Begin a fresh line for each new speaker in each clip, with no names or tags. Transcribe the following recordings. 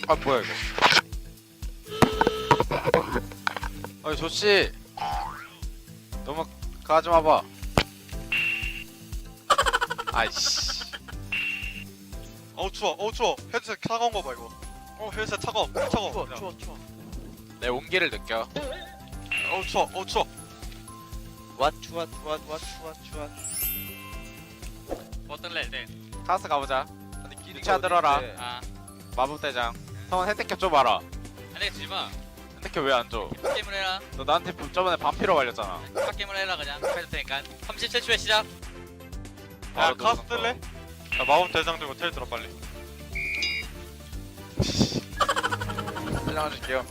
아 뭐야 이거. 어이 좋지. 너무 가지 마봐. 아이씨.
추워 추워. 헤드셋 차가운 거 봐 이거. 헤드셋 차가워 차가워.
추워. 내 온기를 느껴.
추워 추워.
추워.
뭐 뜰래 네.
카스 가보자. 기차 들어라.
아
마법대장. 형 혜택캡 줘봐라.
안돼 주지마.
혜택캡 왜 안 줘?
게임을 해라.
너 나한테 저번에 반피로 갈렸잖아.
게임을 해라 그냥. 해도 되니까 37초에 시작.
야
바로
카스
누르는 거.
뜰래? 야 마법 대장 들고 텔 들어 빨리.
설명해줄게요.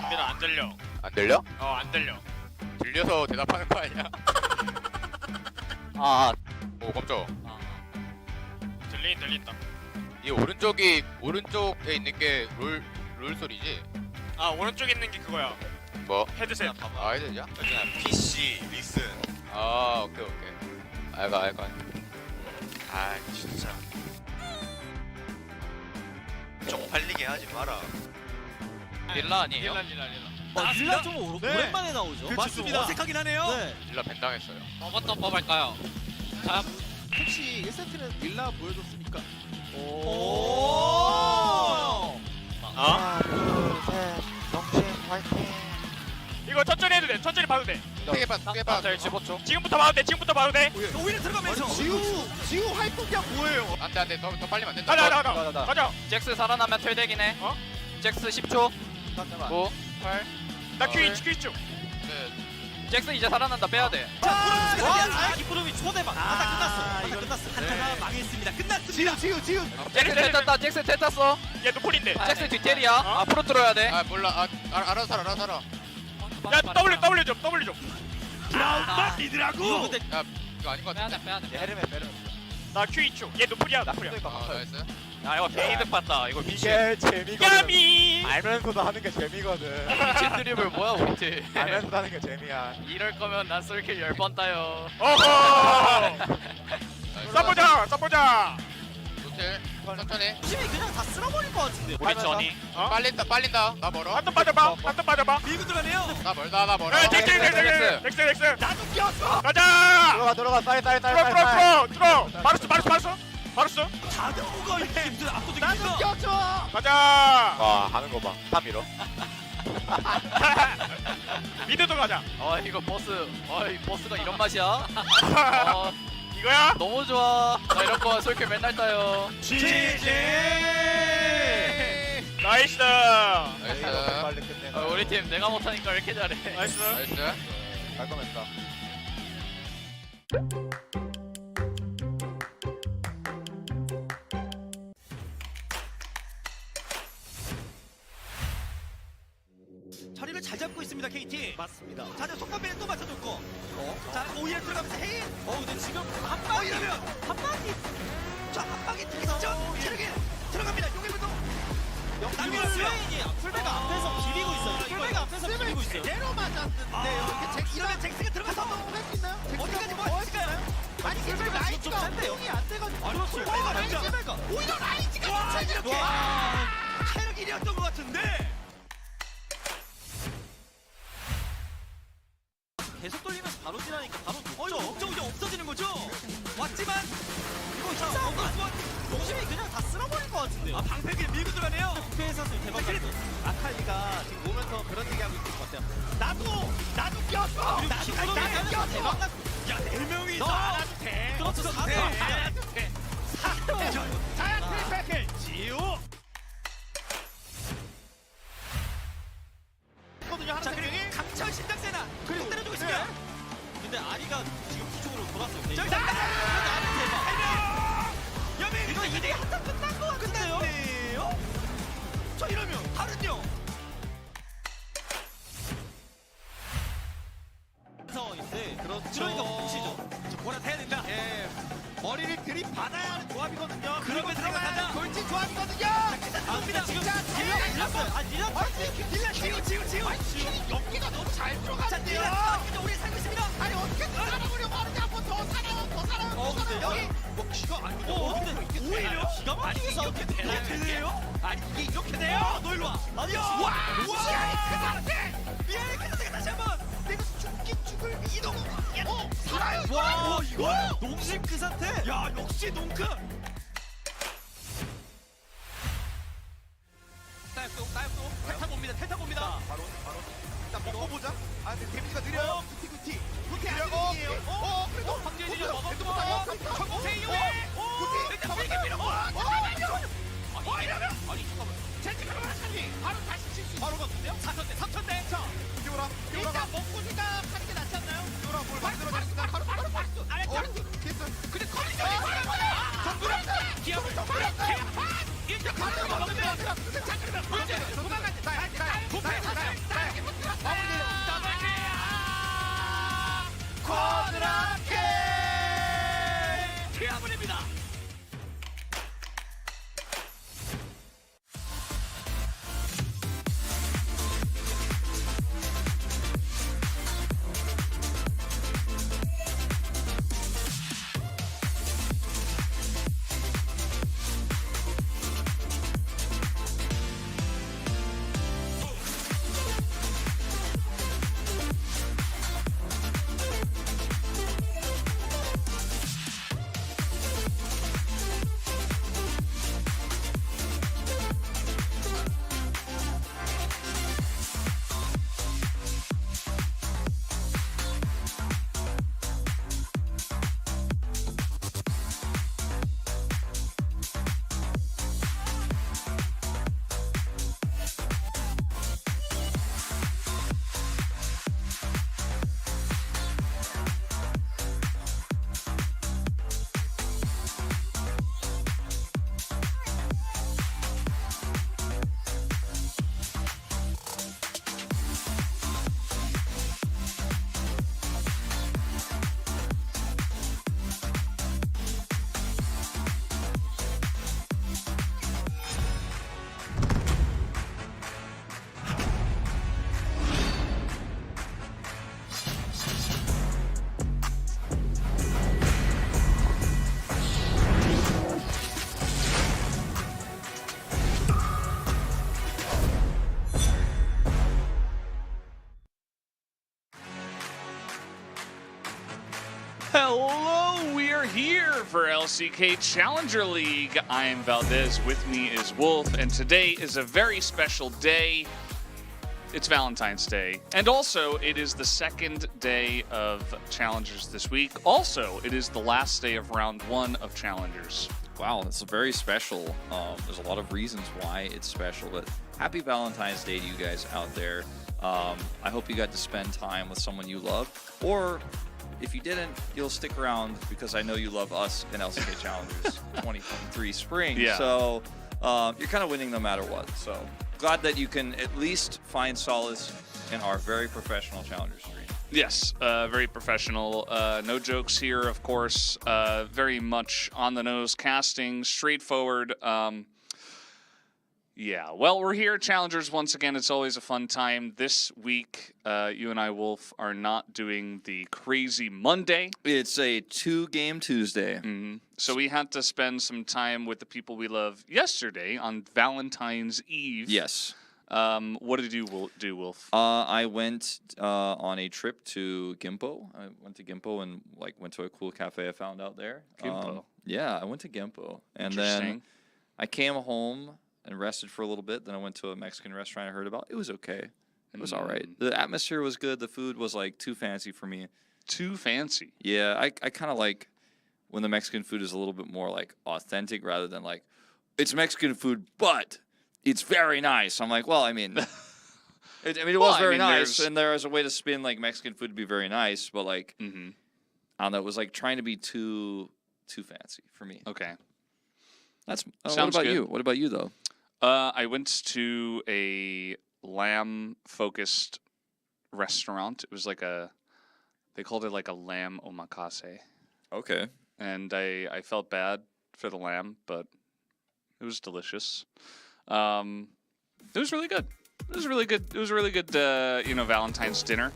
민아 안 들려.
안 들려?
안 들려.
들려서 대답하는 거 아니야? 오 깜짝.
들린다.
이 오른쪽에 있는 게 롤 소리지?
아 오른쪽에 있는 게 그거야.
뭐?
헤드셋.
아 헤드냐?
PC 리슨.
아 오케이. 알가.
아 진짜. 쪽팔리게 하지 마라.
릴라 아니에요?
릴라 좀 오랜만에 나오죠.
맞습니다.
어색하긴 하네요. 네.
릴라 벤당했어요.
뭐부터 뽑을까요? 자,
혹시 1세트는 릴라 보여줬으니까.
오.
하나, 둘, 셋. 정신 화이팅.
이거 천천히 해도 돼. 천천히 봐도 돼.
크게 봐.
자, 15초. 지금부터 봐도 돼.
오히려 들어가면서. 지우 하이퍼기야 뭐예요?
안돼 더 빨리면 안 된다.
가자. 잭스 살아나면 텔대긴 해. 잭스 10초. 9, 8. 나 퀴즈. 잭스 이제 살아난다. 빼야 돼.
자, 기쁘름이 초대박. 끝났어. 한타가 망했습니다. 끝났습니다. 지우.
잭스 텔 땄다. 잭스 텔 땄어. 얘 노폴인데. 잭스 뒤텔이야. 앞으로 들어야 돼.
아 몰라. 알아서 살아.
야, W 좀.
드라운드 리드라고.
야 이거 아닌 것 같은데.
빼야 돼.
베르메.
나 Q2초. 얘 노폴이야.
나이스.
야, 이거 베이드 봤다. 이거
이게 재미거든.
야미.
알면서도 하는 게 재미거든.
미친 드립을 뭐야, 우리 팀.
알면서도 하는 게 재미야.
이럴 거면 난 솔킬 10번 따요.
어허. 싸보자.
호텔 천천히.
힘이 그냥 다 쓸어버릴 것 같은데.
우리 전이.
빨린다. 나 멀어.
한턴 빠져봐.
밀고 들어가네요.
나 멀어.
넥스.
나도 꼈어.
가자.
들어가. 빨리.
들어. 바루스.
자동거 이렇게 힘들 압도적인. 나도 꼈어.
가자.
와 하는 거 봐. 다 밀어.
미드도 가자.
이거 보스. 이 보스가 이런 맛이야?
이거야?
너무 좋아. 나 이런 거 솔킬 맨날 따요.
GG. 나이스.
빨리 끝내.
우리 팀 내가 못하니까 왜 이렇게 잘해.
나이스.
깔끔했다. 자리를 잘 잡고 있습니다 KT. 맞습니다. 자, 속감비는 또 맞춰줬고. 자, 오히려 들어가면서 헤인. 근데 지금 한 방이라면 한 방이. 자, 한 방이 들어가죠. 체력이 들어갑니다. 용일부터. 스웨인이 풀베가 앞에서 비비고 있어요. 풀베가 앞에서 비비고 있어요. 제대로 맞았는데요. 이러면 잭스가 들어가서 할수 있나요? 어디까지 뭐 할까요? 아니, 풀베가 라이즈가 운동이 안 돼가지고. 라이즈가 오히려 라이즈가 이렇게 체력 1위였던 것 같은데. 계속 돌리면서 바로 지나니까 바로 녹죠. 이제 없어지는 거죠. 왔지만 이거 힘싸움 동심이 그냥 다 쓸어버릴 것 같은데요. 방패기를 밀고 들어가네요. 국회의 선수 대박 났어. 아칼리가 지금 오면서 그런 얘기하고 있을 것 같아요. 나도 꼈어. 나도 꼈어. 대박 났어. 야, 4명이 다 나도 돼. 그렇죠. 다 나도 돼. 자야 트리패클 지우. 자, 그리고 강철 신장세나 그리고 때려주고 있습니다. 근데 아리가 지금 뒤쪽으로 돌았어요. 저기 아리 대박. 여민 이거 2대 한타 끝난 거 같은데요? 저 이러면 다른요. 상황인데 그러니까 뭉치죠. 저 보라 타야 된다. 머리를 옵니다. 지금 딜러 불렀어요. 아 딜러 딜러 지우.
연기가 너무 잘
자
들어가는데요.
딜러 오래 살고 있습니다.
아니 어떻게 살아보려고 하는데 한번 더 살아요, 더 살아요, 더 살아요.
여기 뭐 기가 아니고 근데 오히려 기가 막히게 싸우게 되네요. 아니 이게 이렇게 돼요? 너 일로 와. 아니요. 와.
아니 그 상태.
미안해 그 상태가 다시 한번.
내가 죽긴 죽을 이동. 살아요.
와 이거 농심 그 상태. 야 역시 농크. 따입도 탈타 봅니다. 탈타 봅니다.
바로 일단 먹고 보자. 아 근데 데미지가 느려요. 구티 느려고. 그래도
황제진이
먹었고.
천국의 이후에
구티
일단 세게 밀어.
이러면 젠지가 하니 바로 다시 칠수
바로 갔는데요? 3천대. 자,
뛰어라.
일단 먹고 생각하는 게 낫지 않나요?
뛰어라. 뭘 만들어냈으니까 바로
아래
됐어.
근데 컬리전이 걸렸어요. 기합을 더 걸렸어요. 일단 가서 먹으면 문제는 도망가지. 쿼드라케 피아블입니다.
Hello, we are here for LCK Challenger League. I am Valdez, with me is Wolf, and today is a very special day. It's Valentine's Day, and also it is the second day of Challengers this week. Also, it is the last day of round 1 of Challengers.
Wow, it's very special. There's a lot of reasons why it's special, but happy Valentine's Day to you guys out there. I hope you got to spend time with someone you love, or if you didn't, you'll stick around because I know you love us in LCK Challengers 2023 Spring.
Yeah.
So you're kind of winning no matter what. So glad that you can at least find solace in our very professional Challengers stream.
Yes, very professional. No jokes here, of course. Very much on the nose casting, straightforward. Yeah, well, we're here at Challengers once again. It's always a fun time. This week, you and I, Wolf, are not doing the crazy Monday.
It's a 2-game Tuesday.
So we had to spend some time with the people we love yesterday on Valentine's Eve.
Yes.
What did you do, Wolf?
I went on a trip to Gimpo. I went to Gimpo and went to a cool cafe I found out there.
Gimpo?
Yeah, I went to Gimpo. And
Interesting.
then I came home and rested for a little bit. Then I went to a Mexican restaurant I heard about. It was okay. It was all right. The atmosphere was good. The food was too fancy for me.
Too fancy.
Yeah, I kind of like when the Mexican food is a little bit more authentic rather than it's Mexican food, but it's very nice. I'm like, well, I mean, it was very nice, and there is a way to spin Mexican food to be very nice, but I don't know, it was trying to be too fancy for me.
Okay.
That's
Sounds
what about
good.
you? What about you though?
I went to a lamb-focused restaurant. It was they called it a lamb omakase.
Okay.
And I felt bad for the lamb, but it was delicious. It was really good. It was really good. It was a really good, you know, Valentine's dinner.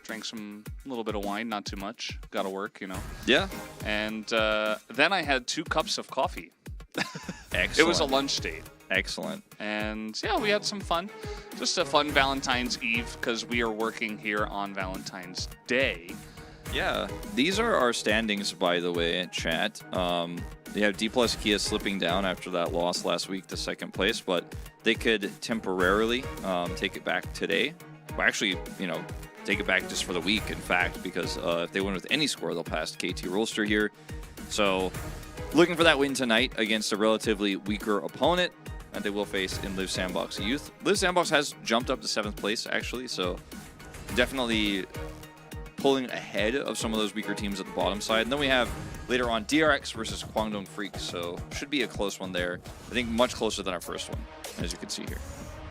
Drank a little bit of wine, not too much. Got to work, you know.
Yeah.
And then I had 2 cups of coffee.
Excellent.
It was a lunch date.
Excellent.
And yeah, we had some fun. Just a fun Valentine's Eve because we are working here on Valentine's Day.
Yeah, these are our standings, by the way, in chat. You have D plus Kia slipping down after that loss last week to second place, but they could temporarily take it back today. Well, actually, you know, take it back just for the week, in fact, because if they win with any score, they'll pass KT Rolster here. So, looking for that win tonight against a relatively weaker opponent that they will face in Live Sandbox Youth. Live Sandbox has jumped up to 7th place, actually, so definitely pulling ahead of some of those weaker teams at the bottom side. And then we have later on DRX versus Kwangdong Freaks, so should be a close one there. I think much closer than our first one, as you can see here.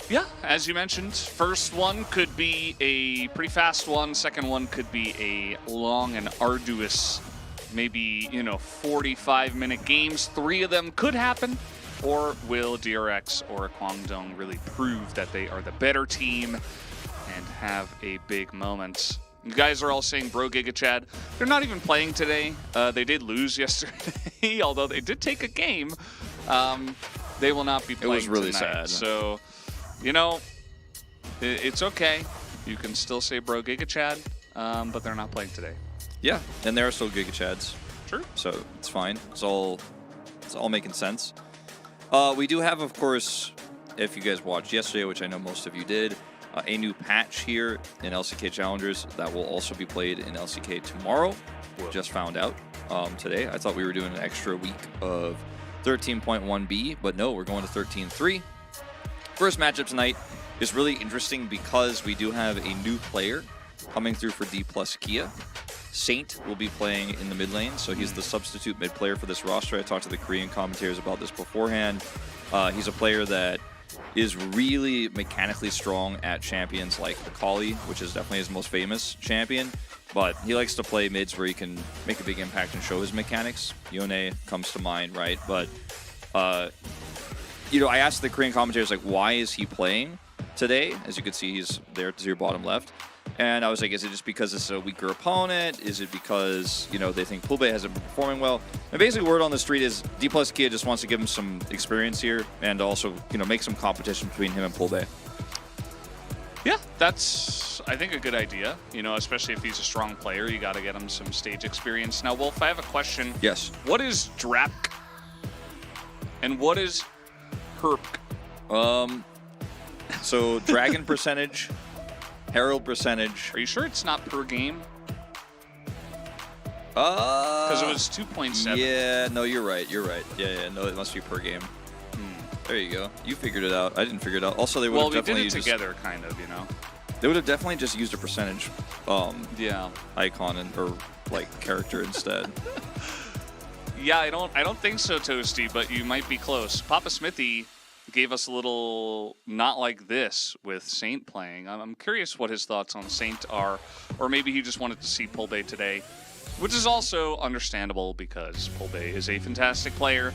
Yeah, as you mentioned, first one could be a pretty fast one. Second one could be a long and arduous, maybe, you know, 45-minute games. 3 of them could happen. Or will DRX or Kwangdong really prove that they are the better team and have a big moment? You guys are all saying bro Giga Chad. They're not even playing today. They did lose yesterday, although they did take a game. They will not be playing. It was
really
tonight.
sad.
So, you know, it's okay. You can still say bro Giga Chad, but they're not playing today.
Yeah, and there are still Giga Chads.
True.
So it's fine. It's all making sense. We do have, of course, if you guys watched yesterday, which I know most of you did, a new patch here in LCK Challengers that will also be played in LCK tomorrow. Just found out today. I thought we were doing an extra week of 13.1b, but no, we're going to 13.3. First matchup tonight is really interesting because we do have a new player coming through for D plus Kia. Saint will be playing in the mid lane, so he's the substitute mid player for this roster. I talked to the Korean commentators about this beforehand. He's a player that is really mechanically strong at champions like Akali, which is definitely his most famous champion, but he likes to play mids where he can make a big impact and show his mechanics. Yone comes to mind, right? But, you know, I asked the Korean commentators, like, why is he playing today? As you can see, he's there to your bottom left. And I was like, is it just because it's a weaker opponent? Is it because, you know, they think Poolbay hasn't been performing well? And basically, word on the street is D plus Kia just wants to give him some experience here and also, you know, make some competition between him and Poolbay.
Yeah, that's, I think, a good idea. You know, especially if he's a strong player, you got to get him some stage experience. Now, Wolf, I have a question.
Yes.
What is Drapk and what is Herp?
So Dragon percentage, Herald percentage.
Are you sure it's not per game? Because it was 2.7.
Yeah, no, you're right. You're right. Yeah, no, it must be per game. There you go. You figured it out. I didn't figure it out. Also, they would have definitely
we did it together, kind of, you know.
They would have definitely just used a percentage,
yeah,
icon or like character instead.
Yeah, I don't think so, Toasty, but you might be close. Papa Smithy gave us a little not like this with Saint playing. I'm curious what his thoughts on Saint are, or maybe he just wanted to see Poolbay today, which is also understandable because Poolbay is a fantastic player.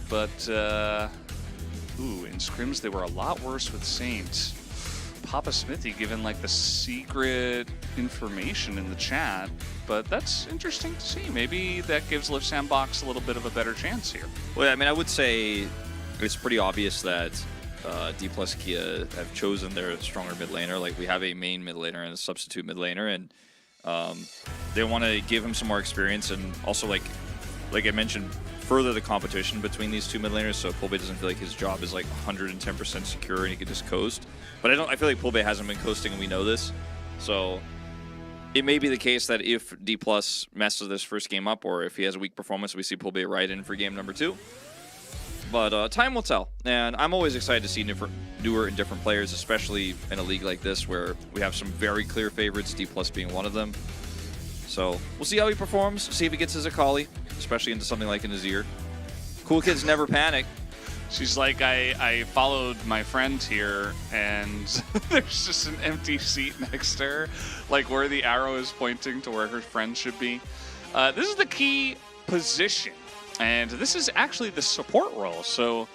But, ooh, in scrims they were a lot worse with Saint. Papa Smithy given like the secret information in the chat, but that's interesting to see. Maybe that gives Live Sandbox a little bit of a better chance here.
Well, I mean, I would say it's pretty obvious that D plus Kia have chosen their stronger mid laner. Like, we have a main mid laner and a substitute mid laner, and they want to give him some more experience and also, like I mentioned, further the competition between these two mid laners, so Poolbay doesn't feel like his job is like 110% secure and he can just coast. But I feel like Poolbay hasn't been coasting, and we know this. So it may be the case that if D plus messes this first game up, or if he has a weak performance, we see Poolbay right in for game number 2. But time will tell, and I'm always excited to see newer and different players, especially in a league like this where we have some very clear favorites, D plus being one of them. So we'll see how he performs, see if he gets his Akali, especially into something like an Azir. Cool kids never panic.
She's like, I followed my friend here, and there's just an empty seat next to her, like where the arrow is pointing to where her friend should be. This is the key position, and this is actually the support role. So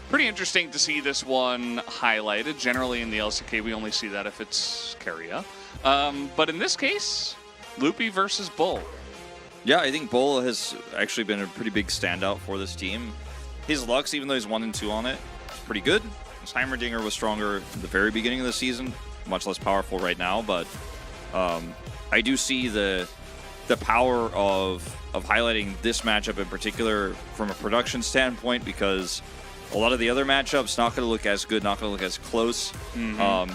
Pretty interesting to see this one highlighted. Generally in the LCK, we only see that if it's Keria. But in this case, Loopy versus Bull.
Yeah, I think Bull has actually been a pretty big standout for this team. His Lux, even though he's 1 and 2 on it, is pretty good. His Heimerdinger was stronger at the very beginning of the season, much less powerful right now, but I do see the power of highlighting this matchup in particular from a production standpoint, because a lot of the other matchups not going to look as good, not going to look as close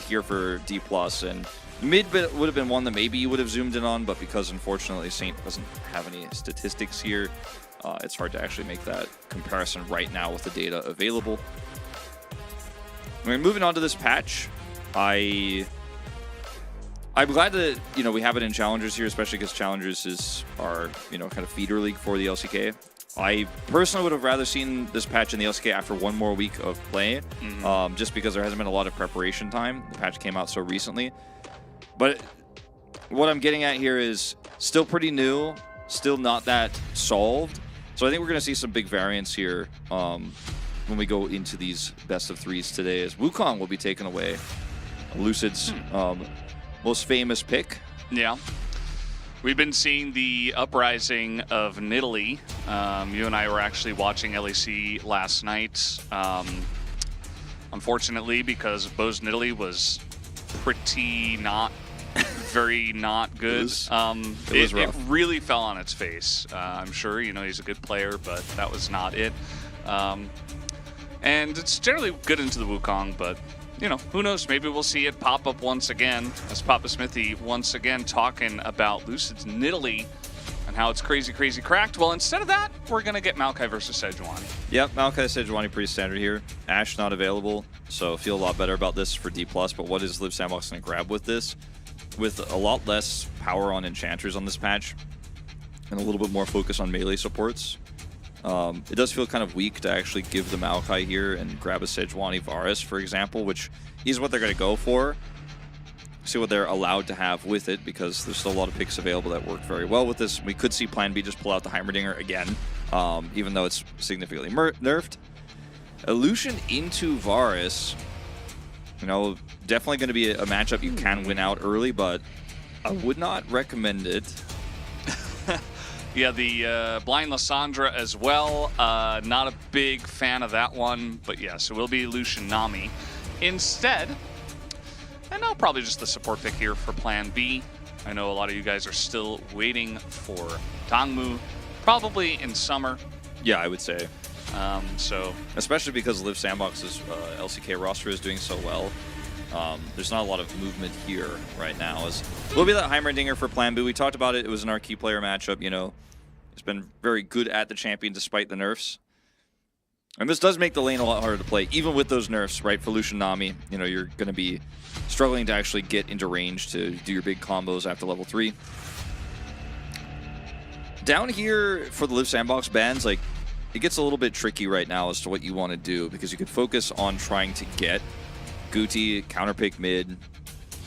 here for D+. And mid would have been one that maybe you would have zoomed in on, but because unfortunately Saint doesn't have any statistics here, it's hard to actually make that comparison right now with the data available. I mean, moving on to this patch, I'm glad that we have it in Challengers here, especially because Challengers is our kind of feeder league for the LCK. I personally would have rather seen this patch in the LCK after one more week of play, just because there hasn't been a lot of preparation time. The patch came out so recently. But what I'm getting at here is still pretty new, still not that solved. So I think we're going to see some big variance here when we go into these best of threes today, as Wukong will be taken away. Lucid's most famous pick.
Yeah. We've been seeing the uprising of Nidalee. You and I were actually watching LEC last night. Unfortunately, because Bo's Nidalee was pretty very not good. It really fell on its face. I'm sure, he's a good player, but that was not it. And it's generally good into the Wukong, but who knows? Maybe we'll see it pop up once again, as Papa Smithy once again talking about Lucid's Nidalee and how it's crazy, crazy cracked. Well, instead of that, we're going to get Maokai versus Sejuani.
Yep, Maokai Sejuani pretty standard here. Ashe not available, so feel a lot better about this for D+. But what is Liv Sandbox going to grab with this? With a lot less power on enchanters on this patch and a little bit more focus on melee supports, it does feel kind of weak to actually give the Maokai here and grab a Sejuani Varus, for example, which is what they're going to go for. See what they're allowed to have with it, because there's still a lot of picks available that work very well with this. We could see Plan B just pull out the Heimerdinger again, even though it's significantly nerfed. Illusion into Varus, definitely going to be a matchup you can win out early, but I would not recommend it.
Yeah, the Blind Lysandra as well. Not a big fan of that one, but yes, it will be Lucian Nami instead. And now probably just the support pick here for Plan B. I know a lot of you guys are still waiting for Dongmu, probably in summer.
Yeah, I would say.
So
especially because Liv Sandbox's LCK roster is doing so well. There's not a lot of movement here right now. Will be that Heimerdinger for Plan B. We talked about it. It was an our key player matchup. It's been very good at the champion despite the nerfs. And this does make the lane a lot harder to play, even with those nerfs, right? For Lucian Nami, you're going to be struggling to actually get into range to do your big combos after level 3. Down here for the Liv Sandbox bans, it gets a little bit tricky right now as to what you want to do, because you could focus on trying to get Guti, counterpick mid,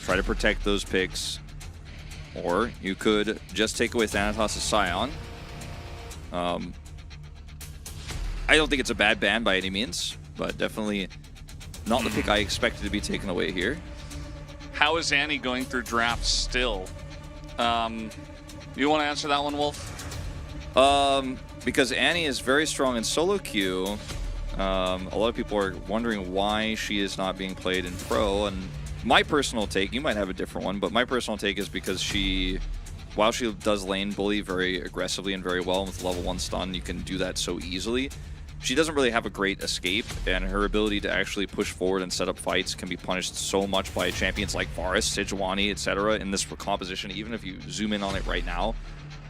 try to protect those picks, or you could just take away Thanatos' Scion. I don't think it's a bad ban by any means, but definitely not the pick I expected to be taken away here.
How is Annie going through drafts still? You want to answer that one, Wolf?
Because Annie is very strong in solo queue. A lot of people are wondering why she is not being played in pro, and my personal take, you might have a different one, but my personal take is because while she does lane bully very aggressively and very well with level 1 stun, you can do that so easily. She doesn't really have a great escape, and her ability to actually push forward and set up fights can be punished so much by champions like Varus, Sejuani, etc. in this composition, even if you zoom in on it right now.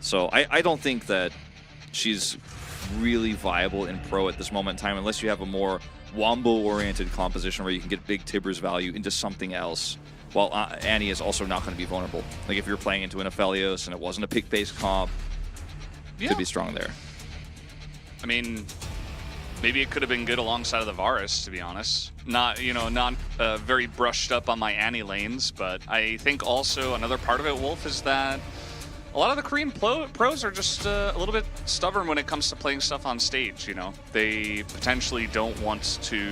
So I don't think that she's really viable in pro at this moment in time, unless you have a more Wombo-oriented composition where you can get big Tibbers value into something else, while Annie is also not going to be vulnerable. Like if you're playing into an Aphelios and it wasn't a pick-based comp, could be strong there.
I mean, maybe it could have been good alongside of the Varus, to be honest. Not very brushed up on my Annie lanes, but I think also another part of it, Wolf, is that a lot of the Korean pros are just a little bit stubborn when it comes to playing stuff on stage, you know. They potentially don't want to,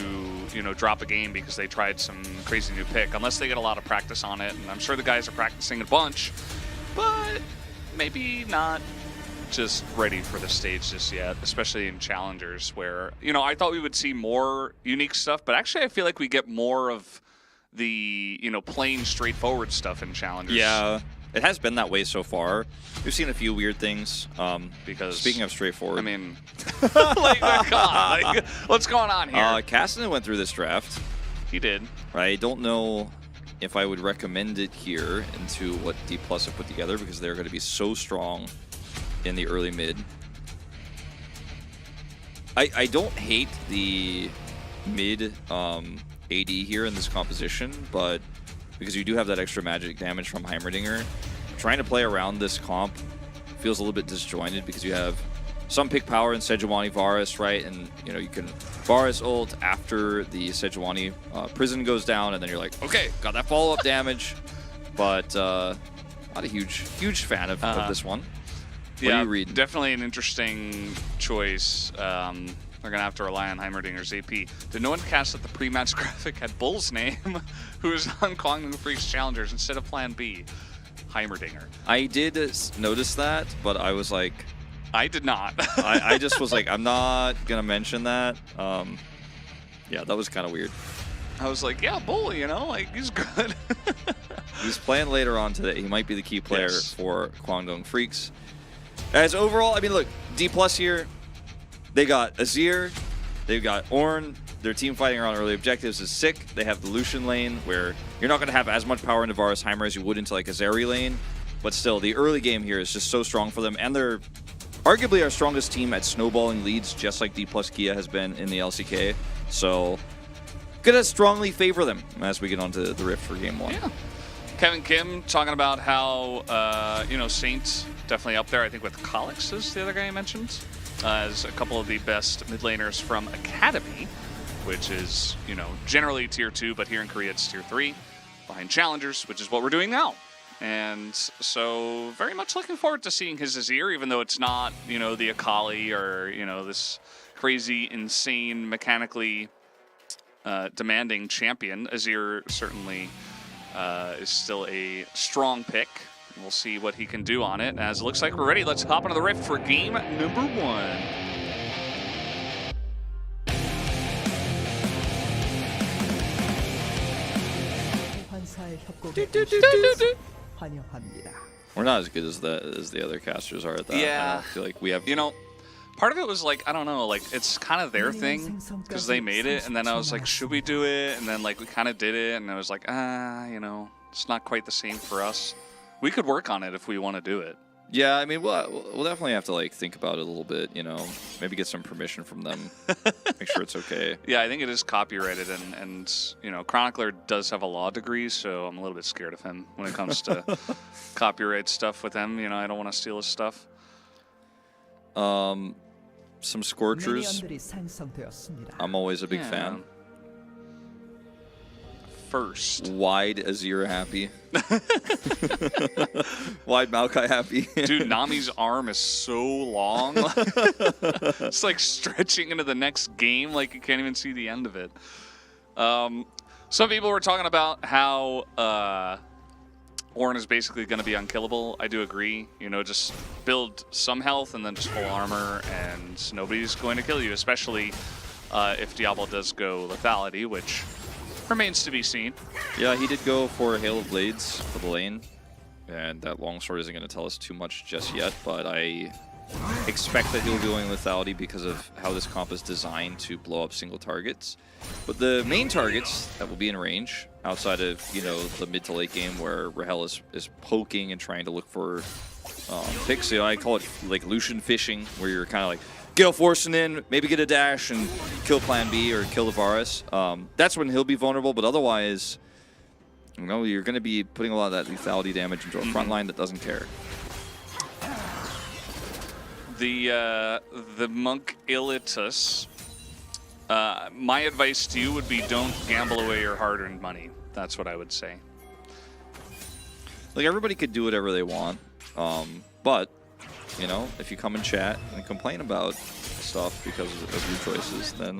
you know, drop a game because they tried some crazy new pick, unless they get a lot of practice on it. And I'm sure the guys are practicing a bunch, but maybe not just ready for the stage just yet, especially in challengers where, you know, I thought we would see more unique stuff, but actually I feel like we get more of the, you know, plain straightforward stuff in challengers.
Yeah. It has been that way so far. We've seen a few weird things.
Because
speaking of straightforward,
I mean, like, come on, like, what's going on here?
Cassidy went through this draft.
He did.
I don't know if I would recommend it here into what D+ have put together because they're going to be so strong in the early mid. I don't hate the mid AD here in this composition, but because you do have that extra magic damage from Heimerdinger, trying to play around this comp feels a little bit disjointed because you have some pick power in Sejuani Varus, right? And you know you can Varus ult after the Sejuani prison goes down, and then you're like, okay, got that follow-up damage. But not a huge fan of this one. What are you reading?
Definitely an interesting choice. They're going to have to rely on Heimerdinger's AP. Did no one cast that the pre-match graphic had Bull's name, who was on Kwangtung Freaks Challengers instead of Plan B? Heimerdinger.
I did notice that, but I was like...
I did not.
I just was like, I'm not going to mention that. Yeah, that was kind of weird.
I was like, yeah, Bull, you know, like, he's good.
He's playing later on today. He might be the key player for Kwangtung Freaks. As overall, I mean, look, D+ here. They got Azir, they've got Ornn. Their team fighting around early objectives is sick. They have the Lucian lane, where you're not going to have as much power into Varus Heimer as you would into like a Zeri lane. But still, the early game here is just so strong for them. And they're arguably our strongest team at snowballing leads, just like D+ Kia has been in the LCK. So, gonna strongly favor them as we get onto the Rift for Game 1.
Yeah. Kevin Kim talking about how, you know, Saint definitely up there, I think, with Kalix is the other guy you mentioned, as a couple of the best mid laners from Academy, which is, you know, generally tier 2, but here in Korea it's tier 3, behind challengers, which is what we're doing now. And so very much looking forward to seeing his Azir, even though it's not, you know, the Akali or, you know, this crazy, insane, mechanically demanding champion. Azir certainly is still a strong pick. We'll see what he can do on it. As it looks like we're ready, let's hop into the Rift for game number 1.
We're not as good as the other casters are at that.
Yeah.
I feel like we have...
You know, part of it was like, I don't know, like, it's kind of their thing because they made it, and then I was like, should we do it? And then, like, we kind of did it, and I was like, you know, it's not quite the same for us. We could work on it if we want to do it.
Yeah, I mean, we'll definitely have to, like, think about it a little bit, you know, maybe get some permission from them, make sure it's okay.
Yeah, I think it is copyrighted, and you know, Chronicler does have a law degree, so I'm a little bit scared of him when it comes to copyright stuff with him. You know, I don't want to steal his stuff.
Some Scorchers. I'm always a big fan.
First.
Wide Azir happy. Wide Maokai happy.
Dude, Nami's arm is so long. It's like stretching into the next game, like you can't even see the end of it. Some people were talking about how Ornn is basically going to be unkillable. I do agree. You know, just build some health and then just full armor, and nobody's going to kill you, especially if Diablo does go lethality, which remains to be seen.
Yeah, he did go for Hail of Blades for the lane, and that longsword isn't going to tell us too much just yet, but I expect that he'll be going lethality because of how this comp is designed to blow up single targets. But the main targets that will be in range, outside of, you know, the mid to late game where Rahel is poking and trying to look for picks, you know, I call it like Lucian fishing, where you're kind of like, Gale forcing in, maybe get a dash and kill Plan B or kill the Varus. That's when he'll be vulnerable, but otherwise, you know, you're going to be putting a lot of that lethality damage into a front line that doesn't care.
The Monk Ilitus, my advice to you would be don't gamble away your hard-earned money. That's what I would say.
Like, everybody could do whatever they want. But, you know, if you come and chat and complain about stuff because of your choices, then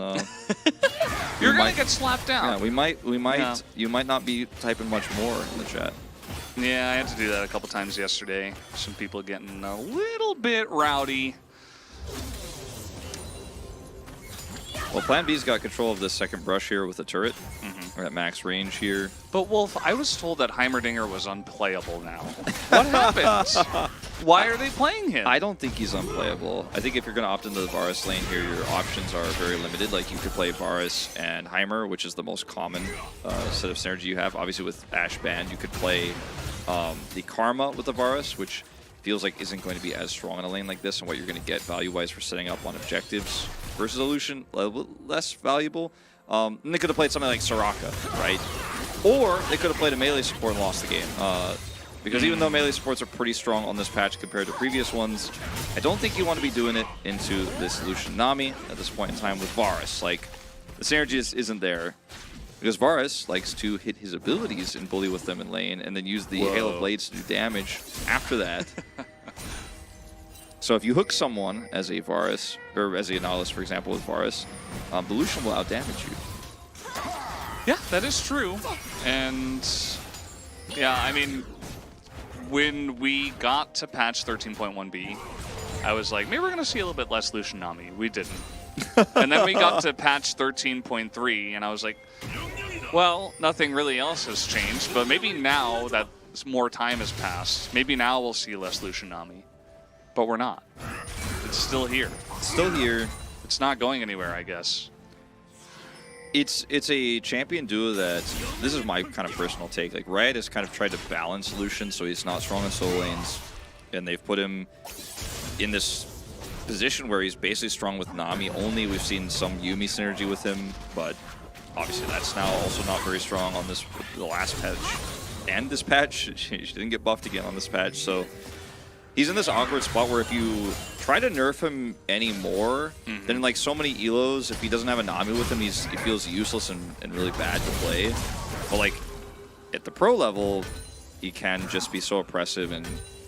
You're gonna get slapped down.
Yeah, you might not be typing much more in the chat.
Yeah, I had to do that a couple times yesterday. Some people getting a little bit rowdy.
Well, Plan B's got control of this second brush here with the turret. We're at max range here.
But Wolf, I was told that Heimerdinger was unplayable now. What happened? Why are they playing him?
I don't think he's unplayable. I think if you're going to opt into the Varus lane here, your options are very limited. Like, you could play Varus and Heimer, which is the most common set of synergy you have. Obviously, with Ash Band, you could play the Karma with the Varus, which feels like isn't going to be as strong in a lane like this, and what you're going to get value-wise for setting up on objectives versus a Lucian, a little bit less valuable. And they could have played something like Soraka, right? Or they could have played a melee support and lost the game. Because even though melee supports are pretty strong on this patch compared to previous ones, I don't think you want to be doing it into this Lucian Nami at this point in time with Varus. Like, the synergy just isn't there. Because Varus likes to hit his abilities and bully with them in lane, and then use the Hail of Blades to do damage after that. So if you hook someone as a Varus, or as a Nautilus, for example, with Varus, the Lucian will outdamage you.
Yeah, that is true. And yeah, I mean, when we got to patch 13.1b, I was like, maybe we're going to see a little bit less Lucian Nami. We didn't. And then we got to patch 13.3, and I was like, well, nothing really else has changed, but maybe now that more time has passed, maybe now we'll see less Lucian Nami. But we're not. It's still here.
It's still here.
It's not going anywhere, I guess.
It's a champion duo that, this is my kind of personal take, like Riot has kind of tried to balance Lucian so he's not strong in solo lanes, and they've put him in this position where he's basically strong with Nami only. We've seen some Yuumi synergy with him, but obviously that's now also not very strong on the last patch. And this patch, she didn't get buffed again on this patch, so he's in this awkward spot where if you try to nerf him anymore, then like so many elos, if he doesn't have a Nami with him, he feels useless and really bad to play. But like at the pro level, he can just be so oppressive and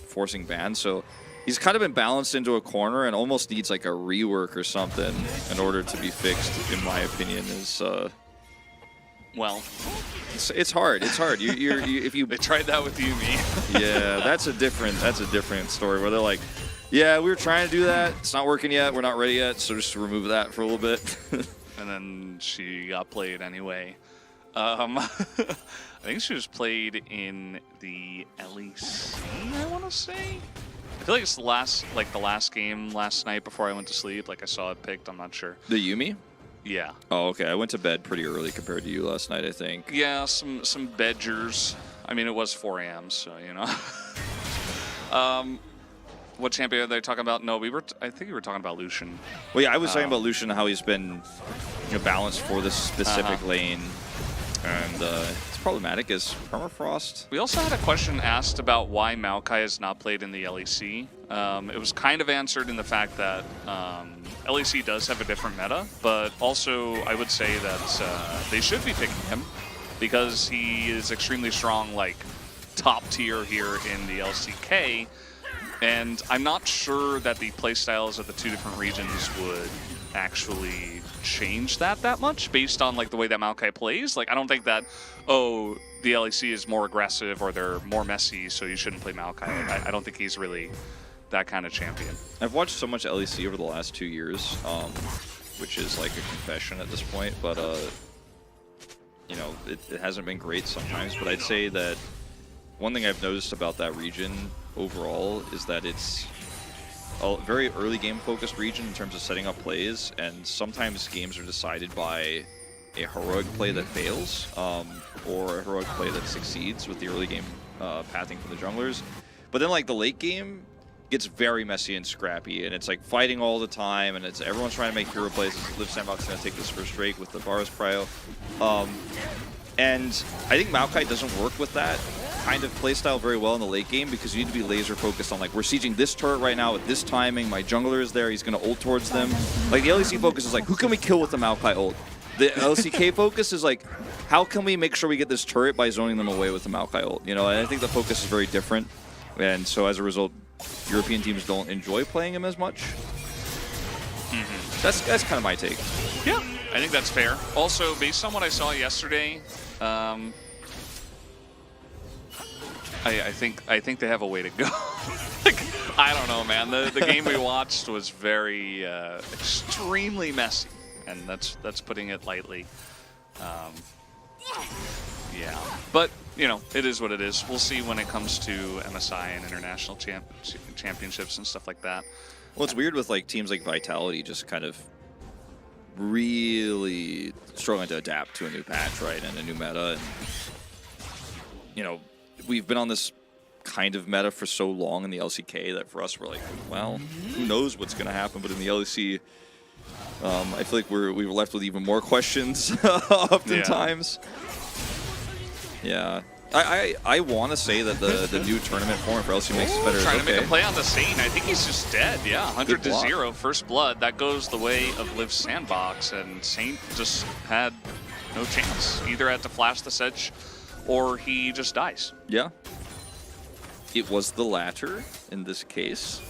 forcing bans. So he's kind of been balanced into a corner and almost needs like a rework or something in order to be fixed, in my opinion. Is
well,
it's hard. It's hard. If you
they tried that with Yuumi.
yeah, that's a different story where they're like, yeah, we were trying to do that. It's not working yet. We're not ready yet. So just remove that for a little bit.
And then she got played anyway. I think she was played in the LEC, I want to say. I feel like it's the last game last night before I went to sleep. Like I saw it picked. I'm not sure.
The Yuumi?
Yeah.
Oh, okay. I went to bed pretty early compared to you last night, I think.
Yeah, some bedgers. I mean, it was 4 a.m., so, you know. What champion are they talking about? No, I think we were talking about Lucian.
Well, yeah, I was talking about Lucian, how he's been balanced for this specific lane. And it's problematic as Permafrost.
We also had a question asked about why Maokai is not played in the LEC. It was kind of answered in the fact that LEC does have a different meta, but also I would say that they should be picking him because he is extremely strong, like top tier here in the LCK. And I'm not sure that the playstyles of the two different regions would actually change that much based on like the way that Maokai plays. Like I don't think that, oh, the LEC is more aggressive or they're more messy, so you shouldn't play Maokai. Like, I don't think he's really that kind of champion.
I've watched so much LEC over the last 2 years, which is like a confession at this point, but you know, it hasn't been great sometimes. But I'd say that one thing I've noticed about that region overall is that it's a very early game focused region in terms of setting up plays, and sometimes games are decided by a heroic play that fails or a heroic play that succeeds with the early game pathing from the junglers. But then like the late game gets very messy and scrappy, and it's like fighting all the time, and it's everyone's trying to make hero plays. Liv Sandbox is going to take this first Drake with the Varus Prio. And I think Maokai doesn't work with that kind of playstyle very well in the late game because you need to be laser focused on like, we're sieging this turret right now at this timing, my jungler is there, he's going to ult towards them. Like the LEC focus is like, who can we kill with the Maokai ult? The LCK focus is like, how can we make sure we get this turret by zoning them away with the Maokai ult? You know, and I think the focus is very different. And so as a result, European teams don't enjoy playing him as much. That's kind of my take.
Yeah, I think that's fair. Also, based on what I saw yesterday, I think they have a way to go. Like, I don't know, man. The game we watched was very extremely messy, and that's putting it lightly. Yeah, but you know, it is what it is. We'll see when it comes to MSI and international championships and stuff like that.
Well, it's weird with like teams like Vitality just kind of really struggling to adapt to a new patch, right, and a new meta. And, you know, we've been on this kind of meta for so long in the LCK that for us we're like, well, who knows what's going to happen? But in the LEC, I feel like we were left with even more questions oftentimes. Yeah. I want to say that the new tournament format for LCK makes it better.
Trying to make a play on the Satan. I think he's just dead. Yeah, 100 to 0, first blood. That goes the way of Liv's sandbox, and Saint just had no chance. Either had to flash the sedge, or he just dies.
Yeah. It was the latter in this case.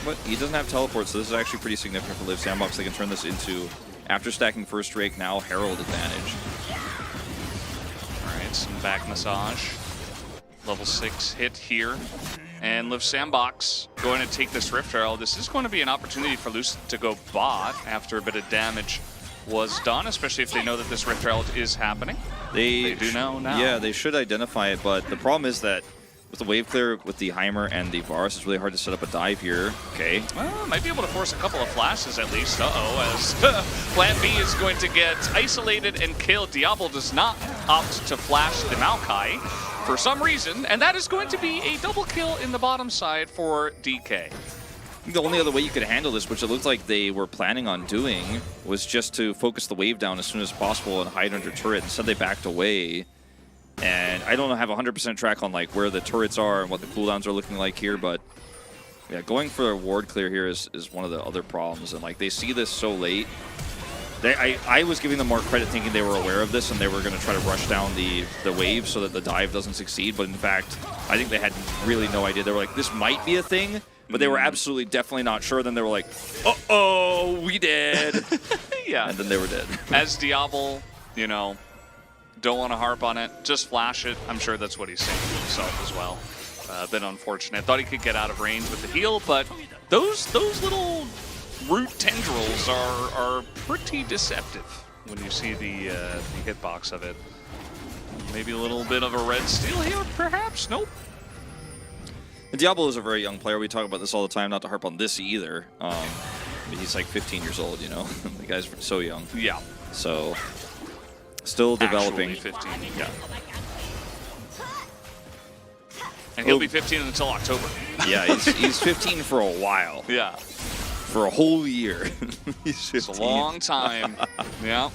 But he doesn't have teleport, so this is actually pretty significant for Liv's sandbox. They can turn this into, after stacking first Drake, now Herald advantage.
Some back massage. Level 6 hit here. And Liv Sandbox going to take this Rift Herald. This is going to be an opportunity for Luce to go bot after a bit of damage was done, especially if they know that this Rift Herald is happening. They do know now.
Yeah, they should identify it, but the problem is that with the wave clear, with the Heimer and the Varus, it's really hard to set up a dive here. Okay.
Well, might be able to force a couple of flashes at least. Uh-oh, as Plan B is going to get isolated and killed. Diablo does not opt to flash the Maokai for some reason, and that is going to be a double kill in the bottom side for DK.
The only other way you could handle this, which it looked like they were planning on doing, was just to focus the wave down as soon as possible and hide under turret. Instead, they backed away. And I don't have 100% track on like where the turrets are and what the cooldowns are looking like here, but yeah, going for a ward clear here is one of the other problems. And like they see this so late. I was giving them more credit thinking they were aware of this and they were going to try to rush down the wave so that the dive doesn't succeed. But in fact, I think they had really no idea. They were like, this might be a thing, but they were absolutely definitely not sure. Then they were like, uh-oh, we dead.
Yeah.
And then they were dead.
As Diablo, you know, don't want to harp on it, just flash it. I'm sure that's what he's saying to himself as well. A bit unfortunate. Thought he could get out of range with the heal, but those little root tendrils are pretty deceptive when you see the hitbox of it. Maybe a little bit of a red steal here, perhaps? Nope.
And Diablo is a very young player. We talk about this all the time, not to harp on this either. He's like 15 years old, you know? The guy's so young.
Yeah.
So, still developing.
Actually 15. Yeah. And he'll be 15 until October.
Yeah, he's 15 for a while.
Yeah.
For a whole year. He's 15.
It's a long time. Yeah.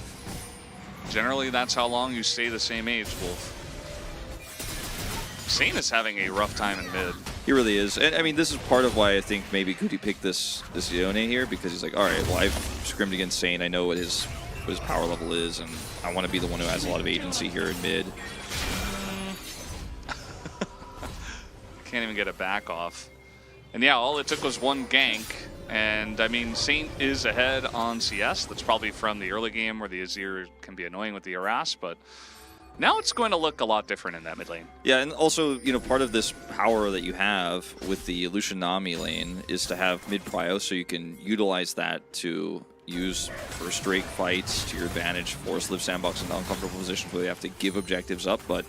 Generally, that's how long you stay the same age, Wolf. Sane is having a rough time in mid.
He really is. And I mean, this is part of why I think maybe Goody picked this Yone here, because he's like, all right, well, I've scrimmed against Sane. I know what his power level is, and I want to be the one who has a lot of agency here in mid.
Can't even get a back off. And yeah, all it took was one gank. And I mean, Saint is ahead on CS. That's probably from the early game where the Azir can be annoying with the harass, but now it's going to look a lot different in that mid lane.
Yeah, and also, you know, part of this power that you have with the Lucian Nami lane is to have mid prio, so you can utilize that to use first Drake fights to your advantage, force Liv Sandbox into uncomfortable positions where they have to give objectives up. But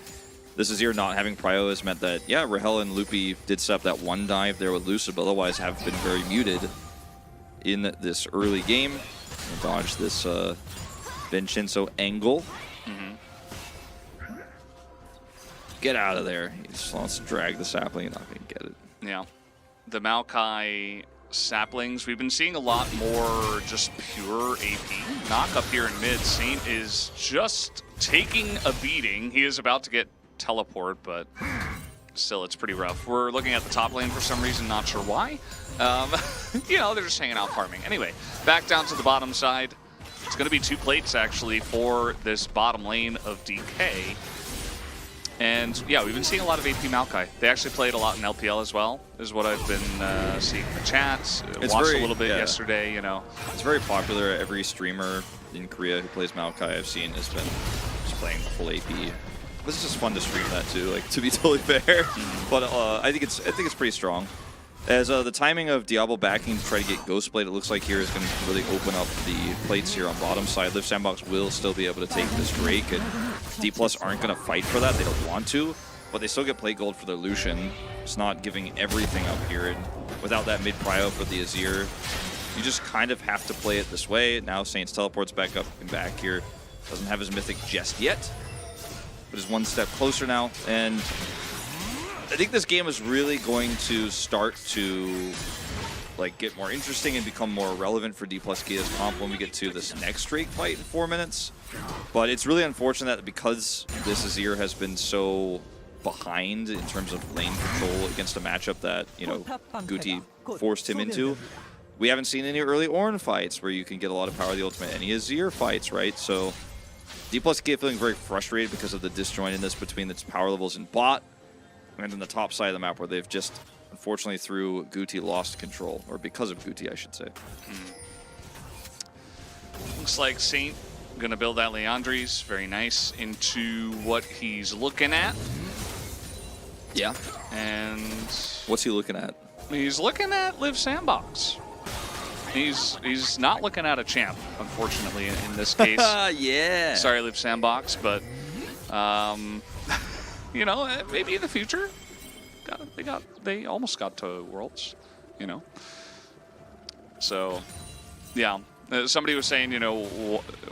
this is here not having prio has meant that, yeah, Rahel and Loopy did set up that one dive there with Lucia, but otherwise have been very muted in this early game. Dodge this Vincenzo angle. Get out of there. He just wants to drag the sapling and not going to get it.
Yeah. The Maokai saplings, we've been seeing a lot more just pure AP. Knock up here in mid. Saint is just taking a beating. He is about to get teleport, but still, it's pretty rough. We're looking at the top lane for some reason, not sure why. You know, they're just hanging out farming. Anyway, back down to the bottom side. It's going to be 2 plates, actually, for this bottom lane of DK. And yeah, we've been seeing a lot of AP Maokai. They actually played a lot in LPL as well, is what I've been seeing in the chats. Watched a little bit yesterday, you know.
It's very popular. Every streamer in Korea who plays Maokai I've seen has been just playing full AP. This is just fun to stream that too, like, to be totally fair. But I think it's pretty strong. As the timing of Diablo backing to try to get Ghostblade, it looks like here is going to really open up the plates here on bottom side. Live Sandbox will still be able to take this Drake, and D+ aren't going to fight for that. They don't want to, but they still get plate gold for their Lucian. It's not giving everything up here, and without that mid prio for the Azir, you just kind of have to play it this way. Now Saints teleports back up and back here. Doesn't have his mythic just yet, but is one step closer now, and I think this game is really going to start to like get more interesting and become more relevant for D+Kia's comp when we get to this next Drake fight in 4 minutes. But it's really unfortunate that because this Azir has been so behind in terms of lane control against a matchup that, you know, Guti forced him into, we haven't seen any early Ornn fights where you can get a lot of power of the ultimate, any Azir fights, right? So D+Kia feeling very frustrated because of the disjointedness between its power levels in bot and in the top side of the map, where they've just, unfortunately, through Guti, lost control. Or because of Guti, I should say.
Looks like Saint going to build that Leandries, very nice, into what he's looking at.
Yeah.
And
what's he looking at?
He's looking at Live Sandbox. He's not looking at a champ, unfortunately, in this case.
Yeah.
Sorry, Live Sandbox, but you know, maybe in the future. They almost got to Worlds, you know. So, yeah. Somebody was saying, you know,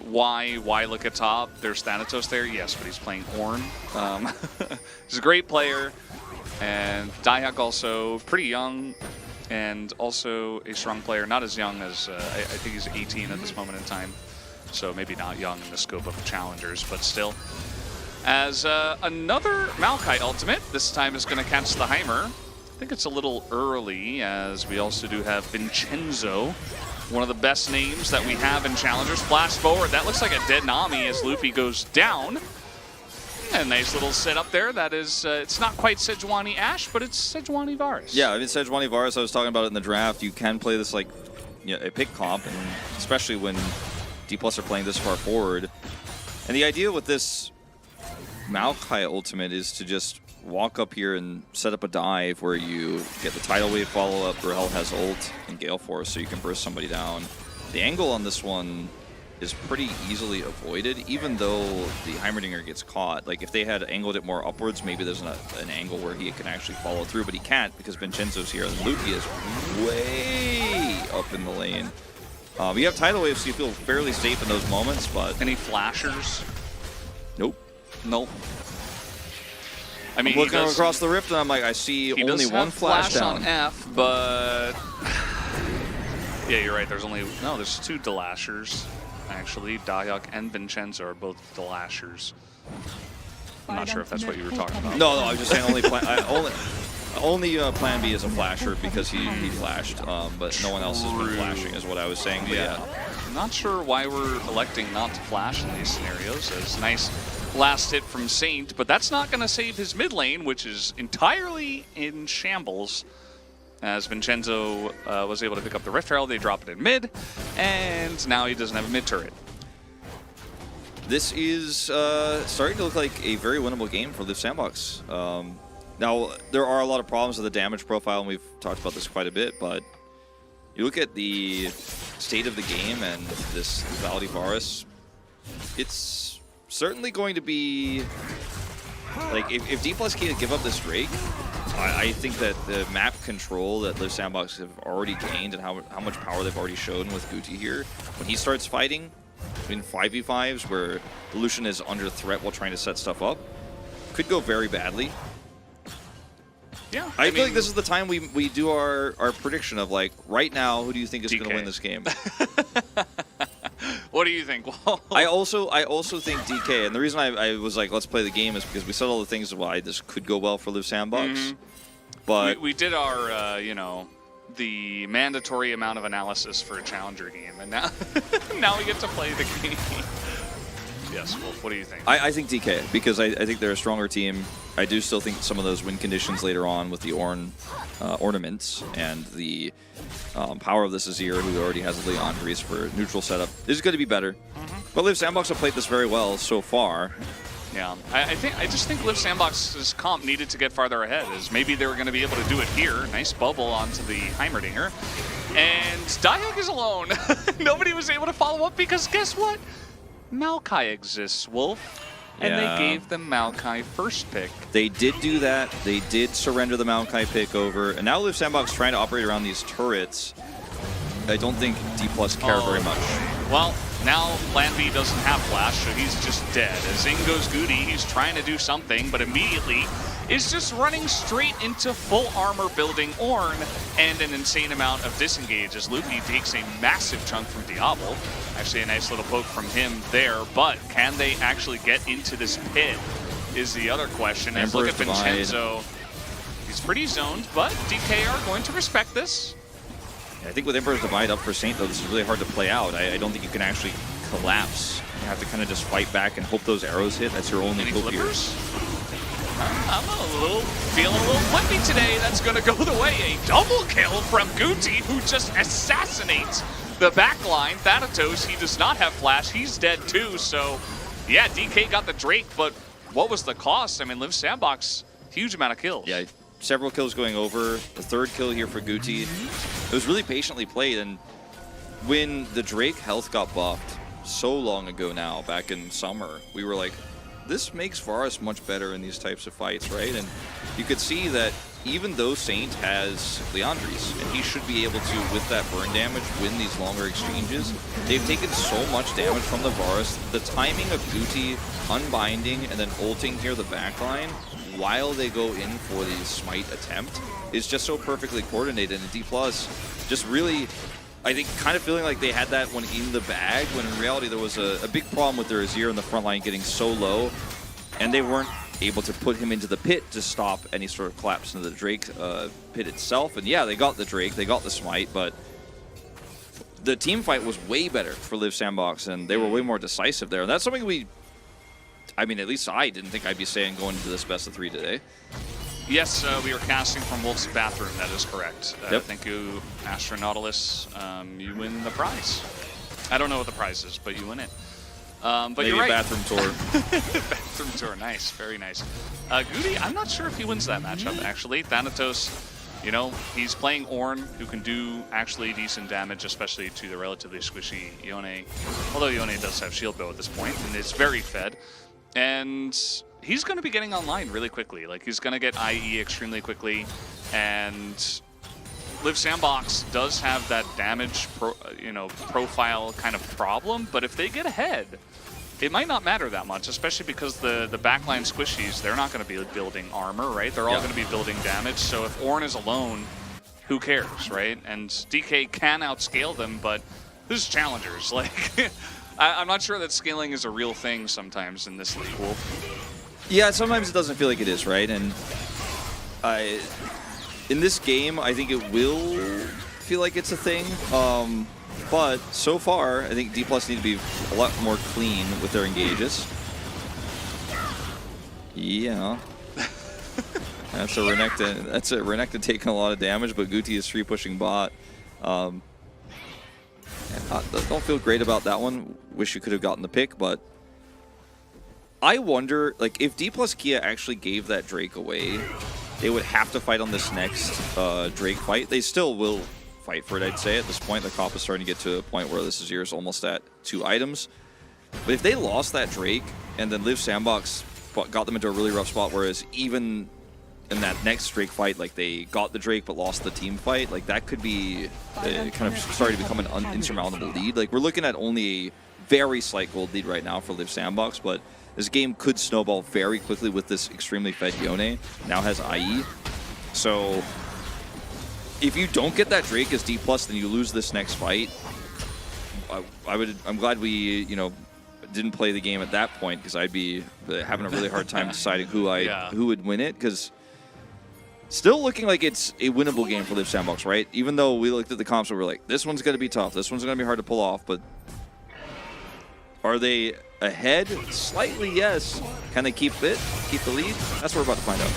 why look at top? There's Thanatos there, yes, but he's playing Ornn. He's a great player, and Dihak also pretty young, and also a strong player. Not as young as I think he's 18 at this moment in time, so maybe not young in the scope of challengers, but still. As another Maokai ultimate, this time is going to catch the Heimer. I think it's a little early, as we also do have Vincenzo, one of the best names that we have in challengers. Flash forward, that looks like a dead Nami as Luffy goes down. A nice little setup there. That is, it's not quite Sejuani Ashe, but it's Sejuani Varus.
Yeah, I mean, Sejuani Varus, I was talking about it in the draft. You can play this like, you know, a pick comp, and especially when D+ are playing this far forward. And the idea with this Maokai ultimate is to just walk up here and set up a dive where you get the tidal wave follow-up. Rahel has ult and Gale Force, so you can burst somebody down. The angle on this one is pretty easily avoided, even though the Heimerdinger gets caught. Like, if they had angled it more upwards, maybe there's an angle where he can actually follow through, but he can't because Vincenzo's here, and Luffy is way up in the lane. You have tidal waves, so you feel fairly safe in those moments, but...
Any flashers?
Nope.
Nope. I mean,
I'm looking across the rift, and I'm like, I see only one flash down.
On F, but yeah, you're right. There's two Delashers actually. Dayok and Vincenzo are both Delashers. I'm not sure if that's what you were talking about.
No, I was just saying only Plan B is a flasher because he flashed, but no one else has been flashing, is what I was saying. But yeah.
I'm not sure why we're electing not to flash in these scenarios. It's nice. Last hit from Saint, but that's not going to save his mid lane, which is entirely in shambles. As Vincenzo was able to pick up the Rift Herald, they drop it in mid, and now he doesn't have a mid turret.
This is starting to look like a very winnable game for Live Sandbox. Now, there are a lot of problems with the damage profile, and we've talked about this quite a bit, but you look at the state of the game and this Valdi Varus, it's certainly going to be, like, if D+K give up this Drake, I think that the map control that Live Sandbox have already gained and how much power they've already shown with Guti here, when he starts fighting in 5v5s where the Lucian is under threat while trying to set stuff up, could go very badly.
Yeah,
I feel like this is the time we do our prediction of, like, right now, who do you think is going to win this game?
What do you think?
I also think DK, and the reason I was like, let's play the game, is because we said all the things why this could go well for Live Sandbox. But
we did our, you know, the mandatory amount of analysis for a challenger game, and now now we get to play the game. Yes, Wolf, what do you think?
I think DK, because I think they're a stronger team. I do still think some of those win conditions later on with the ornaments and the power of this Azir, who already has the Leon Grease for neutral setup, is going to be better. But Liv Sandbox have played this very well so far.
Yeah, I just think Liv Sandbox's comp needed to get farther ahead, as maybe they were going to be able to do it here. Nice bubble onto the Heimerdinger. And Dialog is alone. Nobody was able to follow up because guess what? Maokai exists, Wolf. And
Yeah.
they gave the Maokai first pick.
They did do that. They did surrender the Maokai pick over. And now Liv Sandbox trying to operate around these turrets. I don't think D+ care very much.
Well, now Lanby doesn't have flash, so he's just dead. As in goes Goody, he's trying to do something, but immediately is just running straight into full armor building Ornn and an insane amount of disengage as Lupi takes a massive chunk from Diablo. Actually a nice little poke from him there, but can they actually get into this pit is the other question. As look at Vincenzo, he's pretty zoned, but DK are going to respect this.
I think with Emperor's Divide up for Saint, though, this is really hard to play out. I don't think you can actually collapse. You have to kind of just fight back and hope those arrows hit. That's your only
Any
hope here.
flippers? I'm feeling a little flippy today. That's going to go the way. A double kill from Guti, who just assassinates the backline. Thanatos, he does not have flash. He's dead too. So, yeah, DK got the Drake, but what was the cost? I mean, Liv Sandbox, huge amount of kills.
Yeah, several kills going over. The third kill here for Guti. It was really patiently played, and when the Drake health got buffed so long ago now, back in summer, we were like, this makes Varus much better in these types of fights, right? And you could see that even though Saint has Leandries, and he should be able to, with that burn damage, win these longer exchanges, they've taken so much damage from the Varus. The timing of Guti unbinding and then ulting here the backline while they go in for the smite attempt is just so perfectly coordinated. And D+ just really, I think, kind of feeling like they had that one in the bag, when in reality there was a big problem with their Azir in the front line getting so low, and they weren't able to put him into the pit to stop any sort of collapse into the Drake pit itself. And yeah, they got the Drake, they got the smite, but the team fight was way better for Liv Sandbox, and they were way more decisive there. And that's something I mean, at least I didn't think I'd be saying going into this best of 3 today.
Yes, we are casting from Wolf's bathroom. That is correct.
Yep.
Thank you, Astronautilus. You win the prize. I don't know what the prize is, but you win it. But
Maybe
you're right.
bathroom tour.
Bathroom tour, nice, very nice. Goody, I'm not sure if he wins that matchup, actually. Thanatos, you know, he's playing Ornn, who can do actually decent damage, especially to the relatively squishy Yone. Although Yone does have shield bow at this point, and it's very fed. And he's going to be getting online really quickly. Like, he's going to get IE extremely quickly, and Liv Sandbox does have that damage profile kind of problem, but if they get ahead, it might not matter that much, especially because the backline squishies, they're not going to be building armor, right? They're all going to be building damage, so if Ornn is alone, who cares, right? And DK can outscale them, but this is challengers. Like, I'm not sure that scaling is a real thing sometimes in this league, Wolf.
Yeah, sometimes it doesn't feel like it is, right? And in this game, I think it will feel like it's a thing. But so far, I think D+ need to be a lot more clean with their engages. Yeah. That's a Renekton taking a lot of damage, but Guti is free pushing bot. Don't feel great about that one. Wish you could have gotten the pick, but I wonder, like, if D+ Kia actually gave that Drake away, they would have to fight on this next Drake fight. They still will fight for it, I'd say. At this point, the comp is starting to get to a point where this Azir is almost at 2 items. But if they lost that Drake, and then Liv Sandbox got them into a really rough spot, whereas even in that next Drake fight, like, they got the Drake but lost the team fight, like, that could be kind of starting to become an insurmountable lead. Like, we're looking at only a very slight gold lead right now for Liv Sandbox, but this game could snowball very quickly with this extremely fed Yone. Now has IE. So if you don't get that Drake as D+, then you lose this next fight. I'm glad we, didn't play the game at that point, because I'd be having a really hard time deciding who would win it, because still looking like it's a winnable game for Liv Sandbox, right? Even though we looked at the comps and we're like, this one's going to be tough, this one's going to be hard to pull off, but are they ahead? Slightly, yes. Can they keep it? Keep the lead? That's what we're about to find out.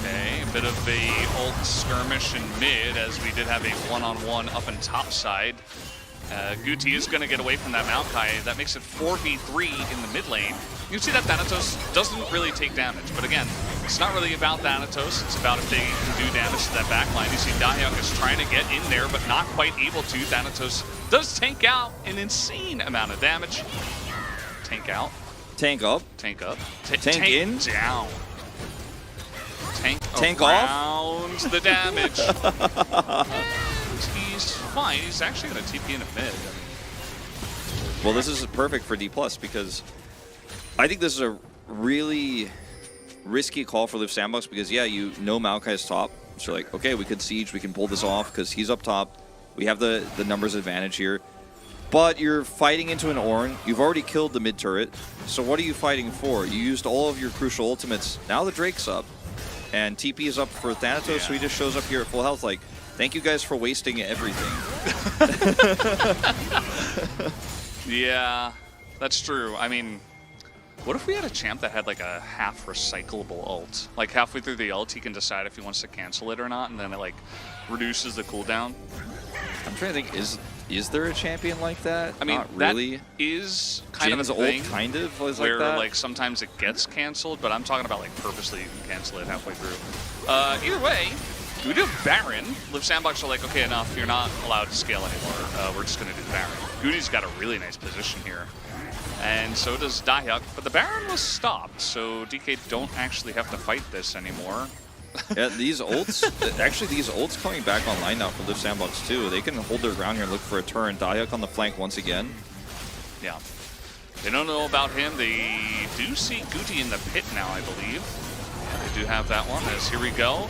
Okay, a bit of a ult skirmish in mid as we did have a one-on-one up and top side. Guti is going to get away from that Maokai. That makes it 4v3 in the mid lane. You see that Thanatos doesn't really take damage, but again, it's not really about Thanatos. It's about if they can do damage to that backline. You see Dahyuk is trying to get in there, but not quite able to. Thanatos does tank out an insane amount of damage. Tank out.
Tank up.
Tank up.
Tank in.
Down.
Tank
off. The damage. He's fine. He's actually going to TP in a mid.
Well, this is perfect for D+, because I think this is a really risky call for Liv Sandbox because, yeah, you know Maokai's top. So you're like, okay, we could siege, we can pull this off because he's up top. We have the numbers advantage here. But you're fighting into an Ornn. You've already killed the mid turret. So what are you fighting for? You used all of your crucial ultimates. Now the Drake's up. And TP is up for Thanatos, so he just shows up here at full health like, thank you guys for wasting everything.
Yeah, that's true. I mean, what if we had a champ that had like a half recyclable ult? Like halfway through the ult, he can decide if he wants to cancel it or not, and then it like reduces the cooldown.
I'm trying to think, is there a champion like that?
I mean,
not really.
That is kind
Jin's
of a thing
ult kind of was
where
like that.
like sometimes it gets canceled, but I'm talking about like purposely you can cancel it halfway through. Either way, we do Baron. Liv Sandbox are like, okay, enough. You're not allowed to scale anymore. We're just going to do the Baron. Guti's got a really nice position here. And so does Dahyuk. But the Baron was stopped, so DK don't actually have to fight this anymore.
Yeah, these ults, actually these ults coming back online now for Liv Sandbox too. They can hold their ground here and look for a turn. Dahyuk on the flank once again.
Yeah. They don't know about him. They do see Guti in the pit now, I believe. They do have that one, as here we go.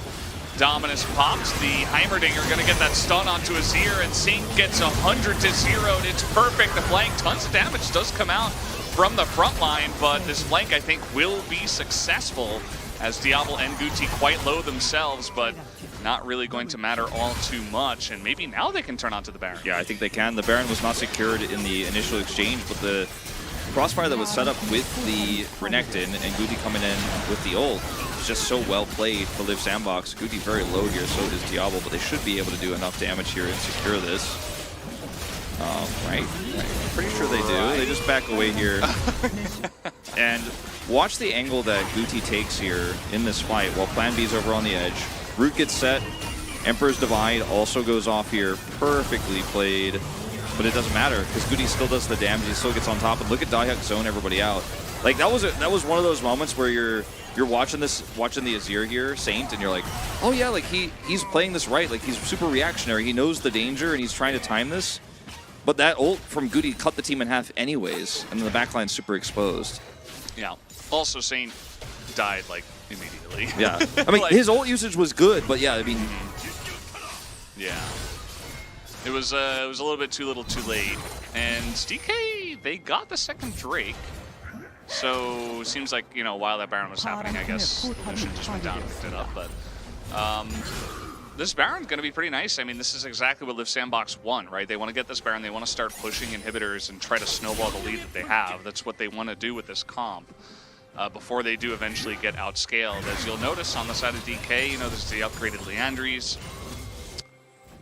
Dominus pops. The Heimerdinger going to get that stun onto Azir, and Sink gets 100 to 0. It's perfect. The flank, tons of damage does come out from the front line, but this flank, I think, will be successful as Diablo and Guti quite low themselves, but not really going to matter all too much. And maybe now they can turn onto the Baron.
Yeah, I think they can. The Baron was not secured in the initial exchange, but the crossfire that was set up with the Renekton and Guti coming in with the ult was just so well played for Liv Sandbox. Guti very low here, so does Diablo, but they should be able to do enough damage here and secure this. Right? I'm pretty sure they do. They just back away here. And watch the angle that Guti takes here in this fight while Plan B's over on the edge. Root gets set. Emperor's Divide also goes off here. Perfectly played. But it doesn't matter because Guti still does the damage. He still gets on top. And look at Dahyuk zone everybody out. Like that was one of those moments where you're watching the Azir here, Saint, and you're like, oh yeah, like he's playing this right. Like he's super reactionary. He knows the danger and he's trying to time this. But that ult from Guti cut the team in half anyways, and then the backline's super exposed.
Yeah. Also, Saint died like immediately.
Yeah. I mean,
like,
his ult usage was good, but yeah, I mean,
yeah. It was a little bit too little, too late. And DK, they got the second Drake. So seems like, you know, while that Baron was happening, I guess the mission just went down and picked it up. But this Baron's going to be pretty nice. I mean, this is exactly what Liv Sandbox won, right? They want to get this Baron. They want to start pushing inhibitors and try to snowball the lead that they have. That's what they want to do with this comp before they do eventually get outscaled. As you'll notice on the side of DK, you know, there's the upgraded Leandries.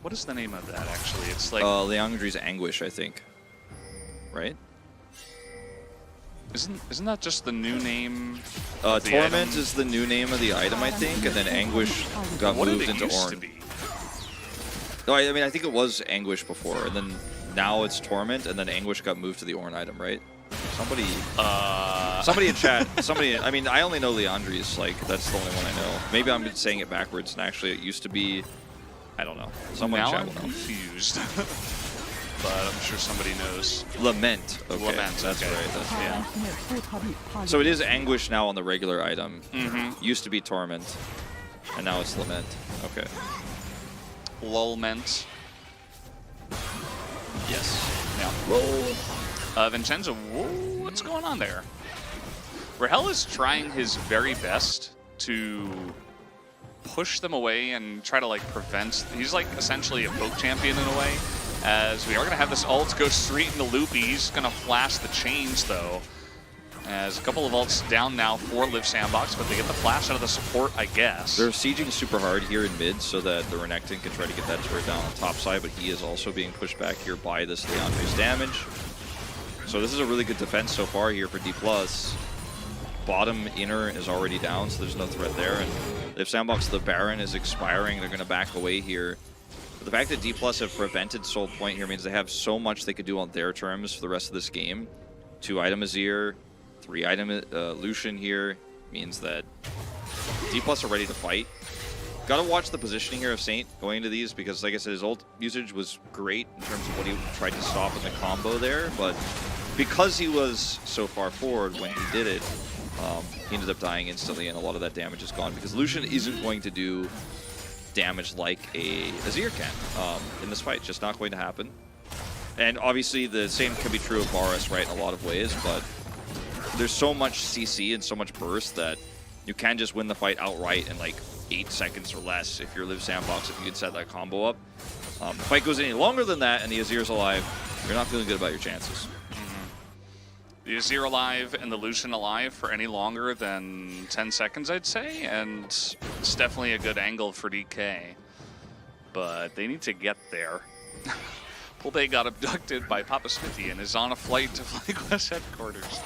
What is the name of that, actually? It's like...
Leandri's Anguish, I think. Right?
Isn't that just the new name? Of the
Torment
item?
is the new name of the item, I think, and then Anguish got
What did
moved
it
into
used to
Ornn.
be?
No, I mean, I think it was Anguish before, and then now it's Torment, and then Anguish got moved to the Ornn item, right? Somebody in chat, I mean, I only know Leandri's, like, that's the only one I know. Maybe I'm saying it backwards, and actually it used to be, I don't know. Someone in
Now
chat
I'm
will know.
confused. But I'm sure somebody knows.
Lament. Okay,
Lament,
that's
okay.
right. That's,
Yeah.
So it is Anguish now on the regular item.
Mm-hmm.
Used to be Torment, and now it's Lament. Okay.
Lulment.
Yes.
Yeah. Vincenzo, what's going on there? Rahel is trying his very best to push them away and try to like prevent. He's like essentially a poke champion in a way. As we are going to have this ult go straight into Loopy. He's going to flash the chains, though. As a couple of ults down now for Live Sandbox, but they get the flash out of the support, I guess.
They're sieging super hard here in mid so that the Renekton can try to get that turret down on top side, but he is also being pushed back here by this Leandre's damage. So this is a really good defense so far here for D+. Bottom inner is already down, so there's no threat there. And if Sandbox, the Baron is expiring, they're going to back away here. But the fact that D+ have prevented Soul Point here means they have so much they could do on their terms for the rest of this game. 2-item Azir, 3-item Lucian here means that D+ are ready to fight. Gotta watch the positioning here of Saint going into these because, like I said, his ult usage was great in terms of what he tried to stop in the combo there, but because he was so far forward when he did it, he ended up dying instantly, and a lot of that damage is gone because Lucian isn't going to do damage like a Azir can in this fight. It's just not going to happen. And obviously the same can be true of Varus, right, in a lot of ways, but there's so much CC and so much burst that you can just win the fight outright in like 8 seconds or less if you're Live Sandbox, if you can set that combo up. If the fight goes any longer than that and the Azir's alive, you're not feeling good about your chances.
The Azir alive and the Lucian alive for any longer than 10 seconds, I'd say, and it's definitely a good angle for DK. But they need to get there. Pulpe got abducted by Papa Smithy and is on a flight to FlyQuest headquarters.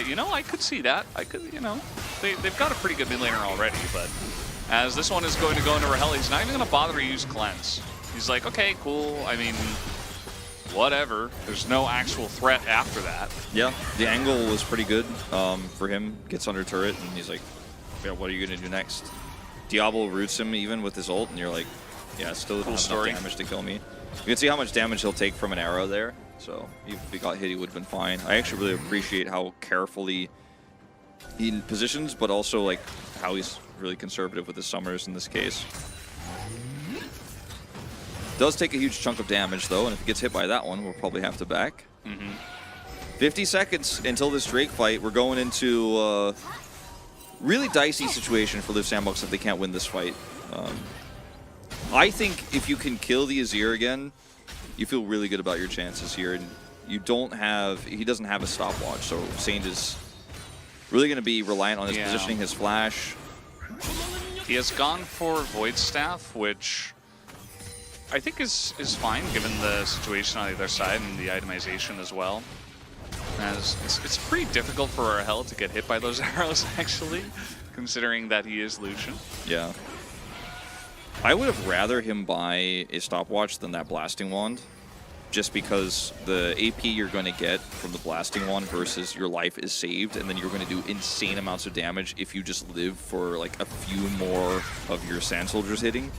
You know, I could see that. I could, you know, they've got a pretty good mid laner already, but as this one is going to go into Rahel, he's not even going to bother to use Cleanse. He's like, okay, cool, I mean, whatever. There's no actual threat after that.
Yeah, the angle was pretty good for him. Gets under turret, and he's like, yeah, what are you going to do next? Diablo roots him even with his ult, and you're like, yeah, still cool enough damage to kill me. You can see how much damage he'll take from an arrow there. So if he got hit, he would have been fine. I actually really appreciate how carefully he positions, but also like how he's really conservative with his summers in this case. Does take a huge chunk of damage though, and if he gets hit by that one, we'll probably have to back. 50 seconds until this Drake fight. We're going into a really dicey situation for Live Sandbox if they can't win this fight. I think if you can kill the Azir again, you feel really good about your chances here, and you don't have, he doesn't have a stopwatch, so Saint is really going to be reliant on his positioning, his flash.
He has gone for Void Staff, which I think is fine given the situation on the other side and the itemization as well. As it's pretty difficult for Rahel to get hit by those arrows actually, considering that he is Lucian.
Yeah. I would have rather him buy a stopwatch than that blasting wand, just because the AP you're going to get from the blasting wand versus your life is saved, and then you're going to do insane amounts of damage if you just live for like a few more of your sand soldiers hitting,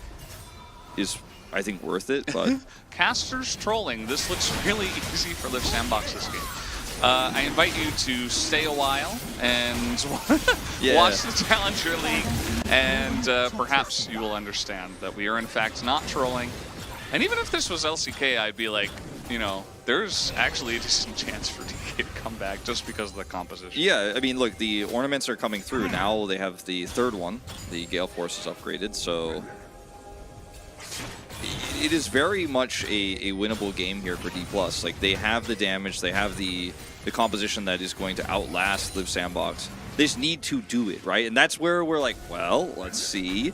is I think worth it. But
Casters trolling. This looks really easy for Live Sandbox this game. I invite you to stay a while and watch the Challenger League, and perhaps you will understand that we are in fact not trolling. And even if this was LCK, I'd be like, you know, there's actually a decent chance for DK to come back just because of the composition.
Yeah, I mean, look, the ornaments are coming through. Now they have the third one. The Gale Force is upgraded, so it is very much a winnable game here for D+. Like, they have the damage, they have the composition that is going to outlast Live Sandbox. They just need to do it, right? And that's where we're like, well, let's see.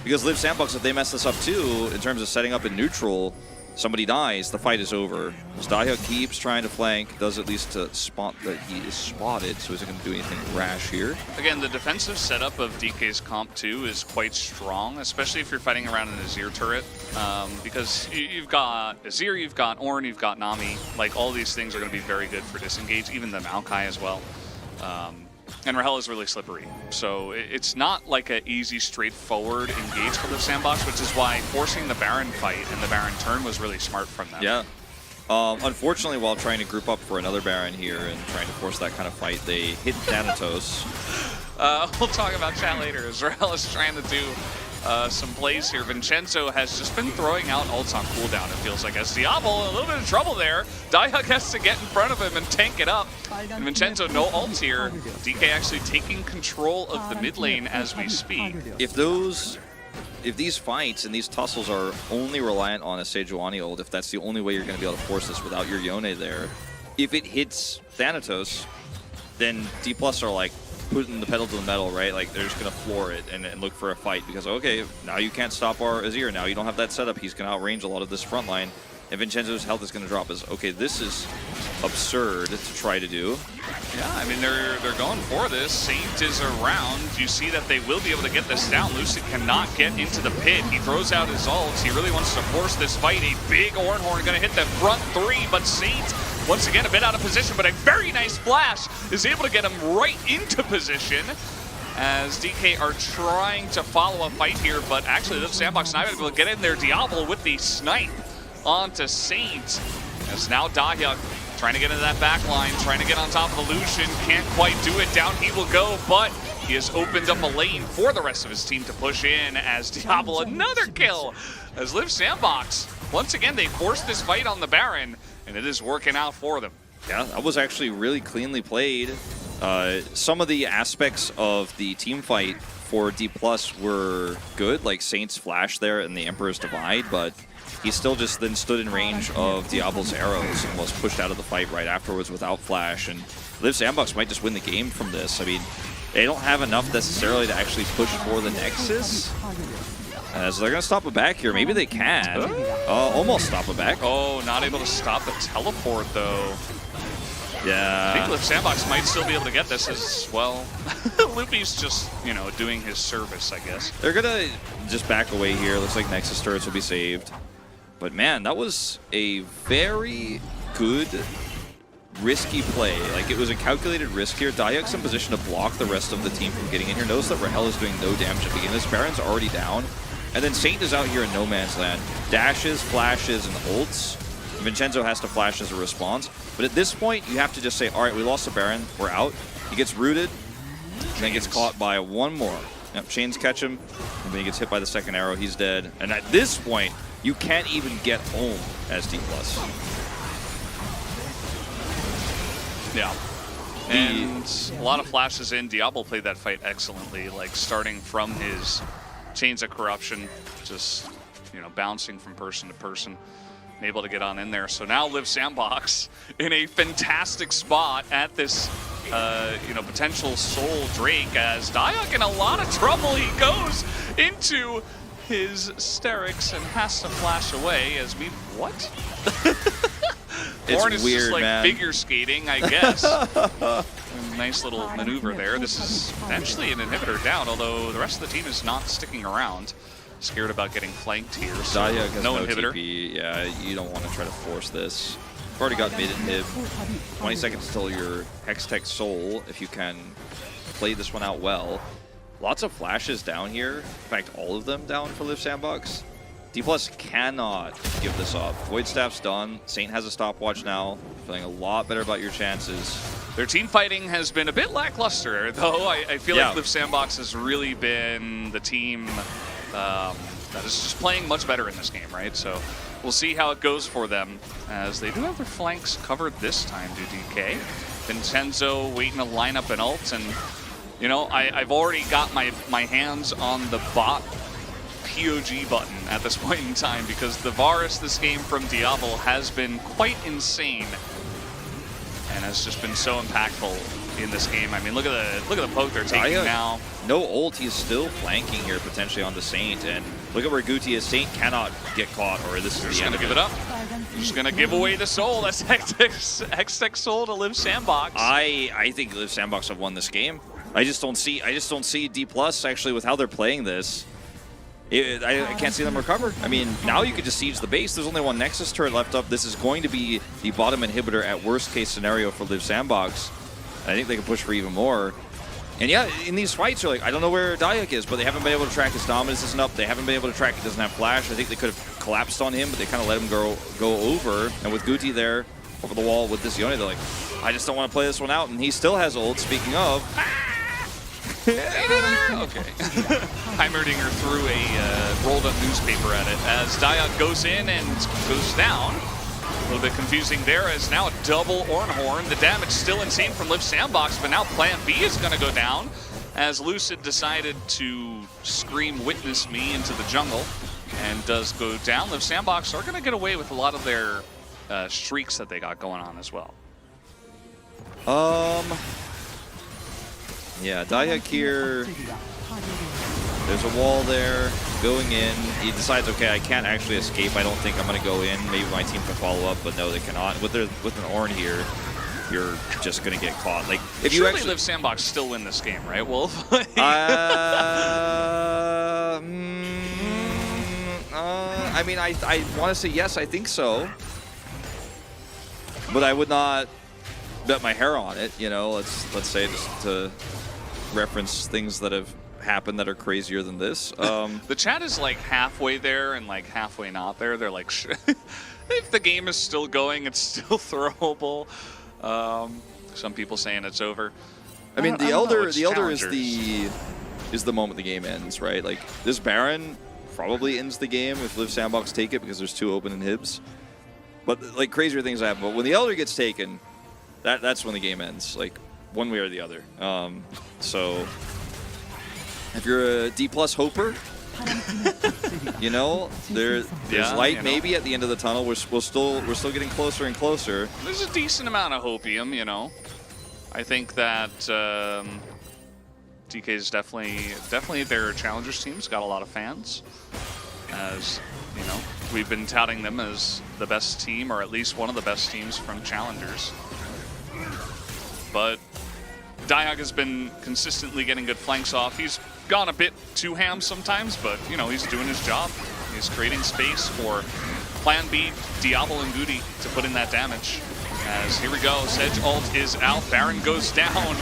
Because Live Sandbox, if they mess this up too, in terms of setting up in neutral, somebody dies, the fight is over. Dahya keeps trying to flank, does at least to spot that he is spotted, so he's not going to do anything rash here.
Again, the defensive setup of DK's comp too is quite strong, especially if you're fighting around an Azir turret, because you've got Azir, you've got Ornn, you've got Nami. Like, all these things are going to be very good for disengage, even the Maokai as well. And Rahel is really slippery, so it's not like an easy, straightforward engage for the Sandbox, which is why forcing the Baron fight and the Baron turn was really smart from them.
Yeah. Unfortunately, while trying to group up for another Baron here and trying to force that kind of fight, they hit Thanatos.
We'll talk about chat later, as Rahel is trying to do some plays here. Vincenzo has just been throwing out ults on cooldown, it feels like. As Diablo, a little bit of trouble there. Dahya has to get in front of him and tank it up. And Vincenzo, no ults here. DK actually taking control of the mid lane as we speak.
If these fights and these tussles are only reliant on a Sejuani ult, if that's the only way you're going to be able to force this without your Yone there, if it hits Thanatos, then D+ are like putting the pedal to the metal, right? Like they're just gonna floor it and look for a fight because okay, now you can't stop our Azir. Now you don't have that setup. He's gonna outrange a lot of this front line, and Vincenzo's health is gonna drop. As okay, this is absurd to try to do.
Yeah, I mean, they're going for this. Saint is around. You see that they will be able to get this down. Lucid cannot get into the pit. He throws out his ults. He really wants to force this fight. A big Ornhorn going to hit the front three, but Saint, once again, a bit out of position, but a very nice flash is able to get him right into position as DK are trying to follow a fight here, but actually the Sandbox not able to get in there. Diablo with the snipe onto Saint. As now Dahyuk trying to get into that back line, trying to get on top of the Lucian, can't quite do it. Down he will go, but he has opened up a lane for the rest of his team to push in as Diablo another kill. As Liv Sandbox, once again, they forced this fight on the Baron, and it is working out for them.
Yeah, that was actually really cleanly played. Some of the aspects of the team fight for D+ were good, like Saint's flash there and the Emperor's Divide, but he still just then stood in range of Diablo's arrows and was pushed out of the fight right afterwards without flash. And Liv Sandbox might just win the game from this. I mean, they don't have enough necessarily to actually push for the Nexus. So they're going to stop a back here. Maybe they can. Almost stop a back.
Oh, not able to stop the teleport, though.
Yeah.
I think Liv Sandbox might still be able to get this as well. Loopy's just, you know, doing his service, I guess.
They're going to just back away here. Looks like Nexus turrets will be saved. But man, that was a very good, risky play. Like, it was a calculated risk here. Dahyuk's in position to block the rest of the team from getting in here. Notice that Rahel is doing no damage to begin this. Baron's already down. And then Saint is out here in no man's land. Dashes, flashes, and ults. Vincenzo has to flash as a response. But at this point, you have to just say, all right, we lost the Baron. We're out. He gets rooted, and then gets caught by one more. Yep, Chains catch him, and then he gets hit by the second arrow. He's dead. And at this point, you can't even get home as D+.
Yeah. And a lot of flashes in. Diablo played that fight excellently, like starting from his Chains of Corruption, just, you know, bouncing from person to person, and able to get on in there. So now Liv Sandbox in a fantastic spot at this, you know, potential Soul Drake as Dahyuk in a lot of trouble. He goes into his Sterix and has to flash away as we... What? Born is
weird,
just like
man.
figure skating, I guess. Nice little maneuver there. This is potentially an inhibitor down, although the rest of the team is not sticking around. Scared about getting flanked here. So
Dahyuk has no
inhibitor.
TP. Yeah, you don't want to try to force this. You've already got mid inhib. 20 seconds till your Hextech Soul, if you can play this one out well. Lots of flashes down here. In fact, all of them down for Liv Sandbox. D+ cannot give this up. Void Staff's done. Saint has a stopwatch now. Feeling a lot better about your chances.
Their team fighting has been a bit lackluster, though. I feel like Liv Sandbox has really been the team that is just playing much better in this game, right? So we'll see how it goes for them, as they do have their flanks covered this time, do DK. Vincenzo waiting to line up an ult, and you know, I've already got my hands on the bot POG button at this point in time, because the Varus this game from Diablo has been quite insane and has just been so impactful in this game. I mean, look at the poke they're taking now.
No ult, he's still flanking here potentially onto Saint, and look at where Guti is. Saint cannot get caught, or this is the end of it.
Give it up. Just gonna give away the soul. That's Hextech Soul to Liv Sandbox.
I think Liv Sandbox have won this game. I just don't see D+ actually with how they're playing this. I can't see them recover. I mean, now you could just siege the base. There's only one Nexus turret left up. This is going to be the bottom inhibitor at worst case scenario for Liv Sandbox. I think they can push for even more. And yeah, in these fights, you're like, I don't know where Dahyuk is, but they haven't been able to track his dominance isn't up. They haven't been able to track he doesn't have flash. I think they could have collapsed on him, but they kind of let him go over. And with Guti there over the wall with this Yone, they're like, I just don't want to play this one out. And he still has ult, speaking of.
Okay. Heimerdinger threw a rolled up newspaper at it as Dahyuk goes in and goes down. A little bit confusing there as now a double Ornhorn. The damage still insane from Liv Sandbox, but now Plan B is going to go down as Lucid decided to scream "Witness me" into the jungle and does go down. Liv Sandbox are going to get away with a lot of their streaks that they got going on as well.
Yeah, Dayak here. There's a wall there. Going in. He decides, okay, I can't actually escape. I don't think I'm going to go in. Maybe my team can follow up, but no, they cannot. With an Ornn here, you're just going to get caught. Like, if you actually
Live Sandbox still win this game, right, Wolf?
I mean, I want to say yes, I think so. But I would not bet my hair on it, you know, let's say, just to reference things that have happened that are crazier than this.
The chat is like halfway there and like halfway not there. They're like, if the game is still going, it's still throwable. Some people saying it's over.
I mean, the Elder is
challengers.
the moment the game ends, right? Like, this Baron probably ends the game if Live Sandbox take it because there's 2 open inhibs. But like crazier things happen. But when the Elder gets taken, that's when the game ends, like one way or the other. So if you're a D+ Hoper, you know, there's light, you know, maybe at the end of the tunnel. We're still getting closer and closer.
There's a decent amount of hopium, you know. I think that DK is definitely their challengers team's got a lot of fans. As you know, we've been touting them as the best team, or at least one of the best teams from challengers. But Dayak has been consistently getting good flanks off. He's gone a bit too ham sometimes, but you know, he's doing his job. He's creating space for Plan B, Diablo and Goody to put in that damage. As here we go, Sedge ult is out, Baron goes down,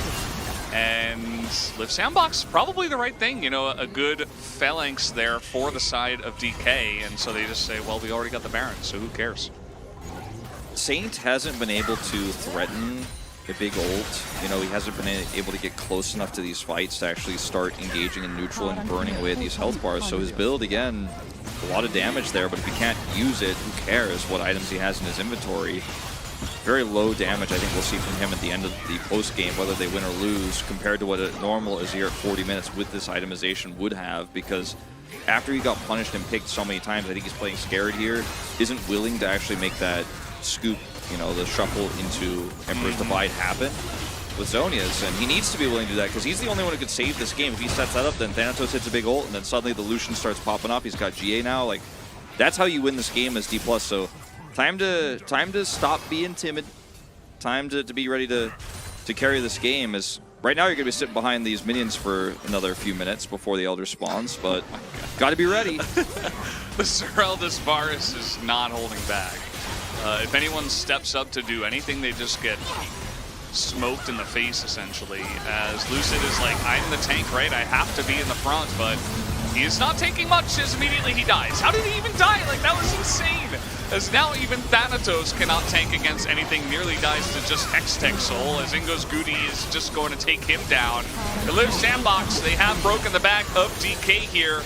and Live Sandbox, probably the right thing, you know, a good phalanx there for the side of DK, and so they just say, well, we already got the Baron, so who cares?
Saint hasn't been able to threaten a big ult. You know, he hasn't been able to get close enough to these fights to actually start engaging in neutral and burning away at these health bars. So his build, again, a lot of damage there, but if he can't use it, who cares what items he has in his inventory? Very low damage I think we'll see from him at the end of the post-game, whether they win or lose, compared to what a normal Azir at 40 minutes with this itemization would have, because after he got punished and picked so many times, I think he's playing scared here, isn't willing to actually make that scoop, you know, the shuffle into Emperor's Divide happen with Zhonya's, and he needs to be willing to do that because he's the only one who could save this game. If he sets that up, then Thanatos hits a big ult, and then suddenly the Lucian starts popping up. He's got GA now. Like, that's how you win this game as D+. So time to stop being timid. Time to be ready to carry this game. As right now you're going to be sitting behind these minions for another few minutes before the Elder spawns, but got to be ready.
The Seraldus Varus is not holding back. If anyone steps up to do anything, they just get smoked in the face, essentially. As Lucid is like, I'm the tank, right? I have to be in the front, but he is not taking much as immediately he dies. How did he even die? Like, that was insane. As now even Thanatos cannot tank against anything, nearly dies to just Hextech Soul, as Ingo's Goody is just going to take him down. The Live Sandbox, they have broken the back of DK here.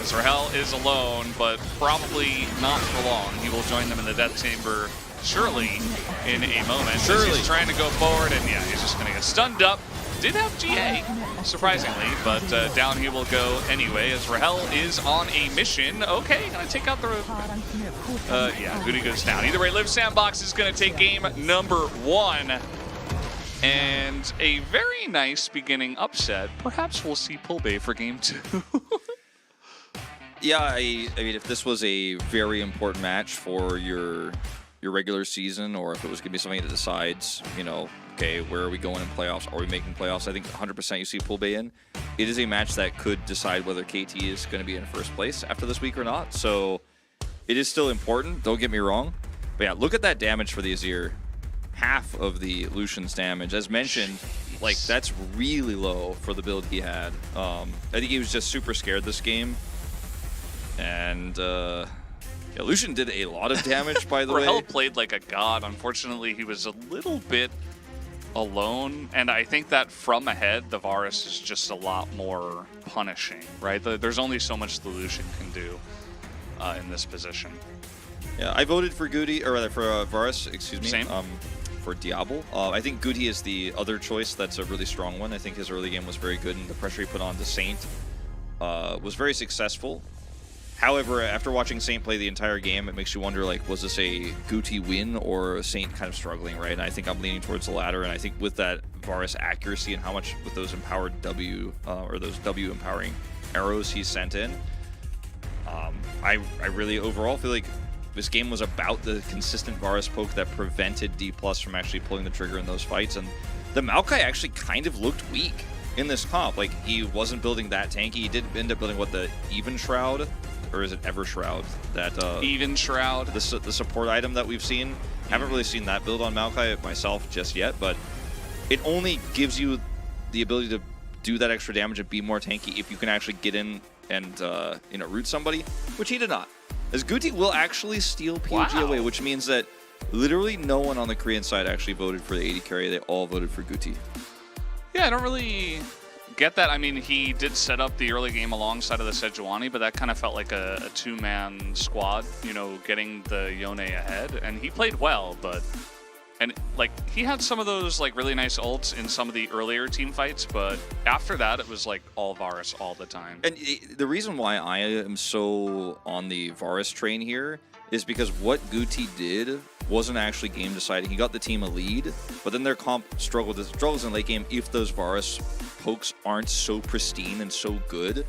As Rahel is alone, but probably not for long. He will join them in the Death Chamber, surely, in a moment. Surely. He's trying to go forward, and yeah, he's just going to get stunned up. Did have GA, surprisingly, but down he will go anyway, as Rahel is on a mission. Okay, gonna take out the... yeah, Goody goes down. Either way, Live Sandbox is gonna take game number 1. And a very nice beginning upset. Perhaps we'll see Pulbay for game 2.
Yeah, I mean, if this was a very important match for your regular season, or if it was going to be something that decides, you know, okay, where are we going in playoffs? Are we making playoffs? I think 100% you see Pulbay in. It is a match that could decide whether KT is going to be in first place after this week or not. So it is still important, don't get me wrong. But yeah, look at that damage for the Azir. Half of the Lucian's damage. As mentioned, like, that's really low for the build he had. I think he was just super scared this game. And yeah, Lucian did a lot of damage, by the way.
Rahel played like a god. Unfortunately, he was a little bit alone. And I think that from ahead, the Varus is just a lot more punishing, right? There's only so much the Lucian can do in this position.
Yeah, I voted for Goody, or rather for Varus, excuse me.
Same.
For Diablo. I think Goody is the other choice. That's a really strong one. I think his early game was very good, and the pressure he put on to Saint was very successful. However, after watching Saint play the entire game, it makes you wonder, like, was this a Guti win or Saint kind of struggling, right? And I think I'm leaning towards the latter. And I think with that Varus accuracy and how much with those empowered or those W empowering arrows he sent in, I really overall feel like this game was about the consistent Varus poke that prevented D+ from actually pulling the trigger in those fights. And the Maokai actually kind of looked weak in this comp. Like, he wasn't building that tanky. He did end up building, what, the Even Shroud? Or is it Ever Shroud? That
Even Shroud.
The support item that we've seen. Haven't really seen that build on Maokai myself just yet, but it only gives you the ability to do that extra damage and be more tanky if you can actually get in and root somebody, which he did not. As Guti will actually steal POG away, which means that literally no one on the Korean side actually voted for the AD carry. They all voted for Guti.
Yeah, I don't really get that. I mean, he did set up the early game alongside of the Sejuani, but that kind of felt like a two-man squad, you know, getting the Yone ahead. And he played well, and like, he had some of those like really nice ults in some of the earlier team fights, but after that, it was like all Varus all the time.
And the reason why I am so on the Varus train here is because what Guti did wasn't actually game deciding. He got the team a lead, but then their comp struggles in late game if those Varus pokes aren't so pristine and so good.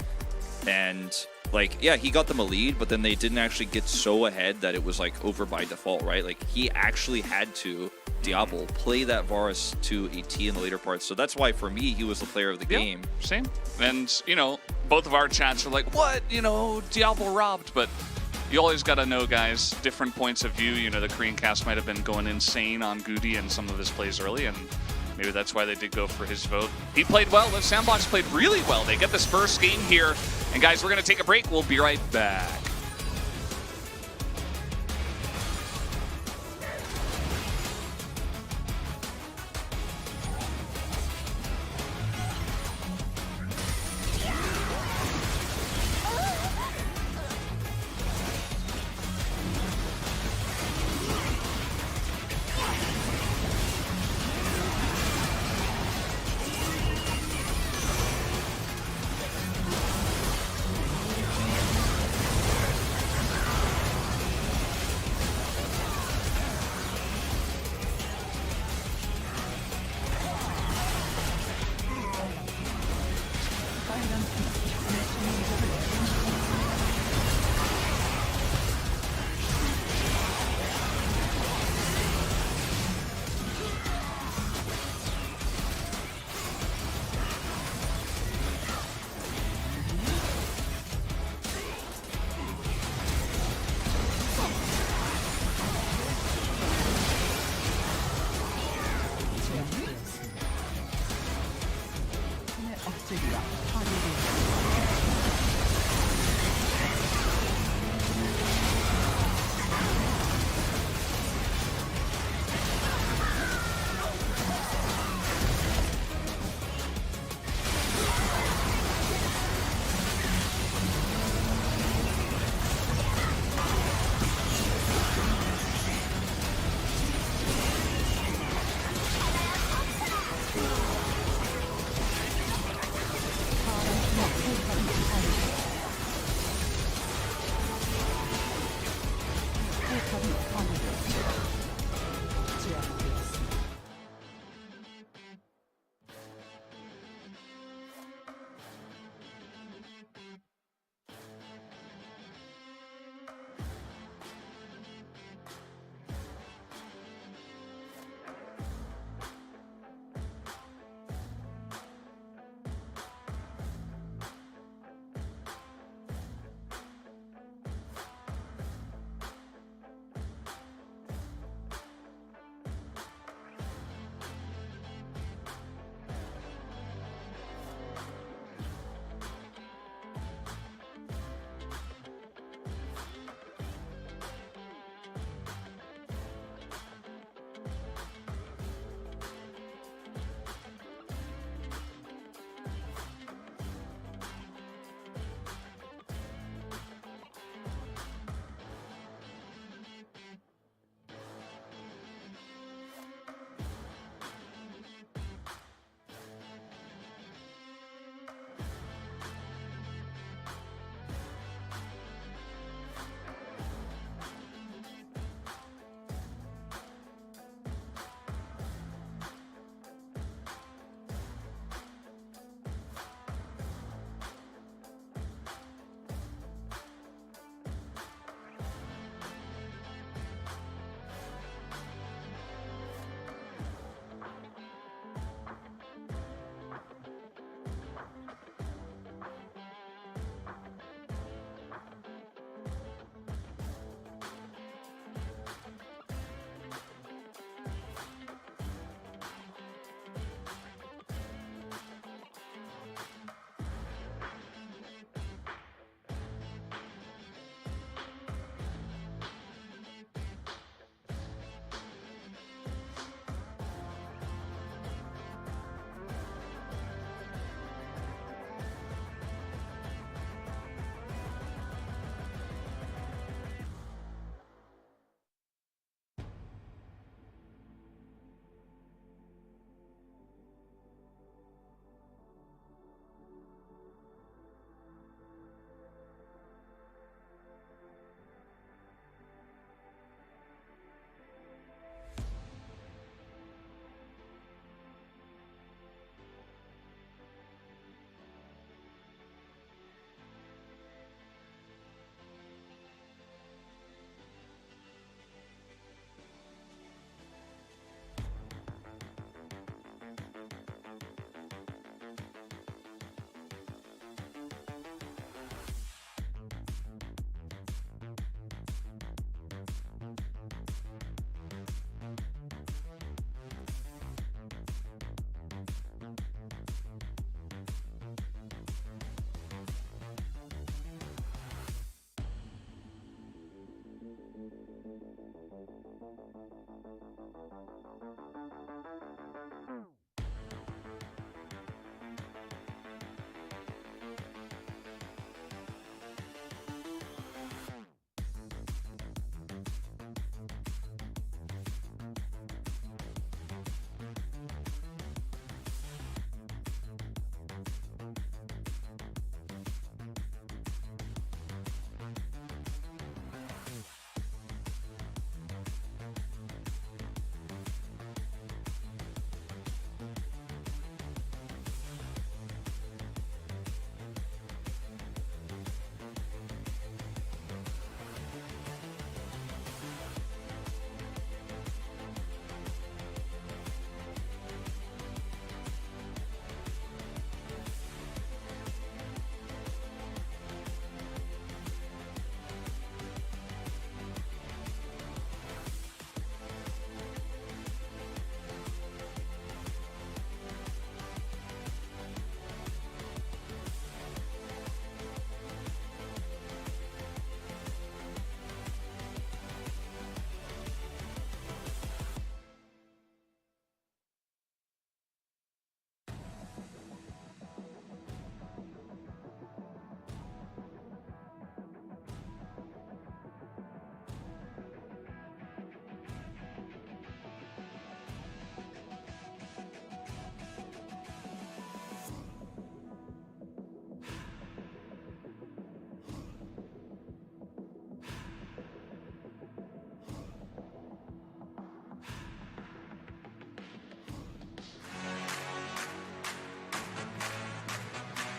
And like, yeah, he got them a lead, but then they didn't actually get so ahead that it was like over by default, right? Like, he actually had to, Diablo, play that Varus to a T in the later parts. So that's why for me, he was the player of the game.
Same. And, you know, both of our chats are like, what? You know, Diablo robbed, but you always got to know, guys, different points of view. You know, the Korean cast might have been going insane on Guti and some of his plays early, and maybe that's why they did go for his vote. He played well. The Sandbox played really well. They get this first game here. And guys, we're going to take a break. We'll be right back.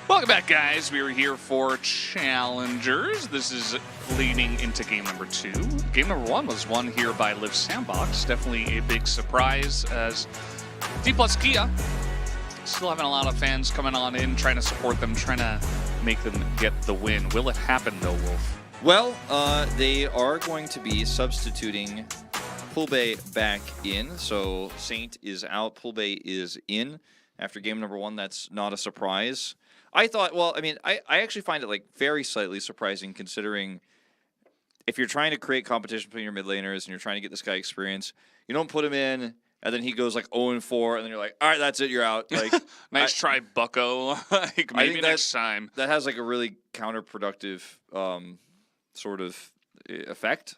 Welcome back, guys. We are here for Challengers. This is leading into game number 2. Game number 1 was won here by Live Sandbox. Definitely a big surprise as D+ Kia still having a lot of fans coming on in, trying to support them, trying to make them get the win. Will it happen, though, Wolf?
Well, they are going to be substituting Pulbay back in. So Saint is out, Pulbay is in. After game number 1, that's not a surprise. I thought, well, I mean, I actually find it like very slightly surprising considering if you're trying to create competition between your mid laners and you're trying to get this guy experience, you don't put him in and then he goes like 0-4 and then you're like, all right, that's it, you're out. Like,
Nice try, Bucko. Like, maybe next time.
That has like a really counterproductive sort of effect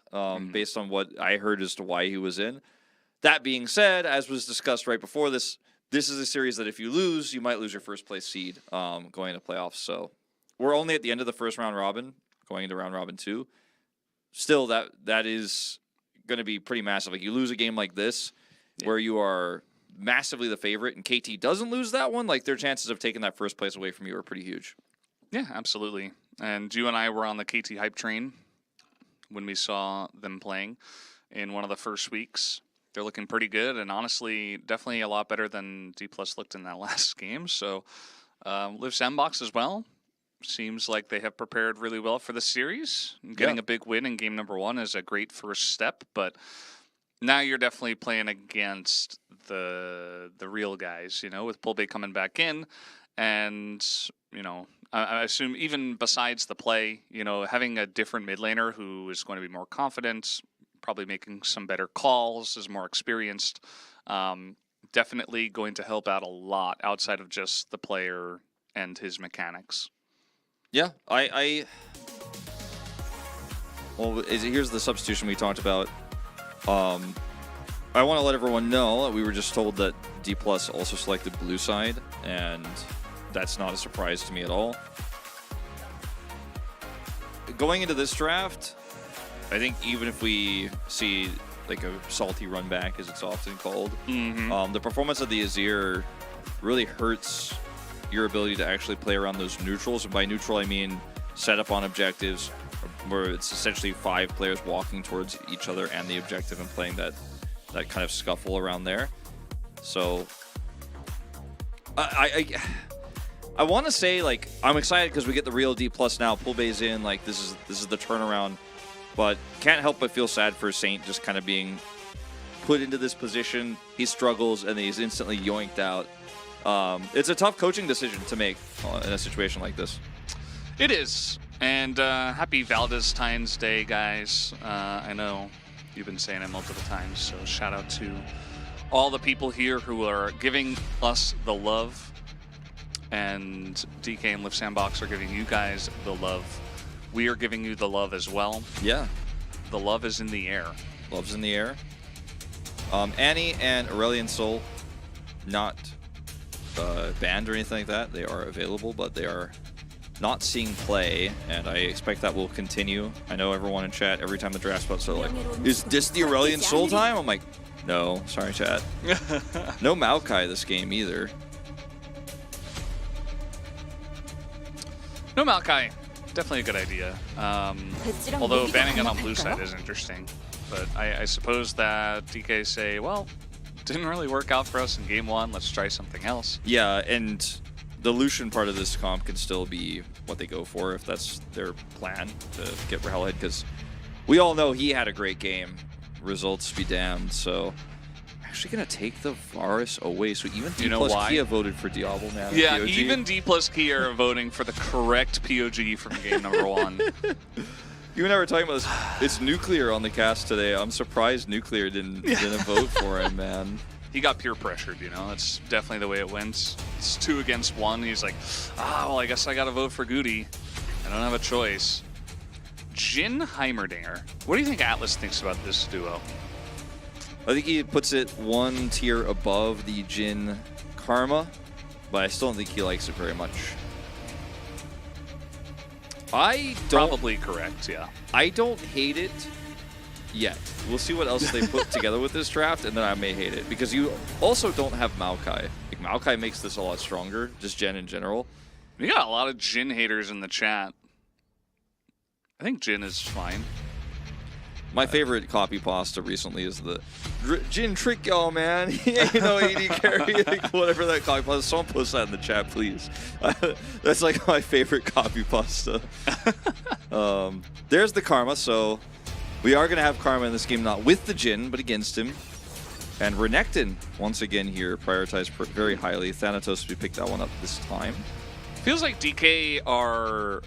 based on what I heard as to why he was in. That being said, as was discussed right before this, this is a series that if you lose, you might lose your first place seed going into playoffs. So we're only at the end of the first round robin, going into round robin 2. Still, that is going to be pretty massive. Like you lose a game like this, where you are massively the favorite, and KT doesn't lose that one, like their chances of taking that first place away from you are pretty huge.
Yeah, absolutely. And you and I were on the KT hype train when we saw them playing in one of the first weeks. They're looking pretty good, and honestly, definitely a lot better than D+ looked in that last game. So, Live Sandbox as well. Seems like they have prepared really well for the series. Getting a big win in game number 1 is a great first step, but now you're definitely playing against the real guys, you know, with Pulbay coming back in, and, you know, I assume even besides the play, you know, having a different mid laner who is going to be more confident, probably making some better calls, is more experienced, definitely going to help out a lot outside of just the player and his mechanics.
Yeah, well, here's the substitution we talked about. I want to let everyone know that we were just told that D+ also selected blue side, and that's not a surprise to me at all. Going into this draft, I think even if we see like a salty run back, as it's often called, the performance of the Azir really hurts your ability to actually play around those neutrals. And by neutral, I mean set up on objectives, where it's essentially 5 players walking towards each other and the objective and playing that kind of scuffle around there. So I want to say, like, I'm excited because we get the real D+ now. Pulbay's in, like, this is the turnaround. But can't help but feel sad for Saint just kind of being put into this position. He struggles and then he's instantly yoinked out. It's a tough coaching decision to make in a situation like this.
It is. And happy Valentine's Day, guys. I know you've been saying it multiple times, so shout out to all the people here who are giving us the love. And DK and Live Sandbox are giving you guys the love. We are giving you the love as well.
Yeah.
The love is in the air.
Love's in the air. Annie and Aurelian Soul, not banned or anything like that. They are available, but they are not seeing play, and I expect that will continue. I know everyone in chat, every time the draft spots are like, is this the Aurelian Soul time? I'm like, no, sorry chat. No Maokai this game either.
No Maokai. Definitely a good idea. Although banning it on blue side is interesting. But I suppose that DK say, well, didn't really work out for us in game 1. Let's try something else.
Yeah, and the Lucian part of this comp can still be what they go for if that's their plan to get Rahelhead, because we all know he had a great game. Results be damned. So actually gonna take the Varus away. So even D+ Kia voted for Diablo now.
Yeah,
POG.
even D+ Kia are voting for the correct POG from game number 1.
You and I were talking about this. It's Nuclear on the cast today. I'm surprised Nuclear didn't vote for him, man.
He got peer pressured, you know. That's definitely the way it went. It's 2 against 1. He's like, well, I guess I gotta vote for Goody. I don't have a choice. Jin Heimerdinger. What do you think Atlas thinks about this duo?
I think he puts it 1 tier above the Jin Karma, but I still don't think he likes it very much. I don't,
Probably correct, yeah.
I don't hate it yet. We'll see what else they put together with this draft, and then I may hate it. Because you also don't have Maokai. Like, Maokai makes this a lot stronger, just Gen in general.
We got a lot of Jin haters in the chat. I think Jin is fine.
My favorite copy pasta recently is the Jin trick y'all, man. Yeah, you know, AD carry, like, whatever that copy pasta. Someone post that in the chat, please. That's like my favorite copy pasta. There's the Karma, so we are going to have Karma in this game, not with the Jin, but against him. And Renekton, once again here, prioritized very highly. Thanatos, we picked that one up this time.
Feels like DK are...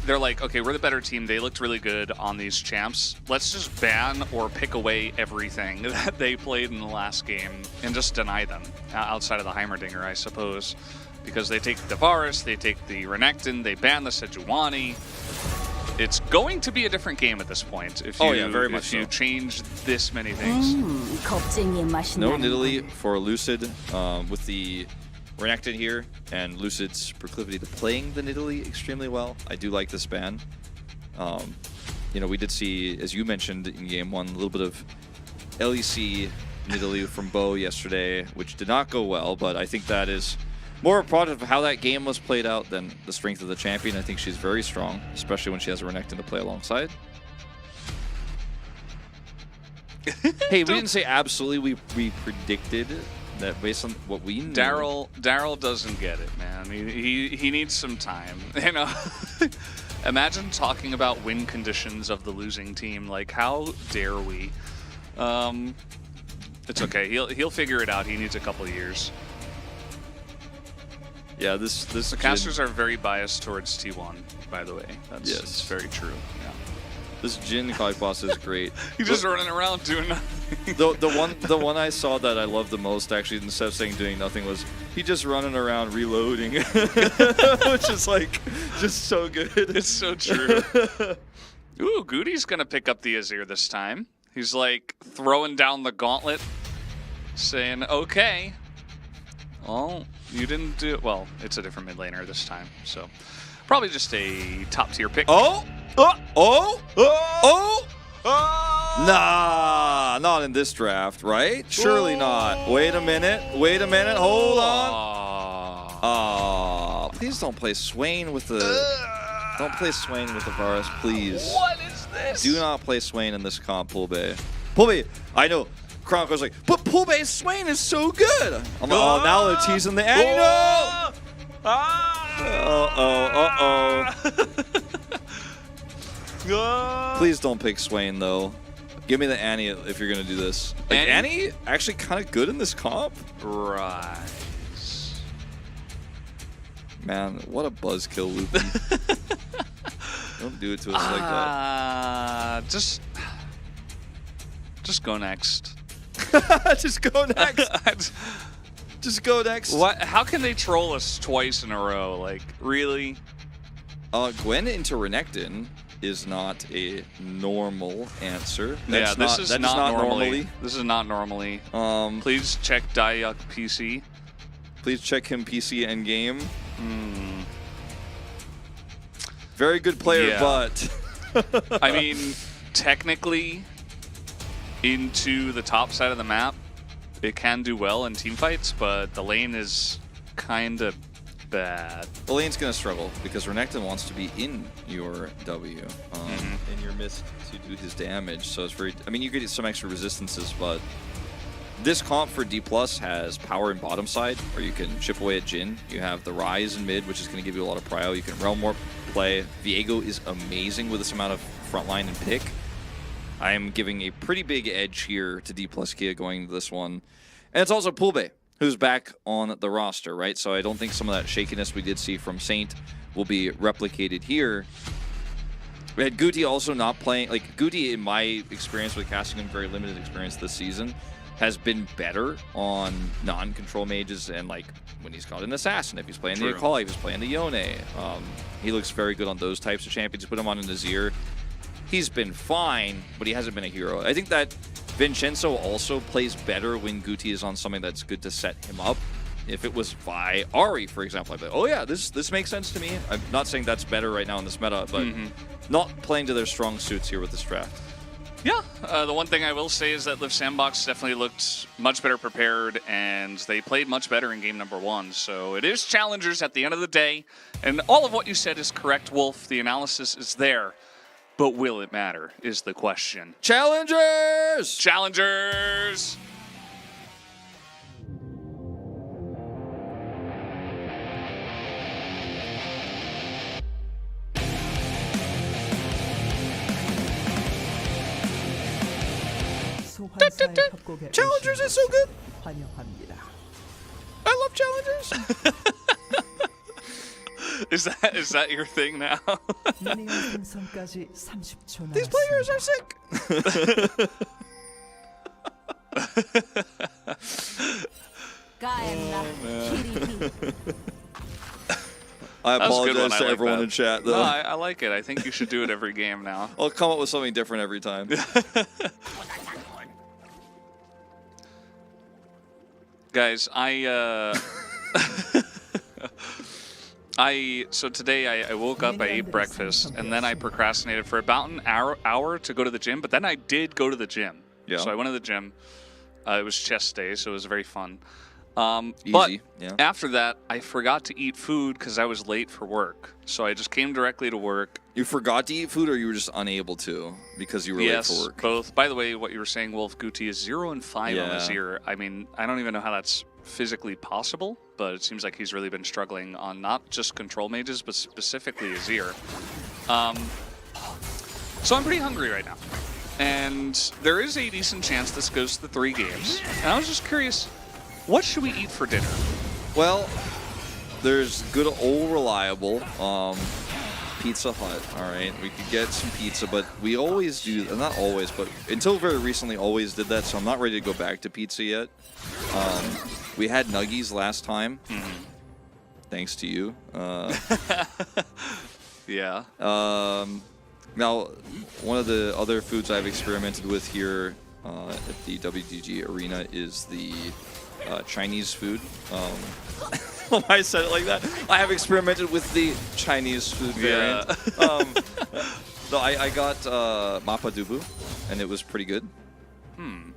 They're like, okay, we're the better team. They looked really good on these champs. Let's just ban or pick away everything that they played in the last game and just deny them outside of the Heimerdinger, I suppose. Because they take the Varus, they take the Renekton, they ban the Sejuani. It's going to be a different game at this point if you,
very much
you
so.
change this many things.
No Nidalee for Lucid with the Renekton here, and Lucid's proclivity to playing the Nidalee extremely well. I do like this ban. You know, we did see, as you mentioned in game one, a little bit of LEC Nidalee from Bo yesterday, which did not go well, but I think that is more a product of how that game was played out than the strength of the champion. I think she's very strong, especially when she has a Renekton to play alongside. Hey, we didn't say absolutely. We predicted that based on what we knew.
Daryl doesn't get it, man. He needs some time. You know, imagine talking about win conditions of the losing team. Like, how dare we? It's okay. He'll figure it out. He needs a couple of years.
Yeah, this
The casters are very biased towards T1, by the way. That's
Yes.
very true. Yeah.
This Jin copy boss is great.
He's just running around doing nothing.
The one I saw that I loved the most, actually, instead of saying doing nothing, was he just running around reloading, which is like just so good.
It's so true. Ooh, Goody's gonna pick up the Azir this time. He's like throwing down the gauntlet, saying, "Okay, well, you didn't do it. Well, it's a different mid laner this time, so probably just a top tier pick."
Nah, not in this draft, right? Surely not. Wait a minute. Hold on. Oh, please don't play Swain with the. Don't play Swain with the Varus, please.
What is this?
Do not play Swain in this comp, Pulbe. Pulbe, I know. Chronicle's like, but Pulbe's Swain is so good. I'm like, oh, now they're teasing the Annie. No! Please don't pick Swain, though. Give me the Annie if you're going to do this. Like, Annie actually kind of good in this comp.
Right.
Man, what a buzzkill, Loopy. Don't do it to us like that.
Just go next.
Just go next. Just go next.
What? How can they troll us twice in a row? Like, really?
Gwen into Renekton is not a normal answer.
This is not normally. This is not normally.
Um,
Please check Dayak PC.
Please check him PC endgame. Very good player,
Yeah.
but
I mean, technically, into the top side of the map, it can do well in team fights, but the lane is kind of bad.
the lane's gonna struggle because Renekton wants to be in your W, in your mist to do his damage. So it's very. I mean, you get some extra resistances, but this comp for D+ has power in bottom side, where you can chip away at Jin. You have the Rise in mid, which is going to give you a lot of prio. You can Realm Warp play. Viego is amazing with this amount of frontline and pick. I am giving a pretty big edge here to D+ Kia going to this one. And it's also Pulbe, who's back on the roster, right? So I don't think some of that shakiness we did see from Saint will be replicated here. We had Guti also not playing. Like, Guti, in my experience with casting him, very limited experience this season, has been better on non-control mages and like when he's got an assassin, if he's playing the Akali, if he's playing the Yone. He looks very good on those types of champions. Put him on an Azir. He's been fine, but he hasn't been a hero. I think that Vincenzo also plays better when Guti is on something that's good to set him up. If it was Vi Ari, for example, I'd be like, oh yeah, this makes sense to me. I'm not saying that's better right now in this meta, but not playing to their strong suits here with this draft.
Yeah, the one thing I will say is that Live Sandbox definitely looked much better prepared, and they played much better in game number 1. So it is challengers at the end of the day, and all of what you said is correct, Wolf. The analysis is there, but will it matter is the question.
Challengers!
Challengers!
Challengers is so good.
환영합니다.
I love challengers.
Is that your thing now?
미니언 생성까지 30초
These players are sick. I
That was a good
apologize
one. I
to
like
everyone
that.
in chat,
No,
though.
I like it. I think you should do it every game now.
I'll come up with something different every time.
Guys, so today I woke up, I ate breakfast, and then I procrastinated for about an hour to go to the gym, but then I did go to the gym.
Yeah.
So I went to the gym. It was chest day, so it was very fun.
Easy,
But
yeah.
after that, I forgot to eat food because I was late for work. So I just came directly to work.
You forgot to eat food, or you were just unable to because you were late for work?
Both. By the way, what you were saying, Wolf, Guti is 0 and 5 on
Yeah.
Azir. I mean, I don't even know how that's physically possible, but it seems like he's really been struggling on not just control mages, but specifically Azir. So I'm pretty hungry right now. And there is a decent chance this goes to the 3 games. And I was just curious, what should we eat for dinner?
Well, there's good old reliable Pizza Hut. All right, we could get some pizza, but we always do, not always, but until very recently always did that, so I'm not ready to go back to pizza yet. We had nuggies last time, thanks to you.
Yeah.
Now, one of the other foods I've experimented with here at the WDG arena is the Chinese food. Why I said it like that? I have experimented with the Chinese food variant. So I got Mapa Dubu, and it was pretty good.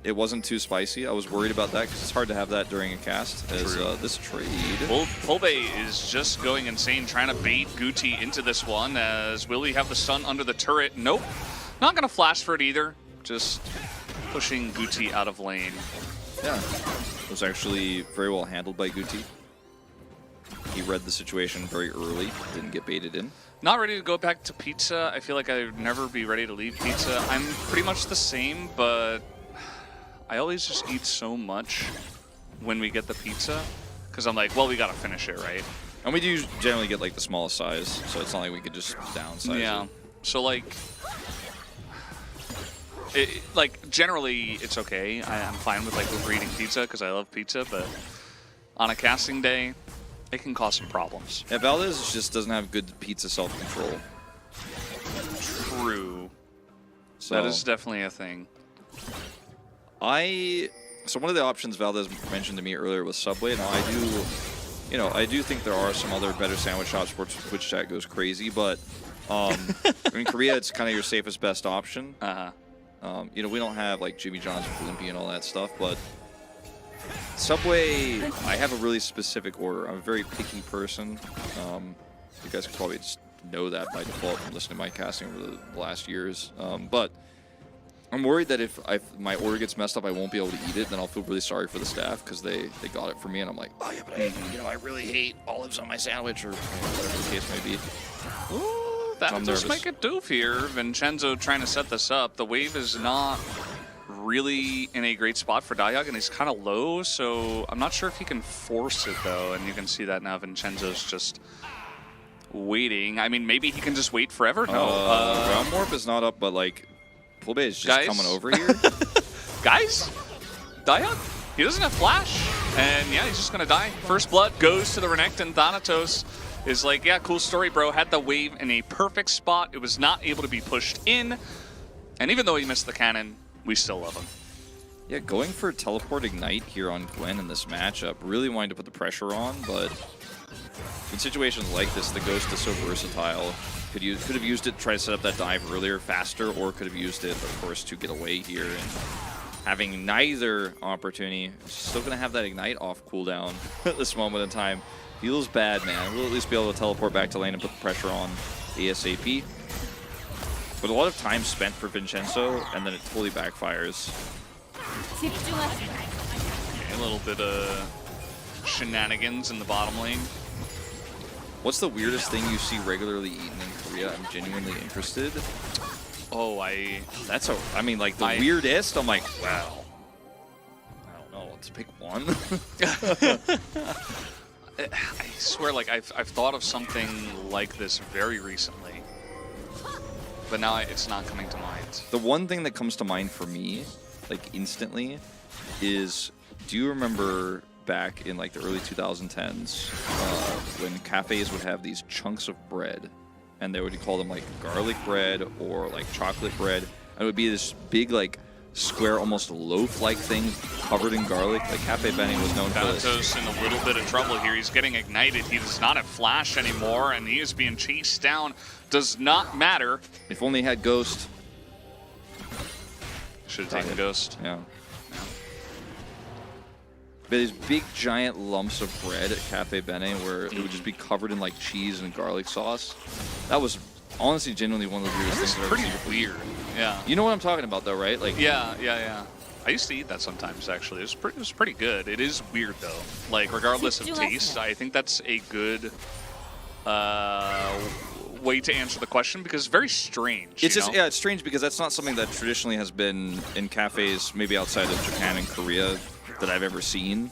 It wasn't too spicy. I was worried about that because it's hard to have that during a cast. As this trade.
Fulbe is just going insane, trying to bait Guti into this one. As will he have the stun under the turret? Nope. Not going to flash for it either. Just pushing Guti out of lane.
Yeah. It was actually very well handled by Guti. He read the situation very early, didn't get baited in.
Not ready to go back to pizza. I feel like I'd never be ready to leave pizza. I'm pretty much the same, but I always just eat so much when we get the pizza. Because I'm like, well, we got to finish it, right?
And we do generally get like the smallest size, so it's not like we could just downsize it.
So like, generally it's okay. I'm fine with like overeating pizza because I love pizza, but on a casting day, it can cause some problems.
Yeah, Valdez just doesn't have good pizza self-control.
True.
So
That is definitely a thing.
So one of the options Valdez mentioned to me earlier was Subway. Now I do think there are some other better sandwich shops where Twitch chat goes crazy, but in Korea it's kind of your safest best option. We don't have like Jimmy John's, Blimpie, and all that stuff, but Subway, I have a really specific order. I'm a very picky person. You guys could probably just know that by default from listening to my casting over the last years. But I'm worried that if my order gets messed up, I won't be able to eat it. Then I'll feel really sorry for the staff because they got it for me, and I'm like, oh yeah, but I really hate olives on my sandwich or whatever the case may be.
Ooh, that
I'm
just
nervous.
might get doof here. Vincenzo trying to set this up. The wave is not really in a great spot for Diog, and he's kind of low, so I'm not sure if he can force it though. And you can see that now Vincenzo's just waiting. I mean, maybe he can just wait forever. No,
Ground Warp is not up, but like Pulbe is just
Guys?
coming over here.
guys, Diog, he doesn't have flash, and yeah, he's just gonna die. First blood goes to the Renekton. Thanatos is like, yeah, cool story, bro. Had the wave in a perfect spot. It was not able to be pushed in, and even though he missed the cannon, we still love him.
Yeah, going for Teleport Ignite here on Gwen in this matchup. Really wanting to put the pressure on, but in situations like this, the Ghost is so versatile. Could have used it to try to set up that dive earlier, faster, or could have used it, of course, to get away here. And having neither opportunity, still going to have that Ignite off cooldown at this moment in time. Feels bad, man. We'll at least be able to teleport back to lane and put the pressure on ASAP. But a lot of time spent for Vincenzo, and then it totally backfires.
A little bit of shenanigans in the bottom lane.
What's the weirdest thing you see regularly eaten in Korea? I'm genuinely interested.
Oh,
That's I mean, like, the weirdest, I'm like, wow. I don't know, let's pick one.
I swear, like, I've thought of something like this very recently. But now it's not coming to mind.
The one thing that comes to mind for me, like, instantly, is, do you remember back in like the early 2010s when cafes would have these chunks of bread, and they would call them like garlic bread or like chocolate bread, and it would be this big like square, almost loaf-like thing covered in garlic. Like Cafe Benny was known for this.
Thanatos in a little bit of trouble here. He's getting ignited. He does not have flash anymore, and he is being chased down. Does not matter.
If only he had Ghost.
Should have taken Ghost.
Yeah. But these big giant lumps of bread at Cafe Bene where it would just be covered in like cheese and garlic sauce. That was honestly genuinely one of the weirdest things I've ever seen.
Pretty weird. Yeah.
You know what I'm talking about though, right? Like
Yeah. I used to eat that sometimes actually. It was pretty good. It is weird though. Like regardless of taste, I think that's a good way to answer the question because it's very strange.
It's just,
know?
yeah, it's strange because that's not something that traditionally has been in cafes, maybe outside of Japan and Korea, that I've ever seen.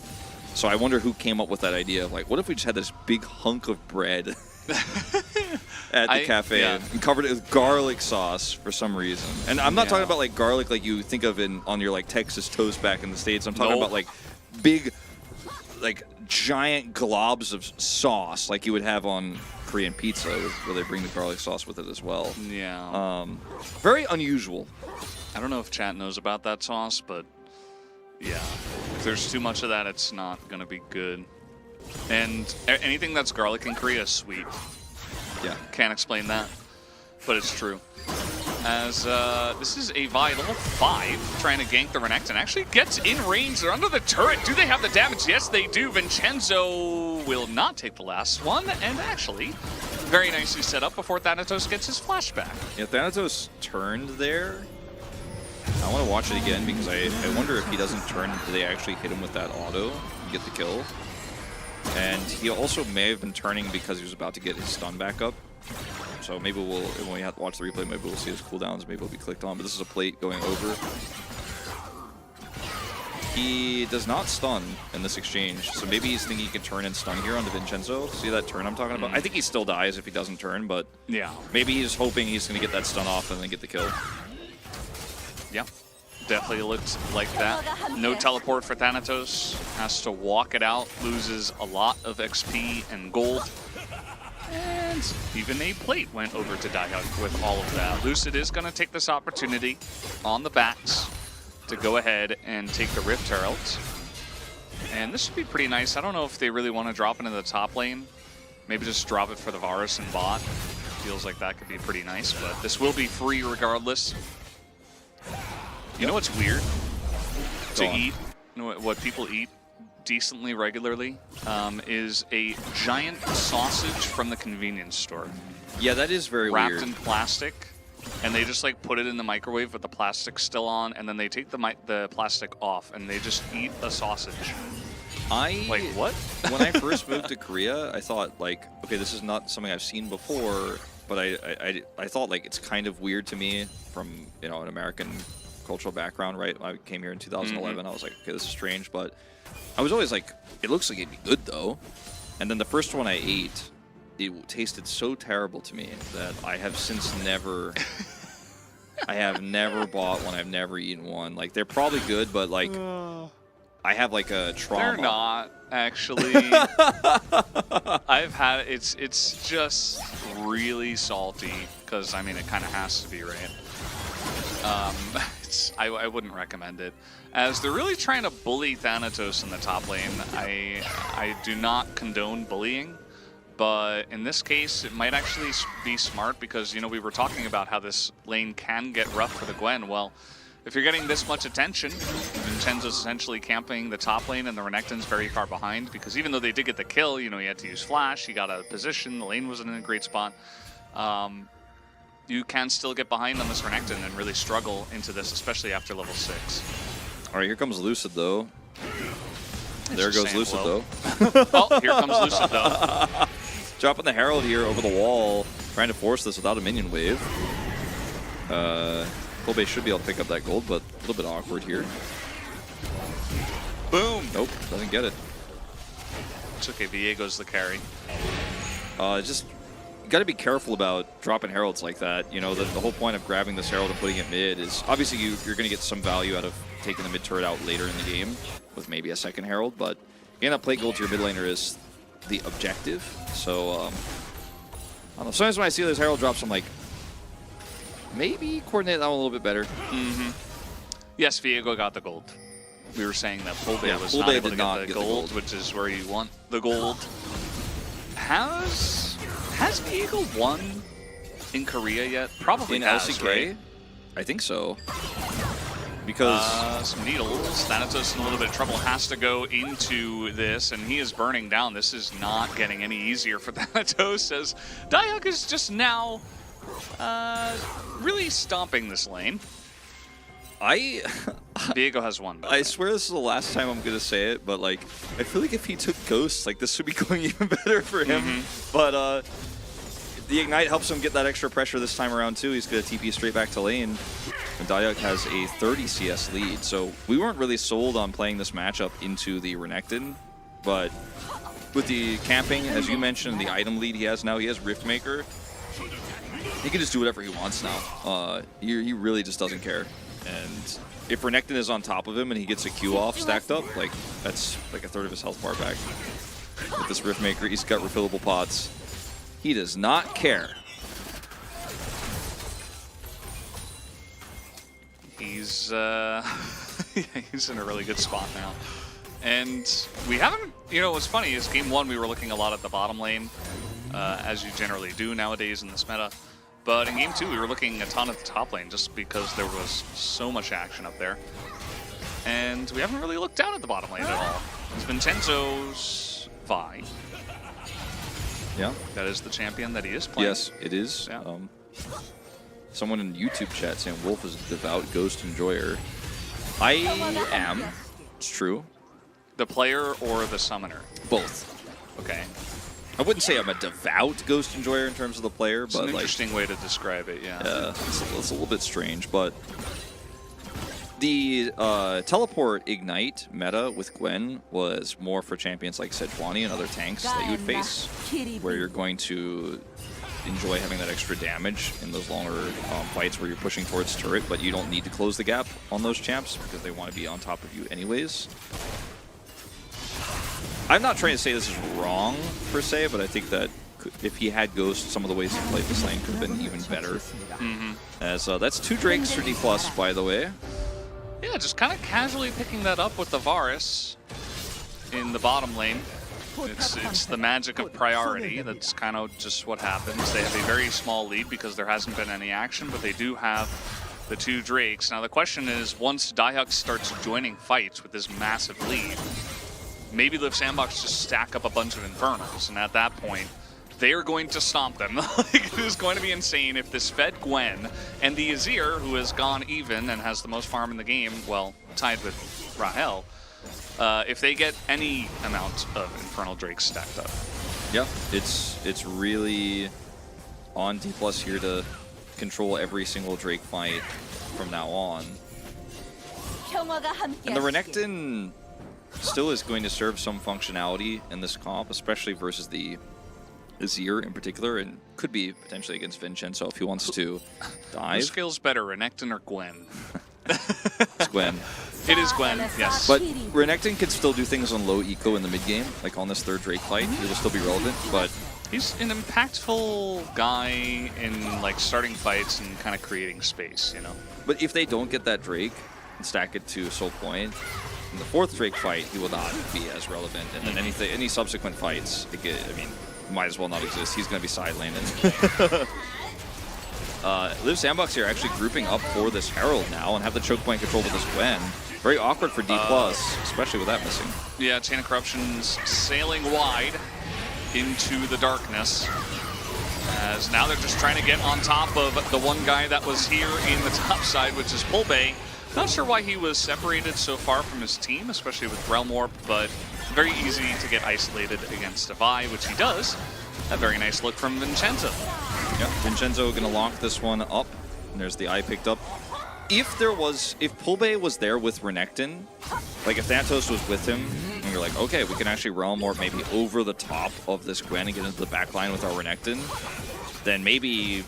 So I wonder who came up with that idea of like, what if we just had this big hunk of bread at the cafe and covered it with garlic sauce for some reason. And I'm not talking about like garlic like you think of on your like Texas toast back in the States. I'm talking about like big, like giant globs of sauce like you would have on Korean pizza, where they bring the garlic sauce with it as well.
Yeah.
Very unusual.
I don't know if chat knows about that sauce, but yeah, if there's too much of that, it's not gonna be good. And anything that's garlic in Korea is sweet.
Yeah.
Can't explain that, but it's true. As this is a Vi level 5 trying to gank the Renekton and actually gets in range. They're under the turret. Do they have the damage? Yes, they do. Vincenzo will not take the last one, and actually very nicely set up before Thanatos gets his flashback.
Yeah, Thanatos turned there. I want to watch it again because I wonder if he doesn't turn, do they actually hit him with that auto and get the kill? And he also may have been turning because he was about to get his stun back up. So maybe when we have to watch the replay, maybe we'll see his cooldowns, maybe it'll be clicked on. But this is a plate going over. He does not stun in this exchange, so maybe he's thinking he can turn and stun here onto Vincenzo. See that turn I'm talking about? I think he still dies if he doesn't turn, but
yeah,
maybe he's hoping he's going to get that stun off and then get the kill.
Yeah, definitely looked like that. No teleport for Thanatos. Has to walk it out, loses a lot of XP and gold. And even a plate went over to Daihug with all of that. Lucid is going to take this opportunity on the backs to go ahead and take the Rift Herald. And this should be pretty nice. I don't know if they really want to drop it into the top lane. Maybe just drop it for the Varus and bot. Feels like that could be pretty nice, but this will be free regardless. You know what's weird to eat? You know what people eat decently regularly is a giant sausage from the convenience store.
Yeah, that is very weird.
Wrapped in plastic, and they just like put it in the microwave with the plastic still on, and then they take the plastic off, and they just eat a sausage. Like what? When
I first moved to Korea, I thought like, okay, this is not something I've seen before, but I thought like it's kind of weird to me from, you know, an American cultural background, right? I came here in 2011. I was like, okay, this is strange, but I was always like, it looks like it'd be good though. And then the first one I ate, it tasted so terrible to me that I have since never, I have never bought one. I've never eaten one. Like they're probably good, but like I have like a trauma.
They're not actually. I've had it's just really salty because I mean it kind of has to be, right? I wouldn't recommend it. As they're really trying to bully Thanatos in the top lane, I do not condone bullying, But in this case, it might actually be smart because, you know, we were talking about how this lane can get rough for the Gwen. Well, if you're getting this much attention, Vincenzo's essentially camping the top lane and the Renekton's very far behind because even though they did get the kill, you know, he had to use flash, he got out of position, the lane wasn't in a great spot. You can still get behind on this Renekton and really struggle into this, especially after level 6.
All right, here comes Lucid, though. There
Just
goes
saying
Lucid,
hello.
though.
Oh, here comes Lucid, though.
Dropping the Herald here over the wall, trying to force this without a minion wave. Kobe should be able to pick up that gold, but a little bit awkward here.
Boom!
Nope, doesn't get it.
It's okay, Viego's the carry.
Just got to be careful about dropping heralds like that. You know, the whole point of grabbing this herald and putting it mid is obviously you're going to get some value out of taking the mid turret out later in the game with maybe a second herald, but getting that plate gold to your mid laner is the objective. So, I don't know. Sometimes when I see those herald drops, I'm like, maybe coordinate that one a little bit better.
Yes, Viego got the gold. We were saying that Polbe was not
Polbe
able to
did not
get the
get the
gold,
gold.
which is where you want the gold. Has Viego won in Korea yet? Probably
In
has,
LCK?
right?
I think so. Because
Some needles. Thanatos in a little bit of trouble, has to go into this, and he is burning down. This is not getting any easier for Thanatos, as Dialk is just now really stomping this lane. Viego has one. by the
I
way.
swear this is the last time I'm going to say it, but like, I feel like if he took Ghosts, like this would be going even better for him. But the Ignite helps him get that extra pressure this time around too. He's going to TP straight back to lane. And Dialk has a 30 CS lead, so we weren't really sold on playing this matchup into the Renekton, but with the camping, as you mentioned, the item lead he has now, he has Riftmaker. He can just do whatever he wants now. He really just doesn't care. And if Renekton is on top of him and he gets a Q off stacked up, like that's like a third of his health bar back. With this Riftmaker, he's got refillable pots. He does not care.
He's he's in a really good spot now. And we haven't, you know, what's funny is game 1 we were looking a lot at the bottom lane, as you generally do nowadays in this meta. But in game 2 we were looking a ton at the top lane just because there was so much action up there. And we haven't really looked down at the bottom lane at all. It's Vincenzo's Vi.
Yeah.
That is the champion that he is playing.
Yes, it is.
Yeah.
Someone in YouTube chat saying Wolf is a devout Ghost enjoyer. I am. It's true.
The player or the summoner?
Both.
Okay.
I wouldn't say I'm a devout Ghost enjoyer in terms of the player,
It's
but
an
like,
interesting way to describe it, yeah.
it's a little bit strange, but the teleport Ignite meta with Gwen was more for champions like Sejuani and other tanks that you would face, where you're going to enjoy having that extra damage in those longer fights where you're pushing towards turret, but you don't need to close the gap on those champs because they want to be on top of you anyways. I'm not trying to say this is wrong per se, but I think that if he had Ghost, some of the ways he played this lane could have been even better. As that's 2 Drakes for D+, by the way.
Yeah, just kind of casually picking that up with the Varus in the bottom lane. It's the magic of priority. That's kind of just what happens. They have a very small lead because there hasn't been any action, but they do have the 2 Drakes. Now the question is, once Dialk starts joining fights with this massive lead, maybe Live Sandbox just stack up a bunch of Infernals, and at that point, they are going to stomp them. Like, it is going to be insane if this fed Gwen and the Azir, who has gone even and has the most farm in the game, well, tied with Rahel, if they get any amount of Infernal Drakes stacked up.
Yeah, it's really on D+ here to control every single Drake fight from now on. And the Renekton still is going to serve some functionality in this comp, especially versus the Azir in particular, and could be potentially against Vincenzo if he wants to
Who
dive.
scales better, Renekton or Gwen?
It's Gwen.
It is Gwen, yes.
But Renekton can still do things on low eco in the mid game, like on this 3rd Drake fight. He will still be relevant, but
He's an impactful guy in like starting fights and kind of creating space, you know?
But if they don't get that Drake and stack it to Soul Point, in the 4th Drake fight, he will not be as relevant. And then any subsequent fights, I mean, might as well not exist. He's going to be side laning. Liv Sandbox here actually grouping up for this Herald now and have the choke point control with this Gwen. Very awkward for D+, especially with that missing.
Yeah, Chain of Corruption's sailing wide into the darkness. As now they're just trying to get on top of the one guy that was here in the top side, which is Pulbe. Not sure why he was separated so far from his team, especially with Realm Warp, but very easy to get isolated against a Vi, which he does. A very nice look from Vincenzo.
Yeah, Vincenzo going to lock this one up. And there's the eye picked up. If Pulbe was there with Renekton, like if Thanatos was with him, and you're like, okay, we can actually Realm Warp maybe over the top of this Gwen and get into the back line with our Renekton, then maybe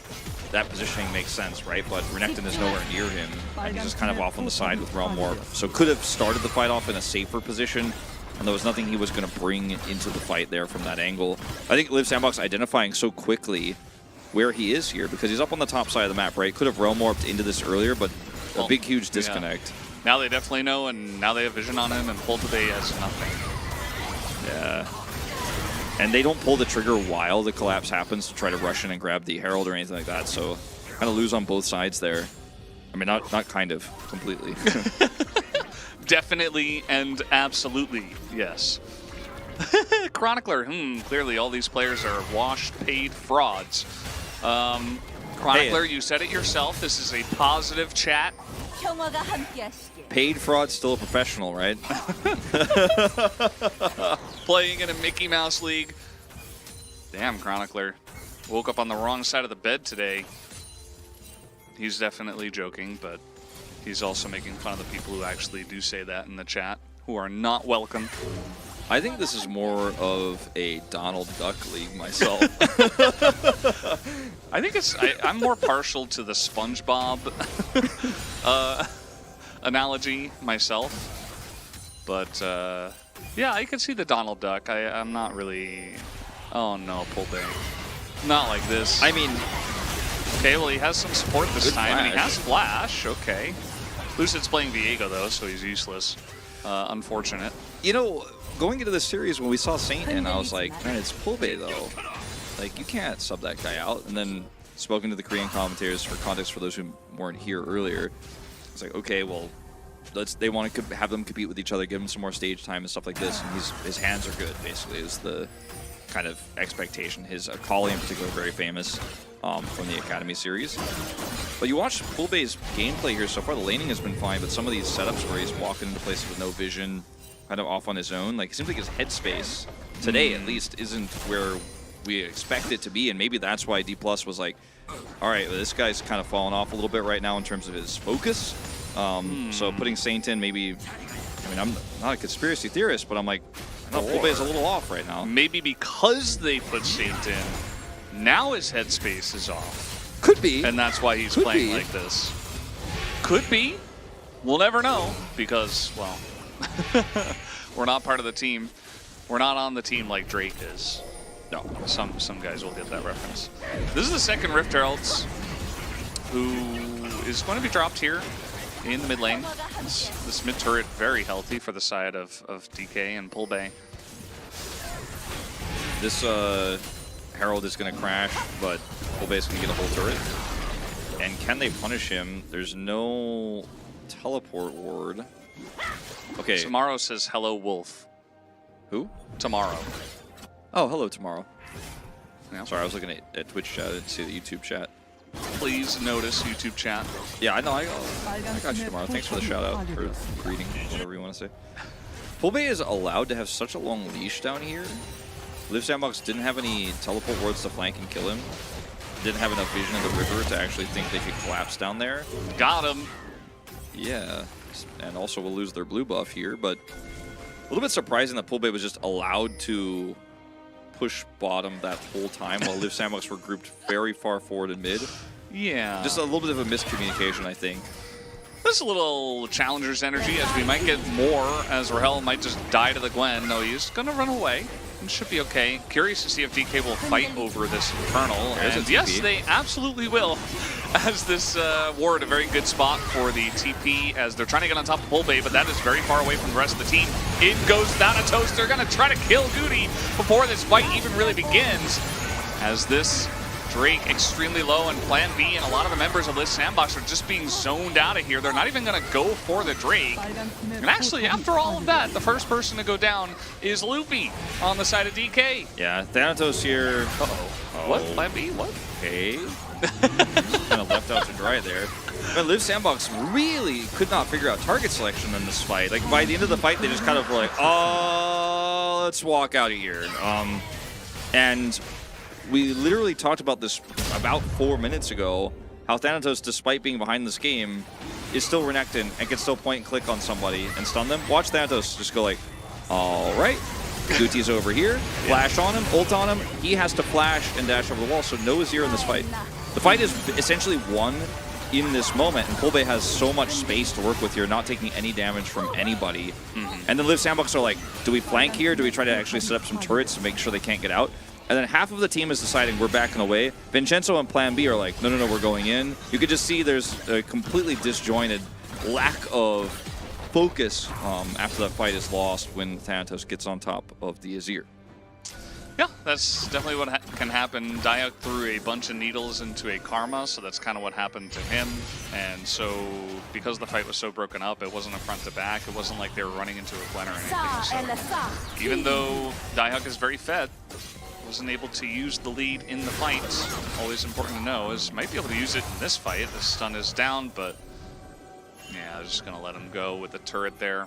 that positioning makes sense, right? But Renekton is nowhere near him, and he's just kind of off on the side with Realm Warp. So could have started the fight off in a safer position, and there was nothing he was going to bring into the fight there from that angle. I think Liv Sandbox identifying so quickly where he is here, because he's up on the top side of the map, right? Could have Realm Warped into this earlier, but a big, huge disconnect.
Yeah. Now they definitely know, and now they have vision on him, and Pulbe has nothing.
Yeah. And they don't pull the trigger while the collapse happens to try to rush in and grab the Herald or anything like that, so kind of lose on both sides there. I mean, not kind of, completely.
Definitely and absolutely, yes. Chronicler, clearly all these players are washed, paid frauds. Chronicler, you said it yourself, this is a positive chat.
Paid fraud, still a professional, right?
Playing in a Mickey Mouse league. Damn, Chronicler. Woke up on the wrong side of the bed today. He's definitely joking, but he's also making fun of the people who actually do say that in the chat, who are not welcome.
I think this is more of a Donald Duck league myself.
I think I'm more partial to the SpongeBob analogy myself. But yeah, I can see the Donald Duck. I'm not really... Oh no, Pulbe. Not like this.
I mean...
Okay, well he has some support this time,
flash.
and he has Flash. Okay. Lucid's playing Viego though, so he's useless. Unfortunate.
You know, going into this series, when we saw Saint in, I was like, man, it's Pulbe though. Like, you can't sub that guy out. And then spoken to the Korean commentators for context for those who weren't here earlier. It's like, okay, well, they want to have them compete with each other, give him some more stage time and stuff like this. And his hands are good, basically, is the kind of expectation. His Akali in particular, very famous from the Academy series. But you watch Pulbe's gameplay here so far, the laning has been fine, but some of these setups where he's walking into places with no vision, kind of off on his own, like it seems like his headspace today at least isn't where we expect it to be, and maybe that's why D+ was like, all right, well, this guy's kind of falling off a little bit right now in terms of his focus. So putting Saint in, maybe, I mean, I'm not a conspiracy theorist, but I'm like, no, Pulbe is a little off right now.
Maybe because they put Saint in, now his headspace is off.
Could be.
And that's why he's playing like this. Could be. We'll never know, because, well, we're not part of the team. We're not on the team like Drake is. No, some guys will get that reference. This is the second Rift Heralds who is going to be dropped here in the mid lane. This mid turret very healthy for the side of DK and Pulbe.
This Herald is going to crash, but Pulbe's going to get a whole turret. And can they punish him? There's no teleport ward. Okay.
Tomorrow says hello Wolf.
Who?
Tomorrow.
Oh, hello Tomorrow.
Yeah.
Sorry, I was looking at Twitch chat. I didn't see the YouTube chat.
Please notice YouTube chat.
Yeah, I know. I got you Tomorrow. Thanks for the shout out, or greeting, whatever you want to say. Pulbe is allowed to have such a long leash down here. Liv Sandbox didn't have any teleport wards to flank and kill him. Didn't have enough vision in the river to actually think they could collapse down there.
Got him.
Yeah, and also will lose their blue buff here, but a little bit surprising that Pulbe was just allowed to push bottom that whole time while Liv Sandbox were grouped very far forward in mid.
Yeah.
Just a little bit of a miscommunication, I think.
There's a little Challenger's energy as we might get more, as Rahel might just die to the Gwen. No, he's going to run away. It should be okay. Curious to see if DK will fight over this Infernal.
There's a
And
TP.
yes, they absolutely will. As this ward a very good spot for the TP as they're trying to get on top of Bullbay, but that is very far away from the rest of the team. In goes Thanatos. They're going to try to kill Goody before this fight even really begins. As this Drake extremely low and Plan B and a lot of the members of this sandbox are just being zoned out of here. They're not even going to go for the Drake. And actually, after all of that, the first person to go down is Loopy on the side of DK.
Yeah, Thanatos here. Uh-oh.
What? Plan B? What?
Okay. Kind of left out to dry there. But Liv Sandbox really could not figure out target selection in this fight. Like, by the end of the fight, they just kind of were like, oh, let's walk out of here. And we literally talked about this about 4 minutes ago, how Thanatos, despite being behind this game, is still renekton and can still point and click on somebody and stun them. Watch Thanatos just go like, all right, Guti's over here, flash on him, ult on him. He has to flash and dash over the wall, so no Azir in this fight. The fight is essentially won in this moment, and Kolbe has so much space to work with here, not taking any damage from anybody. And then Liv Sandbox are like, do we flank here? Do we try to actually set up some turrets to make sure they can't get out? And then half of the team is deciding we're backing away. Vincenzo and Plan B are like, no, no, no, we're going in. You could just see there's a completely disjointed lack of focus after that fight is lost when Thanatos gets on top of the Azir.
Yeah, that's definitely what can happen. Diok threw a bunch of needles into a Karma, so that's kind of what happened to him. And so, because the fight was so broken up, it wasn't a front to back. It wasn't like they were running into a Glen or anything. So, even though Diok is very fed, wasn't able to use the lead in the fight. Always important to know is might be able to use it in this fight. The stun is down, but yeah, I'm just gonna let him go with the turret there.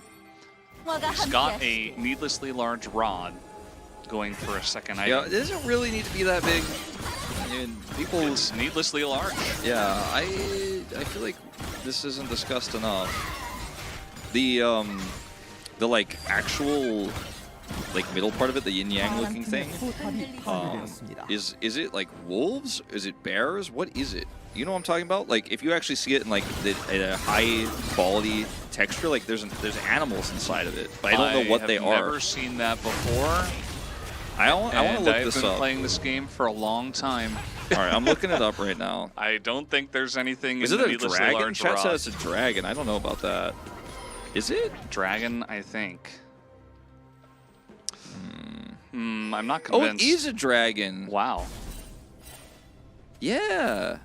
He's got a needlessly large rod going for a second item.
Yeah, it doesn't really need to be that big. I mean, people.
It's needlessly large.
Yeah, I feel like this isn't discussed enough. The like actual like middle part of it, the yin yang looking thing, is it like wolves? Is it bears? What is it? You know what I'm talking about? Like if you actually see it in like a high quality texture, like there's animals inside of it, but I don't know what they are.
I've never seen that before.
I want to look
I've
this
been
up.
playing this game for a long time.
All right, I'm looking it up right now.
I don't think there's anything
Is
in
it
the
a
needlessly
dragon?
large
Chat
rod.
says it's a dragon. I don't know about that. Is it?
Dragon, I think. I'm not
Oh,
convinced.
it is a dragon.
Wow.
Yeah.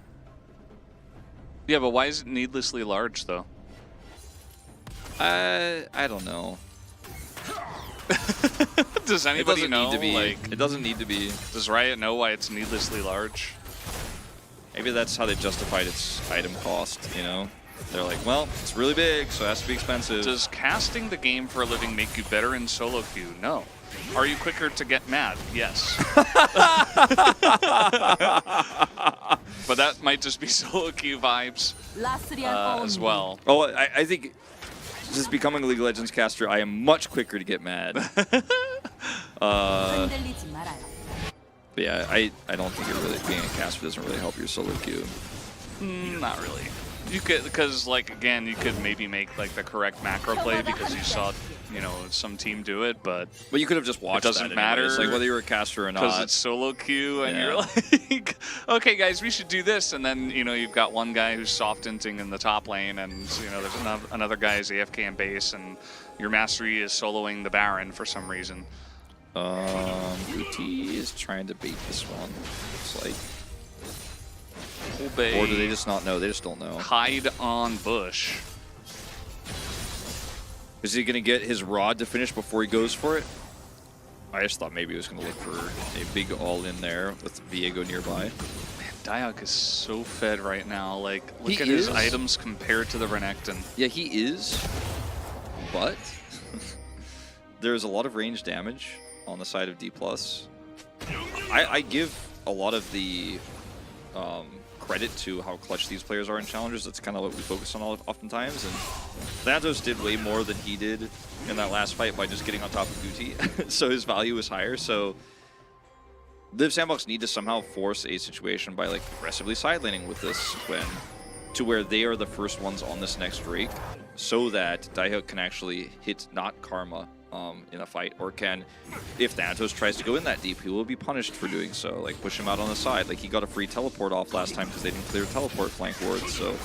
Yeah, but why is it needlessly large, though?
I don't know.
Does
It
anybody
doesn't
know?
need to be.
Like,
It doesn't need to be.
does Riot know why it's needlessly large?
Maybe that's how they justified its item cost, you know? They're like, well, it's really big, so it has to be expensive.
Does casting the game for a living make you better in solo queue? No. Are you quicker to get mad? Yes. But that might just be solo queue vibes as well.
Oh, I think just becoming a League of Legends caster, I am much quicker to get mad. But yeah, I don't think it really, being a caster doesn't really help your solo queue.
Not really. You could, because like again, you could maybe make like the correct macro play because you saw, you know, some team do it, but
you could have just watched.
It doesn't
that
matter.
It's like whether you're a caster or not.
Because it's solo queue, and
Yeah.
you're like, okay, guys, we should do this, and then you know you've got one guy who's soft inting in the top lane, and you know there's another guy who's AFK in base, and your mastery is soloing the Baron for some reason.
Uti is trying to bait this one. Looks like.
Obey.
Or do they just not know? They just don't know.
Hide on bush.
Is he going to get his rod to finish before he goes for it? I just thought maybe he was going to look for a big all-in there with Viego nearby.
Man, Diok is so fed right now. Like, look
He
at his
is.
items compared to the Renekton.
Yeah, he is, but there's a lot of range damage on the side of D+. I give a lot of the credit to how clutch these players are in challengers. That's kind of what we focus on oftentimes, and Thanatos did way more than he did in that last fight by just getting on top of Guti, so his value is higher. So Liv Sandbox need to somehow force a situation by like aggressively side laning with this when to where they are the first ones on this next Drake, so that Daihook can actually hit not Karma in a fight, or can, if Thanatos tries to go in that deep, he will be punished for doing so. Like push him out on the side. Like he got a free teleport off last time because they didn't clear teleport flank wards. So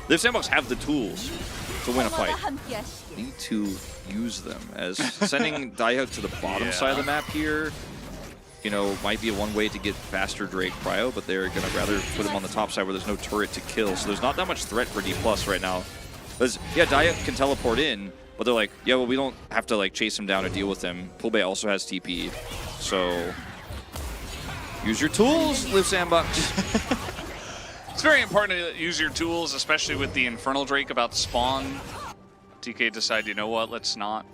Live Sandbox have the tools to win a fight. Need to use them. As sending Daihuk to the bottom side of the map here, you know, might be one way to get faster Drake Cryo, but they're gonna rather put him on the top side where there's no turret to kill. So there's not that much threat for D+ right now. Because yeah, Daihuk can teleport in, but they're like, yeah, well, we don't have to like chase him down or deal with him. Poolbay also has TP, so use your tools, Live Sandbox.
It's very important to use your tools, especially with the Infernal Drake about to spawn. TK decide, you know what, let's not.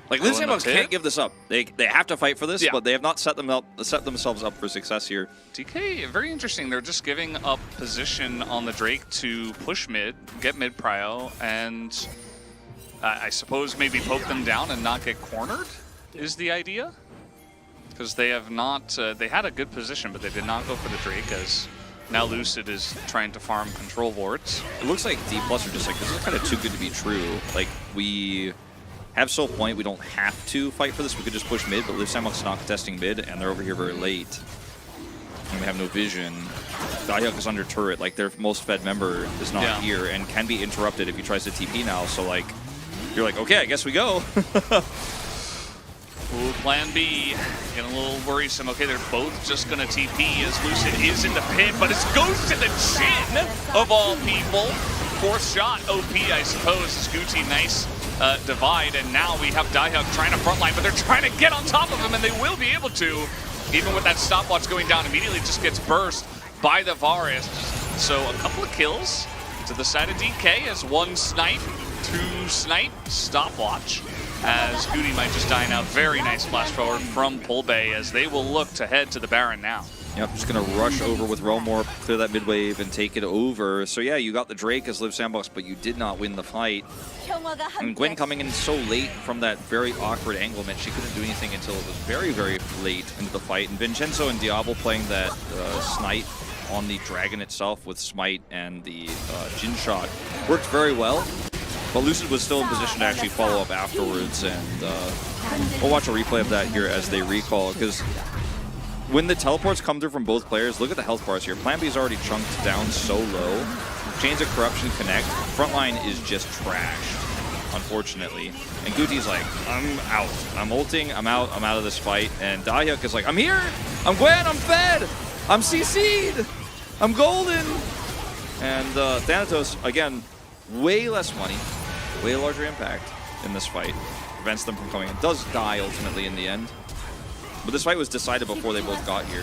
Like Live Sandbox can't give this up. They have to fight for this,
Yeah.
but they have not set themselves up for success here.
TK, very interesting. They're just giving up position on the Drake to push mid, get mid prio, and I suppose maybe poke them down and not get cornered is the idea. Because they have not, they had a good position, but they did not go for the Drake, as now Lucid is trying to farm control wards.
It looks like D+ are just like, this is kind of too good to be true. Like, we have Soul Point, we don't have to fight for this, we could just push mid, but Live Sandbox is not contesting mid, and they're over here very late. And we have no vision. Daihuk is under turret, like their most fed member is not here, and can be interrupted if he tries to TP now, so like, you're like, okay, I guess we go.
Ooh, plan B, getting a little worrisome. Okay, they're both just gonna TP as Lucid is in the pit, but it goes to the chin of all people. Fourth shot, OP, I suppose, is Gucci. Nice divide, and now we have Daihuk trying to frontline, but they're trying to get on top of him, and they will be able to. Even with that stopwatch going down, immediately just gets burst by the Varus. So a couple of kills to the side of DK as one snipe, two snipe, stopwatch. As Goody might just die now. Very nice flash forward from Poolbay as they will look to head to the Baron now.
Yep, just gonna rush over with Realmore, clear that mid wave, and take it over. So yeah, you got the Drake as Live Sandbox, but you did not win the fight. And Gwen coming in so late from that very awkward angle meant she couldn't do anything until it was very, very late into the fight. And Vincenzo and Diablo playing that snipe on the Dragon itself with Smite and the Jin shot worked very well. But Lucid was still in position to actually follow up afterwards, and we'll watch a replay of that here as they recall, because when the teleports come through from both players, look at the health bars here. Plan B is already chunked down so low. Chains of Corruption connect. Frontline is just trashed, unfortunately. And Guti's like, I'm out. I'm ulting, I'm out of this fight. And Daihuk is like, I'm here, I'm Gwen, I'm fed, I'm CC'd, I'm golden. And Thanatos, again, way less money, way larger impact in this fight. Prevents them from coming in. Does die ultimately in the end. But this fight was decided before they both got here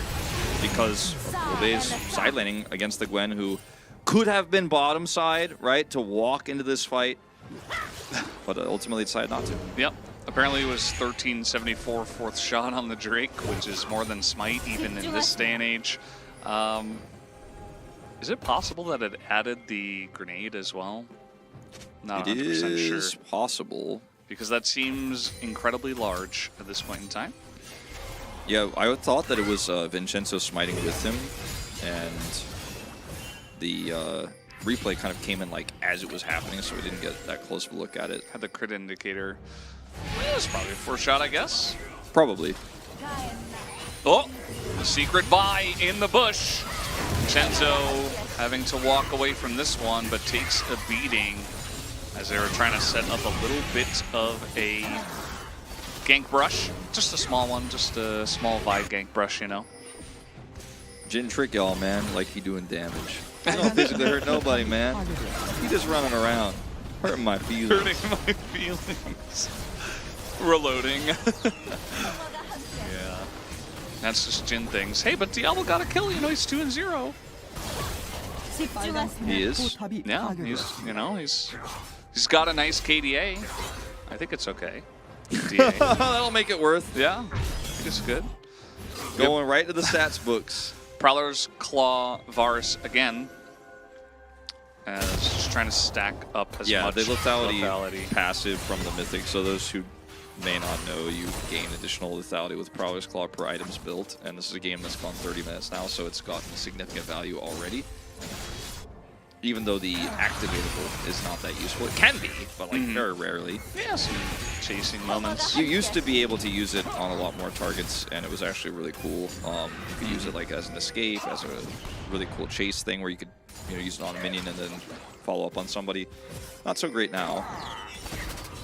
because Poolbay's side laning against the Gwen, who could have been bottom side, right, to walk into this fight, but ultimately decided not to.
Yep. Apparently it was 1374 fourth shot on the Drake, which is more than Smite even in this day and age. Is it possible that it added the grenade as well? Not 100% sure.
It is possible.
Because that seems incredibly large at this point in time.
Yeah, I thought that it was Vincenzo smiting with him, and the replay kind of came in like as it was happening, so we didn't get that close of a look at it.
Had the crit indicator. It was probably a fourth shot, I guess.
Probably.
Oh, the secret buy in the bush. Vincenzo having to walk away from this one, but takes a beating as they were trying to set up a little bit of a gank brush. Just a small one, just a small vibe gank brush, you know.
Jin trick y'all, man, like he doing damage. He don't physically hurt nobody, man. He just running around, hurting my feelings.
Hurting my feelings. Reloading. Yeah. That's just Jin things. Hey, but Diablo got a kill, you know, he's 2-0.
He is?
Yeah, he's got a nice KDA. I think it's okay.
That'll make it worth.
Yeah, I think it's good.
Going right to the stats books.
Prowler's Claw Varus again. Just trying to stack up as much.
Yeah, the lethality passive from the Mythic, so those who may not know, you gain additional lethality with Prowler's Claw per items built, and this is a game that's gone 30 minutes now, so it's gotten significant value already. even though the activatable is not that useful. It can be, but like very rarely.
Yeah, some chasing moments.
You used to be able to use it on a lot more targets, and it was actually really cool. You could use it like as an escape, as a really cool chase thing where you could use it on a minion and then follow up on somebody. Not so great now.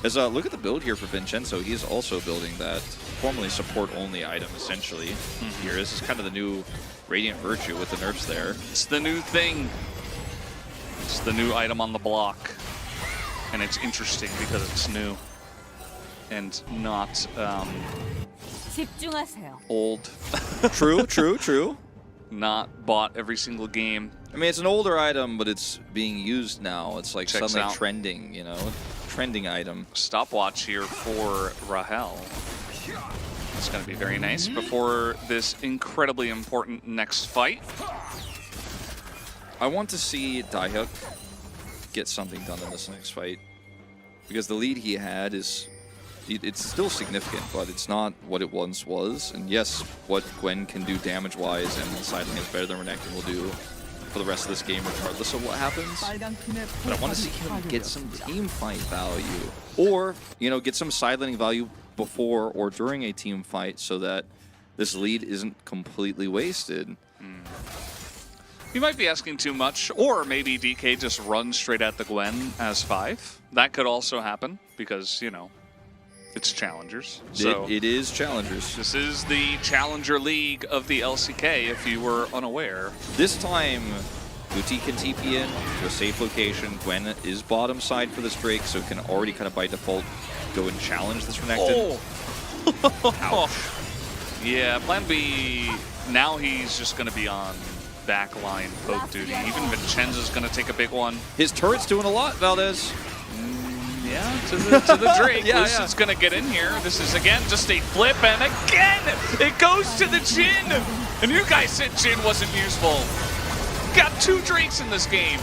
As look at the build here for Vincenzo. He's also building that formerly support-only item, essentially. Here, this is kind of the new Radiant Virtue with the nerfs there.
It's the new thing. It's the new item on the block. And it's interesting because it's new. And not
집중하세요.
old.
True.
Not bought every single game.
I mean, it's an older item, but it's being used now. It's like
Checks
suddenly
out.
trending, trending item.
Stopwatch here for Rahel. It's going to be very nice before this incredibly important next fight.
I want to see Daihook get something done in this next fight, because the lead he had is, it's still significant, but it's not what it once was. And yes, what Gwen can do damage-wise and siding is better than Renekton will do for the rest of this game, regardless of what happens. But I want to see him get some team fight value, or get some sidelining value before or during a team fight, so that this lead isn't completely wasted.
You might be asking too much, or maybe DK just runs straight at the Gwen as 5. That could also happen because, it's Challengers. So
It is Challengers.
this is the Challenger League of the LCK, if you were unaware.
This time, Guti can TP in to a safe location. Gwen is bottom side for this Drake, so can already kind of by default go and challenge this Renekton. Ouch.
Yeah, plan B, now he's just going to be on backline poke duty. Even Vincenzo's going to take a big one.
His turret's doing a lot, Valdez.
Yeah, to the Drake.
Yeah,
Lucid's going to get in here. This is, again, just a flip, and again, it goes to the Jhin. And you guys said Jhin wasn't useful. Got 2 Drakes in this game.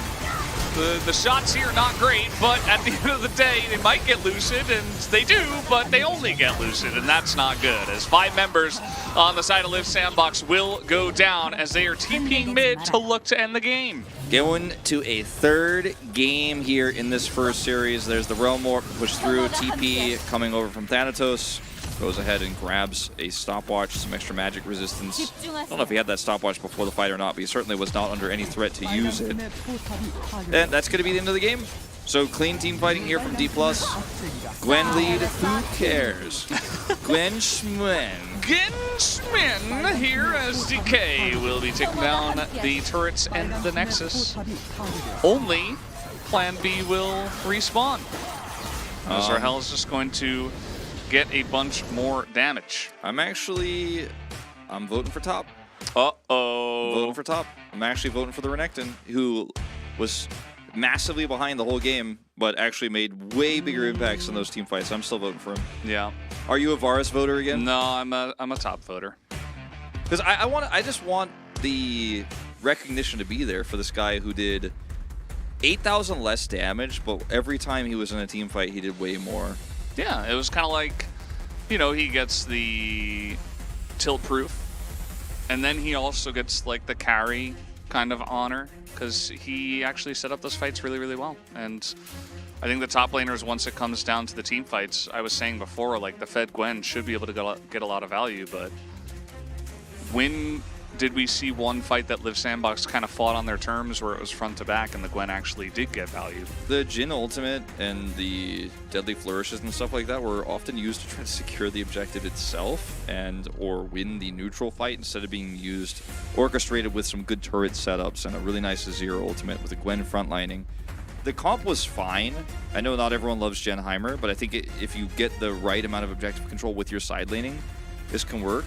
The shots here not great, but at the end of the day, they might get Lucid, and they do, but they only get Lucid, and that's not good. As 5 members on the side of Live Sandbox will go down as they are TPing mid to look to end the game.
Going to a 3rd game here in this first series. There's the Realm Warp push through. TP coming over from Thanatos. Goes ahead and grabs a stopwatch, some extra magic resistance. I don't know if he had that stopwatch before the fight or not, but he certainly was not under any threat to use it. And that's going to be the end of the game. So clean team fighting here from D+. Gwen lead, who cares? Gwen Schmin.
Gensmin here as DK will be taking down the turrets and the Nexus. Only Plan B will respawn. As Rahel is just going to get a bunch more damage.
I'm voting for top.
Uh-oh.
Voting for top. I'm actually voting for the Renekton, who was massively behind the whole game, but actually made way bigger impacts in those team fights. I'm still voting for him.
Yeah.
Are you a Varus voter again?
No, I'm a top voter.
Because I just want the recognition to be there for this guy who did 8,000 less damage, but every time he was in a team fight, he did way more.
Yeah, it was kind of like, he gets the tilt proof, and then he also gets like the carry kind of honor, because he actually set up those fights really, really well. And I think the top laners, once it comes down to the team fights, I was saying before, like the Fed Gwen should be able to get a lot of value, but when did we see one fight that Live Sandbox kind of fought on their terms where it was front to back and the Gwen actually did get value?
The Jhin ultimate and the deadly flourishes and stuff like that were often used to try to secure the objective itself or win the neutral fight, instead of being used orchestrated with some good turret setups and a really nice Azir ultimate with a Gwen frontlining. The comp was fine. I know not everyone loves Genheimer, but I think if you get the right amount of objective control with your side laning, this can work.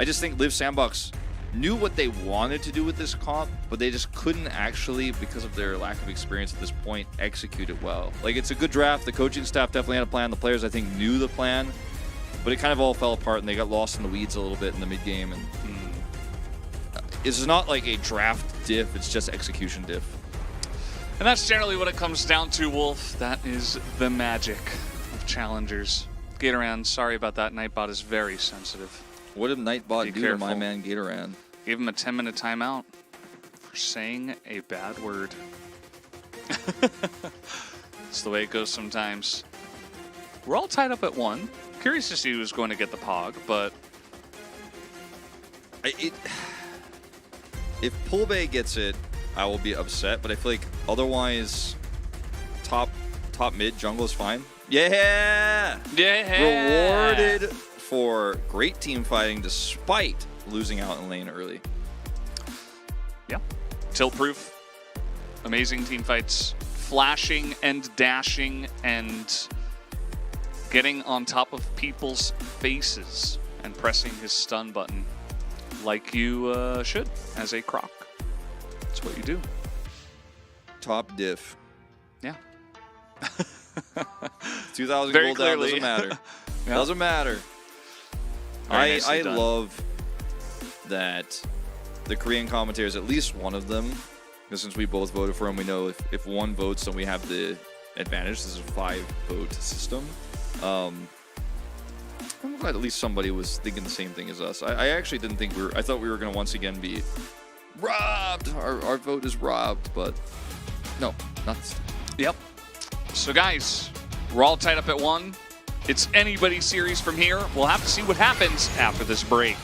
I just think Live Sandbox knew what they wanted to do with this comp, but they just couldn't actually, because of their lack of experience at this point, execute it well. Like, it's a good draft. The coaching staff definitely had a plan. The players, I think, knew the plan, but it kind of all fell apart, and they got lost in the weeds a little bit in the mid-game. And it's not like a draft diff, it's just execution diff.
And that's generally what it comes down to, Wolf. That is the magic of Challengers. Gatoran, sorry about that. Nightbot is very sensitive.
What did Nightbot
Be
do
careful.
to my man Gatoran?
Gave him a 10-minute timeout for saying a bad word. It's the way it goes sometimes. We're all tied up at 1. Curious to see who's going to get the Pog, but
If Pulbay gets it, I will be upset. But I feel like otherwise, top mid jungle is fine. Yeah. Rewarded for great team fighting despite losing out in lane early.
yeah, tilt proof, amazing team fights, flashing and dashing and getting on top of people's faces and pressing his stun button like you should as a Croc. That's what you do.
Top diff.
Yeah.
2,000
Very
gold down
clearly.
doesn't matter.
Yeah.
Doesn't matter.
Very nicely
I
done.
love that the Korean commentators, at least one of them, because since we both voted for him, we know if one votes, then we have the advantage. This is a 5-vote system. I'm glad at least somebody was thinking the same thing as us. I actually didn't think I thought we were going to once again be robbed. Our vote is robbed, but no, not this time.
Yep. So guys, we're all tied up at 1. It's anybody series from here. We'll have to see what happens after this break.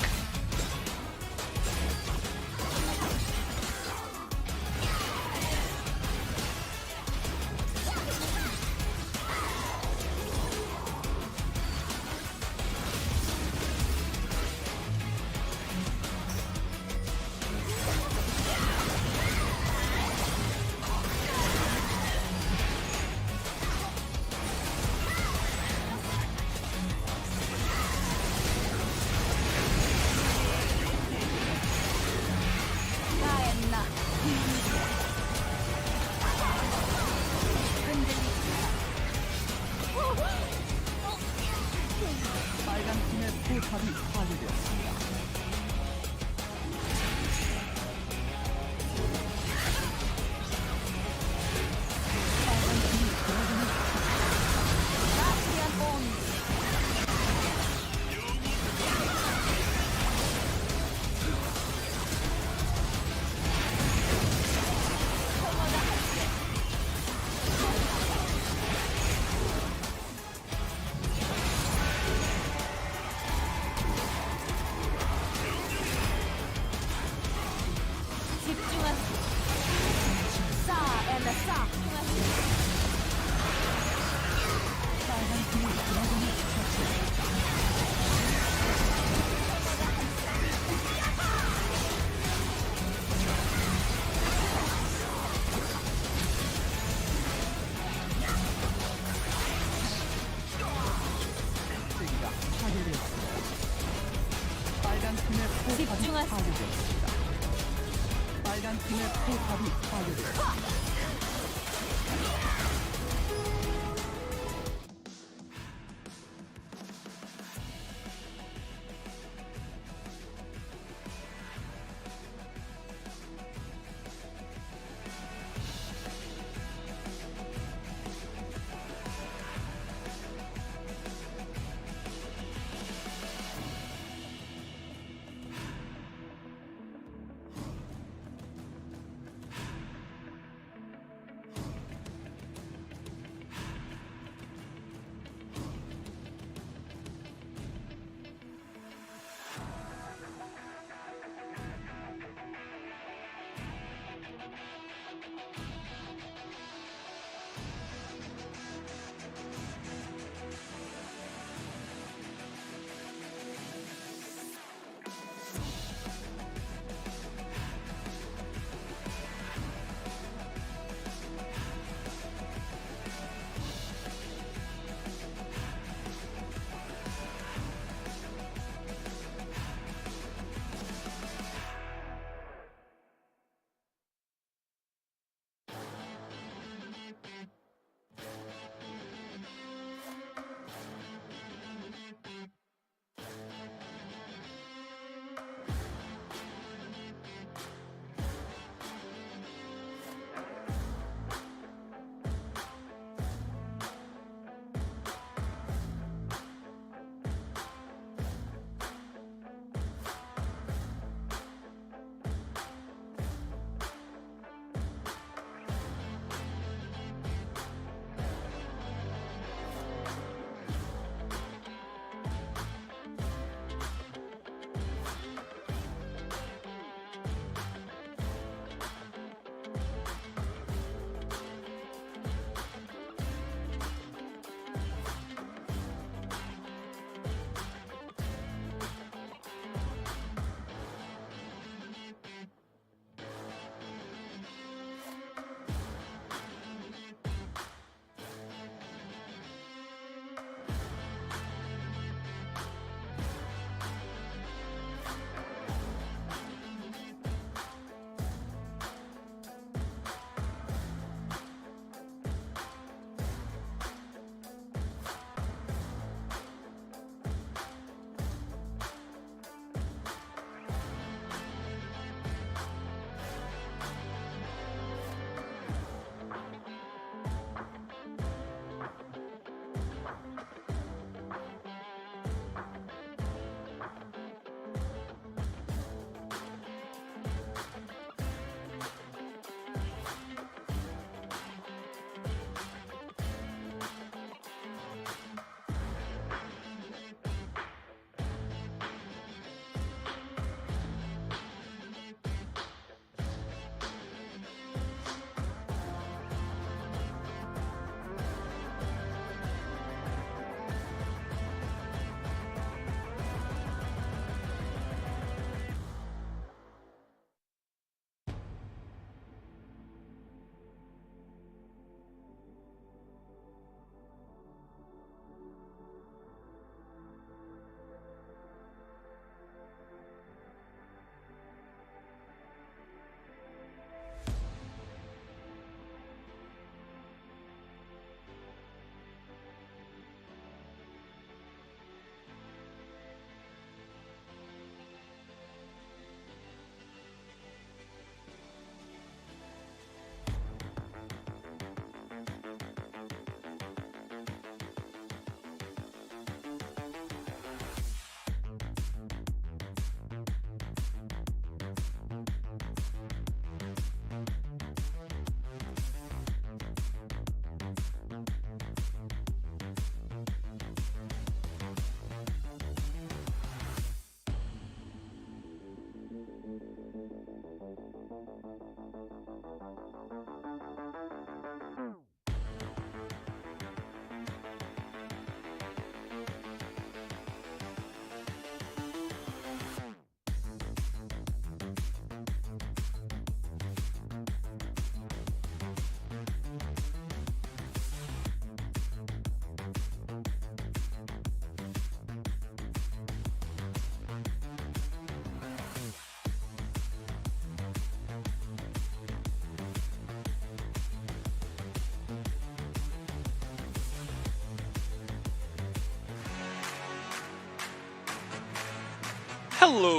Hello,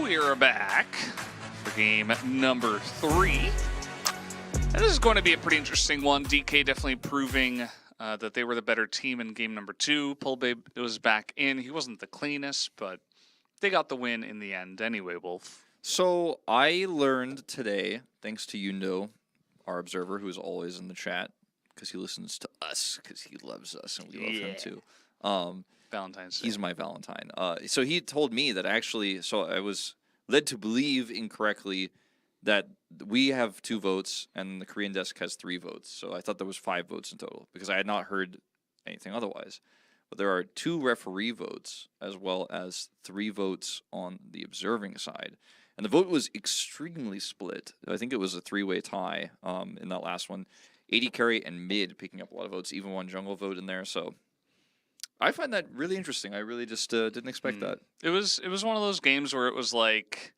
we're back for game number 3. And this is going to be a pretty interesting one. DK definitely proving that they were the better team in game number 2. Pulbabe was back in. He wasn't the cleanest, but they got the win in the end anyway, Wolf.
So I learned today, thanks to our observer, who is always in the chat, because he listens to us, because he loves us, and we love him too.
Valentine's Day.
He's my Valentine. So he told me that actually, so I was led to believe incorrectly that we have 2 votes and the Korean desk has 3 votes. So I thought there was 5 votes in total because I had not heard anything otherwise. But there are 2 referee votes as well as 3 votes on the observing side. And the vote was extremely split. I think it was a 3-way tie in that last one. AD carry and mid picking up a lot of votes, even 1 jungle vote in there. So I find that really interesting. I really just didn't expect that.
It was one of those games where it was like,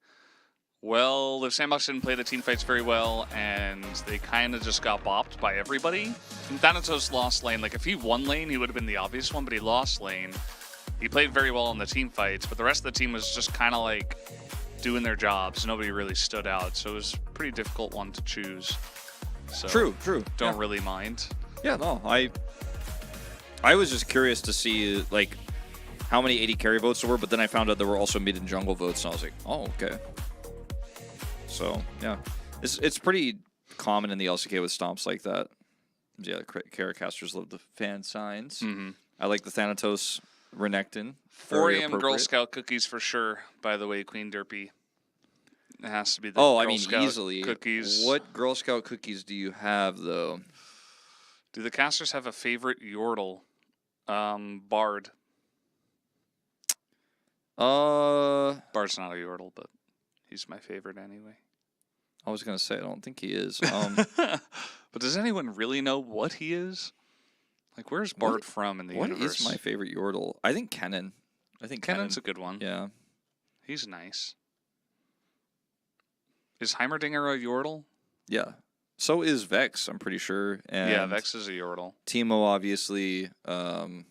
well, the Sandbox didn't play the team fights very well, and they kind of just got bopped by everybody. And Thanatos lost lane. Like, if he won lane, he would have been the obvious one, but he lost lane. He played very well in the team fights, but the rest of the team was just kind of like doing their jobs. Nobody really stood out, so it was a pretty difficult one to choose. So
True.
Don't really mind.
Yeah, no, I was just curious to see like how many AD carry votes there were, but then I found out there were also mid and jungle votes, and I was like, oh, okay. So yeah, it's pretty common in the LCK with stomps like that. Yeah, Caracasters love the fan signs. I like the Thanatos Renekton.
4
Very
a.m. Girl
appropriate.
Scout cookies for sure. By the way, Queen Derpy. It has to be the
Oh,
Girl
I mean,
Scout
easily.
cookies.
What Girl Scout cookies do you have, though?
Do the casters have a favorite Yordle? Bard. Bard's not a Yordle, but he's my favorite anyway.
I was gonna say I don't think he is.
But does anyone really know what he is? Like, where's Bard from in the universe?
What is my favorite Yordle? I think Kennen.
Kennen's a good one.
Yeah.
He's nice. Is Heimerdinger a Yordle?
Yeah. So is Vex, I'm pretty sure. And
Yeah, Vex is a Yordle.
Teemo, obviously.
Gnar.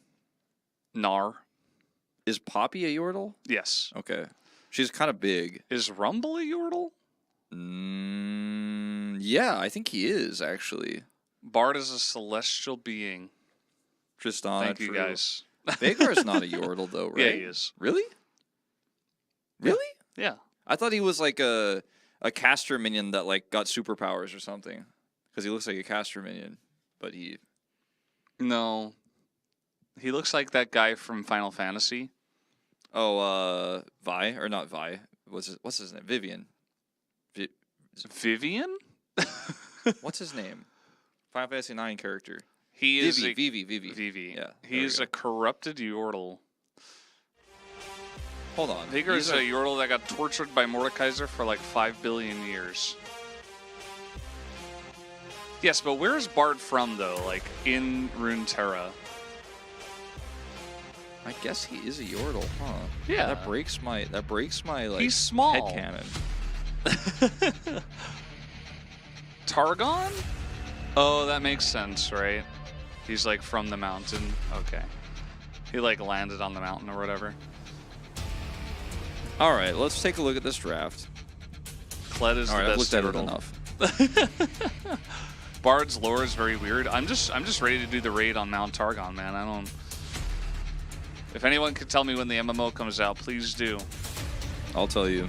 Is Poppy a Yordle?
Yes.
Okay. She's kind of big.
Is Rumble a Yordle?
Yeah, I think he is, actually.
Bard is a celestial being.
Tristana,
Thank you, guys.
Veigar's not a Yordle, though, right?
Yeah, he is.
Really? Really?
Yeah.
I thought he was like a caster minion that like got superpowers or something. Because he looks like a caster minion. But he...
No. He looks like that guy from Final Fantasy.
Oh, Vi? Or not Vi. What's his name? Vivian.
Vivian?
What's his name? Final Fantasy 9 character.
He is
Vivi.
Vivi.
Yeah.
He is a corrupted Yordle.
Hold on.
Veigar is a Yordle that got tortured by Mordekaiser for like 5 billion years. Yes, but where is Bard from, though? Like, in Runeterra?
I guess he is a Yordle, huh?
Yeah.
That breaks my like
He's small.
headcanon.
Targon? Oh, that makes sense, right? He's like from the mountain. Okay. He like landed on the mountain or whatever.
All right, let's take a look at this draft.
Kled is
All right,
the
I've
best
looked at it
Yordle.
enough.
Bard's lore is very weird. I'm just ready to do the raid on Mount Targon, man. I don't. If anyone could tell me when the MMO comes out, please do.
I'll tell you.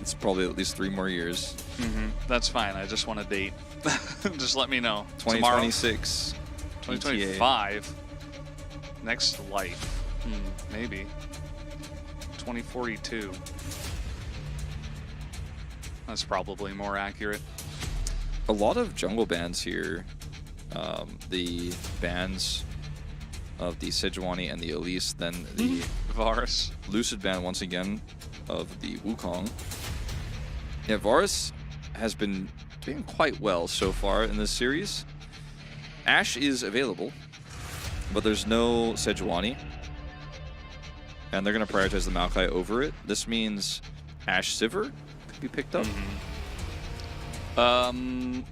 It's probably at least 3 more years.
That's fine. I just want a date. Just let me know.
2026.
2025. Next life. Maybe. 2042. That's probably more accurate.
A lot of jungle bans here. The bans of the Sejuani and the Elise, then the
Varus.
Lucid ban once again of the Wukong. Yeah, Varus has been doing quite well so far in this series. Ashe is available, but there's no Sejuani. And they're going to prioritize the Maokai over it. This means Ashe Sivir could be picked up.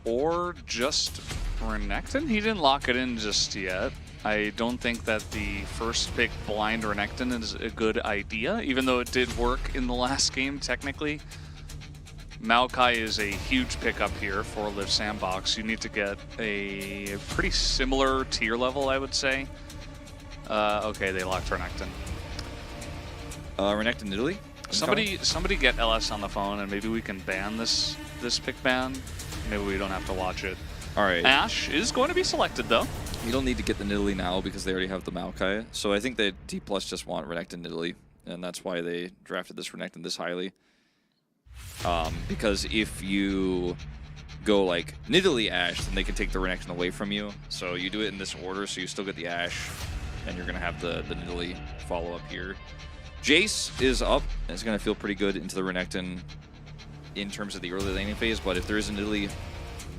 Or just Renekton? He didn't lock it in just yet. I don't think that the first pick blind Renekton is a good idea, even though it did work in the last game technically. Maokai is a huge pickup here for Live Sandbox. You need to get a pretty similar tier level, I would say. Okay, they locked Renekton.
Renekton Italy.
Somebody get LS on the phone, and maybe we can ban this pick ban. Maybe we don't have to watch it.
All right.
Ashe is going to be selected though.
You don't need to get the Nidalee now because they already have the Maokai. So I think that D+ just want Renekton Nidalee, and that's why they drafted this Renekton this highly. Because if you go like Nidalee Ashe, then they can take the Renekton away from you. So you do it in this order, so you still get the Ashe, and you're gonna have the Nidalee follow up here. Jace is up, and it's gonna feel pretty good into the Renekton in terms of the early laning phase. But if there is a Nidalee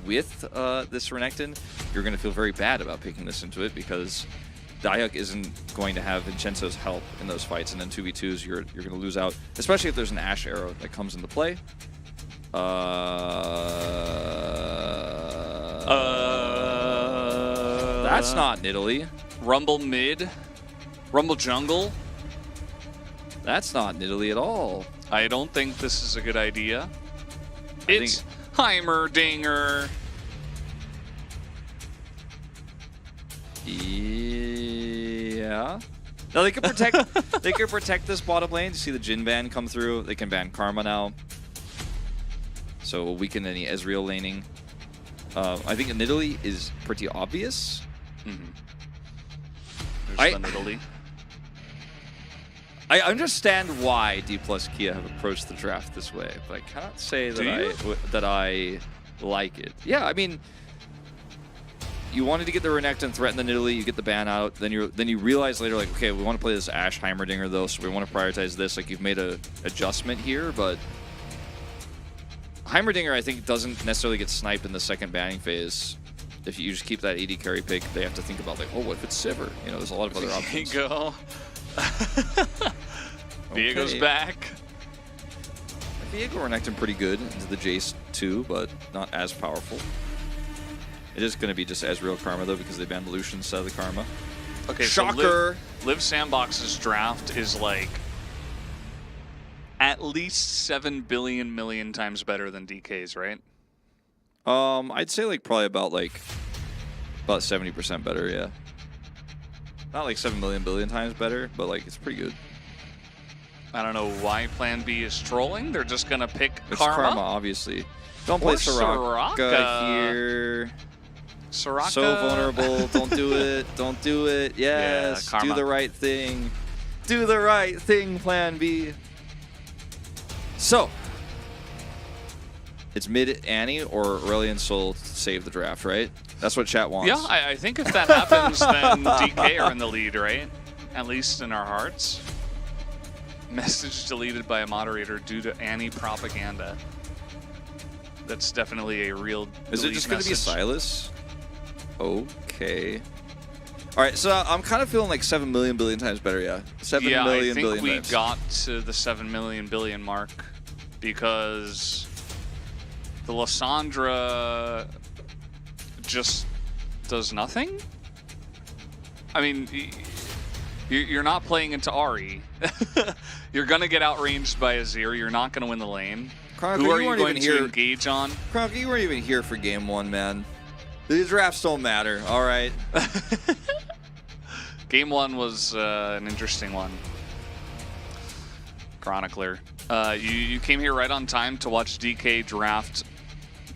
with this Renekton, you're going to feel very bad about picking this into it because Diuk isn't going to have Vincenzo's help in those fights, and then 2v2s you're going to lose out, especially if there's an Ashe arrow that comes into play. That's not Nidalee.
Rumble mid, Rumble jungle.
That's not Nidalee at all.
I don't think this is a good idea. It's Heimerdinger.
Yeah. No, they can protect. They can protect this bottom lane. You see the Jhin ban come through. They can ban Karma now, so we'll weaken any Ezreal laning. I think Nidalee is pretty obvious.
There's the Nidalee.
I understand why D+ Kia have approached the draft this way, but I cannot say that I like it. Yeah, I mean, you wanted to get the Renekton, threaten the Nidalee, you get the ban out, then you realize later, like, okay, we want to play this Ashe Heimerdinger though, so we want to prioritize this. Like, you've made a adjustment here, but Heimerdinger, I think, doesn't necessarily get sniped in the second banning phase. If you just keep that AD carry pick, they have to think about, like, oh, what if it's Sivir? You know, there's a lot of other options.
There you go. Viego's back.
Viego Renekton pretty good into the Jace too, but not as powerful. It is going to be just Ezreal Karma though, because they banned Lucian instead of the Karma.
Okay,
shocker.
So Live Sandbox's draft is like at least 7 billion million times better than DK's, right?
I'd say like probably about 70% better, yeah. Not like 7 million billion times better, but like it's pretty good.
I don't know why Plan B is trolling. They're just gonna pick
It's
Karma,
obviously. Don't play Soraka here.
Soraka.
So vulnerable. Don't do it. Don't do it. Yes.
Yeah,
do the right thing. Do the right thing, Plan B. So, it's mid Annie or Aurelion Sol to save the draft, right? That's what chat wants.
Yeah, I think if that happens, then DK are in the lead, right? At least in our hearts. Message deleted by a moderator due to Annie propaganda. That's definitely a real
Is it just going to be
message.
Sylas? Okay. All right, so I'm kind of feeling like 7 million billion times better, yeah. 7 million
I think
billion
we
times.
got to the 7 million billion mark because the Lissandra just does nothing. I mean, you're not playing into Ahri. You're gonna get outranged by Azir. You're not gonna win the lane.
Chronicler,
Who are you going to engage on?
Chronicler, you weren't even here for game 1, man. These drafts don't matter, all right?
Game 1 was an interesting one. Chronicler. You came here right on time to watch DK draft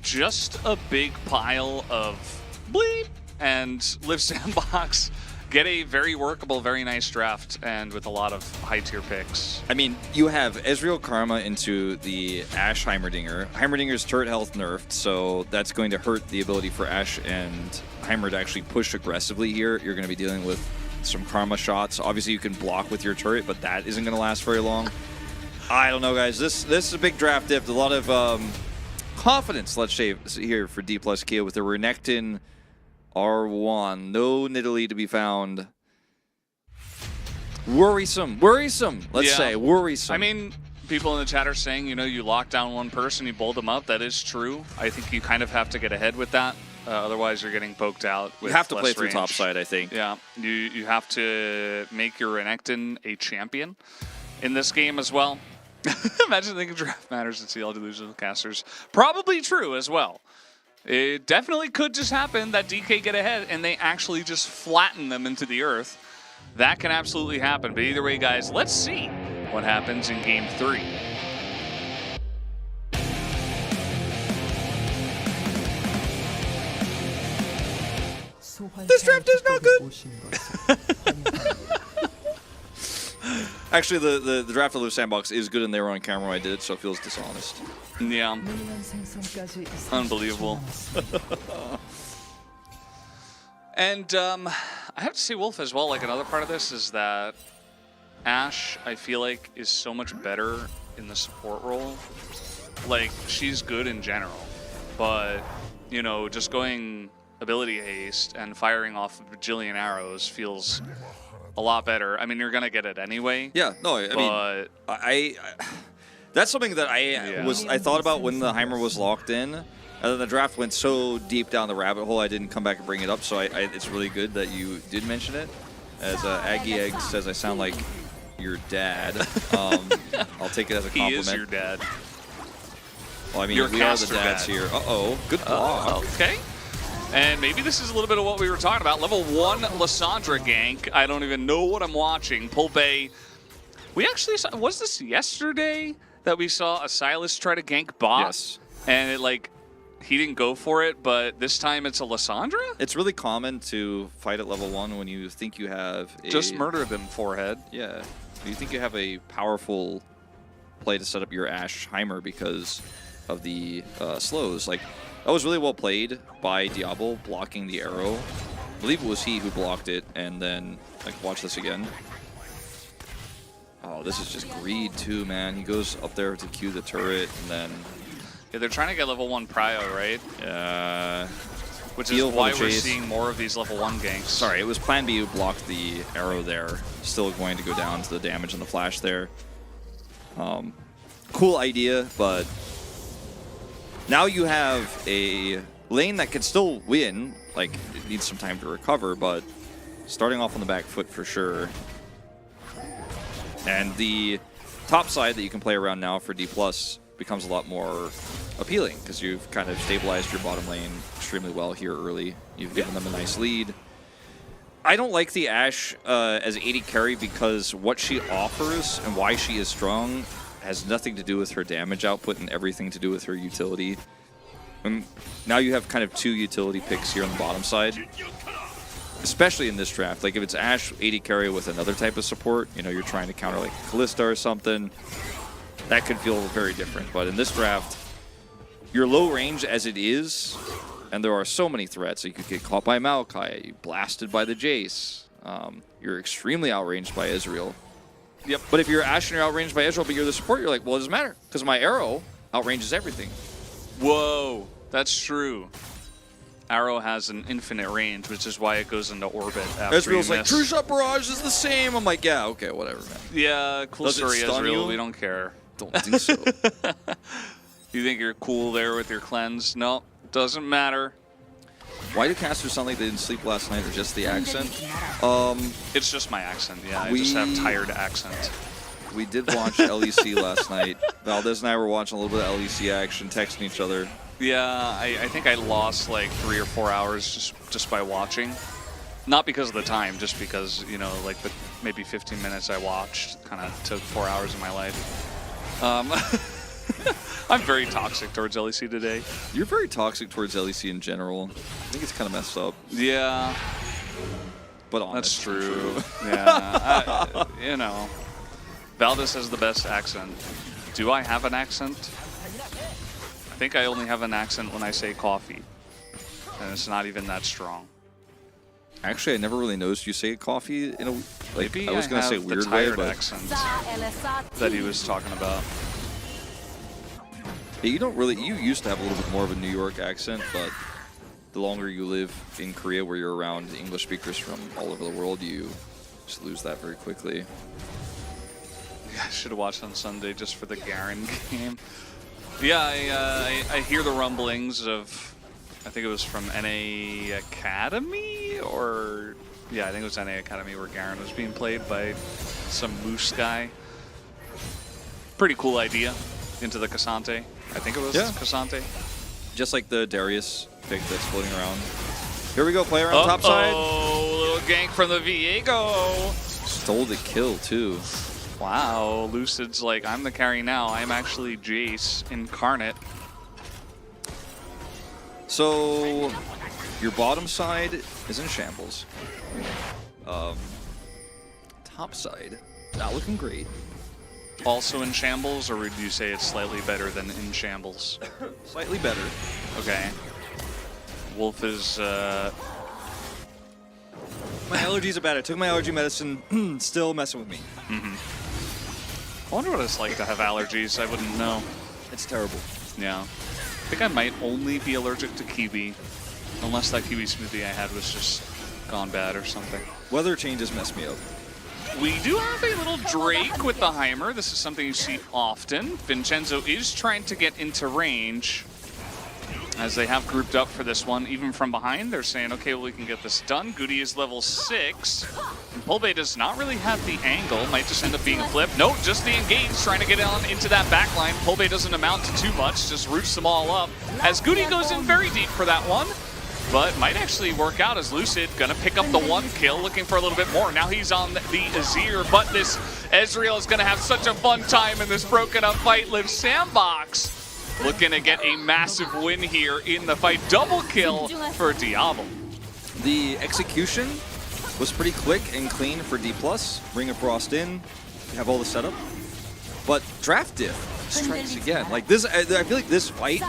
just a big pile of bleep and Live Sandbox get a very workable, very nice draft, and with a lot of high-tier picks.
I mean, you have Ezreal Karma into the Ashe Heimerdinger. Heimerdinger's turret health nerfed, so that's going to hurt the ability for Ashe and Heimer to actually push aggressively here. You're going to be dealing with some Karma shots. Obviously, you can block with your turret, but that isn't going to last very long. I don't know, guys. This is a big draft dip. A lot of confidence, let's say, here for D plus Kia with the Renekton R1. No Nidalee to be found. Worrisome. Let's say. Worrisome.
I mean, people in the chat are saying, you know, you lock down one person, you bull them up. That is true. I think you kind of have to get ahead with that. Otherwise, you're getting poked out. With
you have to play
less
through
range.
top side, I think.
Yeah, you have to make your Renekton a champion in this game as well. Imagine thinking draft matters in CL delusional casters. Probably true as well. It definitely could just happen that DK get ahead and they actually just flatten them into the earth. That can absolutely happen. But either way, guys, let's see what happens in Game 3.
This draft is not good. Actually, the draft of the sandbox is good, and they were on camera when I did it, so it feels dishonest.
Yeah. Unbelievable. And I have to say, Wolf, as well, like another part of this is that Ashe, I feel like, is so much better in the support role. Like, she's good in general, but, you know, just going ability haste and firing off a bajillion arrows feels a lot better. I mean, you're gonna get it anyway.
Yeah, no, I mean, I that's something that I thought about when the Heimer was locked in, and then the draft went so deep down the rabbit hole I didn't come back and bring it up. So it's really good that you did mention it. As Aggie Egg says, I sound like your dad. I'll take it as a compliment.
He is your dad.
Well, I mean,
Your
we are the
caster
dads
dad.
here. Uh-oh, good block.
Okay. And maybe this is a little bit of what we were talking about. Level 1 Lissandra gank. I don't even know what I'm watching. Pulpe. We actually saw, was this yesterday that we saw a Silas try to gank bot?
Yes.
And it like, he didn't go for it, but this time it's a Lissandra?
It's really common to fight at level 1 when you think you have a...
Just murder them, forehead.
Yeah. You think you have a powerful play to set up your Ashe Heimer because of the slows. Like, that was really well played by Diablo, blocking the arrow. I believe it was he who blocked it, and then, like, watch this again. Oh, this is just greed too, man. He goes up there to Q the turret, and then...
Yeah, they're trying to get level 1 prio, right? Which is
Heal for
why
the
we're
chase.
seeing more of these level 1 ganks.
Sorry, it was Plan B who blocked the arrow there. Still going to go down to the damage and the flash there. Cool idea, but now you have a lane that can still win. Like, it needs some time to recover, but starting off on the back foot for sure. And the top side that you can play around now for D+ becomes a lot more appealing because you've kind of stabilized your bottom lane extremely well here early. You've given them a nice lead. I don't like the Ashe as AD carry because what she offers and why she is strong has nothing to do with her damage output and everything to do with her utility. And now you have kind of two utility picks here on the bottom side, especially in this draft. Like if it's Ashe AD carry with another type of support, you know, you're trying to counter like Kalista or something, that could feel very different. But in this draft, you're low range as it is, and there are so many threats. You could get caught by Maokai, blasted by the Jace. You're extremely outranged by Ezreal. Yep. But if you're Ashe and you're outranged by Ezreal, but you're the support, you're like, well, it doesn't matter because my arrow outranges everything.
Whoa, that's true. Arrow has an infinite range, which is why it goes into orbit after
Ezreal's
you
like,
miss.
True Shot Barrage is the same. I'm like, yeah, okay, whatever, man.
Yeah, cool
Does it
story,
stun
Ezreal.
you?
We don't care.
Don't do so.
You think you're cool there with your cleanse? No, doesn't matter.
Why do casters sound like they didn't sleep last night or just the accent?
It's just my accent. Yeah, I just have tired accent.
We did watch LEC last night. Valdez and I were watching a little bit of LEC action, texting each other.
Yeah, I think I lost like 3 or 4 hours just by watching. Not because of the time, just because, you know, like the maybe 15 minutes I watched kind of took 4 hours of my life. I'm very toxic towards LEC today.
You're very toxic towards LEC in general. I think it's kind of messed up.
Yeah.
but honest.
That's true. Yeah, you know, Valdez has the best accent. Do I have an accent? I think I only have an accent when I say coffee, and it's not even that strong.
Actually, I never really noticed you say coffee in a like.
Maybe
I was gonna say
have
weird
the
way,
tired
but
accent that he was talking about.
yeah, you don't really. You used to have a little bit more of a New York accent, but the longer you live in Korea, where you're around English speakers from all over the world, you just lose that very quickly.
Yeah, I should have watched on Sunday just for the Garen game. Yeah, I hear the rumblings of. I think it was from NA Academy, or yeah, I think it was NA Academy where Garen was being played by some moose guy. Pretty cool idea into the Cassante. I think it was Cassante.
Just like the Darius pick that's floating around. Here we go, player on top side.
Oh, little gank from the Viego.
Stole the kill too.
Wow, Lucid's like, I'm the carry now. I'm actually Jace incarnate.
So, your bottom side is in shambles. Top side, not looking great.
Also in shambles, or would you say it's slightly better than in shambles?
Slightly better.
Okay. Wolf is,
My allergies are bad. I took my allergy medicine, still messing with me.
I wonder what it's like to have allergies. I wouldn't know.
It's terrible.
Yeah. I think I might only be allergic to kiwi, unless that kiwi smoothie I had was just gone bad or something.
Weather changes mess me up.
We do have a little Drake with the Heimer. This is something you see often. Vincenzo is trying to get into range, as they have grouped up for this one. Even from behind, they're saying, okay, well, we can get this done. Goody is level 6. And Pulbe does not really have the angle. Might just end up being a flip. Nope, just the engage, trying to get on into that back line. Pulbe doesn't amount to too much, just roots them all up. As Goody goes in very deep for that one. But might actually work out as Lucid gonna pick up the 1 kill, looking for a little bit more. Now he's on the Azir, but this Ezreal is gonna have such a fun time in this broken up fight. Live Sandbox looking to get a massive win here in the fight. Double kill for Diablo.
The execution was pretty quick and clean for D+. Ring of Frost in, you have all the setup. But draft diff strikes again. Like this, I feel like this fight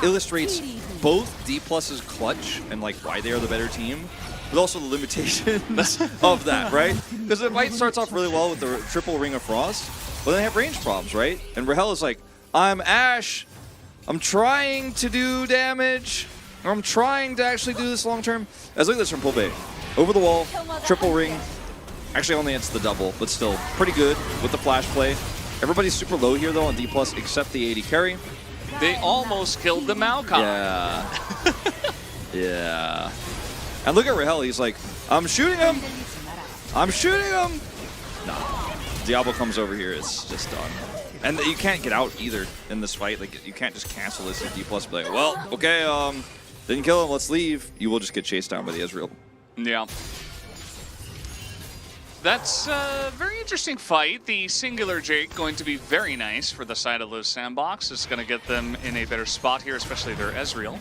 illustrates both D+'s clutch and like why they are the better team, but also the limitations of that, right? Because the fight starts off really well with the triple Ring of Frost, but then they have range problems, right? And Rahel is like, I'm Ashe, I'm trying to do damage, or I'm trying to actually do this long term. As look at this from Pulbe. Over the wall, triple ring. Actually only hits the double, but still pretty good with the flash play. Everybody's super low here though on D+, except the AD carry.
They almost killed the Malcolm.
Yeah. Yeah. And look at Rahel, he's like, I'm shooting him! I'm shooting him! Nah. Diablo comes over here, it's just done. And you can't get out either in this fight. Like, you can't just cancel this as D+, be like, well, okay, didn't kill him, let's leave. You will just get chased down by the Ezreal.
Yeah. That's a very interesting fight. The singular Jake going to be very nice for the side of Live Sandbox. It's going to get them in a better spot here, especially their Ezreal.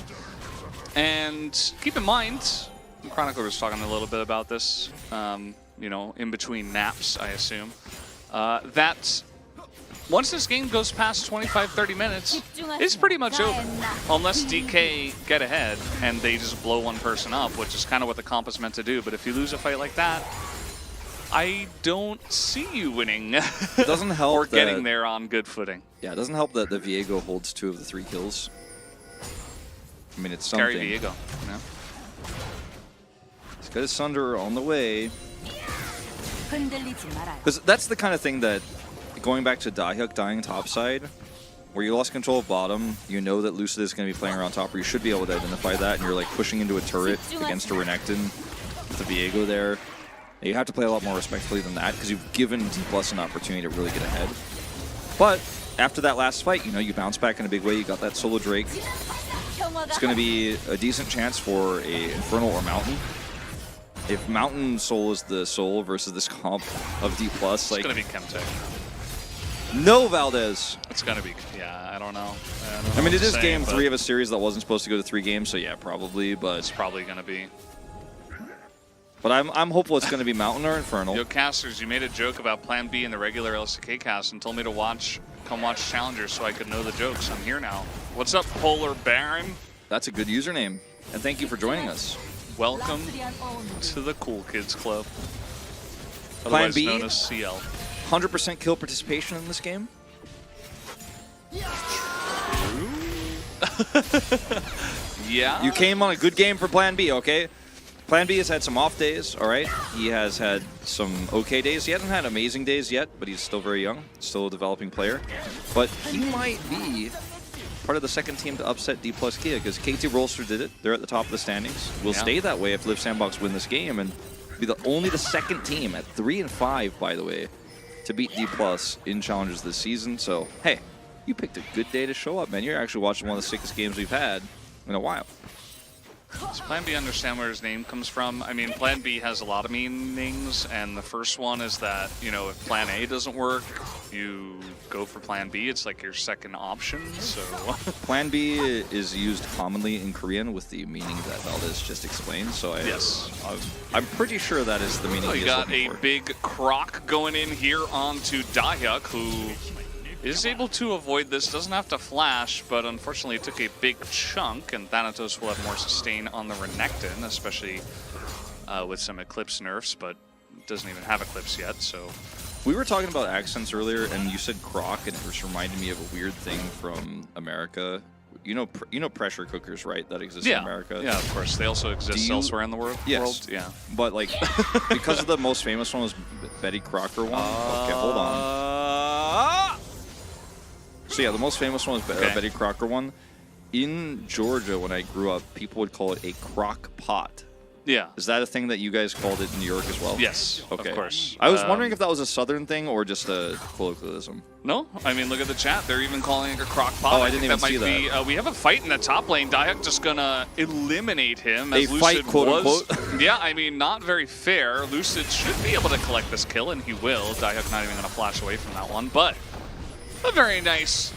And keep in mind, Chronicler was talking a little bit about this, you know, in between naps, I assume, that once this game goes past 25-30 minutes, it's pretty much over. Unless DK get ahead and they just blow one person up, which is kind of what the comp is meant to do. But if you lose a fight like that, I don't see you winning.
It doesn't help
or getting there on good footing.
Yeah, it doesn't help that the Viego holds 2 of the 3 kills. I mean, it's something.
Carry Viego, you know?
He's got his Sunder on the way. Because that's the kind of thing that, going back to Dahyuk dying topside, where you lost control of bottom, you know that Lucid is going to be playing around top, or you should be able to identify that, and you're like pushing into a turret against a Renekton with the Viego there. You have to play a lot more respectfully than that, because you've given D+ an opportunity to really get ahead. But after that last fight, you know, you bounce back in a big way, you got that solo Drake. It's going to be a decent chance for a Infernal or Mountain. If Mountain Soul is the soul versus this comp of D+, like...
It's going to be Chemtech.
No Valdez.
It's going to be, yeah, I don't know.
I mean, it is game 3 of a series that wasn't supposed to go to 3 games, so yeah, probably, but...
It's probably going to be.
But I'm hopeful it's going to be Mountain or Infernal.
Yo, casters, you made a joke about Plan B in the regular LCK cast and told me to come watch Challengers so I could know the jokes. I'm here now. What's up, Polar Baron?
That's a good username. And thank you for joining us.
Welcome to the Cool Kids Club.
Plan
Otherwise
B?
known as CL.
100% kill participation in this game.
Yeah.
You came on a good game for Plan B, okay? Plan B has had some off days, all right? He has had some okay days. He hasn't had amazing days yet, but he's still very young, still a developing player. But he might be part of the second team to upset D plus Kia, because KT Rolster did it. They're at the top of the standings. Will stay that way if Live Sandbox win this game, and be only the second team at 3-5, by the way, to beat D plus in challenges this season. So, hey, you picked a good day to show up, man. You're actually watching one of the sickest games we've had in a while.
Does Plan B understand where his name comes from? I mean, Plan B has a lot of meanings, and the first one is that, you know, if Plan A doesn't work, you go for Plan B. It's like your second option, so...
Plan B is used commonly in Korean with the meaning that Valdez just explained, so I'm pretty sure that is the meaning
Oh,
he's
you got
looking
a
for.
big croc going in here onto Dahyuk, who is able to avoid this, doesn't have to flash, but unfortunately it took a big chunk, and Thanatos will have more sustain on the Renekton, especially with some Eclipse nerfs, but doesn't even have Eclipse yet, so...
We were talking about accents earlier, and you said crock, and it just reminded me of a weird thing from America. You know pressure cookers, right? That exist in America.
Yeah, of course. They also exist elsewhere in the world.
Yes.
Yeah.
But like, because of the most famous one was Betty Crocker one. Okay, hold on. So yeah, the most famous one was Betty Crocker one. In Georgia, when I grew up, people would call it a crock pot.
Yeah.
Is that a thing that you guys called it in New York as well?
Yes,
Okay.
of course.
I was wondering if that was a Southern thing or just a colloquialism.
No, I mean, look at the chat. They're even calling it a crock pot.
Oh, I didn't even
think
see
might be, we have a fight in the top lane. Dahyuk just gonna eliminate him. As
A fight,
Lucid
quote
was.
unquote.
Yeah, I mean, not very fair. Lucid should be able to collect this kill, and he will. Dahyuk not even gonna flash away from that one, but a very nice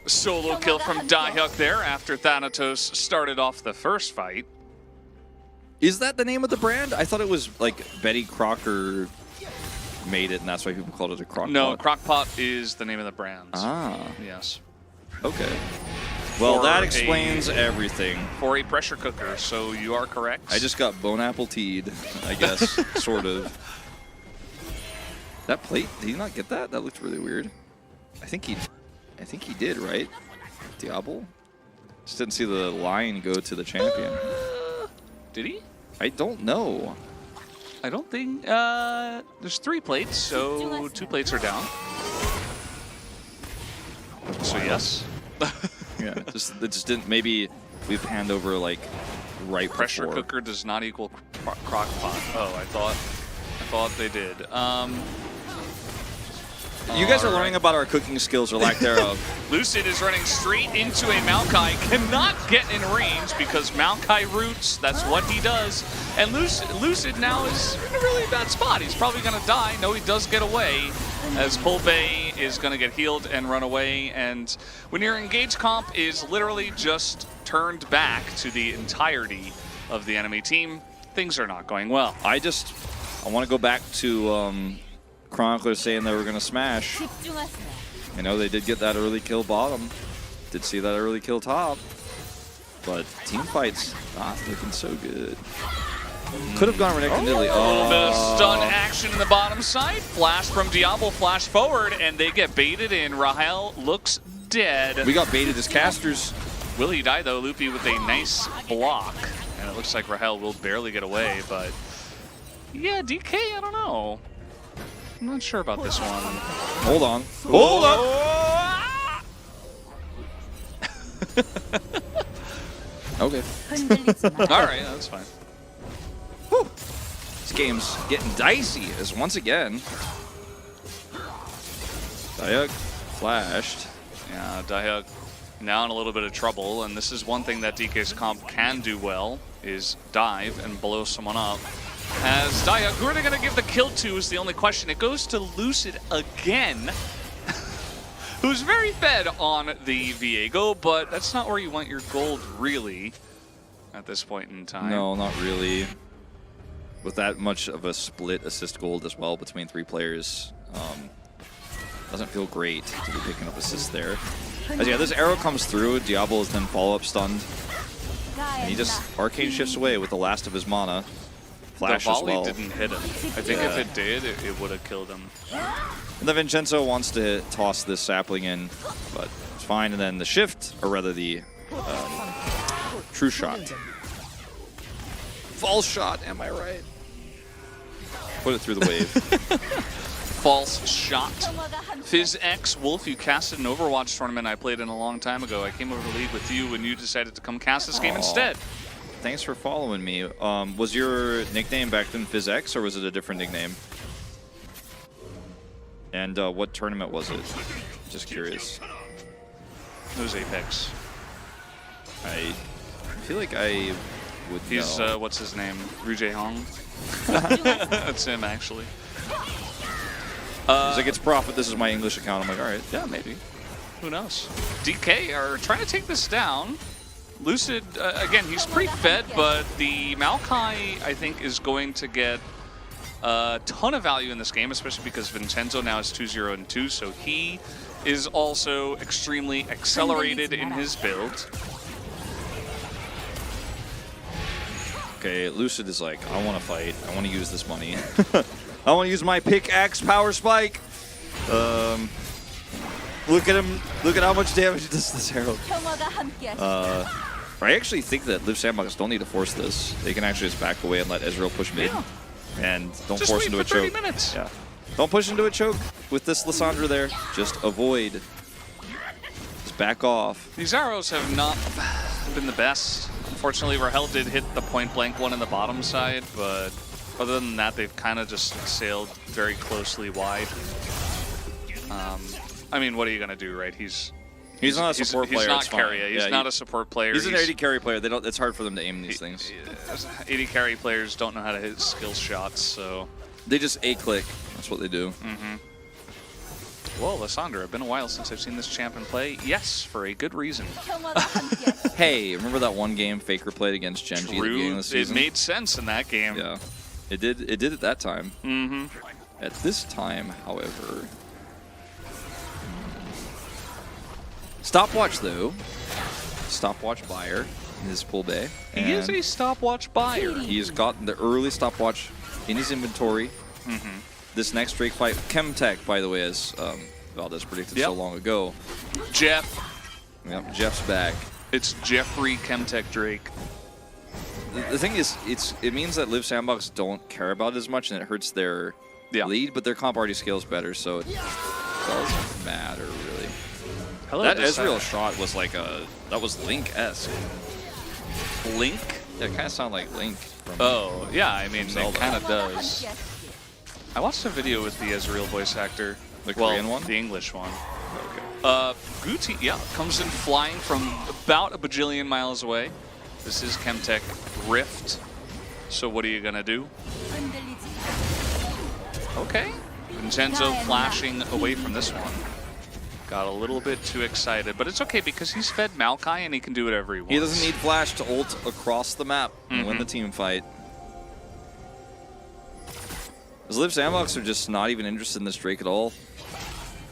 solo kill from Dahyuk there after Thanatos started off the first fight.
Is that the name of the brand? I thought it was like Betty Crocker made it, and that's why people called it a crock
No,
pot.
Crockpot is the name of the brand.
Ah,
Yes.
okay. Well,
For
that explains everything.
For a pressure cooker, so you are correct.
I just got bone apple teed, I guess, sort of. That plate, did he not get that? That looked really weird. I think he did, right? Diablo? Just didn't see the line go to the champion.
Did he?
I don't know.
I don't think, there's 3 plates, so 2 plates are down. So yes.
Yeah, it just didn't, maybe we panned over like right
Pressure
before.
cooker does not equal crock pot. Oh, I thought they did.
You guys are learning about our cooking skills or lack thereof.
Lucid is running straight into a Maokai, cannot get in range because Maokai roots, that's what he does. And Lucid now is in a really bad spot. He's probably gonna die. No, he does get away, as Polbey is gonna get healed and run away. And when your engage comp is literally just turned back to the entirety of the enemy team, things are not going well.
I want to go back to Chronicler saying they were going to smash. You know, they did get that early kill bottom. Did see that early kill top. But team fights not looking so good. Could have gone Renekton Diddley.
A little bit of stun action in the bottom side. Flash from Diablo, flash forward, and they get baited in. Rahel looks dead.
We got baited as casters.
Will he die, though? Loopy with a nice block. And it looks like Rahel will barely get away, but... yeah, DK, I don't know. I'm not sure about this one.
Hold on. Hold up! Okay.
All right, that's fine.
Whew. This game's getting dicey as once again. Dahyuk flashed.
Yeah, Dahyuk now in a little bit of trouble, and this is one thing that DK's comp can do well, is dive and blow someone up. As Dahyuk, who are they going to give the kill to is the only question. It goes to Lucid again, who's very fed on the Viego, but that's not where you want your gold really at this point in time.
No, not really. with that much of a split assist gold as well between 3 players, doesn't feel great to be picking up assists there. As yeah, this arrow comes through, Diablo is then follow-up stunned. And he just arcane shifts away with the last of his mana. Flash
the
as
volley
well.
didn't hit him. I think if it did, it would have killed him.
And then Vincenzo wants to toss this sapling in, but it's fine. And then the shift, or rather the true shot. False shot, am I right? Put it through the wave.
False shot. FizzX, Wolf, you casted an Overwatch tournament I played in a long time ago. I came over to league with you and you decided to come cast this game instead.
Thanks for following me. Was your nickname back then FizzX, or was it a different nickname? And what tournament was it? Just curious.
It was Apex.
I feel like I would
He's,
know.
what's his name? Rujay Hong? That's him, actually.
He's like, it's profit, this is my English account. I'm like, all right.
Yeah, maybe. Who knows? DK are trying to take this down. Lucid, again, he's pretty fed, but the Maokai, I think, is going to get a ton of value in this game, especially because Vincenzo now is 2-0 and 2, so he is also extremely accelerated in his build.
Okay, Lucid is like, I want to fight. I want to use this money. I want to use my pickaxe power spike. Look at him. Look at how much damage does this arrow. I actually think that Liv Sandbox don't need to force this. They can actually just back away and let Ezreal push mid.
Yeah.
And don't
Just
force
wait
into a
for 30
choke.
minutes.
Yeah. Don't push into a choke with this Lissandra there. Just avoid. Just back off.
These arrows have not been the best. Unfortunately, Rahel did hit the point blank one in the bottom side, but other than that, they've kind of just sailed very closely wide. I mean, what are you going to do, right? He's
not a support player.
He's not
it's fine.
carry. He's
Yeah,
not a support player.
He's an AD carry player. They don't. It's hard for them to aim these things.
AD carry players don't know how to hit skill shots, so...
They just A-click. That's what they do.
Well, Lissandra, it's been a while since I've seen this champion play. Yes, for a good reason.
Hey, remember that one game Faker played against Gen.G at the beginning of the
True, it
season?
made sense in that game.
Yeah, it did. It did at that time.
Mm-hmm.
At this time, however, stopwatch though. Stopwatch buyer in his pool bay.
He is a stopwatch buyer.
He's gotten the early stopwatch in his inventory. This next Drake fight, Chemtech, by the way, as Valdez predicted so long ago.
Jeff.
Yep, Jeff's back.
It's Jeffrey Chemtech Drake.
The thing is, it means that Liv Sandbox don't care about it as much, and it hurts their lead, but their comp already scales better, so it doesn't matter, really.
Hello,
That Ezreal shot was like that was Link-esque.
Link?
Yeah, it kind of sounded like Link. From
Oh, yeah, I mean, it
Zelda.
kind of does. I watched a video with the Ezreal voice actor.
The Korean one?
The English one.
Okay.
Guti, comes in flying from about a bajillion miles away. This is Chemtech Rift. So what are you gonna do? Okay. Vincenzo flashing away from this one. Got a little bit too excited, but it's okay because he's fed Maokai and he can do whatever he wants.
He doesn't need flash to ult across the map and win the team fight. As Liv Sandbox are just not even interested in this Drake at all.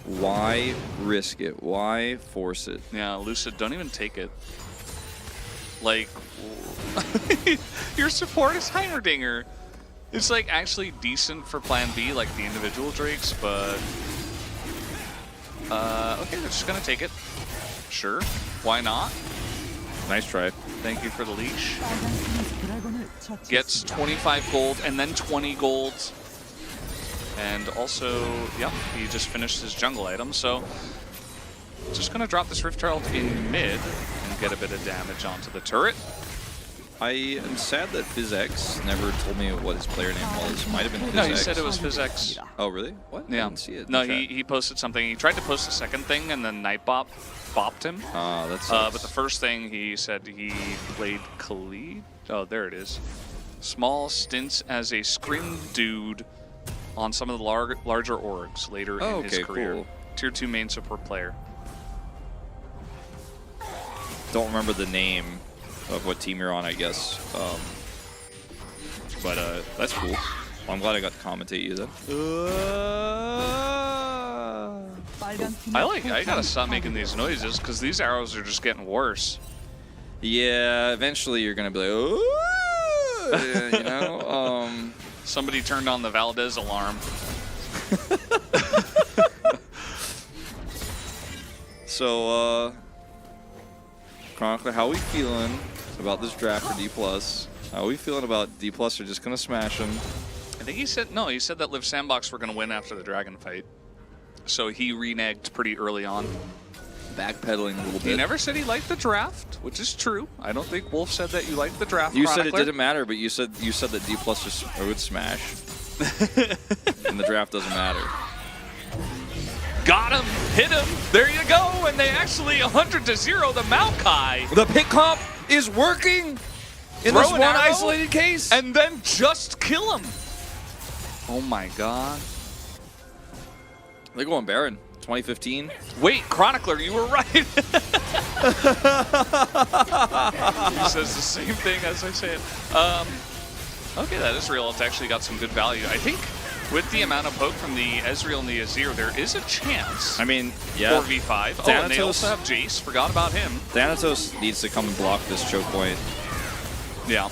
Why risk it? Why force it?
Yeah, Lucid, don't even take it. Like, your support is Heimerdinger. It's like actually decent for Plan B, like the individual Drakes, but okay, they're just gonna take it. Sure, why not?
Nice try.
Thank you for the leash. Gets 25 gold and then 20 gold. And also, he just finished his jungle item, so just gonna drop this Rift Herald in mid and get a bit of damage onto the turret.
I am sad that FizzX never told me what his player name was. Might have been FizzX.
No, he said it was FizzX.
Oh, really? What? I
Yeah.
didn't see it.
No,
in chat.
he posted something. He tried to post a second thing, and then Nightbot bopped him.
That's.
But the first thing he said he played Khalid. Oh, there it is. Small stints as a scrim dude on some of the larger orgs later in his career.
Cool.
Tier 2 main support player.
Don't remember the name of what team you're on, I guess. But that's cool. Well, I'm glad I got to commentate you then.
I gotta stop making these noises because these arrows are just getting worse.
Yeah, eventually you're gonna be like, ooh, you know.
Somebody turned on the Valdez alarm.
So, Chronicler, how are we feeling about this draft for D+? How are we feeling about D+ are just gonna smash him?
I think he said no. He said that Live Sandbox were gonna win after the Dragon fight. So he reneged pretty early on.
Backpedaling a little bit.
He never said he liked the draft, which is true. I don't think Wolf said that you liked the draft.
You said it
Chronicler.
didn't matter, but you said that D+ just would smash, and the draft doesn't matter.
Got him, hit him. There you go. And they actually 100-0 the Maokai.
The pick comp is working in
Throw
this
an
one
arrow,
isolated case.
and then just kill him. Oh my god.
They're going Baron. 2015.
Wait, Chronicler, you were right. He says the same thing as I say it. Okay, that is real. It's actually got some good value. I think with the amount of poke from the Ezreal and the Azir, there is a chance.
I mean, yeah.
4v5. Oh, and they
Thanatos-
also have Jace. Forgot about him.
Thanatos needs to come and block this choke point.
Yeah.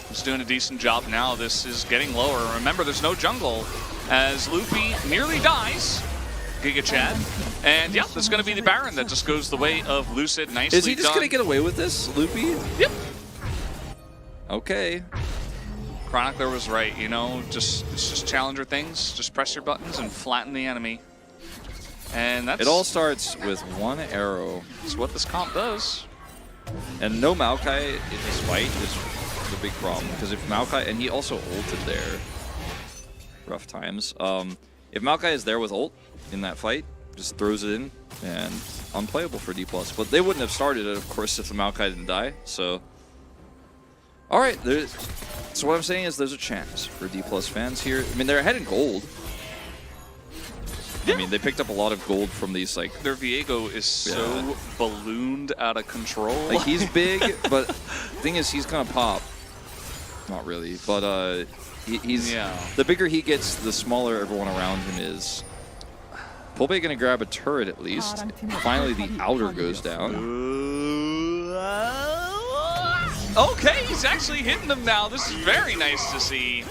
He's doing a decent job now. This is getting lower. Remember, there's no jungle as Loopy nearly dies. Giga Chad. And yeah, this is going to be the Baron that just goes the way of Lucid. Nicely
Is he just
done.
going to get away with this, Loopy?
Yep.
Okay.
Chronicler was right, you know, it's just challenger things. Just press your buttons and flatten the enemy. And that's
It all starts with one arrow.
that's what this comp does.
And no Maokai in this fight is the big problem. Because if Maokai, and he also ulted there. Rough times. If Maokai is there with ult in that fight, just throws it in, and unplayable for D+. But they wouldn't have started it, of course, if the Maokai didn't die, so... Alright, so what I'm saying is there's a chance for D+ fans here. I mean, they're ahead in gold. I mean, they picked up a lot of gold from these, like...
Their Viego is so ballooned out of control.
Like, he's big, but the thing is, he's gonna pop. Not really, but he's...
Yeah.
The bigger he gets, the smaller everyone around him is. Pulpe gonna grab a turret at least. Finally, the outer goes down.
Okay, he's actually hitting them now. This is very nice to see,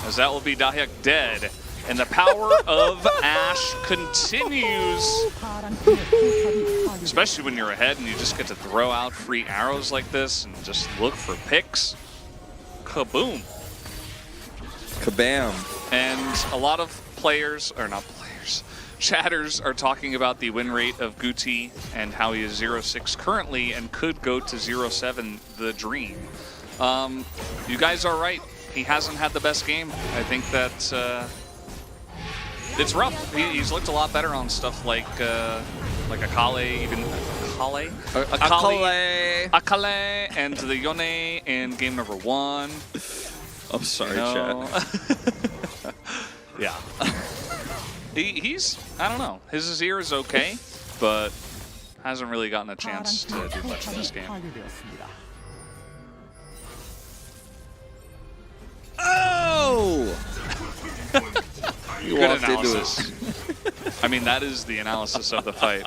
as that will be Dahyuk dead. And the power of Ashe continues. Especially when you're ahead and you just get to throw out free arrows like this and just look for picks. Kaboom.
Kabam.
And a lot of players, or not players, chatters are talking about the win rate of Guti and how he is 0-6 currently and could go to 0-7 the dream. You guys are right. He hasn't had the best game. I think that it's rough. He's looked a lot better on stuff like Akale, even Akale? Akale and the Yone in game number 1.
I'm sorry,
No.
chat.
Yeah. He's, I don't know. His Azir is okay, but hasn't really gotten a chance to do much in this game.
Oh!
Good
walked into
analysis. I mean, that is the analysis of the fight.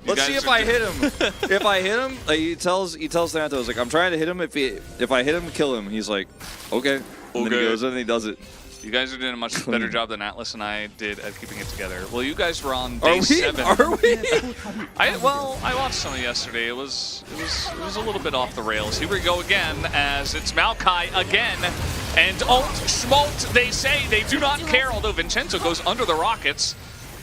Let's see if I hit him. If I hit him, like, he tells Thanatos, like, I'm trying to hit him. If I hit him, kill him. He's like, okay. And then he goes in and he does it.
You guys are doing a much better job than Atlas and I did at keeping it together. Well, you guys were on day 7.
Are we?
I watched some of yesterday. It was a little bit off the rails. Here we go again, as it's Maokai again, and ult schmult. They say they do not care. Although Vincenzo goes under the rockets,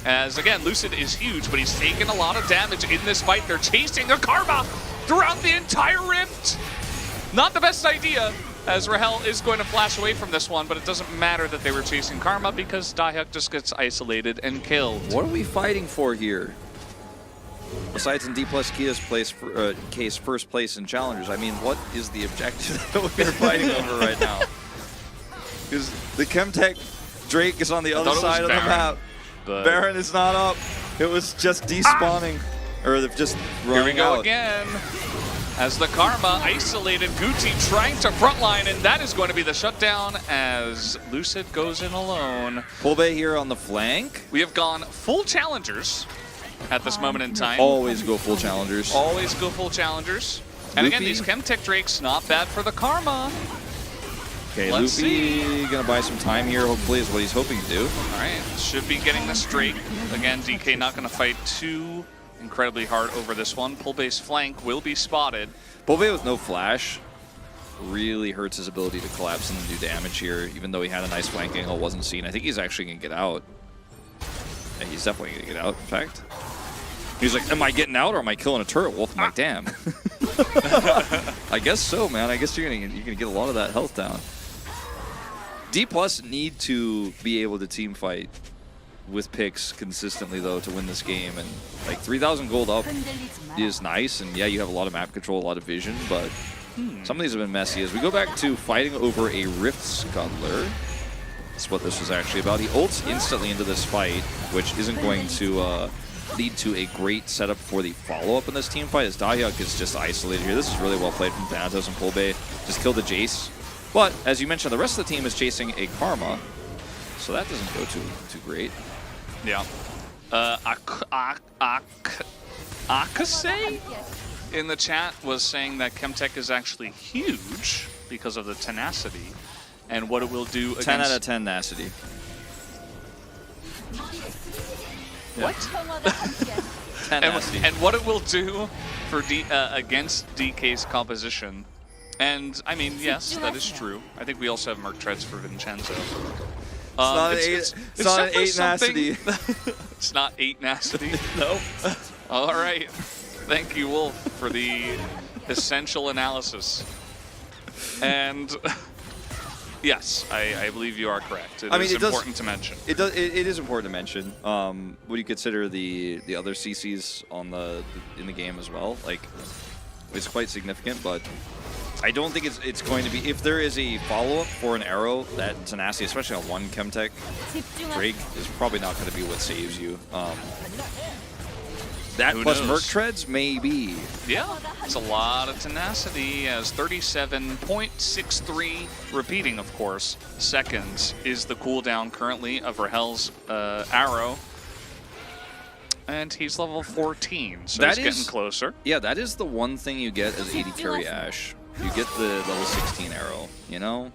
as again Lucid is huge, but he's taken a lot of damage in this fight. They're chasing a Karma throughout the entire rift. Not the best idea, as Rahel is going to flash away from this one, but it doesn't matter that they were chasing Karma because Dahyuk just gets isolated and killed.
What are we fighting for here? Besides in D+ Kia's case, first place in Challengers, I mean, what is the objective that we're fighting over right now? Because the Chemtech Drake is on the other side of the map.
But
Baron is not up. It was just despawning. Or just
here we
running
go
out.
again. as the Karma isolated Guti trying to frontline, and that is going to be the shutdown as Lucid goes in alone.
Pulbe here on the flank.
We have gone full challengers at this moment in time.
Always go full challengers.
Always go full challengers. And again,
Luffy.
these Chemtech Drakes, not bad for the Karma.
Okay,
Let's
Luffy gonna buy some time here, hopefully, is what he's hoping to do.
All right, should be getting the straight. Again, DK not going to fight too incredibly hard over this one. Pull-based flank will be spotted.
Pulbe with no flash really hurts his ability to collapse and do damage here, even though he had a nice flank angle, wasn't seen. I think he's actually gonna get out. Yeah, he's definitely gonna get out, in fact. He's like, am I getting out or am I killing a turret wolf? I'm like, damn. I guess so, man. I guess you're gonna get a lot of that health down. D+ need to be able to team fight with picks consistently though to win this game, and like 3,000 gold up is nice, and yeah, you have a lot of map control, a lot of vision, but some of these have been messy. As we go back to fighting over a Rift Scuttler, that's what this was actually about. He ults instantly into this fight, which isn't going to lead to a great setup for the follow-up in this team fight, as Dahyuk is just isolated here. This is really well played from Thanatos and Pulbe. Just killed the Jace. But, as you mentioned, the rest of the team is chasing a Karma, so that doesn't go too great.
Yeah. Akase in the chat was saying that Chemtech is actually huge because of the tenacity and what it will do against...
10 out of 10 tenacity.
What?
10 tenacity.
And what it will do for against DK's composition. And, I mean, yes, that is true. I think we also have Merc Treads for Vincenzo.
It's not an 8 tenacity.
It's not 8 tenacity?
No.
All right. Thank you, Wolf, for the essential analysis. And yes, I believe you are correct. It is important to mention.
It is important to mention. Would you consider the other CCs on in the game as well? Like, it's quite significant, but I don't think it's going to be. If there is a follow-up for an arrow, that tenacity, especially on one Chemtech Drake, is probably not going to be what saves you. That
Who
plus
knows?
Merc Treads, maybe.
Yeah, it's a lot of tenacity, as 37.63, repeating, of course, seconds is the cooldown currently of Rahel's arrow. And he's level 14, so he's getting closer.
Yeah, that is the one thing you get as AD carry Ashe. You get the level 16 arrow, you know?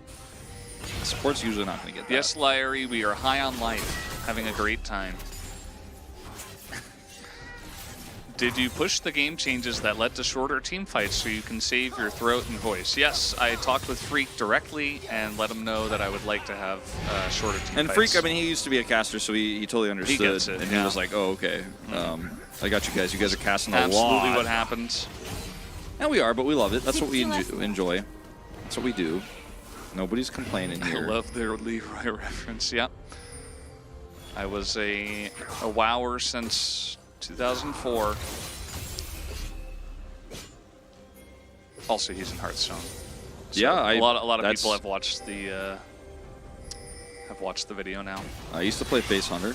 Support's usually not going to get that.
Yes, Larry, we are high on life, having a great time. Did you push the game changes that led to shorter team fights so you can save your throat and voice? Yes, I talked with Freak directly and let him know that I would like to have shorter team fights.
And Freak, I mean, he used to be a caster, so he totally understood.
He gets it,
and
yeah.
he was like, oh, okay. I got you guys. You guys are casting a
Absolutely
lot.
what happens.
And we are, but we love it. That's what we enjoy. That's what we do. Nobody's complaining here.
I love their Leroy reference, yeah. I was a WoWer since 2004. Also, he's in Hearthstone. So
yeah,
a lot of people have watched the video now.
I used to play Face Hunter.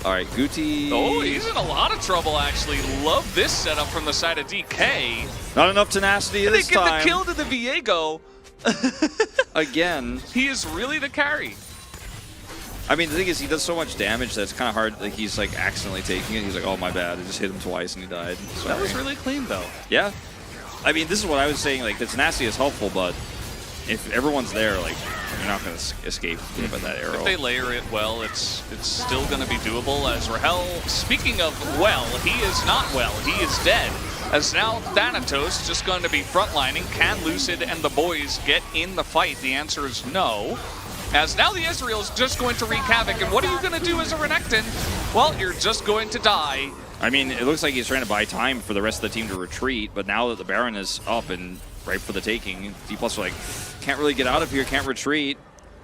All right, Guti.
Oh, he's in a lot of trouble, actually. Love this setup from the side of DK.
Not enough tenacity this time.
They give the kill to the Viego.
Again.
He is really the carry.
I mean, the thing is, he does so much damage that it's kind of hard. Like, he's like accidentally taking it. He's like, oh, my bad. I just hit him twice and he died. Sorry.
That was really clean, though.
Yeah. I mean, this is what I was saying. Like, the tenacity is helpful, but if everyone's there, like, you're not going to escape by that arrow.
If they layer it well, it's still going to be doable. As Rahel, speaking of well, he is not well. He is dead. As now Thanatos just going to be frontlining. Can Lucid and the boys get in the fight? The answer is no. As now the Ezreal is just going to wreak havoc. And what are you going to do as a Renekton? Well, you're just going to die.
I mean, it looks like he's trying to buy time for the rest of the team to retreat, but now that the Baron is up and ripe for the taking, D+ are like, can't really get out of here, can't retreat.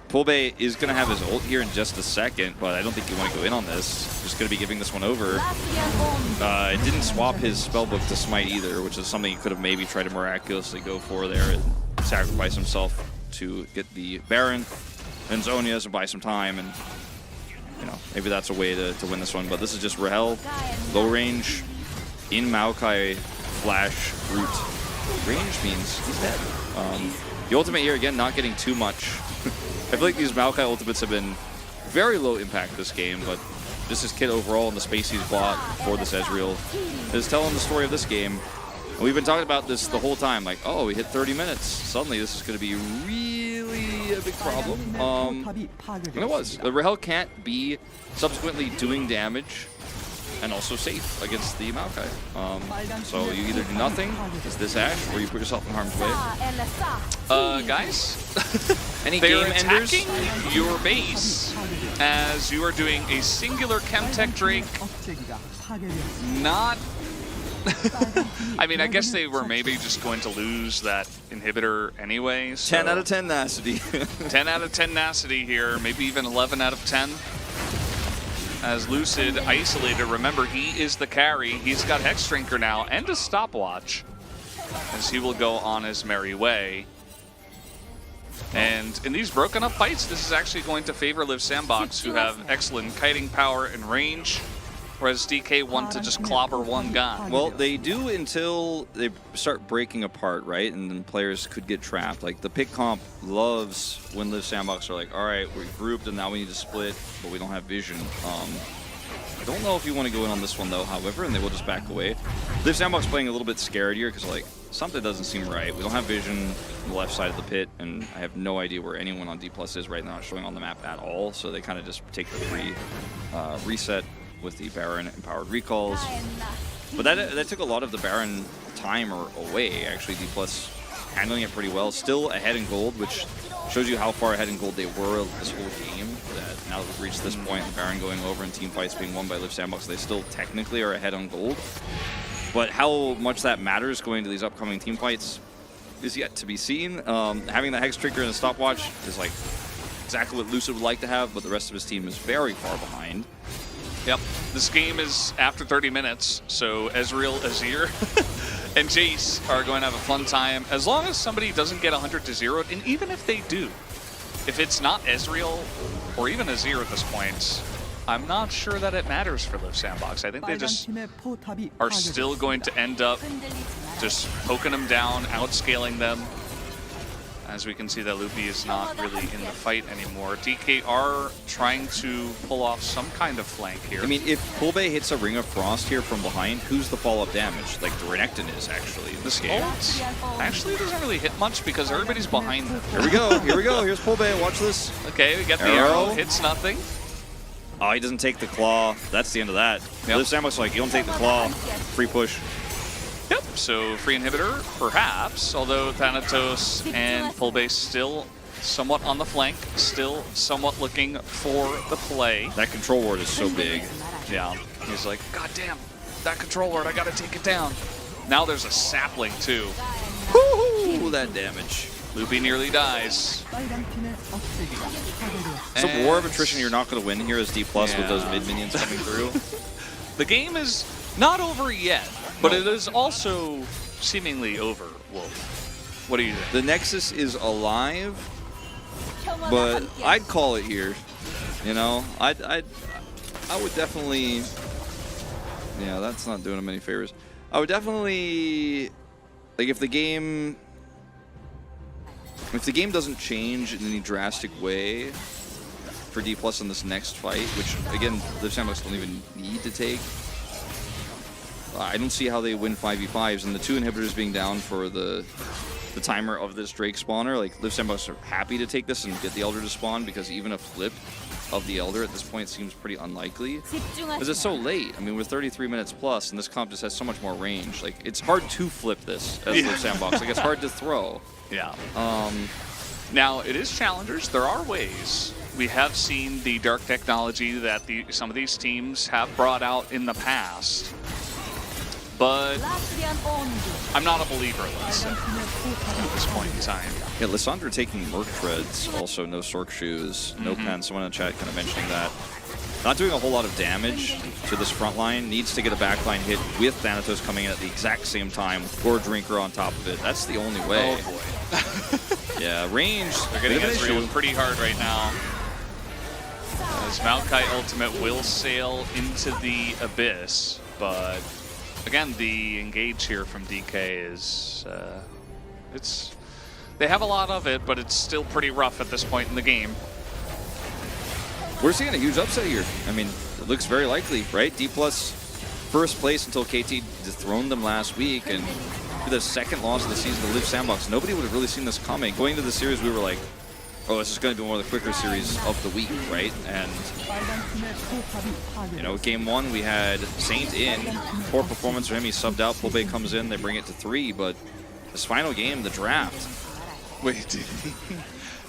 Pulbe is going to have his ult here in just a second, but I don't think you want to go in on this. Just going to be giving this one over. It didn't swap his spellbook to Smite either, which is something he could have maybe tried to miraculously go for there and sacrifice himself to get the Baron. And Zonia to buy some time, and you know, maybe that's a way to win this one. But this is just Rahel, low range, in Maokai flash root range means he's dead. The ultimate here, again, not getting too much. I feel like these Maokai ultimates have been very low impact this game, but just his kit overall and the space he's bought for this Ezreal is telling the story of this game. And we've been talking about this the whole time, like, oh, we hit 30 minutes. Suddenly this is going to be really a big problem. And it was. The Rahel can't be subsequently doing damage and also safe against the Maokai. So you either do nothing, is this Ashe, or you put yourself in harm's way.
Guys,
Any
they're
game enders?
attacking your base as you are doing a singular Chemtech Drake. Not... I mean, I guess they were maybe just going to lose that inhibitor anyway. So
10 out of 10 Nasty.
10 out of 10 Nasty here, maybe even 11 out of 10. As Lucid isolated, remember he is the carry. He's got Hex Drinker now and a stopwatch as he will go on his merry way. And in these broken up fights, this is actually going to favor Liv Sandbox, who have excellent kiting power and range, whereas DK want to just clobber one guy.
Well, they do until they start breaking apart, right? And then players could get trapped. Like, the pick comp loves when Liv Sandbox are like, all right, we're grouped and now we need to split, but we don't have vision. I don't know if you want to go in on this one, though, however, and they will just back away. Liv Sandbox playing a little bit scared here because, like, something doesn't seem right. We don't have vision on the left side of the pit, and I have no idea where anyone on D+ is right now, not showing on the map at all, so they kind of just take the free reset with the Baron empowered recalls. But that took a lot of the Baron time away, actually. D+ handling it pretty well. Still ahead in gold, which shows you how far ahead in gold they were this whole game. That now that we've reached this point, the Baron going over and team fights being won by Liv Sandbox, they still technically are ahead on gold. But how much that matters going to these upcoming team fights is yet to be seen. Having the Hex Trigger and the stopwatch is like exactly what Lucid would like to have, but the rest of his team is very far behind.
Yep, this game is after 30 minutes, so Ezreal, Azir, and Jace are going to have a fun time. As long as somebody doesn't get 100-0, and even if they do, if it's not Ezreal or even Azir at this point, I'm not sure that it matters for Liv Sandbox. I think they just are still going to end up just poking them down, outscaling them. As we can see that Loopy is not really in the fight anymore. DK are trying to pull off some kind of flank here.
I mean, if Pulbe hits a Ring of Frost here from behind, who's the follow-up damage? Like the Renekton is actually in this game.
Ult actually doesn't really hit much because everybody's behind them.
Here we go, here we go. Here's Pulbe, watch this.
Okay, we get the arrow, hits nothing.
Oh, he doesn't take the claw. That's the end of that.
Yep.
Liv Sandbox like, you don't take the claw. Free push.
Yep, so free inhibitor, perhaps, although Thanatos and Pulbe still somewhat on the flank, still somewhat looking for the play.
That control ward is so big.
Yeah, he's like, God damn, that control ward, I gotta take it down. Now there's a sapling too.
Woohoo! That damage.
Loopy nearly dies.
It's a war of attrition you're not going to win here as D+ with those mid minions coming through.
The game is not over yet, but it is also seemingly over, Wolf. What do you think?
The Nexus is alive, but I'd call it here. You know, I would definitely. Yeah, that's not doing him any favors. I would definitely, like, if the game doesn't change in any drastic way for D+ in this next fight, which again, the Sandbox don't even need to take. I don't see how they win 5v5s, and the 2 inhibitors being down for the timer of this Drake spawner, like, Liv Sandbox are happy to take this and get the Elder to spawn, because even a flip of the Elder at this point seems pretty unlikely. Because it's so late. I mean, we're 33 minutes plus, and this comp just has so much more range. Like, it's hard to flip this as Liv Sandbox. Like, it's hard to throw.
Yeah. Now, it is challengers. There are ways. We have seen the dark technology that some of these teams have brought out in the past. But I'm not a believer, let's say, at this point in time.
Yeah, Lissandra taking Merc Treads, also no Sork Shoes, no pen. Someone in the chat kind of mentioning that. Not doing a whole lot of damage to this front line. Needs to get a backline hit with Thanatos coming in at the exact same time with Gore Drinker on top of it. That's the only way.
Oh boy.
Yeah, range.
They're getting Ezreal pretty hard right now. As Maokai Ultimate will sail into the Abyss, but again, the engage here from DK is they have a lot of it, but it's still pretty rough at this point in the game.
We're seeing a huge upset here. I mean, it looks very likely, right? D+ first place until KT dethroned them last week, and the second loss of the season to Live Sandbox. Nobody would have really seen this coming. Going into the series, we were like, oh, this is going to be one of the quicker series of the week, right? And, you know, game one, we had Saint in. Poor performance for him. He subbed out. Pulbay comes in. They bring it to 3. But this final game, the draft.
Wait,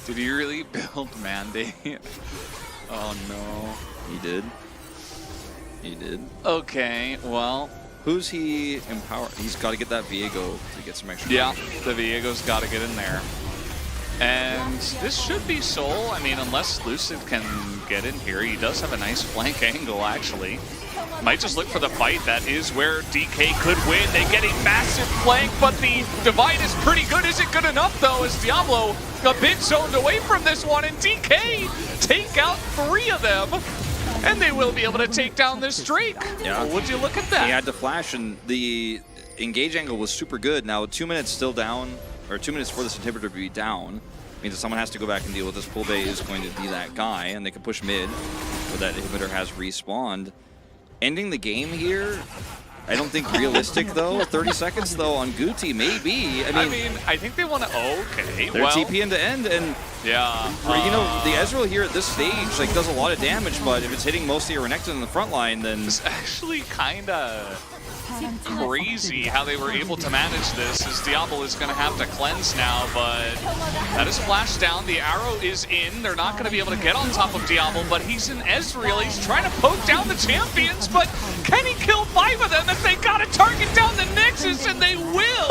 did he really build Mandate? Oh, no.
He did. He did.
Okay, well.
Who's he empower? He's got to get that Viego to get some extra.
Yeah, the Viego's got to get in there. And this should be Soul. I mean, unless Lucid can get in here, he does have a nice flank angle, actually. Might just look for the fight. That is where DK could win. They get a massive flank, but the divide is pretty good. Is it good enough, though, as Diablo a bit zoned away from this one, and DK take out 3 of them, and they will be able to take down this Drake.
Yeah.
Well, would you look at that?
He had to flash, and the engage angle was super good. Now, 2 minutes still down, or 2 minutes for this inhibitor to be down, means that someone has to go back and deal with this. Pulbay is going to be that guy, and they can push mid, but that inhibitor has respawned. Ending the game here, I don't think realistic though. 30 seconds though on Guti, maybe.
I mean, I think they want to. Okay,
they're TPing to end, and
yeah,
you know, the Ezreal here at this stage like does a lot of damage, but if it's hitting mostly Renekton in the front line, then
it's actually kind of crazy how they were able to manage this, as Diablo is going to have to cleanse now, but that is flashed down. The arrow is in. They're not going to be able to get on top of Diablo, but he's an Ezreal. He's trying to poke down the champions, but can he kill 5 of them if they got to target down the Nexus? And they will!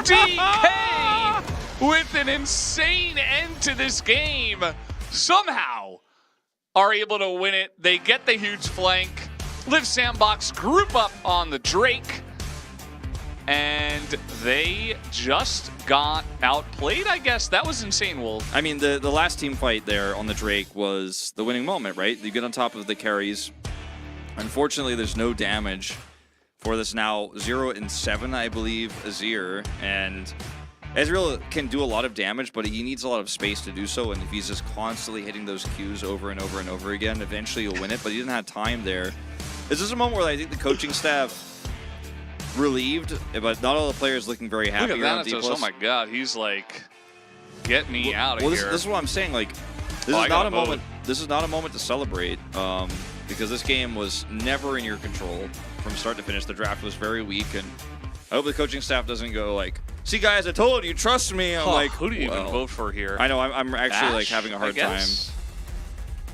DK with an insane end to this game somehow are able to win it. They get the huge flank. Live Sandbox group up on the Drake, and they just got outplayed, I guess. That was insane, Wolf.
I mean, the last team fight there on the Drake was the winning moment, right? You get on top of the carries. Unfortunately, there's no damage for this now 0-7, I believe, Azir, and Ezreal can do a lot of damage, but he needs a lot of space to do so, and if he's just constantly hitting those Qs over and over and over again, eventually he'll win it, but he didn't have time there. This is a moment where I think the coaching staff relieved, but not all the players looking very happy.
Look at that, oh my god, he's like, get me out of here.
This is what I'm saying, like, this is not a moment. This is not a moment to celebrate, because this game was never in your control from start to finish. The draft was very weak, and I hope the coaching staff doesn't go like, see guys, I told you, trust me. I'm like,
who do you even vote for here?
I know, I'm actually
Ash,
like having a hard time.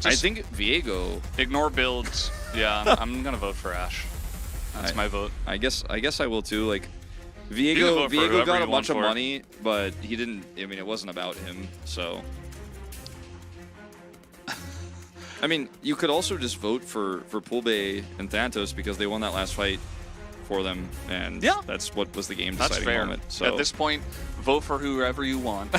I think Viego.
Ignore builds. Yeah, I'm gonna vote for Ash. That's my vote.
I guess I will too. Like, Viego got a bunch of money, but he didn't. I mean, it wasn't about him. So, I mean, you could also just vote for Pulbay and Thanatos because they won that last fight for them, and
yeah,
that's what was the game
that's
deciding
fair.
moment. So
at this point, vote for whoever you want.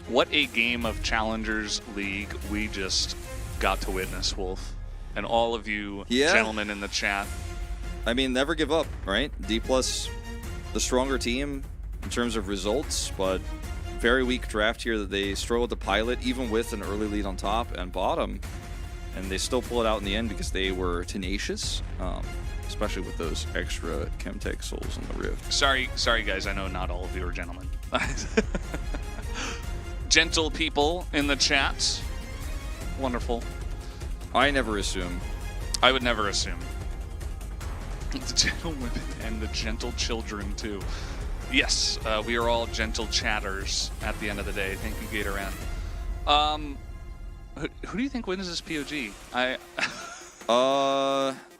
What a game of Challengers League we just got to witness, Wolf. And all of you gentlemen in the chat.
I mean, never give up, right? D+, the stronger team in terms of results, but very weak draft here that they struggled to pilot, even with an early lead on top and bottom. And they still pull it out in the end because they were tenacious, especially with those extra Chemtech souls in the Rift.
Sorry guys, I know not all of you are gentlemen. Gentle people in the chat. Wonderful.
I never assume.
I would never assume. The gentlemen and the gentle children, too. Yes, we are all gentle chatters at the end of the day. Thank you, Gatoran. Who do you think wins this POG?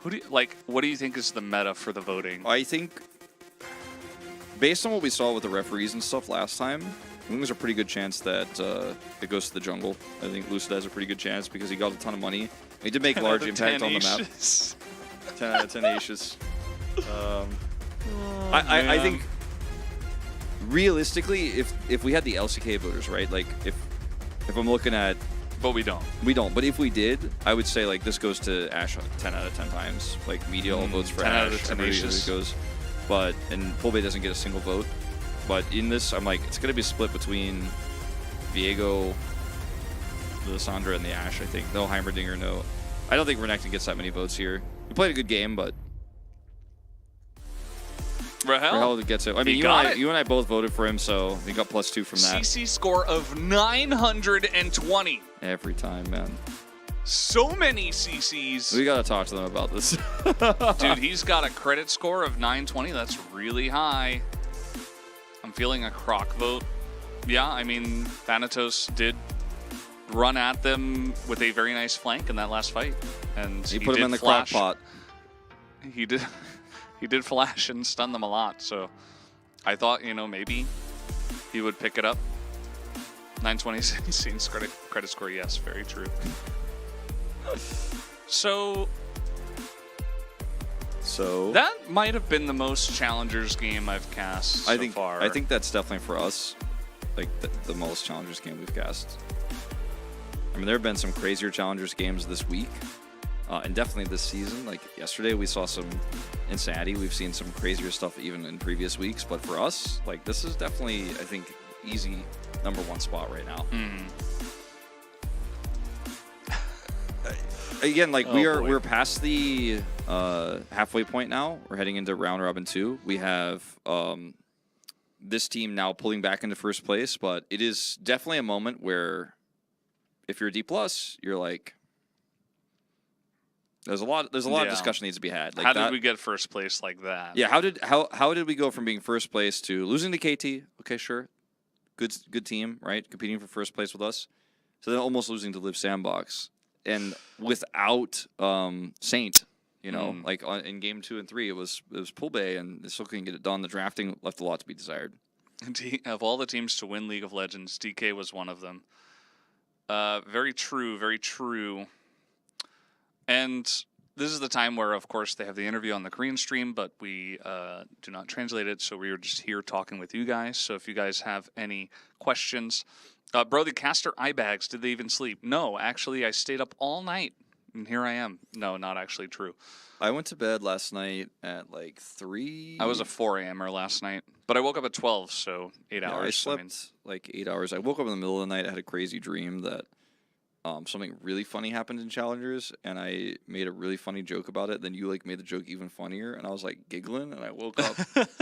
Who do you, like? What do you think is the meta for the voting?
I think, based on what we saw with the referees and stuff last time, I think there's a pretty good chance that it goes to the jungle. I think Lucid has a pretty good chance because he got a ton of money. He did make large impact on the map. 10 out of 10 Acious. I think, realistically, if we had the LCK voters, right? Like, if I'm looking at
But we don't.
We don't. But if we did, I would say like this goes to Ash 10 out of 10 times. Like media all votes for
10
Ash.
out of 10
everybody
Ashes.
goes. But and Full Bay doesn't get a single vote. But in this, I'm like it's gonna be split between Viego, the Sandra, and the Ash. I think no Heimerdinger, no. I don't think Renekton gets that many votes here. We played a good game, but
Rahel
gets it. I mean,
he
you and I both voted for him, so he got +2 from that
CC score of 920.
every time, man.
So many CCs.
We gotta talk to them about this.
Dude, he's got a credit score of 920. That's really high. I'm feeling a Croc vote. Yeah, I mean, Thanatos did run at them with a very nice flank in that last fight, and
He put
did
him in the
flash.
crock pot.
He did. He did flash and stun them a lot. So I thought, you know, maybe he would pick it up. 920 scenes credit score. Yes, very true. So that might have been the most Challengers game I've cast so far.
I think that's definitely for us, like the most Challengers game we've cast. I mean, there have been some crazier Challengers games this week, and definitely this season. Like yesterday, we saw some insanity. We've seen some crazier stuff even in previous weeks. But for us, like this is definitely, I think, easy #1 spot right now. Again, like we're past the halfway point now. We're heading into round robin 2. We have this team now pulling back into first place, but it is definitely a moment where if you're a D+, you're like, there's a lot of discussion needs to be had. Like
how did we get first place like that?
Yeah, how did we go from being first place to losing to KT? Okay, sure, good team, right? Competing for first place with us, so then almost losing to Live Sandbox. And without Saint, you know, like in game 2 and 3, it was Pool Bay, and they still couldn't get it done. The drafting left a lot to be desired.
Of all the teams to win League of Legends, DK was one of them. Very true, very true. And this is the time where, of course, they have the interview on the Korean stream, but we do not translate it, so we are just here talking with you guys. So if you guys have any questions. Bro, the caster eye bags, did they even sleep? No, actually, I stayed up all night, and here I am. No, not actually true.
I went to bed last night at like 3.
I was a 4 a.m.er last night, but I woke up at 12, so 8 hours.
I slept like 8 hours. I woke up in the middle of the night. I had a crazy dream that something really funny happened in Challengers, and I made a really funny joke about it. Then you like made the joke even funnier, and I was like giggling, and I woke up,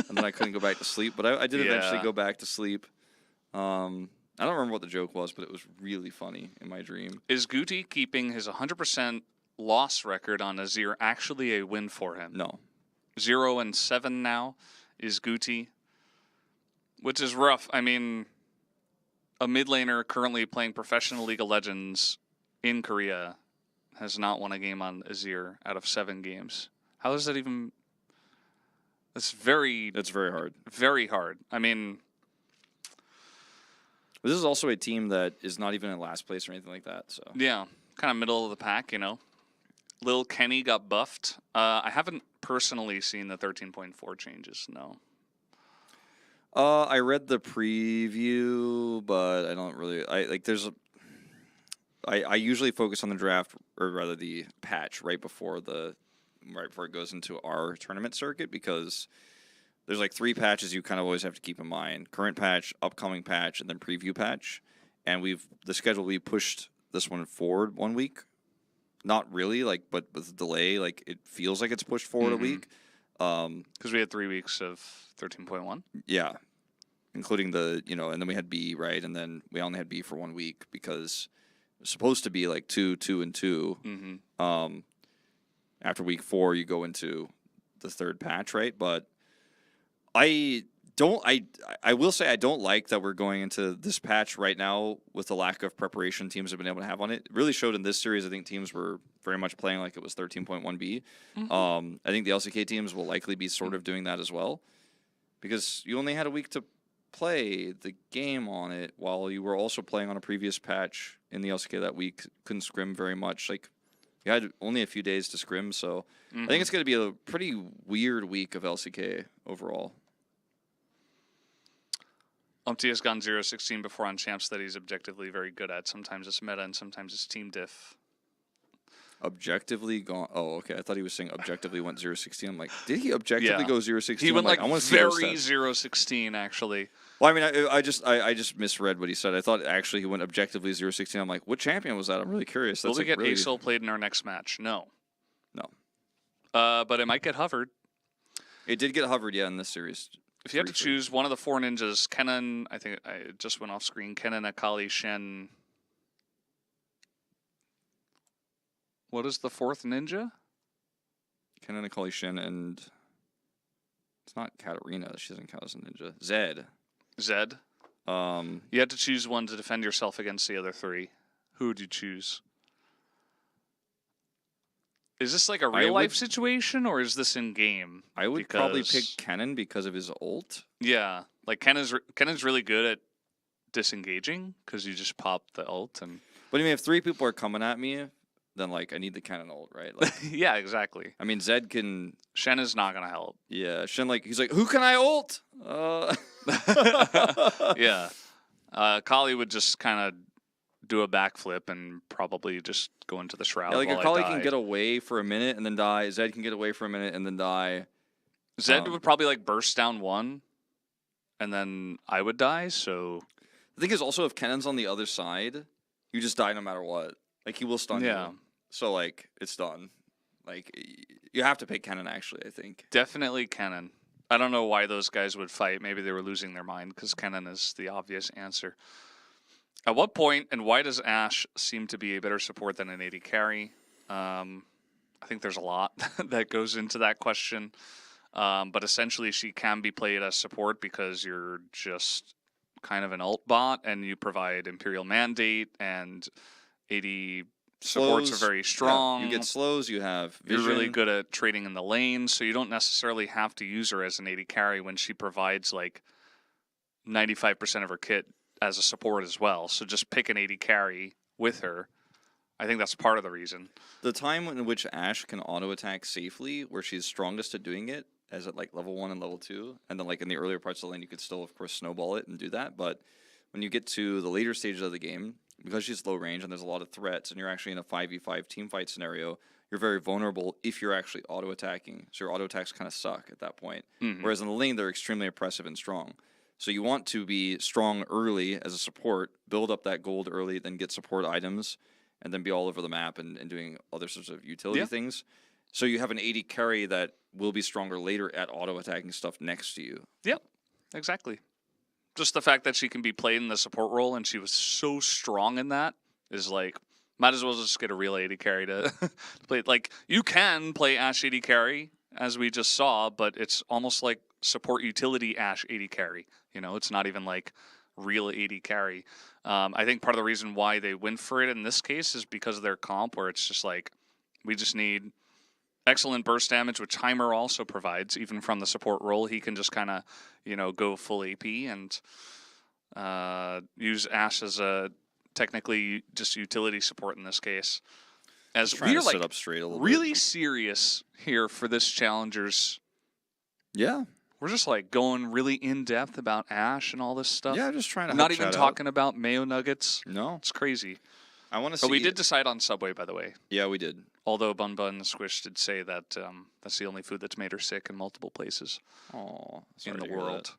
and then I couldn't go back to sleep. But I did eventually go back to sleep. I don't remember what the joke was, but it was really funny in my dream.
Is Guti keeping his 100% loss record on Azir actually a win for him?
No.
0-7 now is Guti, which is rough. I mean, a mid laner currently playing professional League of Legends in Korea has not won a game on Azir out of 7 games. How is that even? It's very
hard.
Very hard. I mean,
this is also a team that is not even in last place or anything like that. So
yeah, kind of middle of the pack, you know. Lil Kenny got buffed. I haven't personally seen the 13.4 changes. No.
I read the preview, but I don't really. I usually focus on the draft, or rather the patch right before it goes into our tournament circuit, because there's like 3 patches you kind of always have to keep in mind: current patch, upcoming patch, and then preview patch. And the schedule, we pushed this one forward 1 week. Not really, but with delay, it feels like it's pushed forward a week.
Because we had 3 weeks of 13.1.
Yeah, including and then we had B, right, and then we only had B for 1 week because it was supposed to be 2, 2, and 2. After week 4, you go into the 3rd patch, right? But I will say I don't like that we're going into this patch right now with the lack of preparation teams have been able to have on it. It really showed in this series. I think teams were very much playing like it was 13.1B. I think the LCK teams will likely be sort of doing that as well, because you only had a week to play the game on it while you were also playing on a previous patch in the LCK that week. Couldn't scrim very much. You had only a few days to scrim, so I think it's going to be a pretty weird week of LCK overall.
Umpty has gone 0-16 before on champs that he's objectively very good at. Sometimes it's meta and sometimes it's team diff.
Objectively gone. Oh, okay. I thought he was saying objectively went 0-16. I'm like, did he objectively go 0-16?
He went
like,
like
I want to see those
very
stats.
0-16 actually.
Well, I mean, I just misread what he said. I thought actually he went objectively 0-16. I'm like, what champion was that? I'm really curious.
Will
That's
we
like
get
really...
ASOL played in our next match? No.
No.
But it might get hovered.
It did get hovered, yeah, in this series.
If you had to choose one of the 4 ninjas, Kennen, I think I just went off screen, Kennen, Akali, Shen. What is the 4th ninja?
Kennen, Akali, Shen, and it's not Katarina. She doesn't count as a ninja. Zed.
Zed. You had to choose one to defend yourself against the other 3. Who would you choose? Is this like a real-life situation, or is this in-game?
I would probably pick Kennen because of his ult.
Yeah, like Kennen's really good at disengaging because you just pop the ult and.
But I mean, if 3 people are coming at me, then like I need the Kennen ult, right? Like,
yeah, exactly.
I mean, Zed can.
Shen is not gonna help.
Yeah, Shen he's like, who can I ult?
Yeah, Kali would just kind of do a backflip and probably just go into the shroud.
Yeah, like
while
Akali
I die.
can get away for a minute and then die. Zed can get away for a minute and then die.
Zed would probably like burst down 1, and then I would die. So
the thing is also if Kennen's on the other side, you just die no matter what. Like he will stun you. So like it's done. Like you have to pick Kennen actually. I think
definitely Kennen. I don't know why those guys would fight. Maybe they were losing their mind because Kennen is the obvious answer. At what point and why does Ashe seem to be a better support than an AD carry? I think there's a lot that goes into that question. But essentially she can be played as support because you're just kind of an ult bot and you provide Imperial Mandate and AD supports are very strong.
Yeah, you get slows, you have vision.
You're really good at trading in the lane, so you don't necessarily have to use her as an AD carry when she provides like 95% of her kit as a support as well. So just pick an AD carry with her. I think that's part of the reason.
The time in which Ashe can auto attack safely, where she's strongest at doing it, as at like level 1 and level 2, and then like in the earlier parts of the lane, you could still of course snowball it and do that. But when you get to the later stages of the game, because she's low range and there's a lot of threats, and you're actually in a 5v5 team fight scenario, you're very vulnerable if you're actually auto attacking. So your auto attacks kind of suck at that point. Whereas in the lane, they're extremely oppressive and strong. So you want to be strong early as a support, build up that gold early, then get support items, and then be all over the map and doing other sorts of utility things. So you have an AD carry that will be stronger later at auto-attacking stuff next to you.
Yep, exactly. Just the fact that she can be played in the support role and she was so strong in that is like, might as well just get a real AD carry to play. Like, you can play Ashe AD carry, as we just saw, but it's almost like support utility Ashe AD carry. You know, it's not even like real AD carry. I think part of the reason why they went for it in this case is because of their comp, where it's just like, we just need excellent burst damage, which Heimer also provides, even from the support role. He can just kind of, you know, go full AP and use Ashe as a technically just utility support in this case. As we're like
sit up straight a little
really
bit.
serious here for this Challengers.
Yeah.
We're just like going really in depth about Ashe and all this stuff.
Yeah, just trying to
not
help
even
chat
talking about Mayo Nuggets.
No.
It's crazy.
I want to see.
But we did decide on Subway, by the way.
Yeah, we did.
Although Bun Bun Squish did say that that's the only food that's made her sick in multiple places in the world.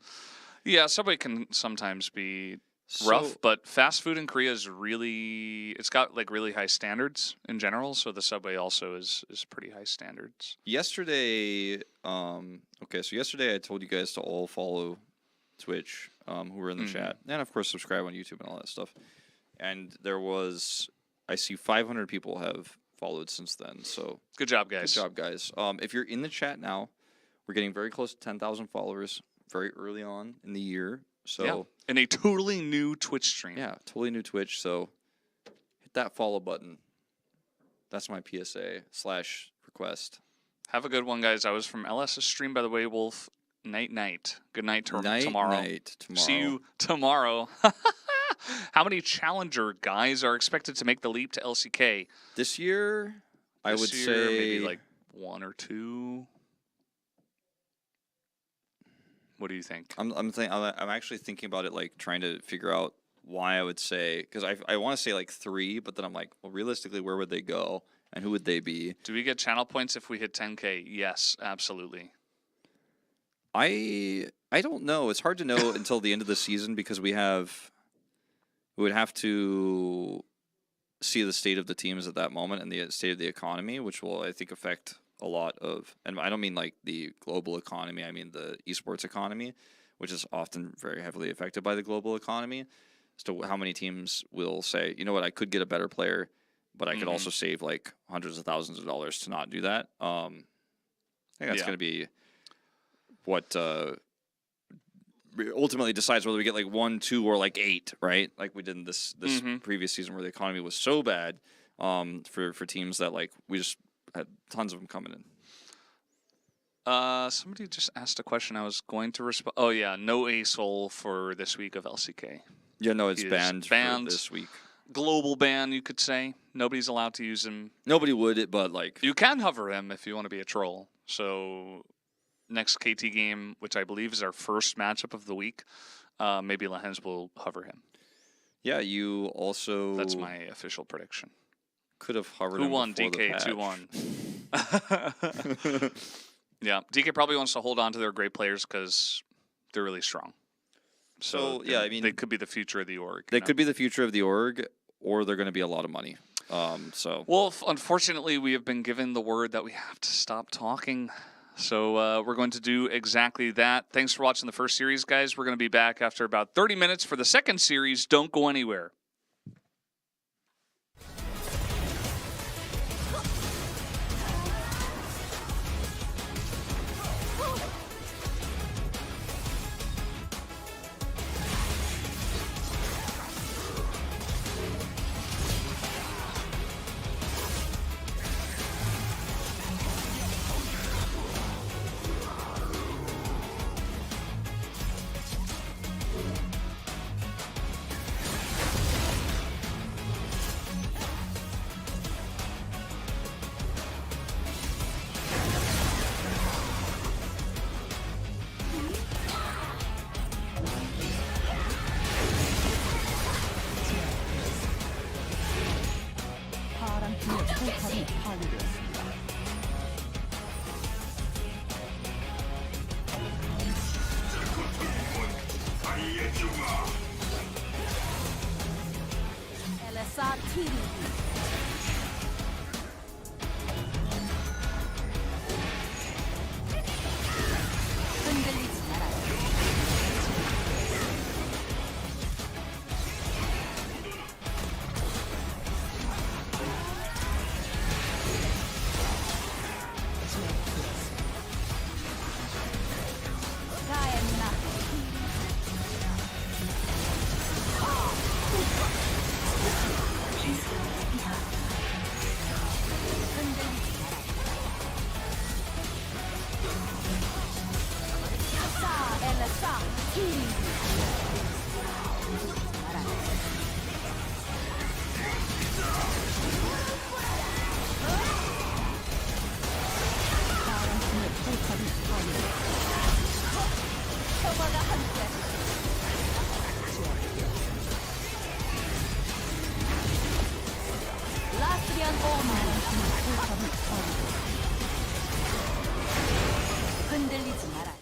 Yeah, Subway can sometimes be rough, but fast food in Korea is really, it's got like really high standards in general, so the Subway also is pretty high standards.
Yesterday, okay, so yesterday I told you guys to all follow Twitch, who were in the chat, and of course subscribe on YouTube and all that stuff. And there was, I see 500 people have followed since then, so
good job, guys.
Good job, guys. If you're in the chat now, we're getting very close to 10,000 followers very early on in the year. So
yeah. In a totally new Twitch stream.
Yeah, totally new Twitch. So hit that follow button. That's my PSA/request.
Have a good one, guys. I was from LS's stream, by the way, Wolf. Night. Good night tomorrow.
Night tomorrow.
See you tomorrow. How many Challenger guys are expected to make the leap to LCK?
This year, I would say
maybe like 1 or 2. What do you think?
I'm actually thinking about it, like trying to figure out why I would say, because I want to say like 3, but then I'm like, well, realistically, where would they go and who would they be?
Do we get channel points if we hit 10K? Yes, absolutely.
I don't know. It's hard to know until the end of the season because we would have to see the state of the teams at that moment and the state of the economy, which will, I think, affect a lot of, and I don't mean like the global economy, I mean the esports economy, which is often very heavily affected by the global economy, as to how many teams will say, you know what, I could get a better player, but I could also save like hundreds of thousands of dollars to not do that. I think that's going to be what ultimately decides whether we get like 1, 2, or like 8, right? Like we did in this previous season where the economy was so bad for teams that like we just had tons of them coming in.
Somebody just asked a question I was going to respond. Oh, yeah, no ASOL for this week of LCK.
Yeah, no, it's
He is
banned for this week.
Global ban, you could say. Nobody's allowed to use him.
Nobody would, but like...
You can hover him if you want to be a troll. So next KT game, which I believe is our first matchup of the week, maybe Lehens will hover him.
Yeah, you also...
That's my official prediction.
Could have hovered
Who
him
won?
before
DK
the
2-1. Yeah, DK probably wants to hold on to their great players because they're really strong. So
yeah, I mean,
they could be the future of the org.
They could be the future of the org, or they're going to be a lot of money.
Well, unfortunately, we have been given the word that we have to stop talking. So we're going to do exactly that. Thanks for watching the first series, guys. We're going to be back after about 30 minutes for the second series. Don't go anywhere.
흔들리지 마라.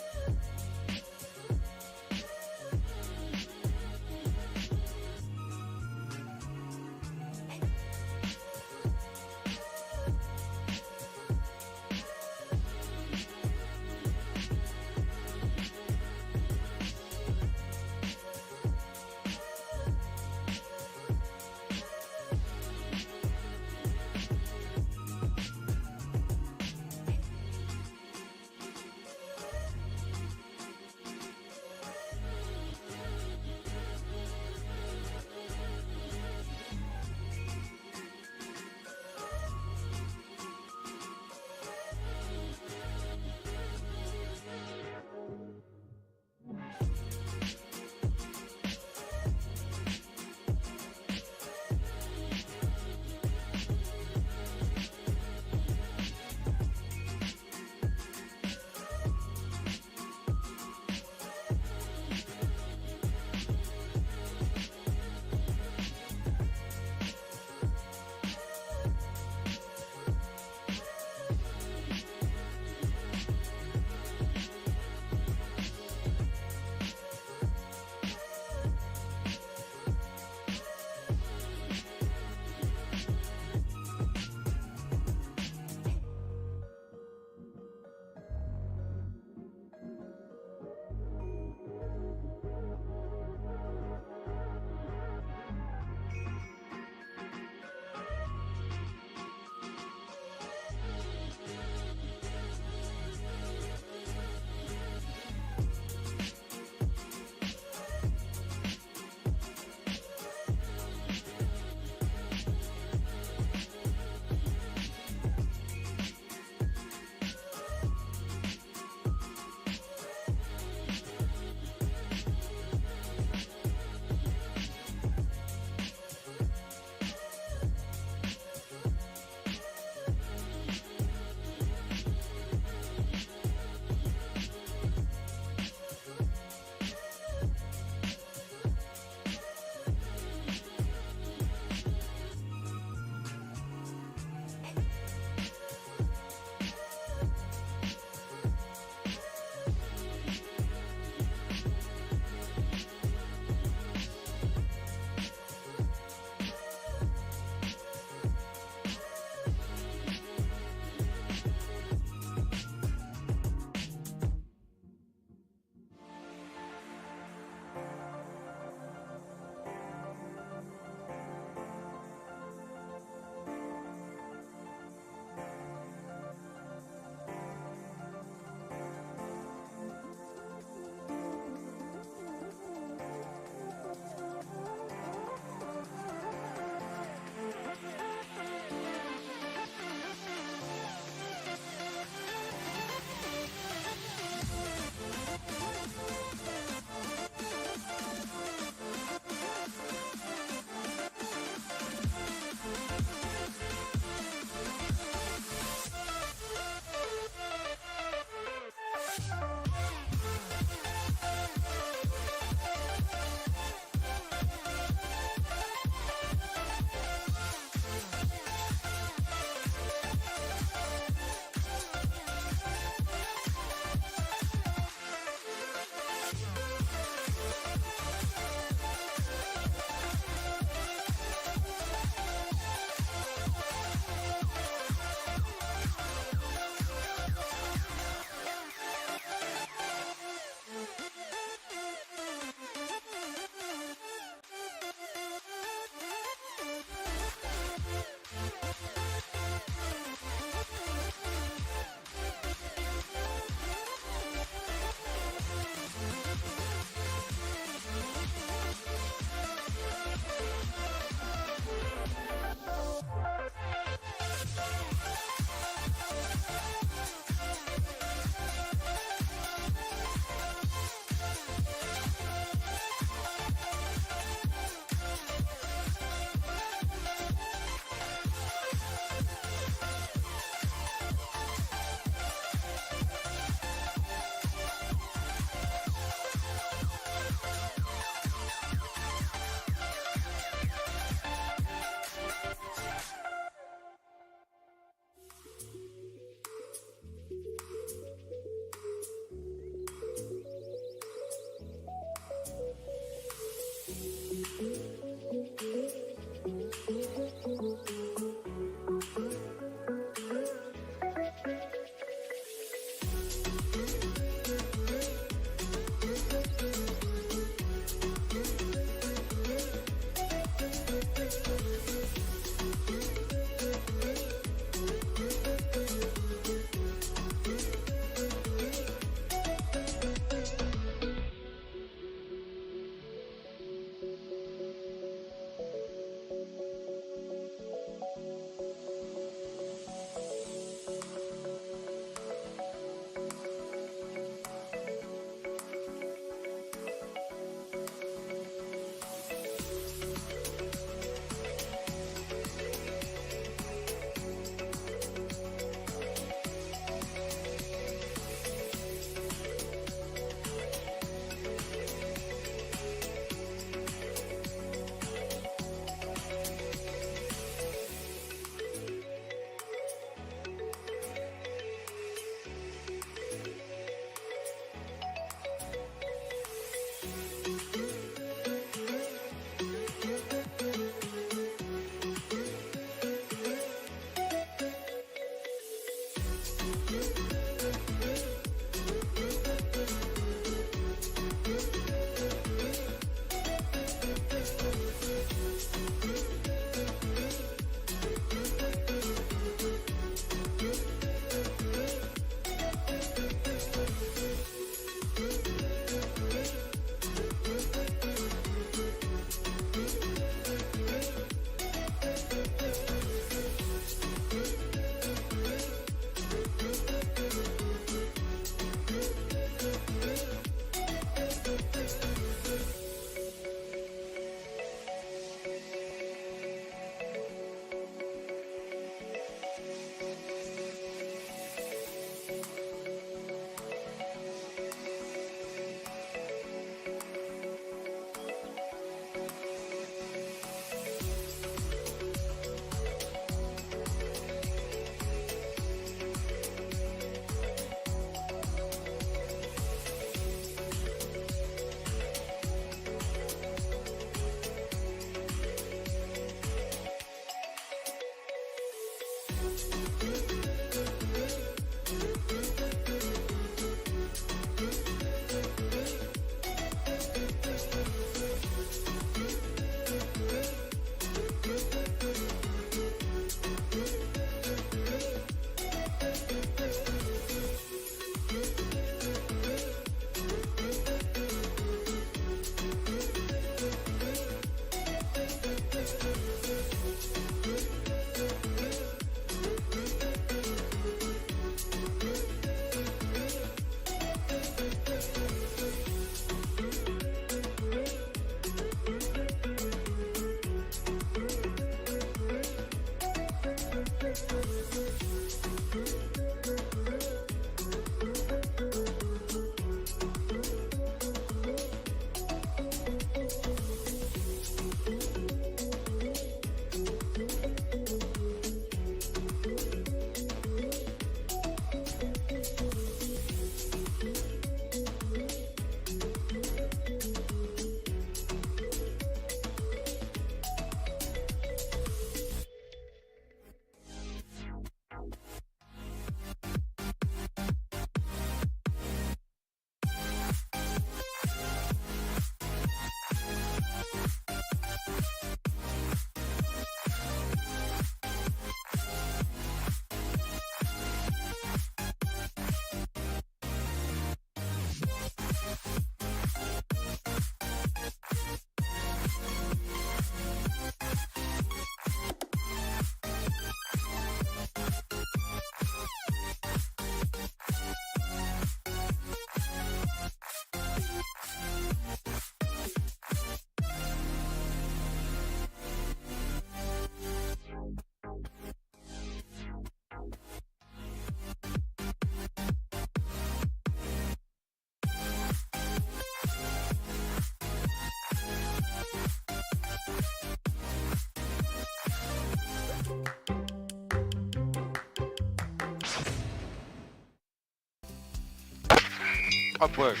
아 뭐야 이거?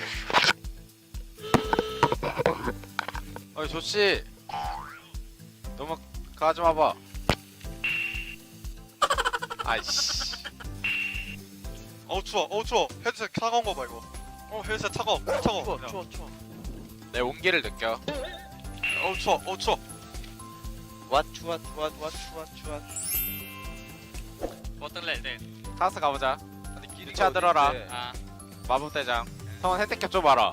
아니 좋지. 너무 가지 마봐. 아이씨. 어우 추워. 어우 추워. 헤드셋 차가운 거 봐 이거. 헤드셋 차가워. 차가워. 추워. 내 온기를 느껴. 어우 추워. 어우 추워.
왓 어떨래 네.
카스 가보자. 기차 들어라.
아
마법 대장. 성원 혜택캡 줘봐라.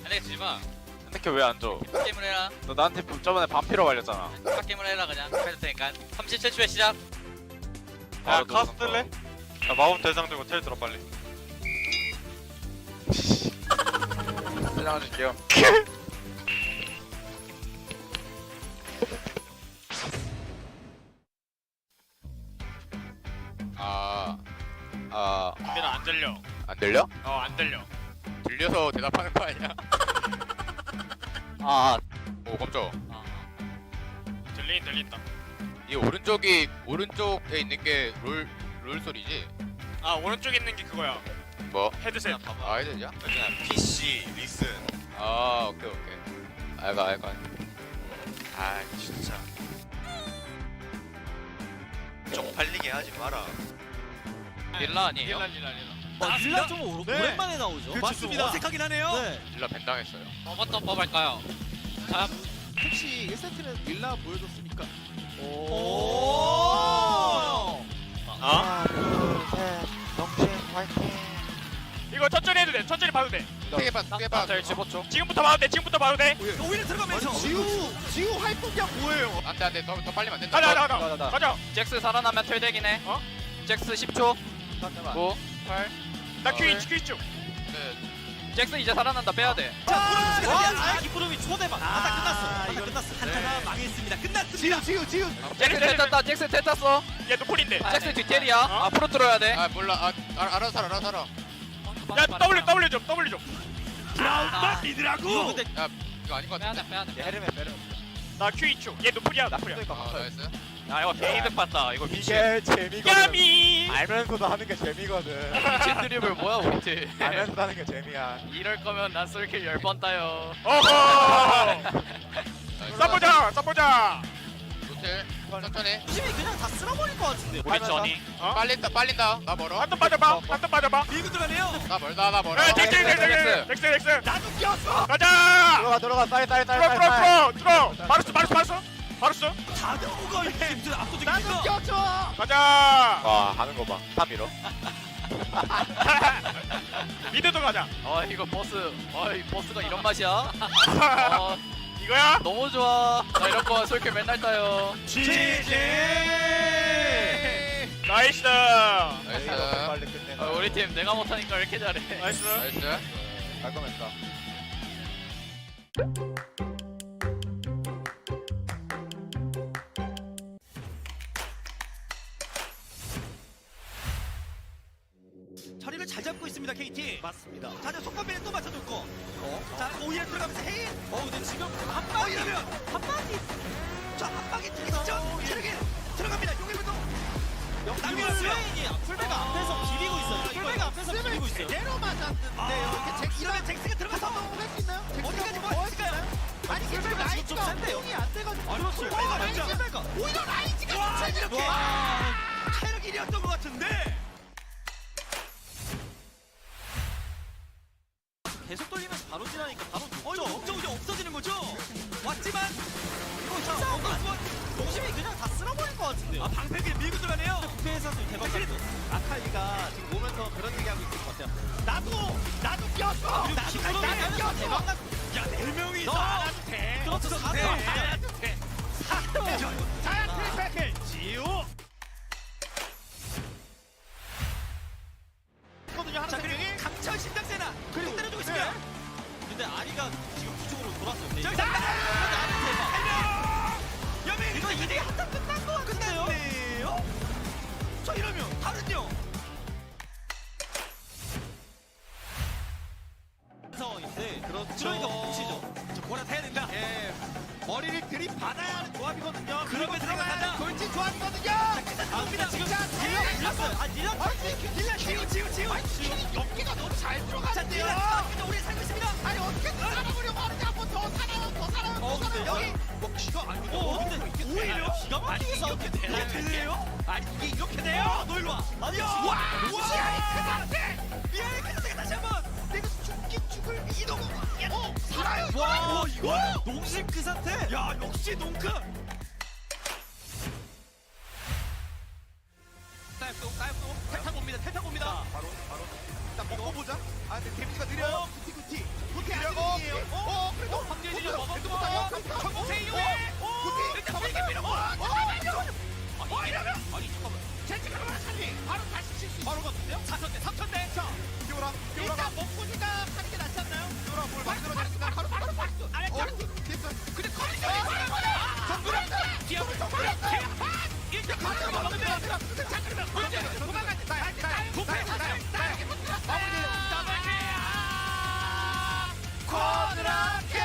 안되겠지마
혜택캡 왜 안 줘?
게임을 해라
너 나한테 저번에 반피로 말렸잖아.
게임을 해라 그냥 해도 되니까 37초에 시작
야 카스 뜰래? 야 마법 대장 들고 텔 들어 빨리. 대장 줄게요.
민아 안 들려.
안 들려?
안 들려. 들려서 대답하는 거 아니야? 오 깜짝. 들린다. 이 오른쪽에 있는 게 롤 소리지?
아 오른쪽에 있는 게 그거야
뭐?
헤드셋
아 헤드냐?
PC 리슨
아 오케이. 알가.
아 진짜 쪽팔리게 하지 마라
릴라 아니에요?
릴라 좀 오랜만에 나오죠.
그렇죠,
맞습니다. 어색하긴 하네요. 네.
릴라 벤당했어요.
어떤 법 할까요? 자
혹시 1세트는 릴라 보여줬으니까
오.
어?
넘친 화이팅.
이거 천천히 해도 돼 천천히 봐도 돼
크게 봐.
15초
지금부터 봐도 돼
오히려 들어가면서
지우 하이폭이야 뭐예요?
안돼 더 빨리면 안 된다.
가자
잭스 살아나면 텔덱이네
어?
잭스 10초 9 8
나 퀴즈 좀
잭스 이제 살아난다 빼야돼
자, 기쁘름이 초대박. 끝났어. 끝났어. 한타가 망했습니다. 끝났습니다.
지우.
잭스 텔 탔다 잭스 텔 탔어
얘 노폴인데
잭스 뒤텔이야 앞으로 뚫어야 돼
아 몰라. 알아서 살아.
야 W 좀
리드라고.
이거 아닌 거 같은데.
빼야돼
나 퀴즈 얘 노폴이야
나이스.
야 이거 게이득 봤다 이거 미친
야미
알면서도 하는 게 재미거든.
미친 드리블 뭐야 우리 팀
알면서도 하는 게 재미야.
이럴 거면 난 솔킬 10번 따요
어허 싸보자
호텔 천천히.
팀이 그냥 다 쓸어버릴 것 같은데요.
우리 전이
빨린다. 나 멀어.
한턴 빠져봐. 한턴 빠져봐.
밀고 들어가네요.
나 멀다. 나 멀어.
넥스.
나도 꼈어.
가자.
들어가 빨리.
들어. 바루스.
자동우가 지금 압도적인
나도
리더.
꼈어.
가자.
와 하는 거 봐. 다 밀어.
미드도 가자.
이거 버스 이 버스가 이런 맛이야?
이거야?
너무 좋아. 나 이런 거 솔킬 맨날 따요.
나이스.
나이스.
빨리 끝내.
우리 팀 내가 못하니까 왜 이렇게 잘해?
나이스.
나이스.
깔끔했다.
자리를 잘 잡고 있습니다 KT. 맞습니다. 자, 속감배는 또 맞춰줬고. 자, 오히려 들어가면서 헤인. 근데 지금 한 방이라면 한 방이. 자, 한 방이 들어가죠. 체력이 들어갑니다. 용일부터. 남겨놨어요. 풀베가 앞에서 비비고 있어요. 풀베가 앞에서 비비고 있어요.
제대로 맞았는데
이러면 잭스가 들어가서
할수 있나요?
어디까지 뭐 할까요?
아니
풀베가 지금 좀
라이즈가
센데요.
공이 안 돼가지고.
아니, 풀베가 맞죠?
오히려 라이즈가 진짜 이렇게.
체력 1위였던 것 같은데. 계속 돌리면서 바로 지나니까 바로 녹죠. 없어지는 거죠. 왔지만 이거 싸움도 안 좋아. 동심이 그냥 다 쓸어버릴 것 같은데요. 방패기를 밀고 들어가네요. 국회의 선수 대박 사건.
아칼리가 지금 오면서 그런 얘기하고 있을 것 같아요. 나도 꼈어.
나도 꼈어. 야, 4명이서 안 해도 돼. 그렇죠. 안 해도 돼.
자야 트리패킬 지우.
자, 그리고 강철 신장세나 그리고 때려주고 있습니다. 근데 아리가 지금 뒤쪽으로 돌았어요. 저기 아리 대박. 여민 이거 이제 한타 끝난 거 같은데요? 자, 이러면 다른요. 상황인데
그렇죠.
그러니까 뭉치죠. 저 보라 해야 된다.
예. 머리를 들이받아야 하는 조합이거든요.
그러면 들어가야
돌진 조합이거든요.
나옵니다. 지금 딜러 밀렸어요. 딜러 지우.
연기가 너무 잘 들어가는데요.
우리 살고 있습니다.
아니 어떻게 살아보려고 하는지 한번 더 살아요.
근데 여기 뭐 기가 아니고 근데 오히려 기가 막히게 싸우게 되네요. 아니 이게 이렇게 돼요? 너 일로 와. 아니야. 와. 미안해 캐스트가 다시 한번.
내가 죽긴 죽을 이동을. 살아요.
와 이거 농심 그 상태. 야 역시 농크. 따입도 탈타고 옵니다.
바로 일단 먹고 보자. 아 근데 데미지가 느려요. 구티 느려고. 그래도
황제진이
먹었고.
천국세 이후에 일단 세게 밀어. 이러면 아니 잠깐만.
젠지가 하나 살리. 바로 다시 칠수 있어.
바로 갔는데요? 3천대.
자, 피오라.
일단 먹고 생각하는 게 낫지 않나요?
피오라 뭘 만들어냈으니까 바로 박수.
아니
됐어.
근데 커리가 일단 가져가 먹는데
쿼드라케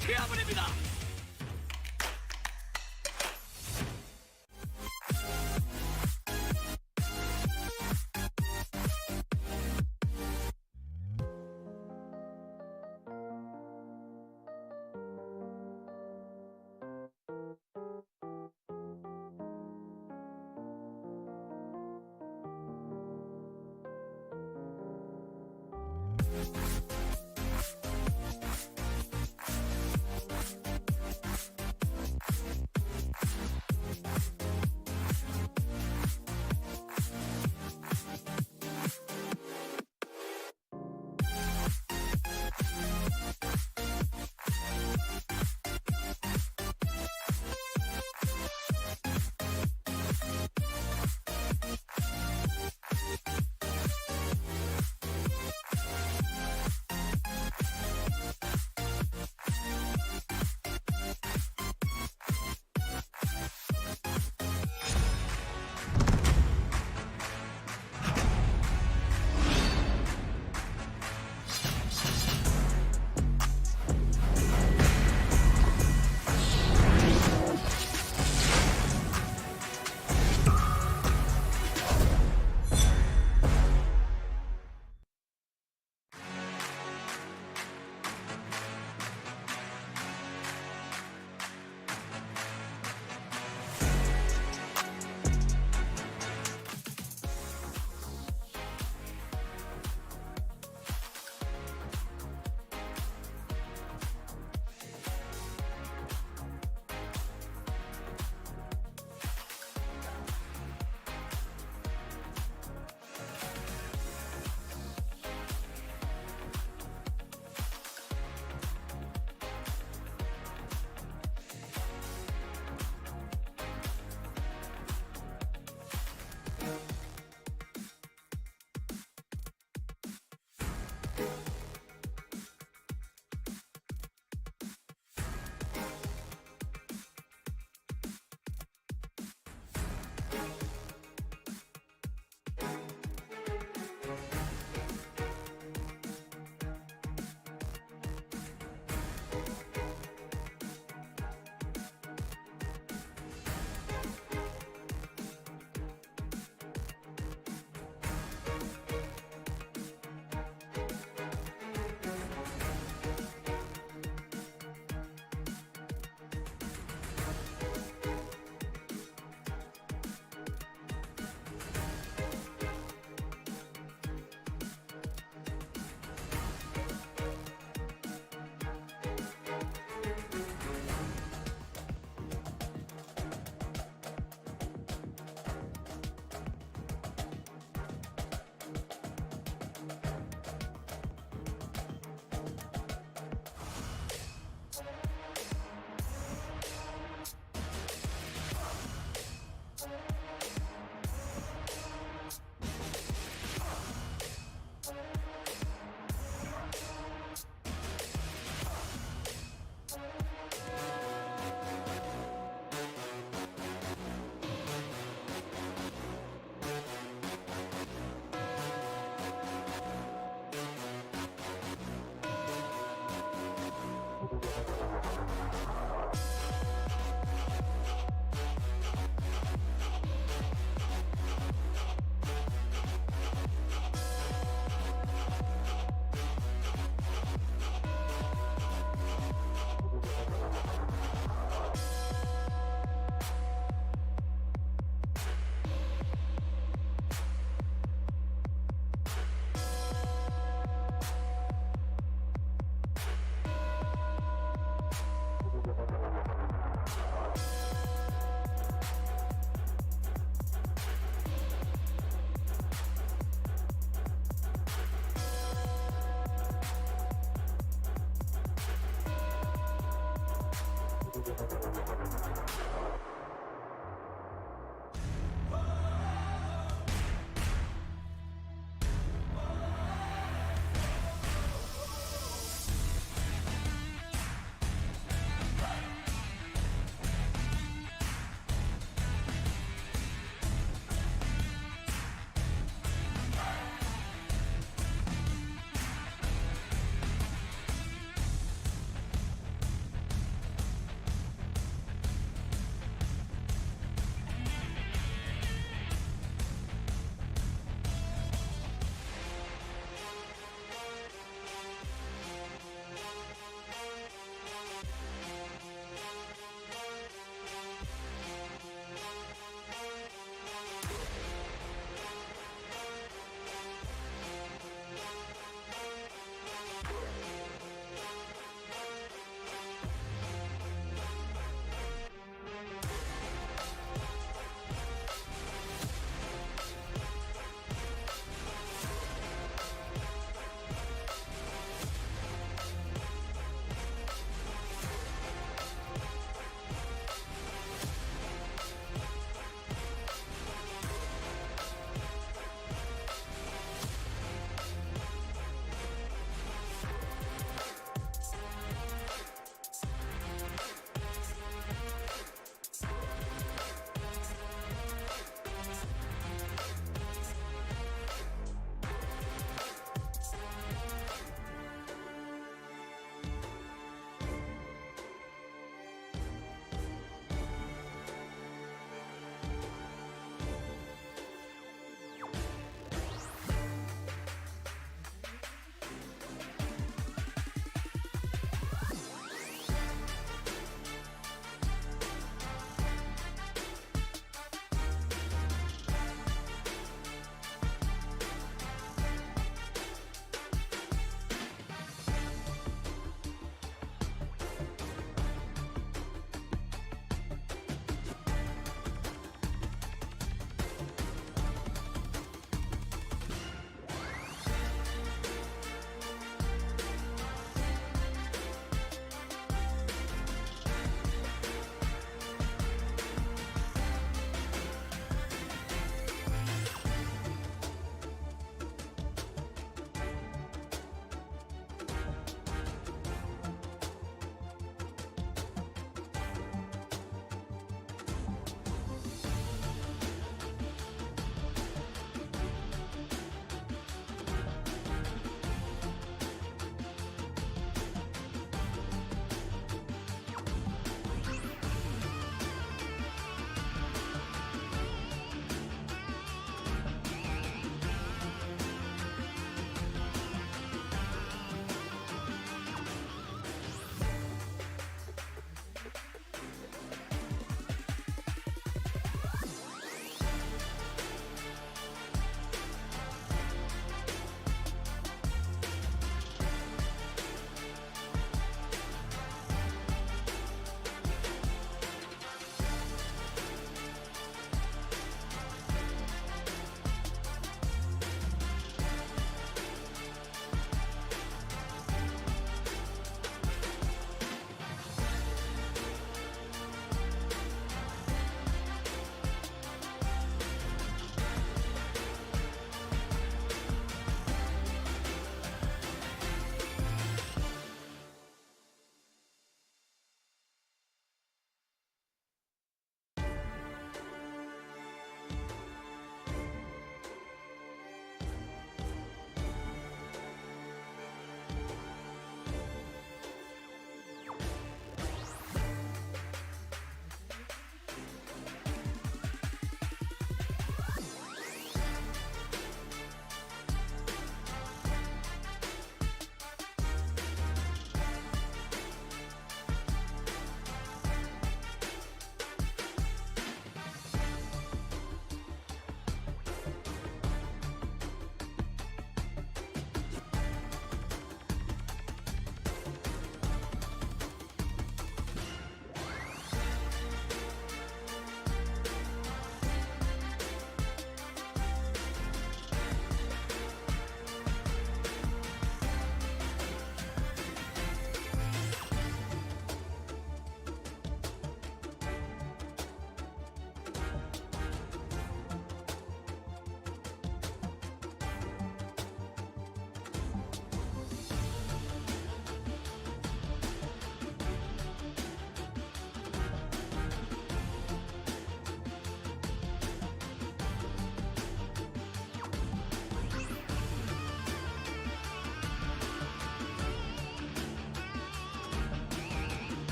퇴화분입니다.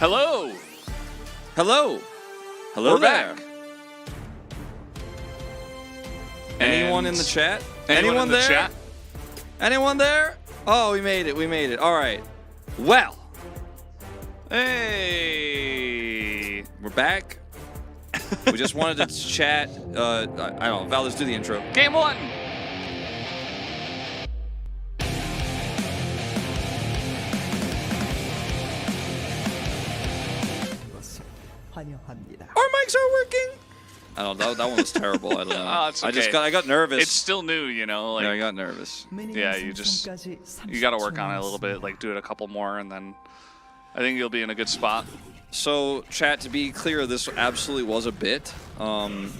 Hello.
Hello. Hello
We're
there.
back.
Anyone in
And
the chat?
Anyone in the
there?
chat?
Anyone there? Oh, we made it. We made it. All right. Well,
Hey.
we're back. We just wanted to chat. I don't know. Val, let's do the intro.
Game 1.
환영합니다.
Our mics are working. I don't know. That one was terrible. I don't know.
Oh, it's
I just
okay.
I got nervous.
It's still new, you know. Like
yeah, I got nervous.
Yeah, you got to work on it a little bit. Like do it a couple more, and then I think you'll be in a good spot.
So, chat, to be clear, this absolutely was a bit, and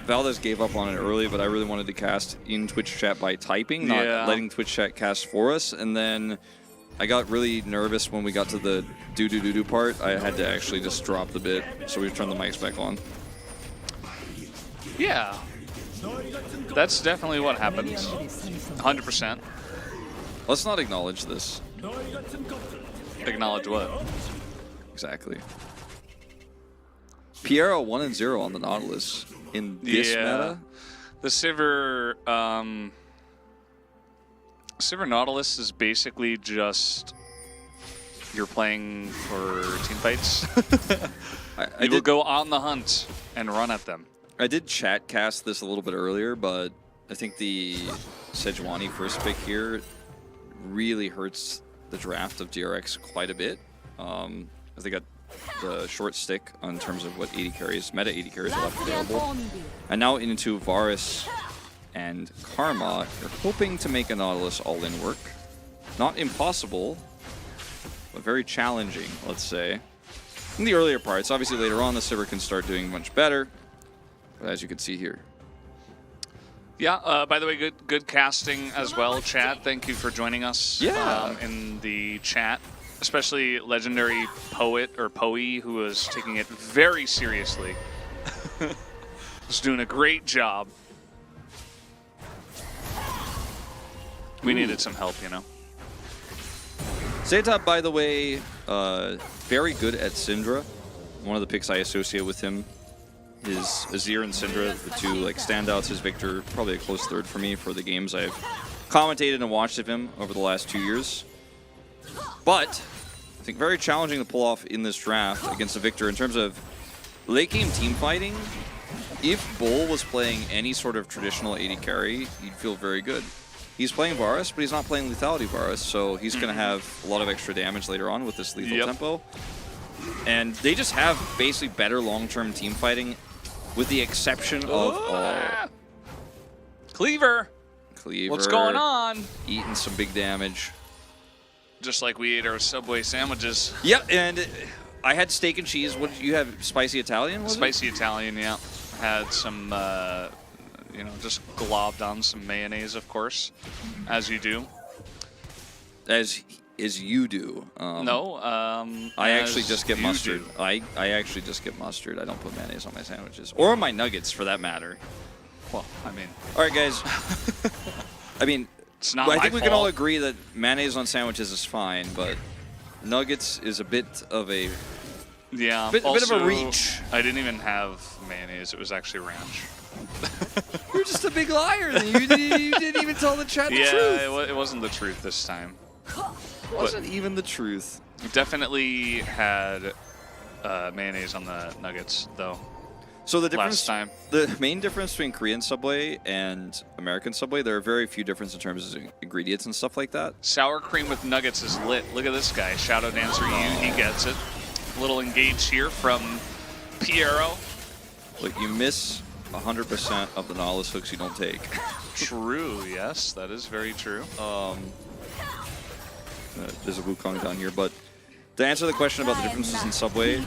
Valdez gave up on it early, but I really wanted to cast in Twitch chat by typing, not letting Twitch chat cast for us, and then I got really nervous when we got to the do part. I had to actually just drop the bit, so we turned the mics back on.
Yeah. That's definitely what happens. 100%.
Let's not acknowledge this.
Acknowledge what?
Exactly. Piero 1-0 on the Nautilus in this meta.
The Sivir, Sivir Nautilus is basically just you're playing for team fights. You will go on the hunt and run at them.
I did chat cast this a little bit earlier, but I think the Sejuani first pick here really hurts the draft of DRX quite a bit. As they got the short stick in terms of what 80 carries, meta 80 carries are left available. And now into Varus and Karma, you're hoping to make a Nautilus all-in work. Not impossible, but very challenging, let's say. In the earlier parts, obviously later on the Sivir can start doing much better, but as you can see here.
Yeah, by the way, good casting as well, chat. Thank you for joining us in the chat. Especially legendary poet or Poe, who was taking it very seriously. Was doing a great job. We needed some help, you know.
Zeta, by the way, very good at Syndra. One of the picks I associate with him is Azir and Syndra, the two like standouts. His Victor, probably a close third for me for the games I've commentated and watched of him over the last 2 years. But I think very challenging to pull off in this draft against a Victor in terms of late game team fighting. If Bull was playing any sort of traditional 80 carry, you'd feel very good. He's playing Varus, but he's not playing Lethality Varus, so he's going to have a lot of extra damage later on with this lethal tempo. And they just have basically better long-term team fighting, with the exception of
Cleaver.
Cleaver.
What's going on?
Eating some big damage.
Just like we ate our Subway sandwiches.
Yep, and I had steak and cheese. What did you have? Spicy Italian? Was
Spicy Italian, yeah. Had some, you know, just globbed on some mayonnaise, of course, as you do.
As you do.
No,
I actually just get mustard. I actually just get mustard. I don't put mayonnaise on my sandwiches or on my nuggets, for that matter.
Well, I mean,
all right, guys. I mean,
it's not
I
my
think we
fault.
can all agree that mayonnaise on sandwiches is fine, but nuggets is a bit of a bit of a reach.
I didn't even have mayonnaise. It was actually ranch.
You're just a big liar. You didn't even tell the chat the truth.
Yeah, it wasn't the truth this time.
It wasn't even the truth.
Definitely had mayonnaise on the nuggets, though.
So the difference,
last time.
The main difference between Korean Subway and American Subway, there are very few differences in terms of ingredients and stuff like that.
Sour cream with nuggets is lit. Look at this guy. Shadow Dancer, he gets it. A little engaged here from Piero.
Look, you miss 100% of the Nautilus hooks you don't take.
True, yes, that is very true.
There's a Wukong down here, but to answer the question about the differences in Subway,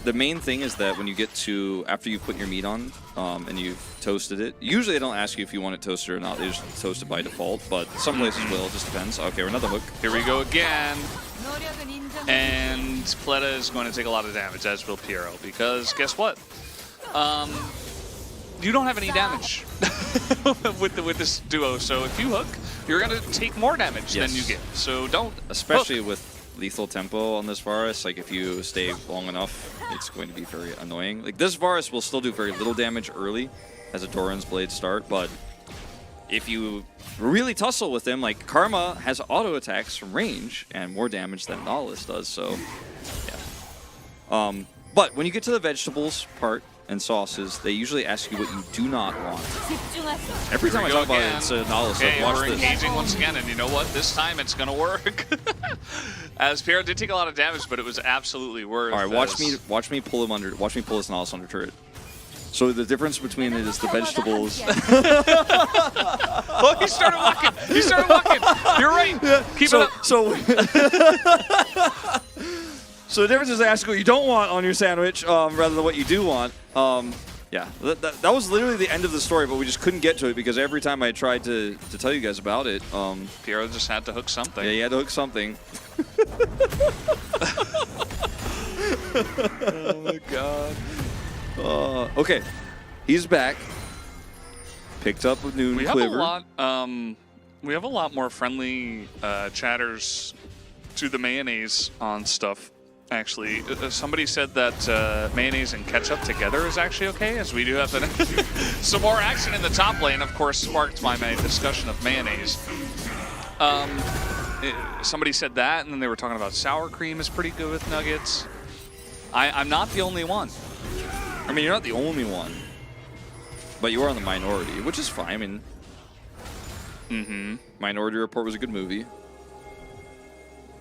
the main thing is that when you get to, after you put your meat on and you've toasted it, usually they don't ask you if you want it toasted or not, they just toast it by default, but some places will, it just depends. Okay, another hook.
Here we go again. And Pleta is going to take a lot of damage, as will Piero, because guess what? You don't have any damage with this duo, so if you hook, you're going to take more damage than you get. So don't
Especially
hook.
with lethal tempo on this Varus. Like if you stay long enough, it's going to be very annoying. Like this Varus will still do very little damage early as a Doran's Blade start, but if you really tussle with him, like Karma has auto attacks from range and more damage than Nautilus does, so yeah. But when you get to the vegetables part and sauces, they usually ask you what you do not want. Every time I talk about it, it's Nautilus.
Okay,
like, watch
we're
this.
engaging once again, and you know what? This time it's gonna work. As Pierre did take a lot of damage, but it was absolutely worth.
All right, watch me pull him under. Watch me pull this Nautilus under turret. So the difference between it is the vegetables.
Oh, he started walking. He started walking. You're right. Keep it up.
So the difference is they ask what you don't want on your sandwich rather than what you do want. Yeah, that was literally the end of the story, but we just couldn't get to it because every time I tried to tell you guys about it,
Piero just had to hook something.
Yeah, he had to hook something. Oh my god. Okay, he's back. Picked up a new quiver.
We have a lot more friendly chatters to the mayonnaise on stuff. Actually, somebody said that mayonnaise and ketchup together is actually okay, as we do have some more action in the top lane. Of course, sparked by my discussion of mayonnaise. Somebody said that, and then they were talking about sour cream is pretty good with nuggets. I'm not the only one.
I mean, you're not the only one, but you are in the minority, which is fine. I mean, Minority Report was a good movie.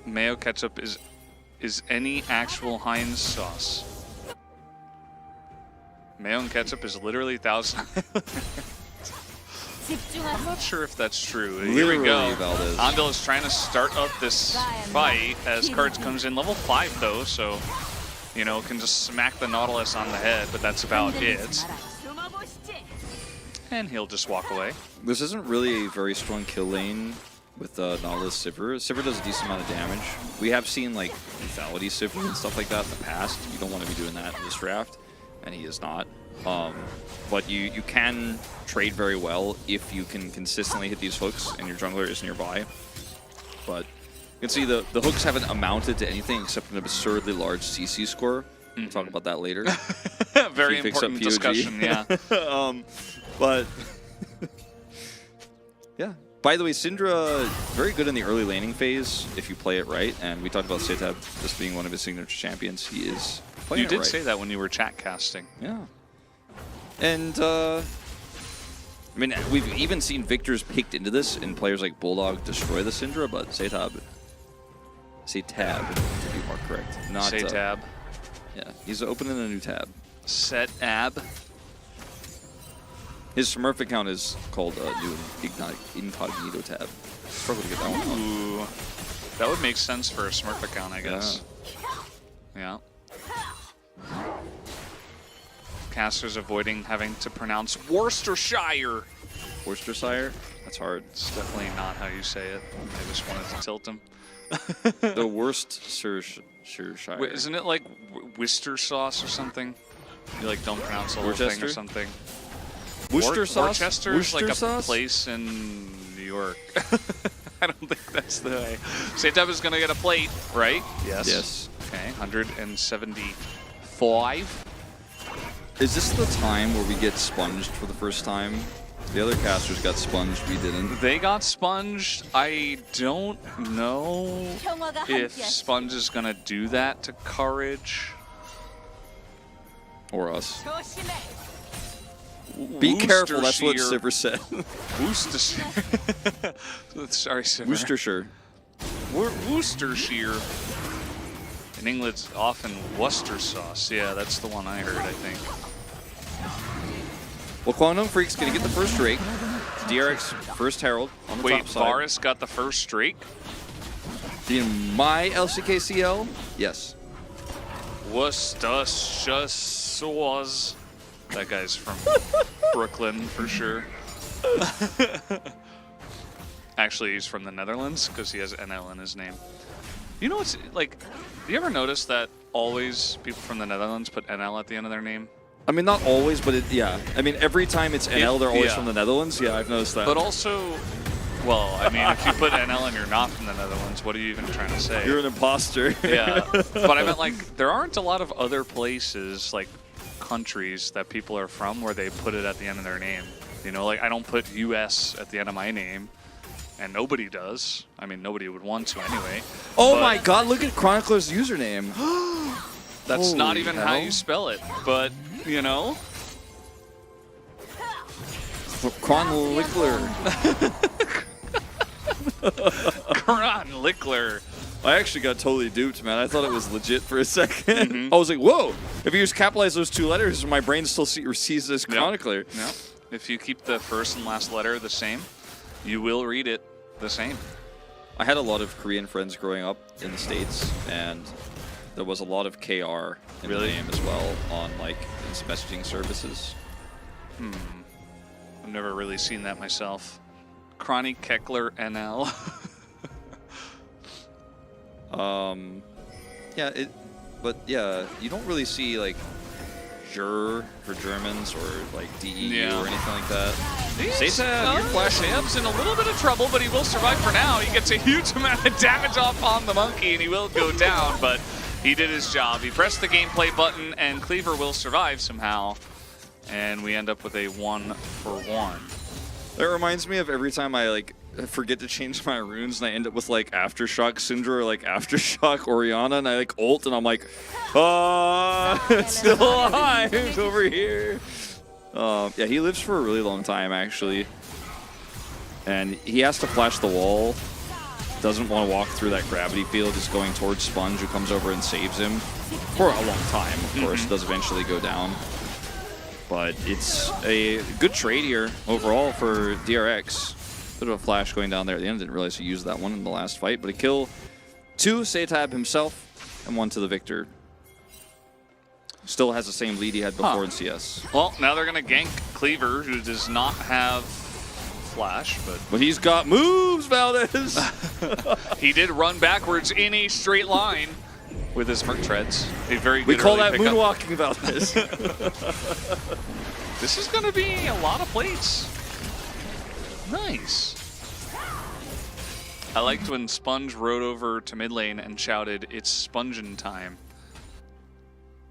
Mayo ketchup is any actual Heinz sauce. Mayo and ketchup is literally 1,000. I'm not sure if that's true. Here we go. Andal is trying to start up this fight as Cards comes in level 5 though, so you know, can just smack the Nautilus on the head, but that's about it. And he'll just walk away.
This isn't really a very strong kill lane with Nautilus Sivir. Sivir does a decent amount of damage. We have seen like lethality Sivir and stuff like that in the past. You don't want to be doing that in this draft, and he is not. But you can trade very well if you can consistently hit these hooks and your jungler is nearby. But you can see the hooks haven't amounted to anything except an absurdly large CC score. We'll talk about that later.
Very important discussion, yeah.
But yeah. By the way, Syndra, very good in the early laning phase if you play it right. And we talked about Setab as being one of his signature champions. He is playing
You did
right.
say that when you were chat casting.
Yeah. And, I mean, we've even seen Victors picked into this and players like Bulldog destroy the Syndra, but Setab, to be more correct. Not
Setab.
Yeah, he's opening a new tab.
Set ab.
His Smurf account is called new incognito tab. Struggle to get that one out.
Ooh. That would make sense for a Smurf account, I guess. Yeah. Casters avoiding having to pronounce Worcestershire.
Worcestershire? That's hard.
It's definitely not how you say it. I just wanted to tilt him.
The Worcestershire.
Wait, isn't it like Worcester sauce or something? You like don't pronounce the whole thing or something.
Worcester sauce?
Worcester is like
Worcester
a
sauce?
place in New York. I don't think that's the way. Setab is going to get a plate, right? Yes.
Yes.
Okay, 175.
Is this the time where we get sponged for the first time? The other casters got sponged, we didn't.
They got sponged. I don't know if Sponge is going to do that to Courage.
Or us. Be careful, that's what
Worcestershire.
Sivir said.
Worcestershire. Sorry, Sivir.
Worcestershire.
Worcestershire. In England, it's often Worcester sauce. Yeah, that's the one I heard, I think.
Well, Quantum Freak's gonna get the first Drake. DRX first Herald on the
Wait,
top side.
Varus got the first streak?
In my LCK CL? Yes.
Worcestershire sauce. That guy's from Brooklyn for sure. Actually, he's from the Netherlands because he has NL in his name. You know what's like? Do you ever notice that always people from the Netherlands put NL at the end of their name?
I mean, not always, but yeah. I mean, every time it's NL, they're always from the Netherlands. Yeah, I've noticed that.
But also, Well, I mean, if you put NL and you're not from the Netherlands, what are you even trying to say?
You're an imposter.
Yeah, but I meant like there aren't a lot of other places, like countries that people are from where they put it at the end of their name. You know, like I don't put US at the end of my name, and nobody does. I mean, nobody would want to anyway.
Oh
But
my God! Look at Chronicler's username.
that's not
Holy
even how
hell.
you spell it. But you know,
Chronicler.
Kron Lickler.
I actually got totally duped, man. I thought it was legit for a second. I was like, whoa! If you just capitalize those 2 letters, my brain still sees this Chronicler.
Yeah. If you keep the first and last letter the same, you will read it the same.
I had a lot of Korean friends growing up in the States, and there was a lot of KR in the name as well on like these messaging services.
I've never really seen that myself. Cronny Keckler NL.
Yeah, but yeah, you don't really see like Jur for Germans or like DEU or anything like that.
Flash in a little bit of trouble, but he will survive for now. He gets a huge amount of damage off on the monkey, and he will go down, but he did his job. He pressed the gameplay button, and Cleaver will survive somehow, and we end up with a 1-for-1.
That reminds me of every time I like forget to change my runes and I end up with like Aftershock Syndra or like Aftershock Oriana, and I like ult and I'm like, it's still alive over here. Yeah, he lives for a really long time actually, and he has to flash the wall. Doesn't want to walk through that gravity field, is going towards Sponge, who comes over and saves him for a long time. Of course, does eventually go down. But it's a good trade here overall for DRX. Bit of a flash going down there at the end. Didn't realize he used that one in the last fight. But a kill to Satab himself and 1 to the victor. Still has the same lead he had before in CS.
Well, now they're going to gank Cleaver, who does not have flash,
But he's got moves, Valdez!
he did run backwards in a straight line with his Merc Treads. A very
We
good
call
early
that
pickup.
moonwalking, Valdez.
This is going to be a lot of plates. Nice. I liked when Sponge rode over to mid lane and shouted, "It's spongin' time."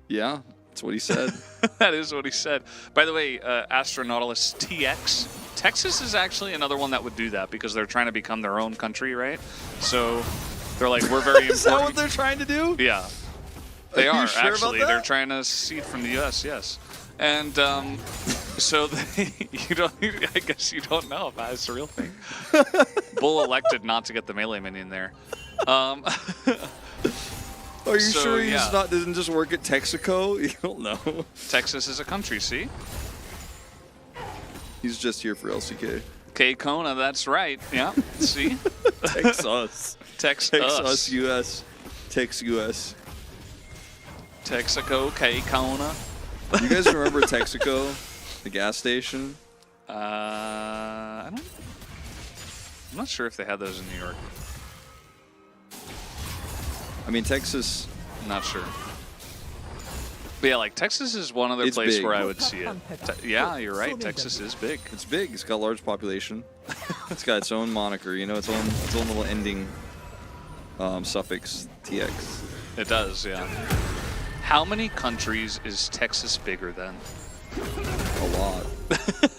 Yeah, that's what he said.
That is what he said. By the way, Astronautilus TX. Texas is actually another one that would do that because they're trying to become their own country, right? So they're like, we're very important.
Is that what they're trying to do?
Yeah. They
Are you
are,
sure about
actually.
that?
They're trying to seed from the US, yes. And so you don't, I guess you don't know if that's a real thing. Bull elected not to get the melee minion there.
Are you
So,
sure he's
yeah.
doesn't just work at Texaco? You don't know.
Texas is a country, see?
He's just here for LCK.
K Kona, that's right. Yeah, see?
Texas.
Texas.
US. Tex US.
Texaco, K Kona.
You guys remember Texaco? The gas station?
I'm not sure if they had those in New York.
I mean, Texas.
I'm not sure. But yeah, like Texas is one other
It's
place
big.
where I would see it. Yeah, you're right. Texas is big.
It's big. It's got a large population. It's got its own moniker, you know, its own little ending suffix, TX.
It does, yeah. How many countries is Texas bigger than?
A lot.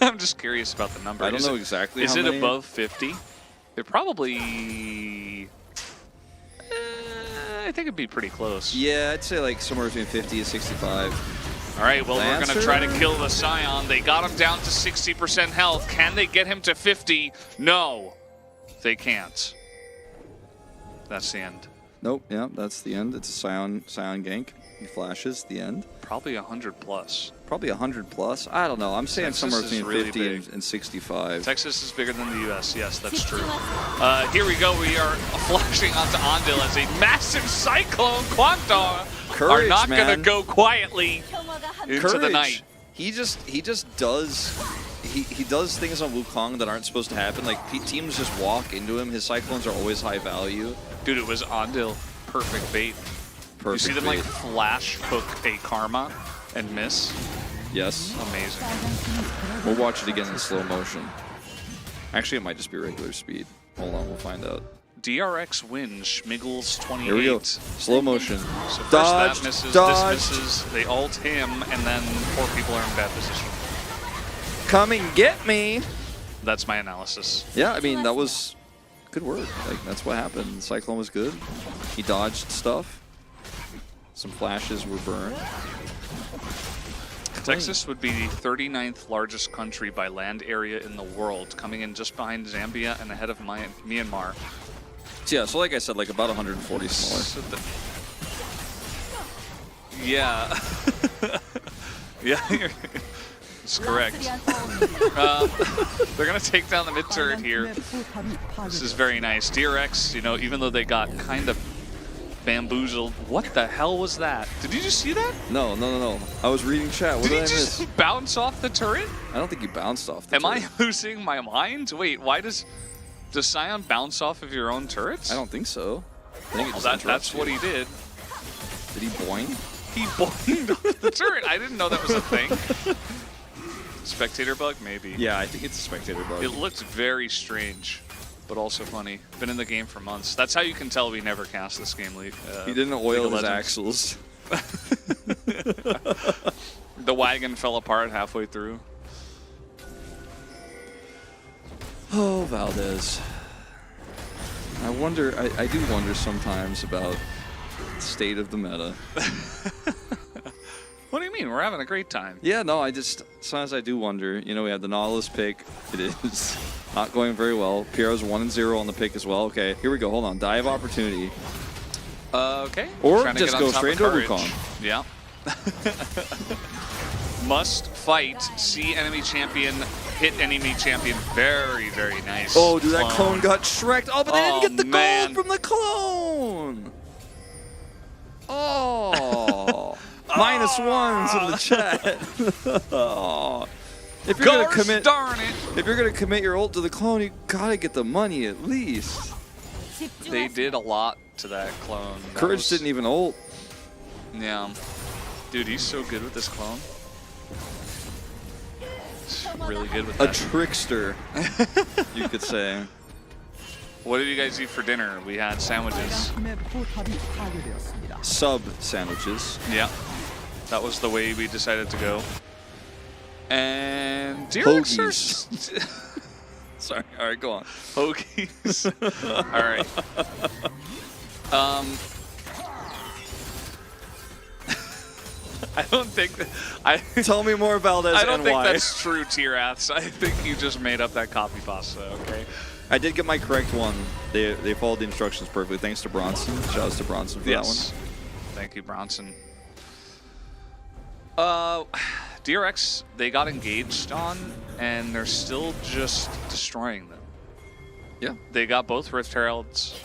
I'm just curious about the number.
I don't know exactly
Is
how
it
many.
above 50? It probably... I think it'd be pretty close.
Yeah, I'd say like somewhere between 50 and 65.
All right, well, we're going to
Lancer?
try to kill the Scion. They got him down to 60% health. Can they get him to 50? No, they can't. That's the end.
Nope, yeah, that's the end. It's a Scion gank. He flashes, the end.
Probably 100 plus.
Probably 100 plus. I don't know. I'm saying
Texas
somewhere
is
between
really
50
big.
and 65.
Texas is bigger than the U.S. Yes, that's true. Here we go. We are flashing onto Ondil as a massive cyclone. Quantar are
Courage,
not going to
man.
go quietly into the
Courage.
night.
He just does. He does things on Wukong that aren't supposed to happen. Like teams just walk into him. His cyclones are always high value.
Dude, it was Ondil. Perfect bait.
Perfect.
You see them
bait.
like flash hook a Karma and miss?
Yes.
Amazing.
We'll watch it again in slow motion. Actually, it might just be regular speed. Hold on, we'll find out.
DRX wins. Schmiggles 28.
Here we go. Slow motion.
So first
Dodge,
that misses,
dodge.
this misses, they ult him, and then 4 people are in bad position.
Come and get me.
That's my analysis.
Yeah, I mean, that was good work. Like, that's what happened. Cyclone was good. He dodged stuff. Some flashes were burned.
Texas would be the 39th largest country by land area in the world, coming in just behind Zambia and ahead of Myanmar.
So yeah, so like I said, like about 140 smaller.
So yeah. Yeah, that's correct. They're going to take down the mid turret here. This is very nice. DRX, you know, even though they got kind of bamboozled. What the hell was that? Did you just see that?
No. I was reading chat. What did I
he
miss?
just bounce off the turret?
I don't think he bounced off the
Am
turret.
I losing my mind? Wait, why does Sion bounce off of your own turrets?
I don't think so. I think it
Well,
just
that's
interrupts
what
you.
he did.
Did he boing?
He boinged off the turret. I didn't know that was a thing. Spectator bug? Maybe.
Yeah, I think it's a spectator bug.
It looked very strange, but also funny. Been in the game for months. That's how you can tell we never cast this game, League.
He didn't oil
League of
his
Legends.
axles.
The wagon fell apart halfway through.
Oh, Valdez. I wonder, I do wonder sometimes about the state of the meta.
What do you mean? We're having a great time.
Yeah, no, sometimes I do wonder. You know, we have the Nautilus pick. It is not going very well. Piero's 1-0 on the pick as well. Okay, here we go. Hold on. Die of opportunity.
Okay.
Or
Trying to
just
get on
go
top
straight
of
into
courage.
Wukong.
Yeah. Must fight. See enemy champion. Hit enemy champion. Very, very nice.
Oh, dude, that clone got shreked. Oh, but they
Oh,
didn't get the
man.
gold from the clone. Oh. -1s in the chat. Oh. If you're gonna
Gosh
commit,
darn it.
if you're gonna commit your ult to the clone, you gotta get the money at least.
They did a lot to that clone. That
Courage
was-
didn't even ult.
Yeah. Dude, he's so good with this clone. Really good with
A
that.
trickster, you could say.
What did you guys eat for dinner? We had sandwiches.
Sub sandwiches.
Yeah. That was the way we decided to go. And DRX are
Sorry. All right, go on.
Hoagies. All right. I don't think that
Tell me more, Valdez,
I don't
and
think
why.
that's true, Tiraths. I think you just made up that copy pasta, okay?
I did get my correct one. They followed the instructions perfectly. Thanks to Bronson. Shouts to Bronson for that one.
Thank you, Bronson. DRX, they got engaged on, and they're still just destroying them.
Yeah.
They got both Rift Heralds.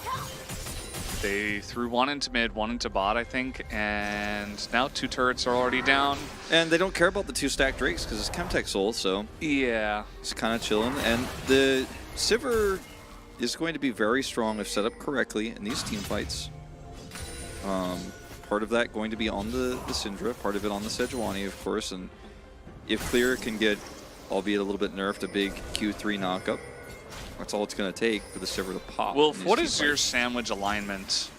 They threw one into mid, one into bot, I think, and now 2 turrets are already down.
And they don't care about the 2 stacked Drakes because it's Chemtech Soul, so
Yeah.
it's kind of chilling. And the Sivir is going to be very strong if set up correctly in these team fights. Part of that going to be on the Syndra, part of it on the Sejuani, of course. And if Clear can get, albeit a little bit nerfed, a big Q3 knockup, that's all it's going to take for the Sivir to pop.
Wolf,
in these
what
team
is your
fights.
sandwich alignment?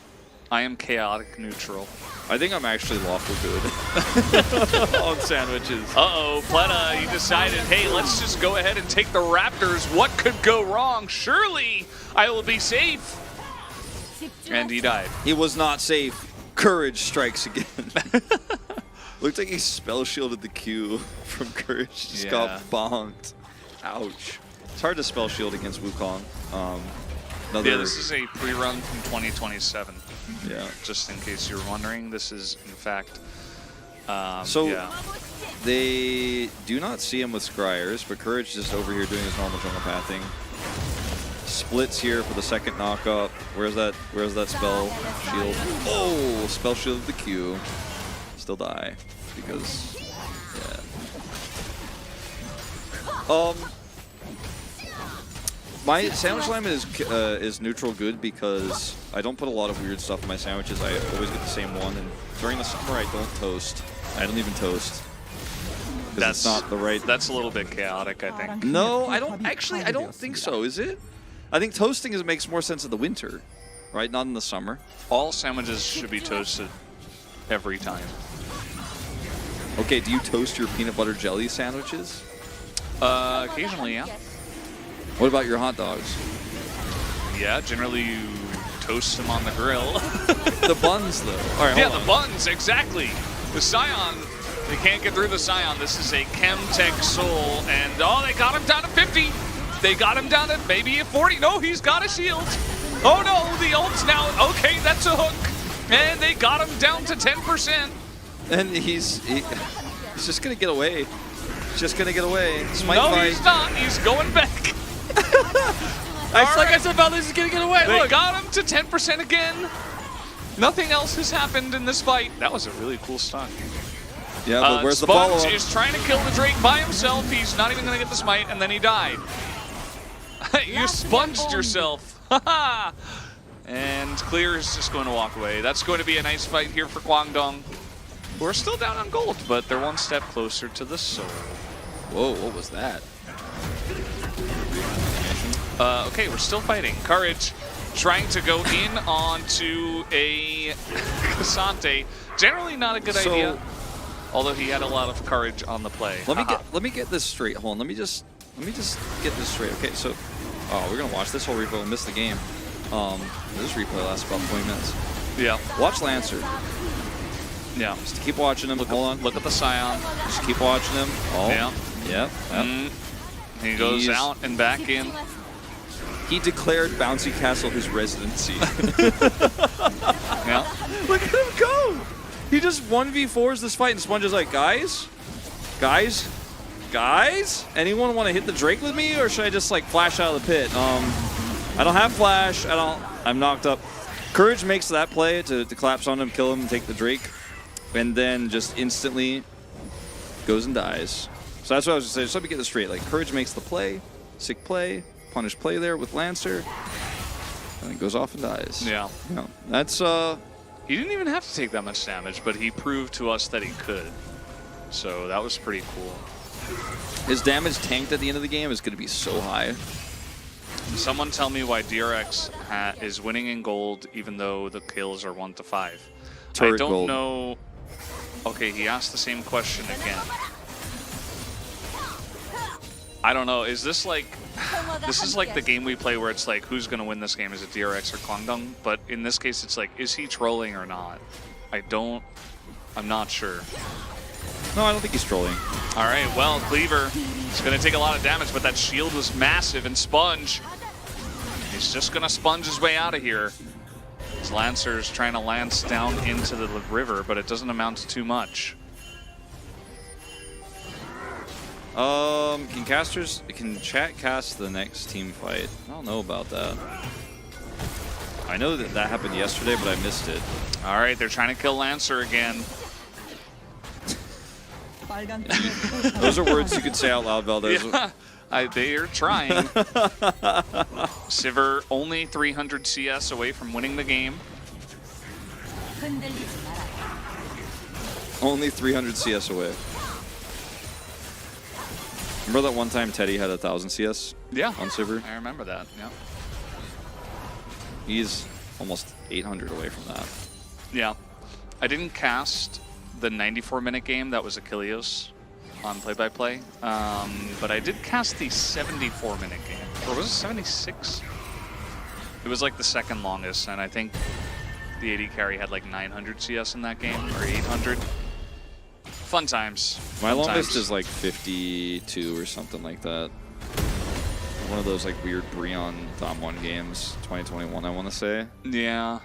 I am chaotic neutral.
I think I'm actually lawful good on sandwiches.
Uh-oh, Pleta, he decided, hey, let's just go ahead and take the Raptors. What could go wrong? Surely I will be safe. And he died.
He was not safe. Courage strikes again. Looked like he spell shielded the Q from Courage. Just
Yeah.
got bonked. Ouch. It's hard to spell shield against Wukong.
Yeah, this is a pre-run from 2027.
Yeah.
Just in case you're wondering, this is in fact.
So
yeah.
they do not see him with Scryers, but Courage just over here doing his normal jungle pathing. Splits here for the second knockup. Where's that spell shield? Oh, spell shield the Q. Still die because yeah. My sandwich alignment is neutral good because I don't put a lot of weird stuff in my sandwiches. I always get the same one, and during the summer I don't toast. I don't even toast. because it's not the right.
That's a little bit chaotic, I think.
No, I don't. Actually, I don't think so. Is it? I think toasting makes more sense in the winter, right? Not in the summer.
All sandwiches should be toasted every time.
Okay, do you toast your peanut butter jelly sandwiches?
Occasionally, yeah.
What about your hot dogs?
Yeah, generally you toast them on the grill.
The buns, though. All right,
Yeah,
hold
the
on.
buns, exactly. The Scion, they can't get through the Scion. This is a Chemtech Soul, and oh, they got him down to 50. They got him down to maybe a 40. No, he's got a shield. Oh no, the ult's now. Okay, that's a hook. And they got him down to 10%.
And he's just gonna get away. He's just gonna get away. Smite
No,
fight.
he's not. He's going back.
Like I said, Valdez is gonna get away.
They
Look.
got him to 10% again. Nothing else has happened in this fight. That was a really cool stock.
Yeah, but where's the
Sponge
follow-up?
is trying to kill the Drake by himself. He's not even going to get the smite, and then he died. You sponged yourself. And Clear is just going to walk away. That's going to be a nice fight here for Guangdong. We're still down on gold, but they're one step closer to the soul.
Whoa, what was that?
Okay, we're still fighting. Courage trying to go in onto a Cassante. Generally not a good idea. Although he had a lot of courage on the play.
Let me get this straight. Hold on. Let me just get this straight. Okay, so we're gonna watch this whole replay and miss the game. This replay lasts about 20 minutes.
Yeah.
Watch Lancer.
Yeah.
Just keep watching him. Hold on.
Look at the Scion.
Just keep watching him. Oh.
Yeah.
Yep.
He goes out and back in.
He declared Bouncy Castle his residency.
Yeah.
Look at him go! He just 1v4s this fight, and Sponge is like, guys? Anyone want to hit the Drake with me, or should I just like flash out of the pit? I don't have flash. I'm knocked up. Courage makes that play to collapse on him, kill him, and take the Drake, and then just instantly goes and dies. So that's what I was gonna say. Just let me get this straight. Like Courage makes the play, sick play, punish play there with Lancer, and then goes off and dies.
Yeah.
Yeah. That's
He didn't even have to take that much damage, but he proved to us that he could. So that was pretty cool.
His damage tanked at the end of the game is going to be so high.
Someone tell me why DRX is winning in gold even though the kills are 1 to 5.
Turret
I don't
gold.
know. Okay, he asked the same question again. I don't know. Is this like... This is like the game we play where it's like, who's going to win this game? Is it DRX or Guangdong? But in this case, it's like, is he trolling or not? I'm not sure.
No, I don't think he's trolling.
All right, well, Cleaver is going to take a lot of damage, but that shield was massive, and Sponge, he's just going to sponge his way out of here. His Lancer's trying to lance down into the river, but it doesn't amount to too much.
Can chat cast the next team fight? I don't know about that. I know that happened yesterday, but I missed it.
All right, they're trying to kill Lancer again.
Those are words you could say out loud, Valdez.
Yeah, they are trying. Sivir only 300 CS away from winning the game.
Only 300 CS away. Remember that one time Teddy had 1,000 CS?
Yeah,
on Sivir?
I remember that. Yeah.
He's almost 800 away from that.
Yeah. I didn't cast the 94-minute game that was Achilles on play-by-play, but I did cast the 74-minute game. Or was it 76? It was like the second longest, and I think the AD carry had like 900 CS in that game, or 800. Fun times.
My
Fun
longest
times.
is like 52 or something like that. One of those like weird Breon Dom 1 games, 2021 I want to say.
Yeah.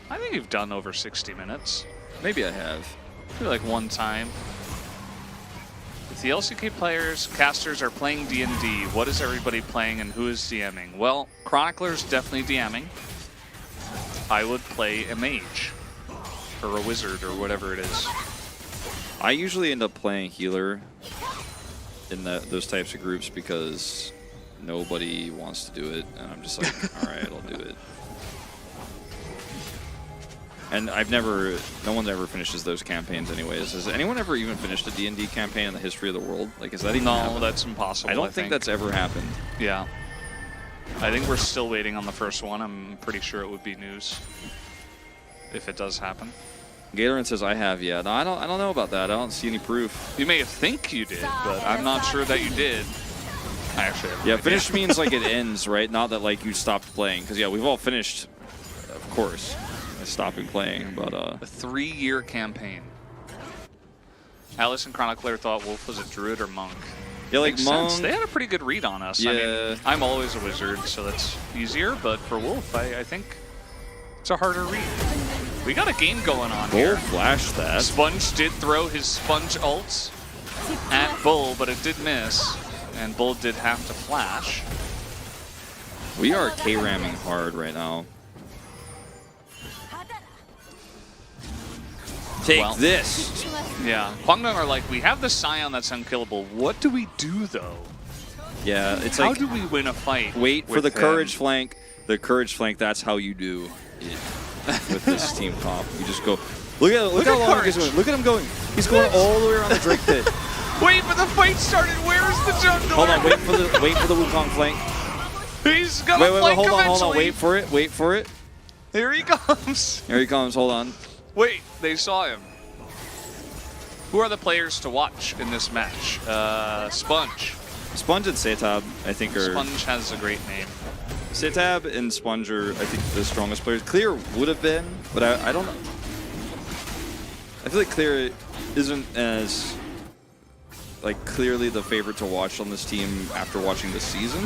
I think you've done over 60 minutes.
Maybe I have.
Maybe like one time. If the LCK players, casters are playing D&D, what is everybody playing and who is DMing? Well, Chronicler's definitely DMing. I would play a mage. Or a wizard, or whatever it is.
I usually end up playing healer in those types of groups because nobody wants to do it, and I'm just like, all right, I'll do it. And no one ever finishes those campaigns anyways. Has anyone ever even finished a D&D campaign in the history of the world? Like, is that even
No,
happened?
that's impossible.
I don't think that's ever happened.
Yeah. I think we're still waiting on the first one. I'm pretty sure it would be news if it does happen.
Gatorin says I have, yeah. No, I don't know about that. I don't see any proof.
You may think you did, but I'm not sure that you did. I actually have no
Yeah,
idea.
finished means like it ends, right? Not that like you stopped playing. Because yeah, we've all finished, of course, stopping playing. But
A 3-year campaign. Alice and Chronicler thought Wolf was a druid or monk.
yeah, like
Makes
Monk.
sense. They had a pretty good read on us. I
Yeah.
mean, I'm always a wizard, so that's easier. But for Wolf, I think it's a harder read. We got a game going on
Bull
here.
flashed that.
Sponge did throw his sponge ult at Bull, but it did miss. And Bull did have to flash.
We are K-ramming hard right now. Take
Well.
this.
Yeah. Kwangdong are like, we have the Scion that's unkillable. What do we do, though?
Yeah, it's
How
like
do we win a fight?
wait for
with
the
him?
courage flank. The courage flank, that's how you do it with this team comp. You just go, look how
at
long he's
Courage.
going. Look at him going. He's going all the way around the Drake pit.
Wait, but the fight started. Where's the jungler?
Hold on, wait for the Wukong flank.
He's gonna
Wait,
flank
hold on,
eventually.
wait for it.
Here he comes.
Here he comes, hold on.
Wait, they saw him. Who are the players to watch in this match? Sponge.
Sponge and Setab, I think, are...
Sponge has a great name.
Setab and Sponge are, I think, the strongest players. Clear would have been, but I don't know. I feel like Clear isn't as, like, clearly the favorite to watch on this team after watching this season.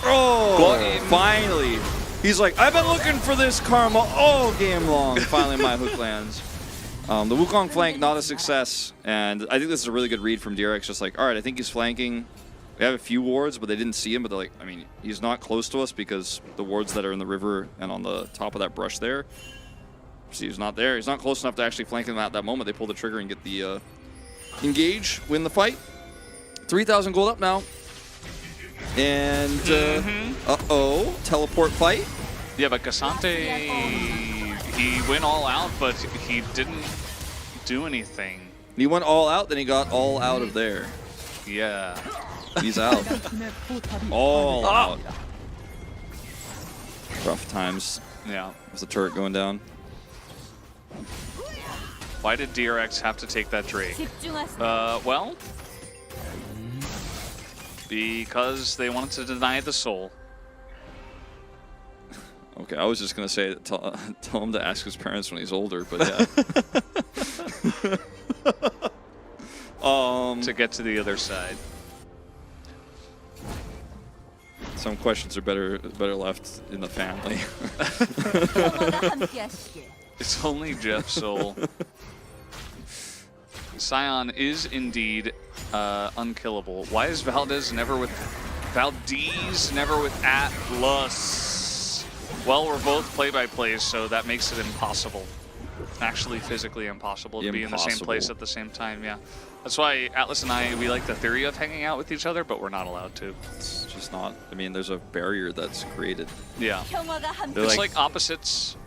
Oh, finally. He's like, I've been looking for this karma all game long. Finally, my hook lands. The Wukong flank, not a success. And I think this is a really good read from DRX. Just like, all right, I think he's flanking. We have a few wards, but they didn't see him. But they're like, I mean, he's not close to us because the wards that are in the river and on the top of that brush there. See, he's not there. He's not close enough to actually flank him at that moment. They pull the trigger and get the engage, win the fight. 3,000 gold up now. And, uh-oh, teleport fight.
Yeah, but Cassante, he went all out, but he didn't do anything.
He went all out, then he got all out of there.
Yeah.
He's out. All out. Rough times
Yeah.
with the turret going down.
Why did DRX have to take that Drake? Well, because they wanted to deny the soul.
Okay, I was just gonna say tell him to ask his parents when he's older, but yeah.
To get to the other side.
Some questions are better left in the family.
It's only Jeff Soul. Scion is indeed unkillable. Why is Valdez never with Atlas? Well, we're both play-by-plays, so that makes it impossible. Actually, physically impossible to be in the same place at the same time, yeah. That's why Atlas and I, we like the theory of hanging out with each other, but we're not allowed to.
It's just not. I mean, there's a barrier that's created.
Yeah.
They're
It's like opposites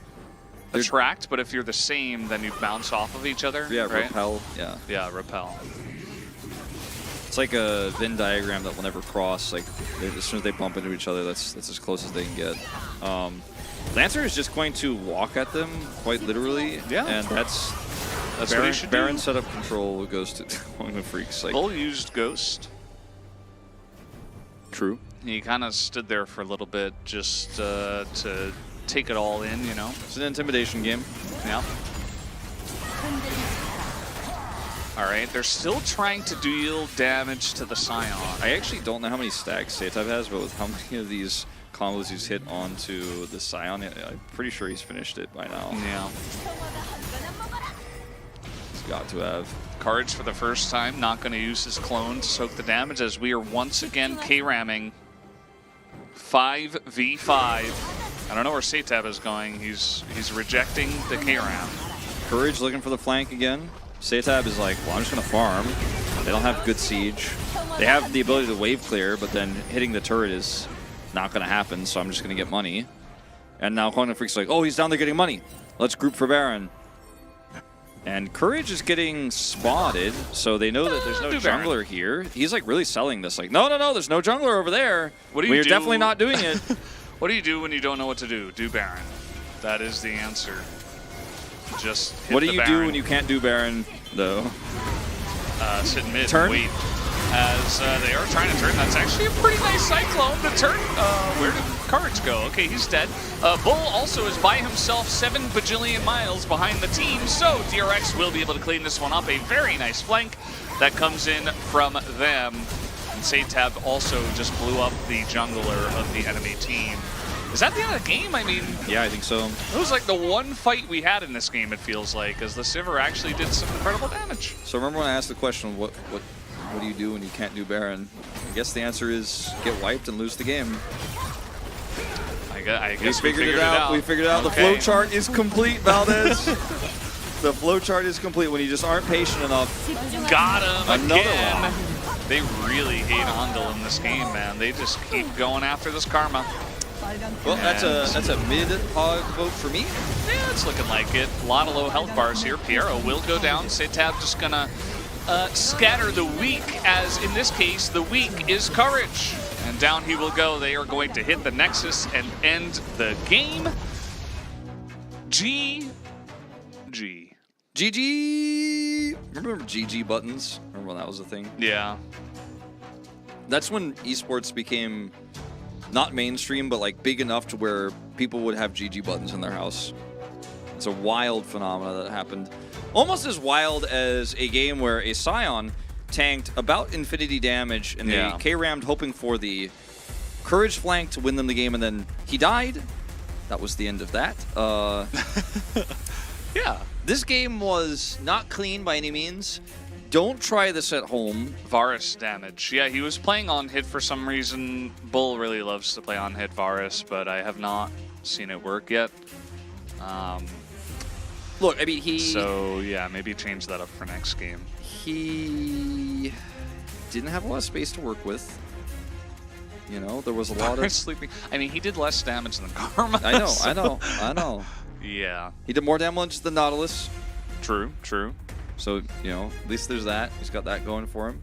attract, but if you're the same, then you bounce off of each other.
Yeah,
right?
repel. Yeah.
Yeah, repel.
It's like a Venn diagram that will never cross. Like, as soon as they bump into each other, that's as close as they can get. Lancer is just going to walk at them, quite literally.
Yeah.
And that's
what he should
Baron
do.
set up control goes to Among the Freaks. Like,
Bull used Ghost.
true.
He kind of stood there for a little bit just to take it all in, you know?
It's an intimidation game.
Yeah. Alright, they're still trying to deal damage to the Scion.
I actually don't know how many stacks Setab has, but with how many of these combos he's hit onto the Scion, I'm pretty sure he's finished it by now.
Yeah.
He's got to have.
Courage for the first time, not going to use his clone to soak the damage as we are once again K-ramming 5v5. I don't know where Setab is going. He's rejecting the K-ram.
Courage looking for the flank again. Setab is like, well, I'm just going to farm. They don't have good siege. They have the ability to wave clear, but then hitting the turret is not going to happen, so I'm just going to get money. And now Quantum Freak's like, oh, he's down there getting money. Let's group for Baron. And Courage is getting spotted, so they know that there's no jungler here. He's like really selling this, like, no, there's no jungler over there.
What do you
We're
do?
definitely not doing it.
What do you do when you don't know what to do? Do Baron. That is the answer. Just hit
What do
the
you do when you can't do Baron, though?
Sit in mid
Turn?
and wait. As they are trying to turn. That's actually a pretty nice cyclone to turn. Where did Courage go? Okay, he's dead. Bull also is by himself 7 bajillion miles behind the team, so DRX will be able to clean this one up. A very nice flank that comes in from them. And Satab also just blew up the jungler of the enemy team. Is that the end of the game? I mean,
Yeah, I think so.
it was like the one fight we had in this game, it feels like, as the Sivir actually did some incredible damage.
So remember when I asked the question, what do you do when you can't do Baron? I guess the answer is get wiped and lose the game.
I guess we
figured it out. We figured it out.
Okay.
The flowchart is complete, Valdez. The flowchart is complete when you just aren't patient enough.
Got him
Another
again.
one.
They really hate Ondel in this game, man. They just keep going after this karma.
Well, that's a mid hog vote for me.
Yeah, it's looking like it. A lot of low health bars here. Piero will go down. Satab just gonna scatter the weak, as in this case, the weak is Courage. And down he will go. They are going to hit the Nexus and end the game. G.
GG. Remember GG buttons? Remember when that was a thing?
Yeah.
That's when esports became not mainstream, but like big enough to where people would have GG buttons in their house. It's a wild phenomena that happened. Almost as wild as a game where a Scion tanked about infinity damage and they K-rammed hoping for the Courage flank to win them the game, and then he died. That was the end of that.
Yeah.
This game was not clean by any means. Don't try this at home.
Varus damage. Yeah, he was playing on hit for some reason. Bull really loves to play on hit Varus, but I have not seen it work yet.
Look, I mean,
So, yeah, maybe change that up for next game.
He didn't have a lot of space to work with. You know, there was a lot of
sleeping. I mean, he did less damage than Karma.
I know,
so-
I know.
Yeah.
He did more damage than Nautilus.
True.
So, you know, at least there's that. He's got that going for him.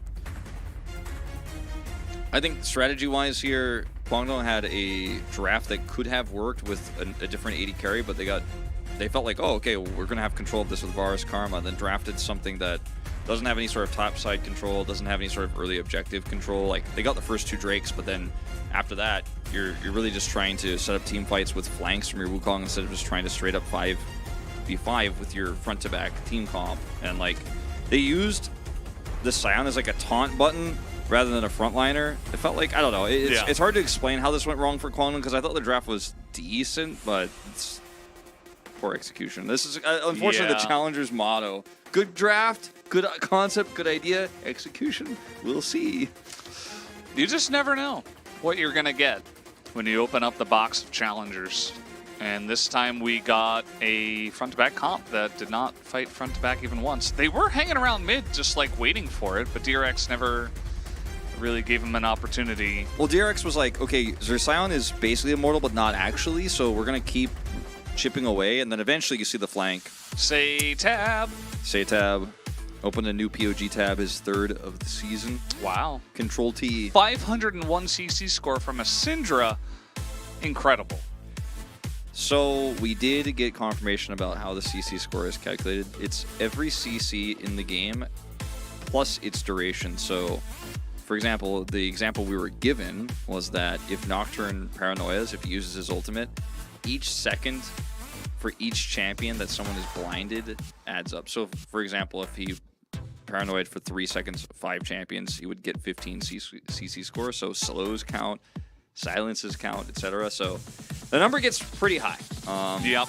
I think strategy-wise here, Guangdong had a draft that could have worked with a different 80 carry, but they felt like, oh, okay, well, we're going to have control of this with Varus Karma, then drafted something that doesn't have any sort of topside control, doesn't have any sort of early objective control. Like, they got the first 2 Drakes, but then after that, you're really just trying to set up team fights with flanks from your Wukong instead of just trying to straight up 5v5 with your front-to-back team comp. And, like, they used the Scion as, like, a taunt button rather than a frontliner. It felt like, I don't know, it's hard to explain how this went wrong for Guangdong, because I thought the draft was decent, but it's poor execution. This is, unfortunately, the Challenger's motto. Good draft, good concept, good idea, execution, we'll see.
You just never know what you're going to get when you open up the box of challengers. And this time we got a front-to-back comp that did not fight front-to-back even once. They were hanging around mid, just like waiting for it, but DRX never really gave him an opportunity.
Well, DRX was like, okay, Zersion is basically immortal, but not actually, so we're going to keep chipping away, and then eventually you see the flank.
Satab.
Open a new POG tab, his 3rd of the season.
Wow.
Control T.
501 CC score from a Syndra. Incredible.
So we did get confirmation about how the CC score is calculated. It's every CC in the game plus its duration. So, for example, the example we were given was that if Nocturne Paranoias, if he uses his ultimate, each second for each champion that someone is blinded adds up. So, for example, if he paranoid for 3 seconds, 5 champions, he would get 15 CC score. So slows count, silences count, etc. So the number gets pretty high.
Yep.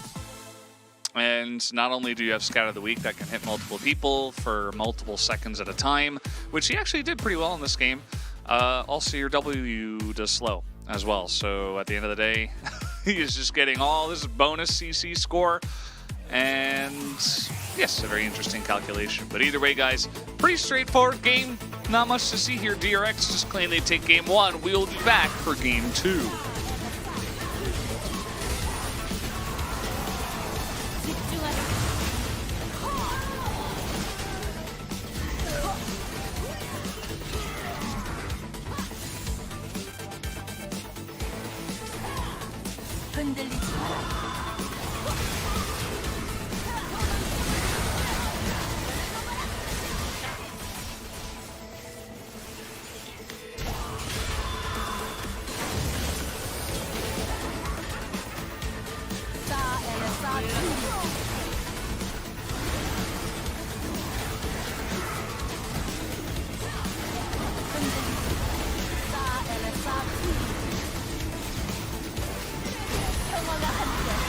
And not only do you have Scout of the Week that can hit multiple people for multiple seconds at a time, which he actually did pretty well in this game, also your W does slow as well. So at the end of the day, he is just getting all this bonus CC score. And yes, a very interesting calculation. But either way, guys, pretty straightforward game. Not much to see here. DRX just claimed they take game 1. We'll be back for game 2.
흔들리지 마라. 평화가 함께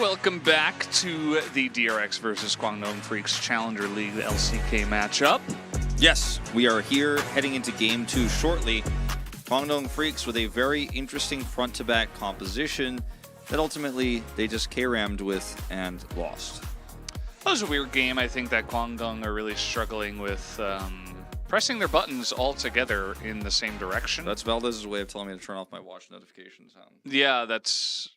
welcome back to the DRX versus Guangdong Freaks Challenger League LCK matchup.
Yes, we are here heading into Game 2 shortly. Guangdong Freaks with a very interesting front-to-back composition that ultimately they just K-rammed with and lost.
That was a weird game. I think that Guangdong are really struggling with pressing their buttons all together in the same direction.
That's Valdez's way of telling me to turn off my watch notifications.
Yeah, that's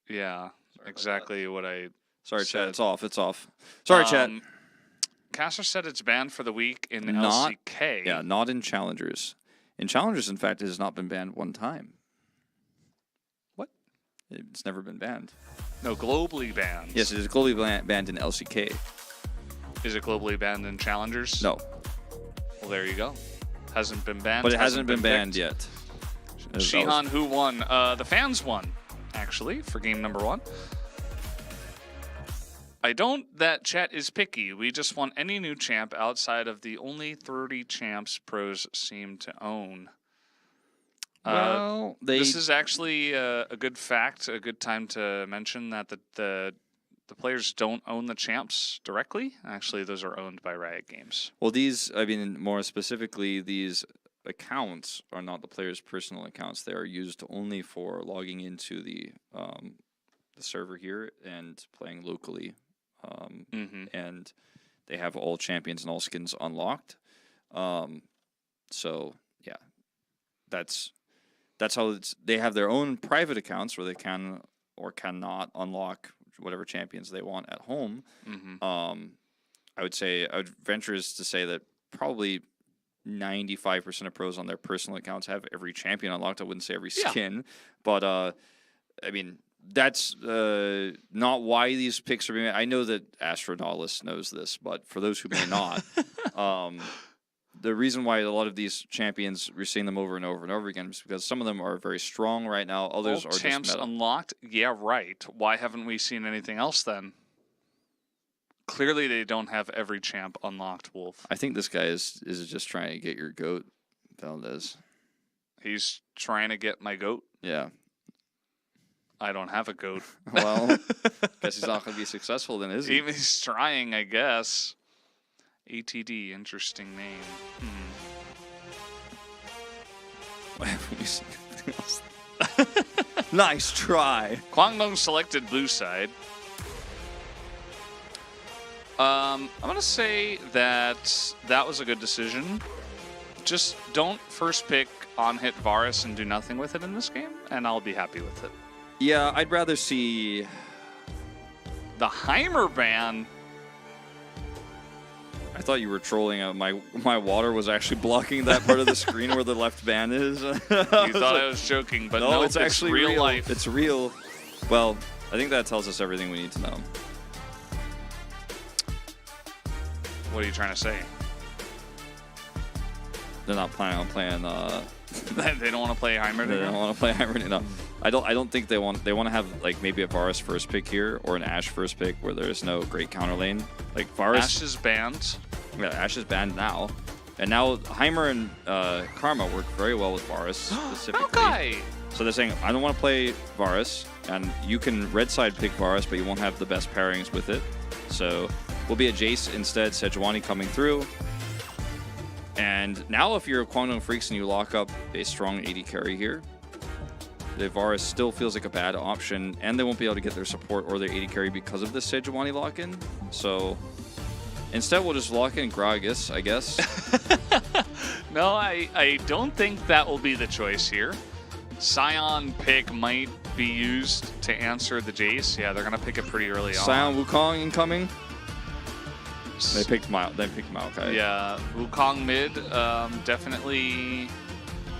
exactly what I
Sorry,
said.
chat. It's off. It's off. Sorry, chat.
Caster said it's banned for the week in
Not-
LCK.
Yeah, not in Challengers. In Challengers, in fact, it has not been banned one time.
What?
It's never been banned.
No, globally banned.
Yes, it is globally banned in LCK.
Is it globally banned in Challengers?
No,
Well, there you go. Hasn't been banned.
but it hasn't been banned
picked.
yet.
Shihan, who won? The fans won, actually, for game number 1. I don't that chat is picky. We just want any new champ outside of the only 30 champs pros seem to own.
Well,
This is actually a good fact, a good time to mention that the players don't own the champs directly. Actually, those are owned by Riot Games.
Well, these, I mean, more specifically, these accounts are not the players' personal accounts. They are used only for logging into the server here and playing locally. And they have all champions and all skins unlocked. So yeah, that's how they have their own private accounts where they can or cannot unlock whatever champions they want at home. I would venture to say that probably 95% of pros on their personal accounts have every champion unlocked. I wouldn't say every skin, but I mean, that's not why these picks are being made. I know that Astronautilus knows this, but for those who may not, the reason why a lot of these champions, we're seeing them over and over and over again, is because some of them are very strong right now. Others
All
are
champs
just meta.
unlocked? Yeah, right. Why haven't we seen anything else then? Clearly they don't have every champ unlocked, Wolf.
I think this guy is just trying to get your goat, Valdez.
He's trying to get my goat.
Yeah.
I don't have a goat.
Well, guess he's not going to be successful then, is he?
Even he's trying, I guess. ATD, interesting name.
Why haven't we seen anything else? Nice try.
Guangdong selected blue side. I'm going to say that was a good decision. Just don't first pick on-hit Varus and do nothing with it in this game, and I'll be happy with it.
Yeah, I'd rather see
The Heimer ban.
I thought you were trolling. My water was actually blocking that part of the screen where the left band is.
You thought I was joking, but no,
it's actually
real life.
It's real. Well, I think that tells us everything we need to know.
What are you trying to say?
They're not planning on playing.
They don't want to play Heimer.
They don't want to play Heimer. No, I don't think they want. They want to have like maybe a Varus first pick here or an Ashe first pick where there's no great counter lane. Like Varus.
Ashe is banned.
Yeah, Ashe is banned now, and now Heimer and Karma work very well with Varus specifically.
Okay.
So they're saying I don't want to play Varus, and you can red side pick Varus, but you won't have the best pairings with it. So we'll be a Jace instead. Sejuani coming through. And now if you're Guangdong Freaks and you lock up a strong AD carry here, the Varus still feels like a bad option, and they won't be able to get their support or their AD carry because of the Sejuani lock-in. So instead we'll just lock in Gragas, I guess.
No, I don't think that will be the choice here. Scion pick might be used to answer the Jace. Yeah, they're going to pick it pretty early on.
Scion Wukong incoming. They picked Maokai.
Yeah, Wukong mid, definitely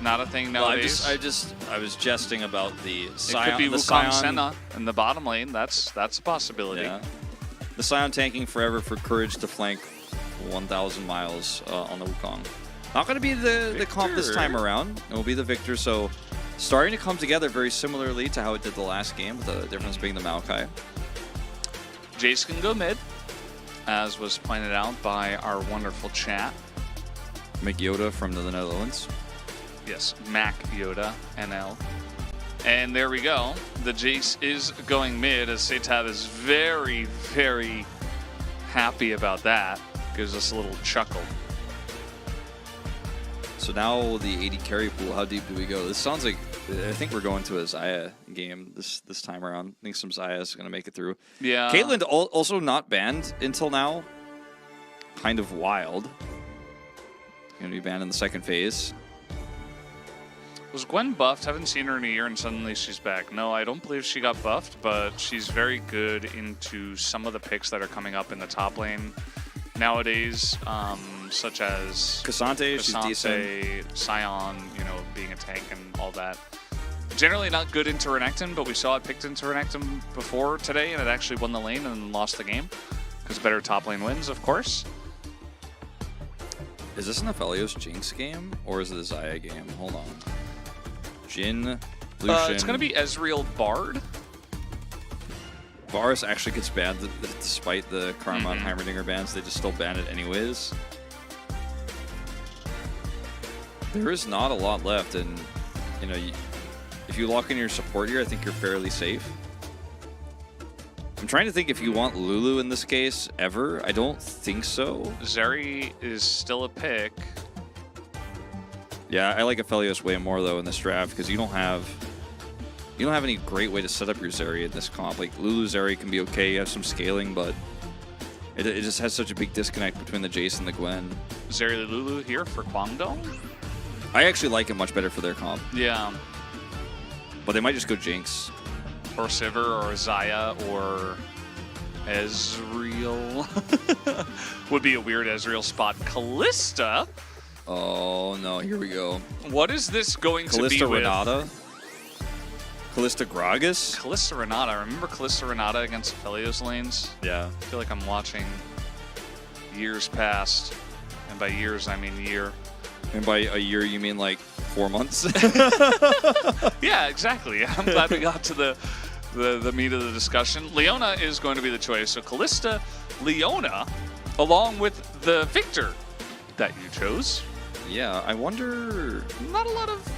not a thing nowadays.
I was jesting about the Scion.
It could be
the
Wukong
Scion,
Senna in the bottom lane. That's a possibility.
Yeah. The Scion tanking forever for courage to flank 1,000 miles on the Wukong. Not going to be the comp this time around. It will be the Victor. So starting to come together very similarly to how it did the last game, with the difference being the Maokai.
Jace can go mid, as was pointed out by our wonderful chat.
Mick Yoda from the Netherlands.
Yes, Mac Yoda, NL. And there we go. The Jace is going mid as Setav is very, very happy about that. Gives us a little chuckle.
So now the AD carry pool, how deep do we go? This sounds like, I think we're going to a Xayah game this time around. I think some Xayah is going to make it through.
Yeah.
Caitlyn also not banned until now. Kind of wild. Going to be banned in the second phase.
Was Gwen buffed? Haven't seen her in a year and suddenly she's back. No, I don't believe she got buffed, but she's very good into some of the picks that are coming up in the top lane nowadays, such as
Cassante, she's decent.
Sion, you know, being a tank and all that. Generally not good into Renekton, but we saw it picked into Renekton before today, and it actually won the lane and lost the game. Because better top lane wins, of course.
Is this an Aphelios Jinx game, or is it a Xayah game? Hold on. Jhin, Lucian.
It's going to be Ezreal Bard.
Varus actually gets banned despite the Karma and Heimerdinger bans. They just still ban it anyways. There is not a lot left, and you know, if you lock in your support here, I think you're fairly safe. I'm trying to think if you want Lulu in this case ever. I don't think so.
Zeri is still a pick.
Yeah, I like Aphelios way more though in this draft because you don't have any great way to set up your Zeri in this comp. Like Lulu Zeri can be okay, you have some scaling, but it just has such a big disconnect between the Jace and the Gwen.
Zeri Lulu here for Guangdong?
I actually like it much better for their comp.
Yeah.
But they might just go Jinx.
Or Sivir or Xayah or Ezreal. Would be a weird Ezreal spot. Kalista.
Oh no, here we go.
What is this going to be with?
Kalista Renata? Kalista Gragas?
Kalista Renata. Remember Kalista Renata against Aphelios lanes?
Yeah.
I feel like I'm watching years past. And by years, I mean year.
And by a year, you mean like 4 months?
Yeah, exactly. I'm glad we got to the meat of the discussion. Leona is going to be the choice. So Kalista, Leona, along with the Victor that you chose.
Yeah, I wonder...
Not a lot of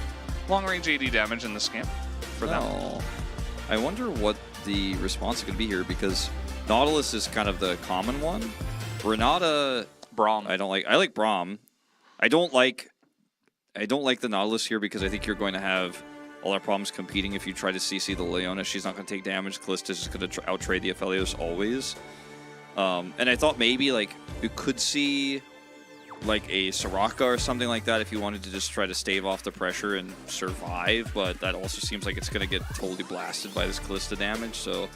long-range AD damage in this game for them.
I wonder what the response is going to be here because Nautilus is kind of the common one. Renata...
Braum.
I like Braum. I don't like the Nautilus here because I think you're going to have a lot of problems competing if you try to CC the Leona. She's not going to take damage. Kalista's just going to out-trade the Aphelios always. And I thought maybe like you could see like a Soraka or something like that if you wanted to just try to stave off the pressure and survive, but that also seems like it's going to get totally blasted by this Kalista damage. So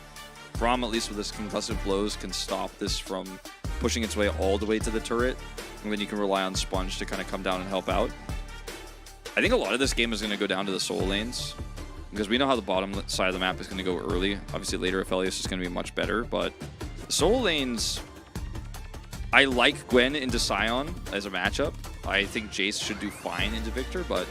Braum, at least with his concussive blows, can stop this from pushing its way all the way to the turret, and then you can rely on Sponge to kind of come down and help out. I think a lot of this game is going to go down to the soul lanes, because we know how the bottom side of the map is going to go early. Obviously later Aphelios is going to be much better, but the soul lanes, I like Gwen into Sion as a matchup. I think Jace should do fine into Victor, but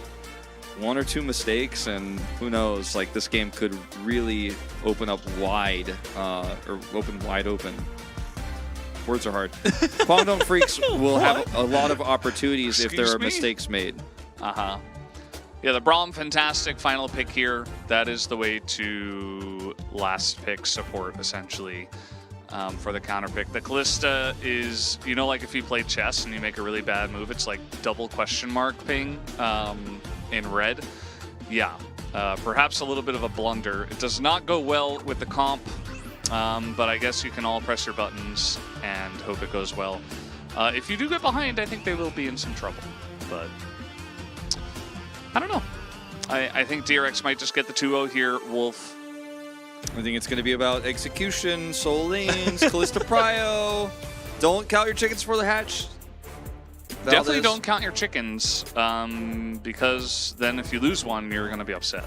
1 or 2 mistakes and who knows, like this game could really open up wide, or open wide open. Words are hard. Guangdong Freaks will have a lot of opportunities if there are mistakes made.
Uh-huh. Yeah, the Braum, fantastic final pick here. That is the way to last pick support, essentially, for the counter pick. The Kalista is, you know, like if you play chess and you make a really bad move, it's like double question mark ping in red. Yeah, perhaps a little bit of a blunder. It does not go well with the comp, but I guess you can all press your buttons and hope it goes well. If you do get behind, I think they will be in some trouble, but I don't know. I think DRX might just get the 2-0 here. Wolf.
I think it's going to be about execution, soul lanes, Kalista Prio. Don't count your chickens for the hatch.
Definitely don't count your chickens, because then if you lose one, you're going to be upset.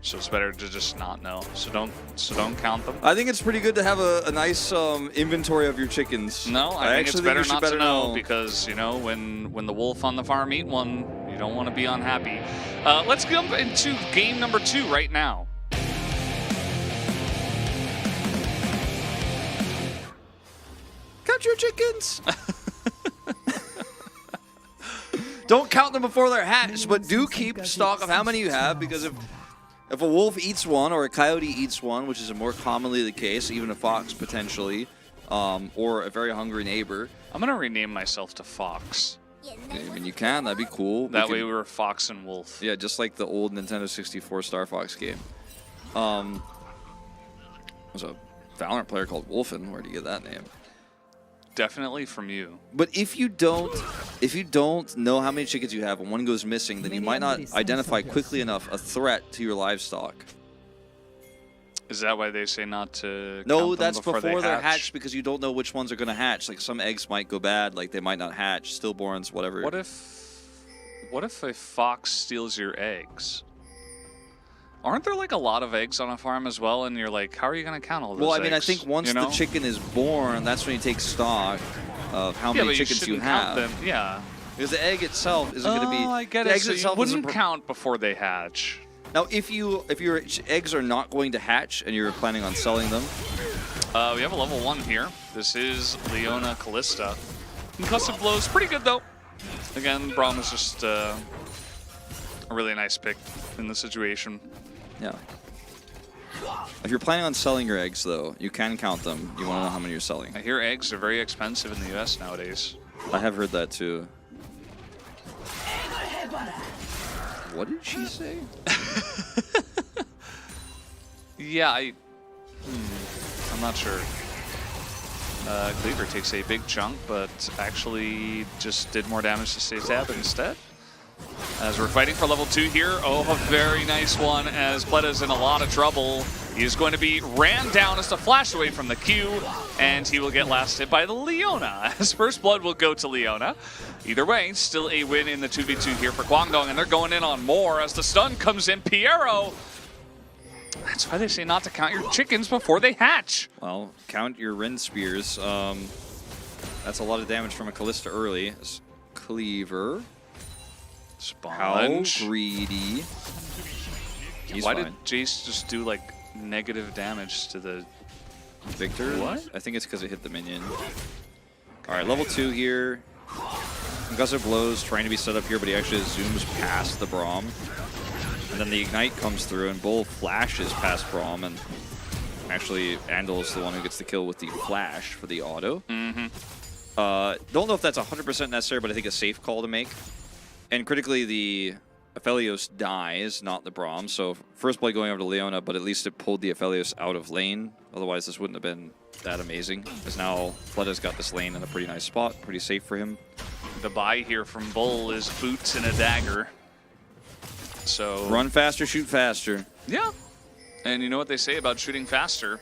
So it's better to just not know. So don't count them.
I think it's pretty good to have a nice inventory of your chickens.
No, I think it's better not to know because, you know, when the wolf on the farm eat one, you don't want to be unhappy. Let's jump into game number 2 right now.
Count your chickens. Don't count them before they're hatched, but do keep stock of how many you have, because if If a wolf eats one or a coyote eats one, which is more commonly the case, even a fox potentially, or a very hungry neighbor.
I'm gonna rename myself to Fox.
I mean, you can. That'd be cool.
That way we were Fox and Wolf.
Yeah, just like the old Nintendo 64 Star Fox game. There's a Valorant player called Wolfen. Where'd you get that name?
Definitely from you.
But if you don't know how many chickens you have and one goes missing, then you might not identify quickly enough a threat to your livestock.
Is that why they say not to?
No,
count them
that's before
they
they're
hatch?
hatched because you don't know which ones are going to hatch. Like some eggs might go bad, like they might not hatch. Stillborns, whatever.
What if a fox steals your eggs? Aren't there like a lot of eggs on a farm as well? And you're like, how are you going to count all those eggs?
Well, I mean, I think once the chicken is born, that's when you take stock of how many chickens you have.
Count them. Yeah.
Because the egg itself isn't going to be.
I get
the
it.
eggs
So you
itself
wouldn't
isn't
count before they hatch.
Now, if your eggs are not going to hatch and you're planning on selling them,
we have a level 1 here. This is Leona Callista. Concussive blows, pretty good though. Again, Braum is just a really nice pick in the situation.
yeah. If you're planning on selling your eggs, though, you can count them. You want to know how many you're selling.
I hear eggs are very expensive in the US nowadays.
I have heard that too. What did she say?
Yeah, I'm not sure. Cleaver takes a big chunk, but actually just did more damage to stay tab instead. As we're fighting for level 2 here. Oh, a very nice one as Pletta's in a lot of trouble. He is going to be ran down as a flash away from the Q, and he will get last hit by the Leona. As first blood will go to Leona. Either way, still a win in the 2v2 here for Guangdong, and they're going in on more as the stun comes in. Piero! That's why they say not to count your chickens before they hatch.
Well, count your Rin Spears. That's a lot of damage from a Callista early. Cleaver.
Sponge.
How greedy.
Why did Jace just do like negative damage to the
Victor?
What?
I think it's because it hit the minion. Alright, level 2 here. Concussive blows, trying to be set up here, but he actually zooms past the Braum. And then the Ignite comes through, and Bull flashes past Braum, and actually Andel's the one who gets the kill with the flash for the auto.
Mm-hmm.
Don't know if that's 100% necessary, but I think a safe call to make. And critically, the Aphelios dies, not the Braum. So first blood going over to Leona, but at least it pulled the Aphelios out of lane. Otherwise, this wouldn't have been that amazing. Because now Pletta's got this lane in a pretty nice spot, pretty safe for him.
The buy here from Bull is boots and a dagger. So
Run faster, shoot faster.
yeah. And you know what they say about shooting faster?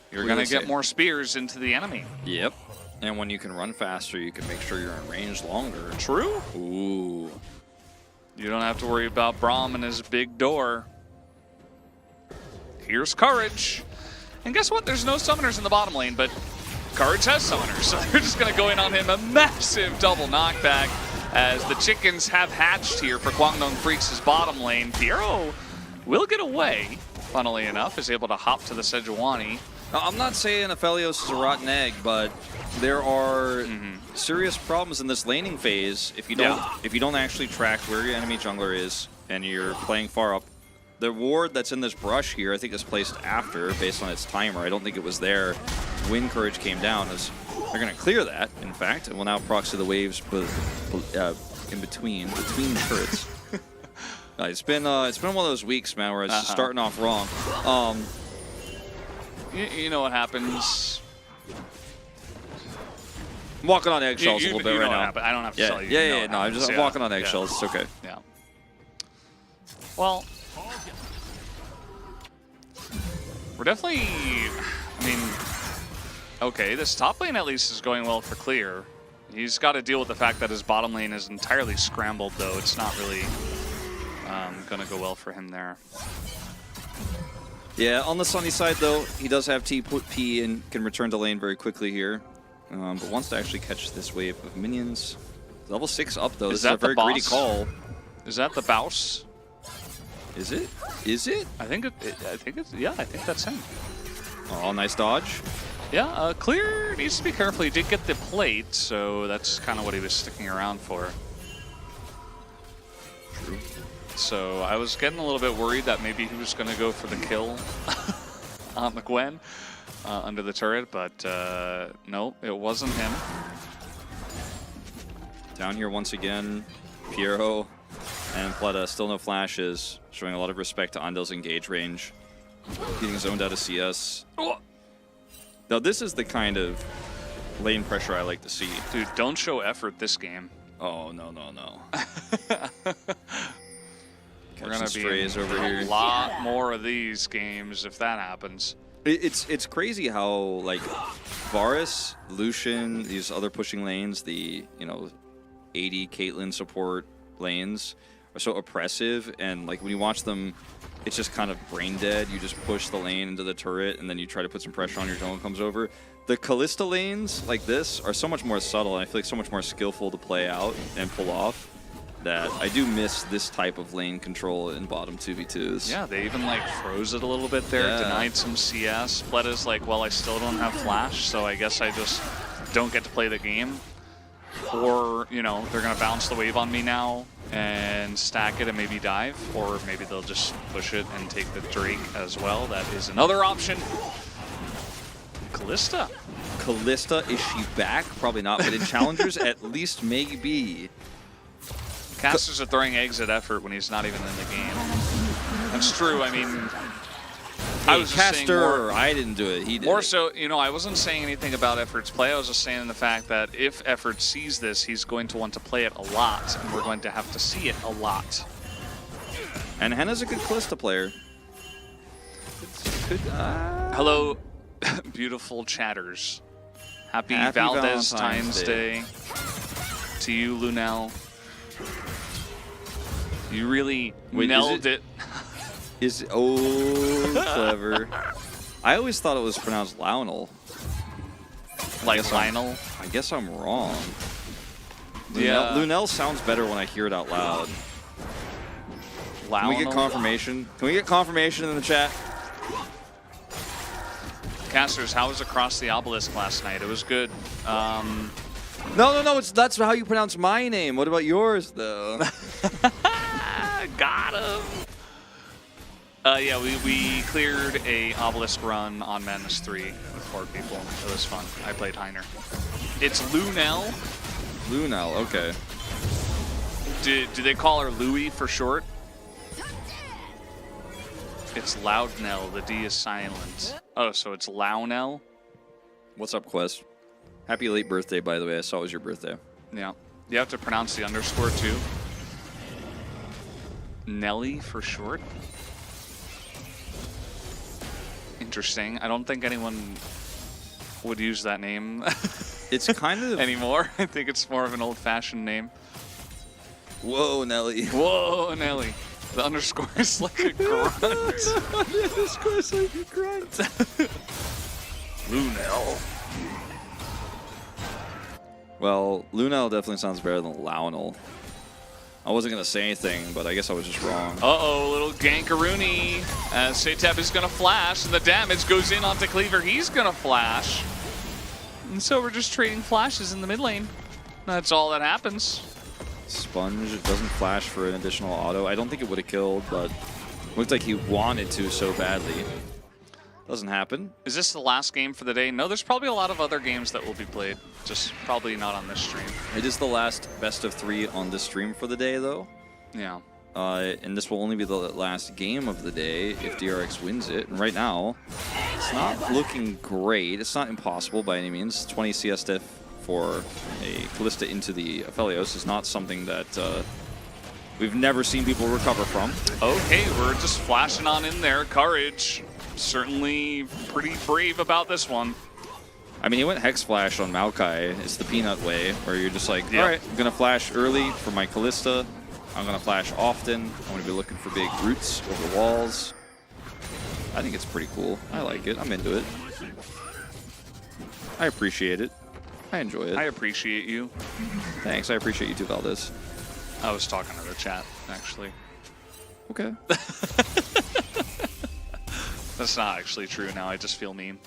You're
What do
going
they
to get
say?
more spears into the enemy.
Yep. And when you can run faster, you can make sure you're in range longer.
True.
Ooh.
You don't have to worry about Braum and his big door. Here's Courage. And guess what? There's no summoners in the bottom lane, but Courage has summoners. So they're just going to go in on him. A massive double knockback as the chickens have hatched here for Guangdong Freaks' bottom lane. Piero will get away, funnily enough, is able to hop to the Sejuani.
Now, I'm not saying Aphelios is a rotten egg, but there are serious problems in this laning phase if you don't actually track where your enemy jungler is and you're playing far up. The ward that's in this brush here, I think, is placed after based on its timer. I don't think it was there when Courage came down. They're going to clear that, in fact, and will now proxy the waves in between turrets. It's been one of those weeks, man, where it's just starting off wrong.
You know what happens.
I'm walking on eggshells a little bit right now.
I don't have to tell you. You know what
No, I'm
happens.
walking on eggshells. It's okay.
Yeah. Well, we're definitely, I mean, okay, this top lane at least is going well for Clear. He's got to deal with the fact that his bottom lane is entirely scrambled, though. It's not really going to go well for him there.
Yeah, on the sunny side, though, he does have TP and can return to lane very quickly here. But wants to actually catch this wave of minions. Level 6 up, though. This is a very greedy call.
Is that the Baus?
Is it? Is it?
I think it's, yeah, I think that's him.
Oh, nice dodge.
Yeah, Clear needs to be careful. He did get the plate, so that's kind of what he was sticking around for.
True.
So I was getting a little bit worried that maybe he was going to go for the kill on the Gwen under the turret, but no, it wasn't him.
Down here once again, Piero and Pleta, still no flashes, showing a lot of respect to Andel's engage range. Getting zoned out of CS. Now this is the kind of lane pressure I like to see.
Dude, don't show effort this game.
Oh, no, no, no.
We're going to be
strays over here.
a lot more of these games if that happens.
It's crazy how, like, Varus, Lucian, these other pushing lanes, the, you know, 80 Caitlyn support lanes are so oppressive, and like when you watch them, it's just kind of brain dead. You just push the lane into the turret and then you try to put some pressure on your zone comes over. The Kalista lanes like this are so much more subtle, and I feel like so much more skillful to play out and pull off, that I do miss this type of lane control in bottom 2v2s.
Yeah, they even like froze it a little bit there, denied some CS. Pletta's like, well, I still don't have flash, so I guess I just don't get to play the game. Or, you know, they're gonna bounce the wave on me now and stack it and maybe dive, or maybe they'll just push it and take the Drake as well. That is another option. Kalista.
Kalista, is she back? Probably not, but in challengers, at least maybe.
Casters are throwing eggs at effort when he's not even in the game. That's true. I mean, I was just saying more,
I didn't do it. He did.
More so, you know, I wasn't saying anything about Effort's play. I was just saying the fact that if Effort sees this, he's going to want to play it a lot, and we're going to have to see it a lot.
And Henna's a good Kalista player.
Hello, beautiful chatters. Happy Valentine's Day to you, Lunel. You really nailed it.
Clever. I always thought it was pronounced Lionel.
Like Lionel?
I guess I'm wrong.
Yeah.
Lunel sounds better when I hear it out loud. Can we get confirmation? Can we get confirmation in the chat?
Casters, how was Across the Obelisk last night? It was good.
No, that's how you pronounce my name. What about yours, though?
Got him. Yeah, we cleared a Obelisk run on Madness 3 with 4 people. It was fun. I played Heiner. It's Lunel.
Lunel, okay.
Do they call her Louie for short? It's Loudnell. The D is silent. Oh, so it's Lownell?
What's up, Quest? Happy late birthday, by the way. I saw it was your birthday.
Yeah. You have to pronounce the underscore, too. Nelly for short? Interesting. I don't think anyone would use that name.
It's kind of
anymore. I think it's more of an old-fashioned name.
Whoa, Nelly.
Whoa, Nelly. The underscore is like a grunt.
The underscore is like a grunt.
Lunel.
Well, Lunel definitely sounds better than Lownel. I wasn't going to say anything, but I guess I was just wrong.
Uh-oh, little gankaroony. As Satep is going to flash, and the damage goes in onto Cleaver. He's going to flash. And so we're just trading flashes in the mid lane. That's all that happens.
Sponge doesn't flash for an additional auto. I don't think it would have killed, but looked like he wanted to so badly. Doesn't happen.
Is this the last game for the day? No, there's probably a lot of other games that will be played. Just probably not on this stream.
It is the last best of 3 on this stream for the day, though.
Yeah.
And this will only be the last game of the day if DRX wins it. And right now, it's not looking great. It's not impossible by any means. 20 CS diff for a Kalista into the Aphelios is not something that we've never seen people recover from.
Okay, we're just flashing on in there. Courage. Certainly pretty brave about this one.
I mean, he went Hex Flash on Maokai. It's the peanut way, where you're just like, all right, I'm going to flash early for my Kalista. I'm going to flash often. I'm going to be looking for big roots over walls. I think it's pretty cool. I like it. I'm into it. I appreciate it. I enjoy it.
I appreciate you.
Thanks. I appreciate you too, Valdez.
I was talking to the chat, actually.
Okay.
That's not actually true now. I just feel mean.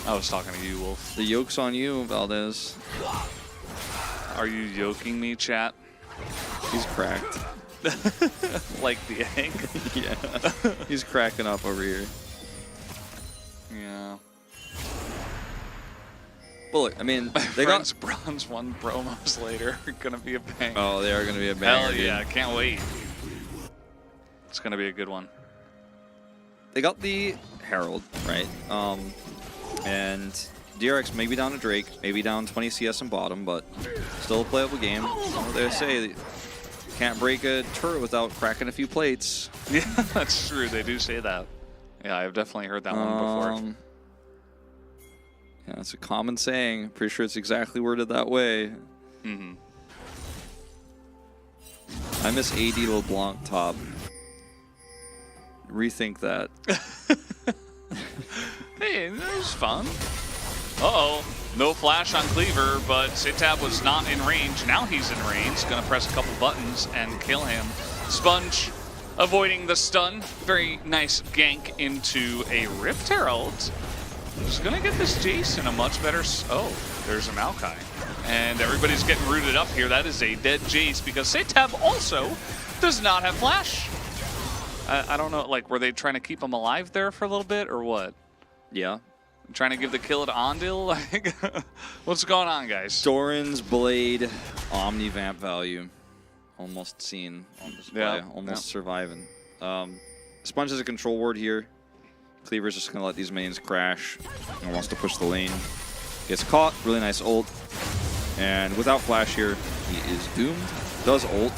I was talking to you, Wolf.
The yoke's on you, Valdez.
Are you yoking me, chat?
He's cracked.
Like the egg.
Yeah. He's cracking up over here.
Yeah.
Well, look, I mean, they
Friends
got
Bronze 1 promos later are gonna be a bang.
Oh, they are gonna be a banger.
Hell yeah,
dude.
can't wait. It's gonna be a good one.
They got the Herald, right? And DRX maybe down to Drake, maybe down 20 CS in bottom, but still a playable game. What they say, you can't break a turret without cracking a few plates.
Yeah, that's true. They do say that. Yeah, I've definitely heard that one before.
Yeah, it's a common saying. Pretty sure it's exactly worded that way.
Mm-hmm.
I miss AD LeBlanc top. Rethink that.
Hey, that was fun. Uh-oh. No flash on Cleaver, but Sitab was not in range. Now he's in range. Gonna press a couple buttons and kill him. Sponge avoiding the stun. Very nice gank into a Rift Herald. Just gonna get this Jace in a much better... Oh, there's a Maokai. And everybody's getting rooted up here. That is a dead Jace because Sitab also does not have flash. I don't know, like, were they trying to keep him alive there for a little bit or what?
Yeah.
Trying to give the kill to Ondil? Like, what's going on, guys?
Doran's Blade, Omni Vamp value. Almost seen on display.
Yeah,
Almost surviving. Sponge has a control ward here. Cleaver's just going to let these minions crash and wants to push the lane. Gets caught. Really nice ult. And without flash here, he is doomed. Does ult,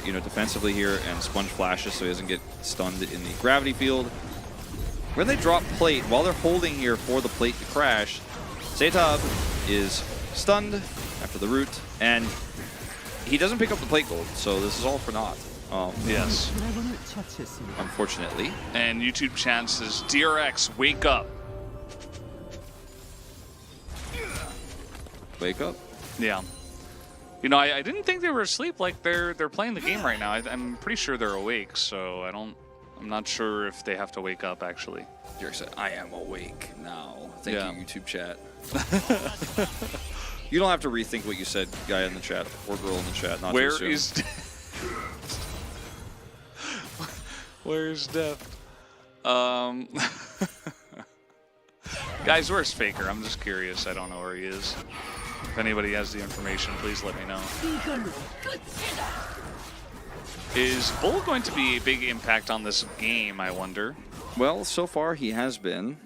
defensively here, and Sponge flashes so he doesn't get stunned in the gravity field. When they drop plate, while they're holding here for the plate to crash, Sitab is stunned after the root, and he doesn't pick up the plate gold, so this is all for naught.
Yes.
Unfortunately.
And YouTube chat says, DRX, wake up.
Wake up.
Yeah. You know, I didn't think they were asleep. Like, they're playing the game right now. I'm pretty sure they're awake, so I'm not sure if they have to wake up, actually.
Derek said, I am awake now. Thank
Yeah.
you, YouTube chat. You don't have to rethink what you said, guy in the chat, or girl in the chat. Not
Where
to
is... Where's Deft? Guys, where's Faker? I'm just curious. I don't know where he is. If anybody has the information, please let me know. Is Bull going to be a big impact on this game, I wonder?
Well, so far he has been.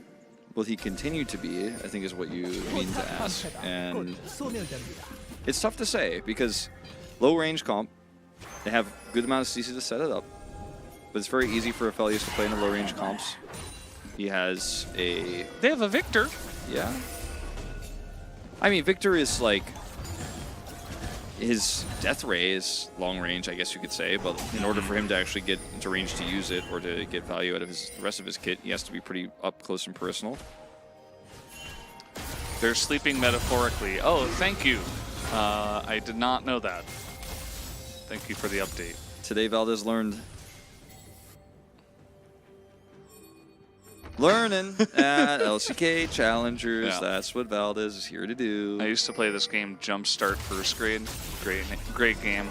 Will he continue to be, I think is what you mean to ask. And it's tough to say because low range comp, they have good amount of CC to set it up. But it's very easy for Aphelios to play in the low range comps. He has a...
They have a Victor.
Yeah. I mean, Victor is like... His death ray is long range, I guess you could say, but in order for him to actually get into range to use it or to get value out of the rest of his kit, he has to be pretty up close and personal.
They're sleeping metaphorically. Oh, thank you. I did not know that. Thank you for the update.
Today, Valdez learned. Learning at LCK Challengers.
Yeah.
That's what Valdez is here to do.
I used to play this game Jumpstart first grade. Great game.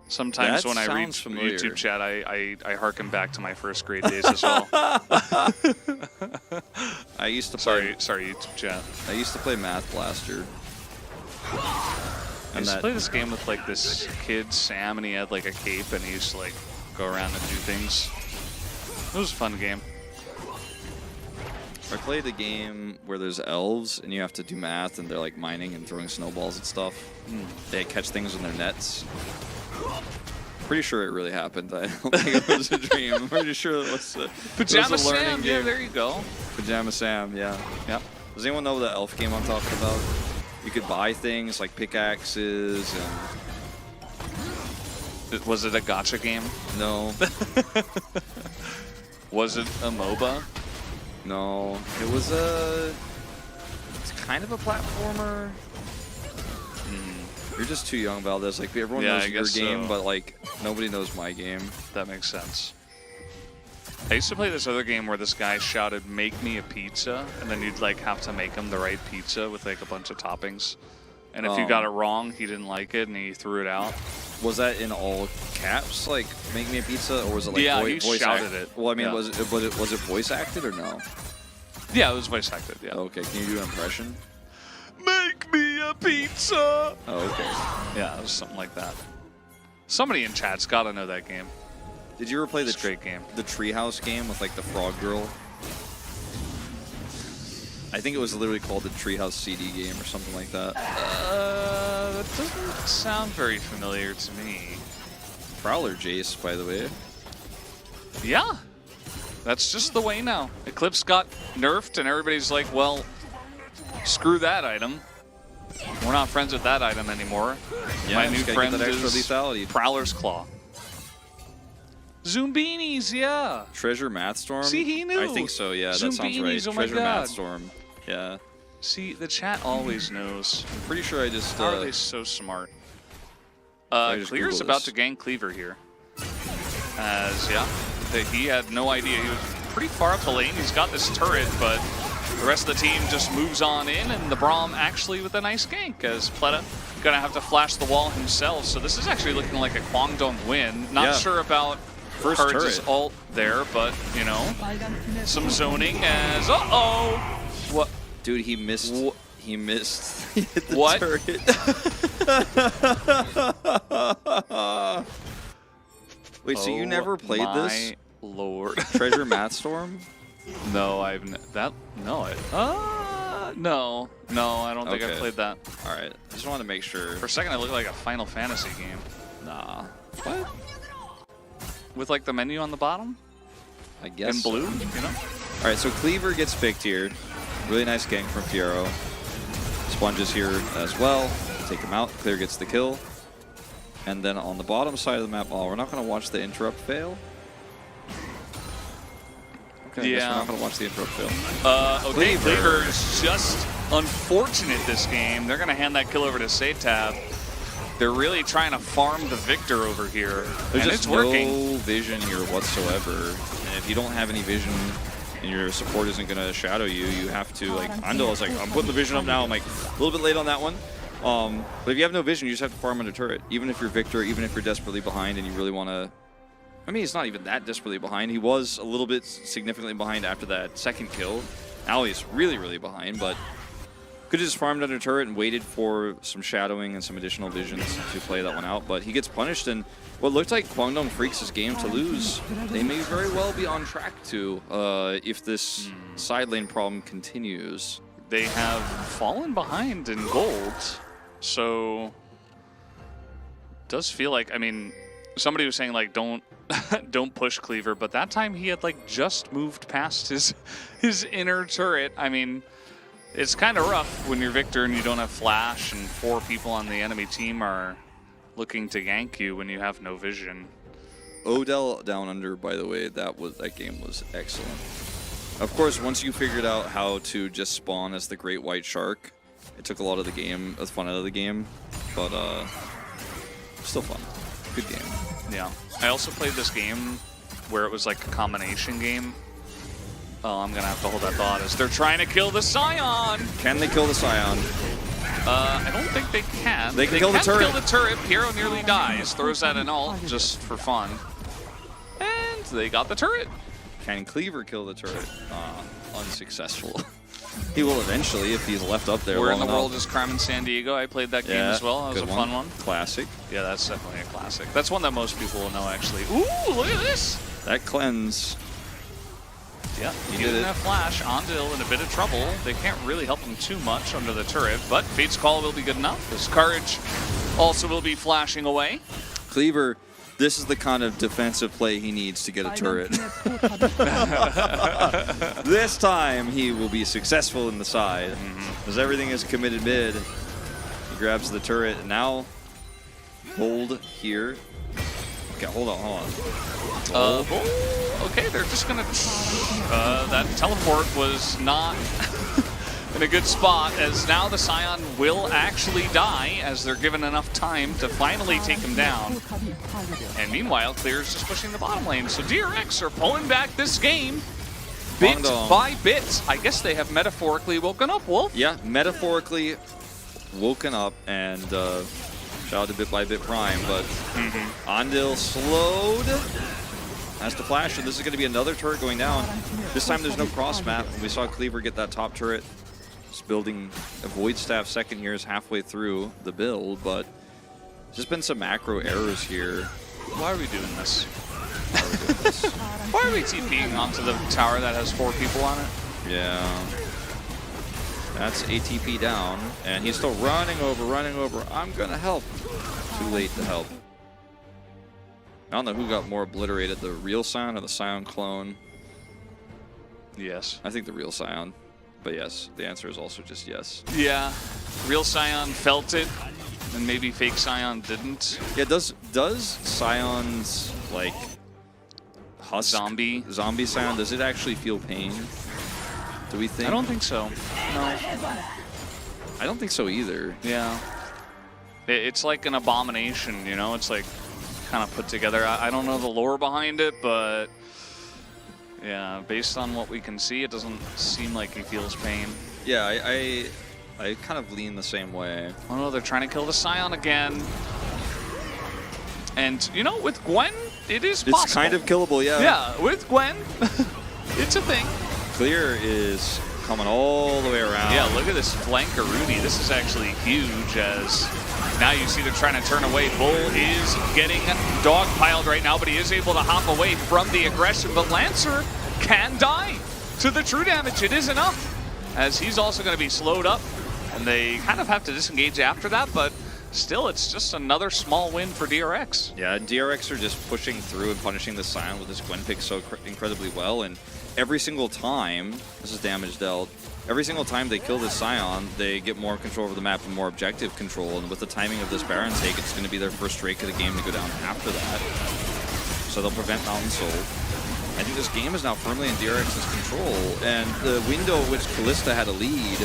Sometimes
That
when I read
sounds familiar.
YouTube chat, I harken back to my first grade days as well.
I used to play.
Sorry, YouTube chat.
I used to play Math Blaster.
I used to play this game with like this kid Sam, and he had like a cape, and he used to like go around and do things. It was a fun game.
I played a game where there's elves and you have to do math and they're like mining and throwing snowballs and stuff. They catch things in their nets. Pretty sure it really happened. I don't think it was a dream. I'm pretty sure it was a
Pajama
learning
Sam,
game.
yeah, there you go.
Pajama Sam, yeah.
Yep.
Does anyone know the elf game I'm talking about? You could buy things like pickaxes and...
Was it a gacha game?
No.
Was it a MOBA?
No. It was a... It's kind of a platformer. You're just too young, Valdez. Like, everyone
Yeah,
knows
I
your
guess
game,
so.
but like, nobody knows my game.
That makes sense. I used to play this other game where this guy shouted, "Make me a pizza," and then you'd like have to make him the right pizza with like a bunch of toppings. And if you got it wrong, he didn't like it and he threw it out.
Was that in all caps, like "Make me a pizza," or was it like
Yeah, he
voice
shouted it.
Well, I mean,
Yeah.
was it voice acted or no?
Yeah, it was voice acted. Yeah.
Okay, can you do an impression?
Make me a pizza.
Oh, okay.
Yeah, it was something like that. Somebody in chat's got to know that game.
Did you ever play
It's a great game.
the Treehouse game with like the frog girl? I think it was literally called the Treehouse CD game or something like that.
That doesn't sound very familiar to me.
Prowler Jace, by the way.
Yeah, that's just the way now. Eclipse got nerfed, and everybody's like, well, screw that item. We're not friends with that item anymore.
Yeah,
My
just
new
gotta
friend
get that extra
is
lethality.
Prowler's Claw. Zoombinis, yeah.
Treasure Mathstorm?
See, he knew.
I think so, yeah, that sounds right.
Zoombinis, oh my
Treasure
God.
Mathstorm. Yeah.
See, the chat always knows.
I'm pretty sure I just...
How are they so smart?
just
Clear's
Google
about
this.
to gank Cleaver here. As, yeah, that he had no idea. He was pretty far up the lane. He's got this turret, but the rest of the team just moves on in, and the Braum actually with a nice gank, as Pleta gonna have to flash the wall himself. So this is actually looking like a Kwangdong win. Not
Yeah.
sure about
First
Courage's
turret.
ult there, but, you know, some zoning as, uh-oh! What?
Dude, he missed... He missed he hit the
What?
turret. Wait, so you never played this?
Lord.
Treasure Mathstorm?
No, I've no, I don't think I
Okay.
played that.
All right, just wanted to make sure.
For a second, it looked like a Final Fantasy game.
Nah,
What? With like the menu on the bottom
I guess.
in blue,
so.
you know?
All right, so Cleaver gets picked here. Really nice gank from Fiero. Sponges here as well. Take him out. Clear gets the kill. And then on the bottom side of the map, oh, we're not going to watch the interrupt fail. Okay, I guess
Yeah.
we're not going to watch the interrupt fail.
Okay,
Cleaver.
Cleaver is just unfortunate this game. They're going to hand that kill over to Satab. They're really trying to farm the victor over here.
There's
and
just
it's working.
no vision here whatsoever. And if you don't have any vision and your support isn't going to shadow you, you have to, like, Andal is like, I'm putting the vision up now. I'm like, a little bit late on that one. But if you have no vision, you just have to farm under turret. Even if you're Victor, even if you're desperately behind and you really want to... I mean, he's not even that desperately behind. He was a little bit significantly behind after that second kill. Now he's really, really behind, but could have just farmed under turret and waited for some shadowing and some additional visions to play that one out. But he gets punished, and what looked like Kwangdong Freaks' game to lose, they may very well be on track to if this side lane problem continues.
They have fallen behind in gold, so does feel like, I mean, somebody was saying like don't push Cleaver, but that time he had like just moved past his inner turret. I mean, it's kind of rough when you're Victor and you don't have flash and 4 people on the enemy team are looking to gank you when you have no vision.
Odell Down Under, by the way, that game was excellent. Of course, once you figured out how to just spawn as the Great White Shark, it took a lot of the fun out of the game, but still fun. Good game.
Yeah. I also played this game where it was like a combination game. Oh, I'm gonna have to hold that thought as they're trying to kill the Scion.
Can they kill the Scion?
I don't think they can.
They can kill the turret.
Kill the turret. Piero nearly dies. Throws that in ult just for fun. And they got the turret.
Can Cleaver kill the turret? Unsuccessful. He will eventually if he's left up there.
Where in
long
the world
enough.
is Crime in San Diego? I played that game as well. That was a
good
fun one.
Classic.
Yeah, that's definitely a classic. That's one that most people will know, actually. Ooh, look at this.
That cleanse.
Yeah,
He
he
did
didn't
it.
have flash. Andil in a bit of trouble. They can't really help him too much under the turret, but Fate's Call will be good enough. His Courage also will be flashing away.
Cleaver, this is the kind of defensive play he needs to get a turret. This time he will be successful in the side. Because everything is committed mid. He grabs the turret and now hold here. Okay, hold on.
Okay, they're just gonna. That teleport was not in a good spot, as now the Scion will actually die as they're given enough time to finally take him down. And meanwhile, Clear's just pushing the bottom lane. So DRX are pulling back this game bit
Kwangdong.
by bit. I guess they have metaphorically woken up, Wolf.
Yeah, metaphorically woken up and Shout out to Bit by Bit Prime, but Andil slowed. Has to flash, and this is going to be another turret going down. This time there's no cross map. We saw Cleaver get that top turret. Just building a Void Staff second here is halfway through the build, but there's just been some macro errors here.
Why are we doing this? Why are we TPing onto the tower that has 4 people on it?
Yeah. That's ATP down, and he's still running over. I'm gonna help. Too late to help. I don't know who got more obliterated, the real Scion or the Scion clone.
Yes.
I think the real Scion, but yes, the answer is also just yes.
Yeah, real Scion felt it, and maybe fake Scion didn't.
Yeah, does Scion's, like, husk
Zombie
Scion, does it actually feel pain? Do we think?
I don't think so. No.
I don't think so either.
Yeah. It's like an abomination, you know? It's like kind of put together. I don't know the lore behind it, but yeah, based on what we can see, it doesn't seem like he feels pain.
Yeah, I kind of lean the same way.
Oh no, they're trying to kill the Scion again. And, you know, with Gwen, it is possible.
It's kind of killable, yeah.
Yeah, with Gwen, it's a thing.
Clear is coming all the way around.
Yeah, look at this flanker Rudy. This is actually huge, as now you see they're trying to turn away. Bull is getting dogpiled right now, but he is able to hop away from the aggression. But Lancer can die to the true damage. It is enough, as he's also going to be slowed up. And they kind of have to disengage after that, but still, it's just another small win for DRX.
Yeah, DRX are just pushing through and punishing the Scion with this Gwen pick so incredibly well. And every single time, this is damage dealt, every single time they kill this Scion, they get more control over the map and more objective control. And with the timing of this Baron take, it's going to be their first streak of the game to go down after that. So they'll prevent Mountain Soul. I think this game is now firmly in DRX's control, and the window at which Callista had a lead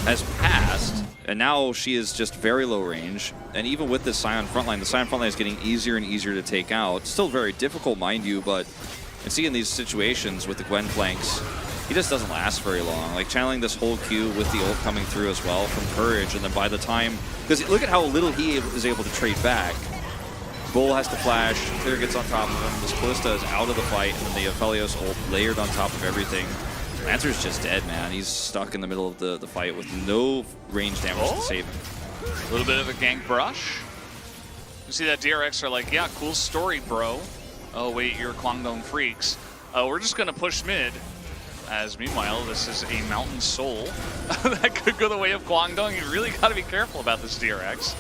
has passed, and now she is just very low range. And even with this Scion frontline, the Scion frontline is getting easier and easier to take out. Still very difficult, mind you, but you see in these situations with the Gwen flanks, he just doesn't last very long. Like channeling this whole queue with the ult coming through as well from Courage, and then by the time, because look at how little he is able to trade back. Bull has to flash, Clear gets on top of him, this Callista is out of the fight, and then the Aphelios ult layered on top of everything. Lancer's just dead, man. He's stuck in the middle of the fight with no range damage to save him.
A little bit of a gank brush. You see that DRX are like, yeah, cool story, bro. Oh wait, you're Kwangdong freaks. We're just gonna push mid. As meanwhile, this is a Mountain Soul. That could go the way of Kwangdong. You really gotta be careful about this DRX,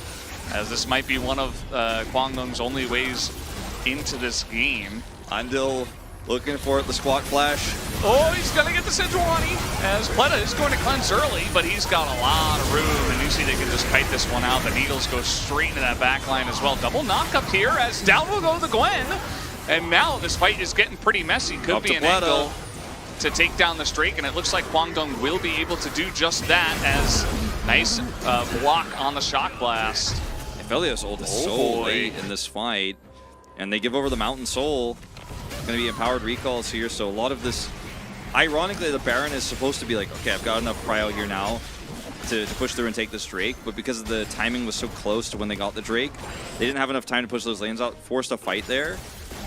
as this might be one of Kwangdong's only ways into this game.
Andil looking for the squat flash.
Oh, he's gonna get the Sejuani, as Pleta is going to cleanse early, but he's got a lot of room, and you see they can just kite this one out. The Needles go straight into that back line as well. Double knock up here, as down will go the Gwen. And now this fight is getting pretty messy. Could be an angle to take down the Drake, and it looks like Kwangdong will be able to do just that, as nice block on the Shock Blast.
Aphelios ult is so late in this fight, and they give over the Mountain Soul. Going to be empowered recalls here, so a lot of this, ironically, the Baron is supposed to be like, okay, I've got enough cryo here now to push through and take this Drake, but because the timing was so close to when they got the Drake, they didn't have enough time to push those lanes out, forced a fight there.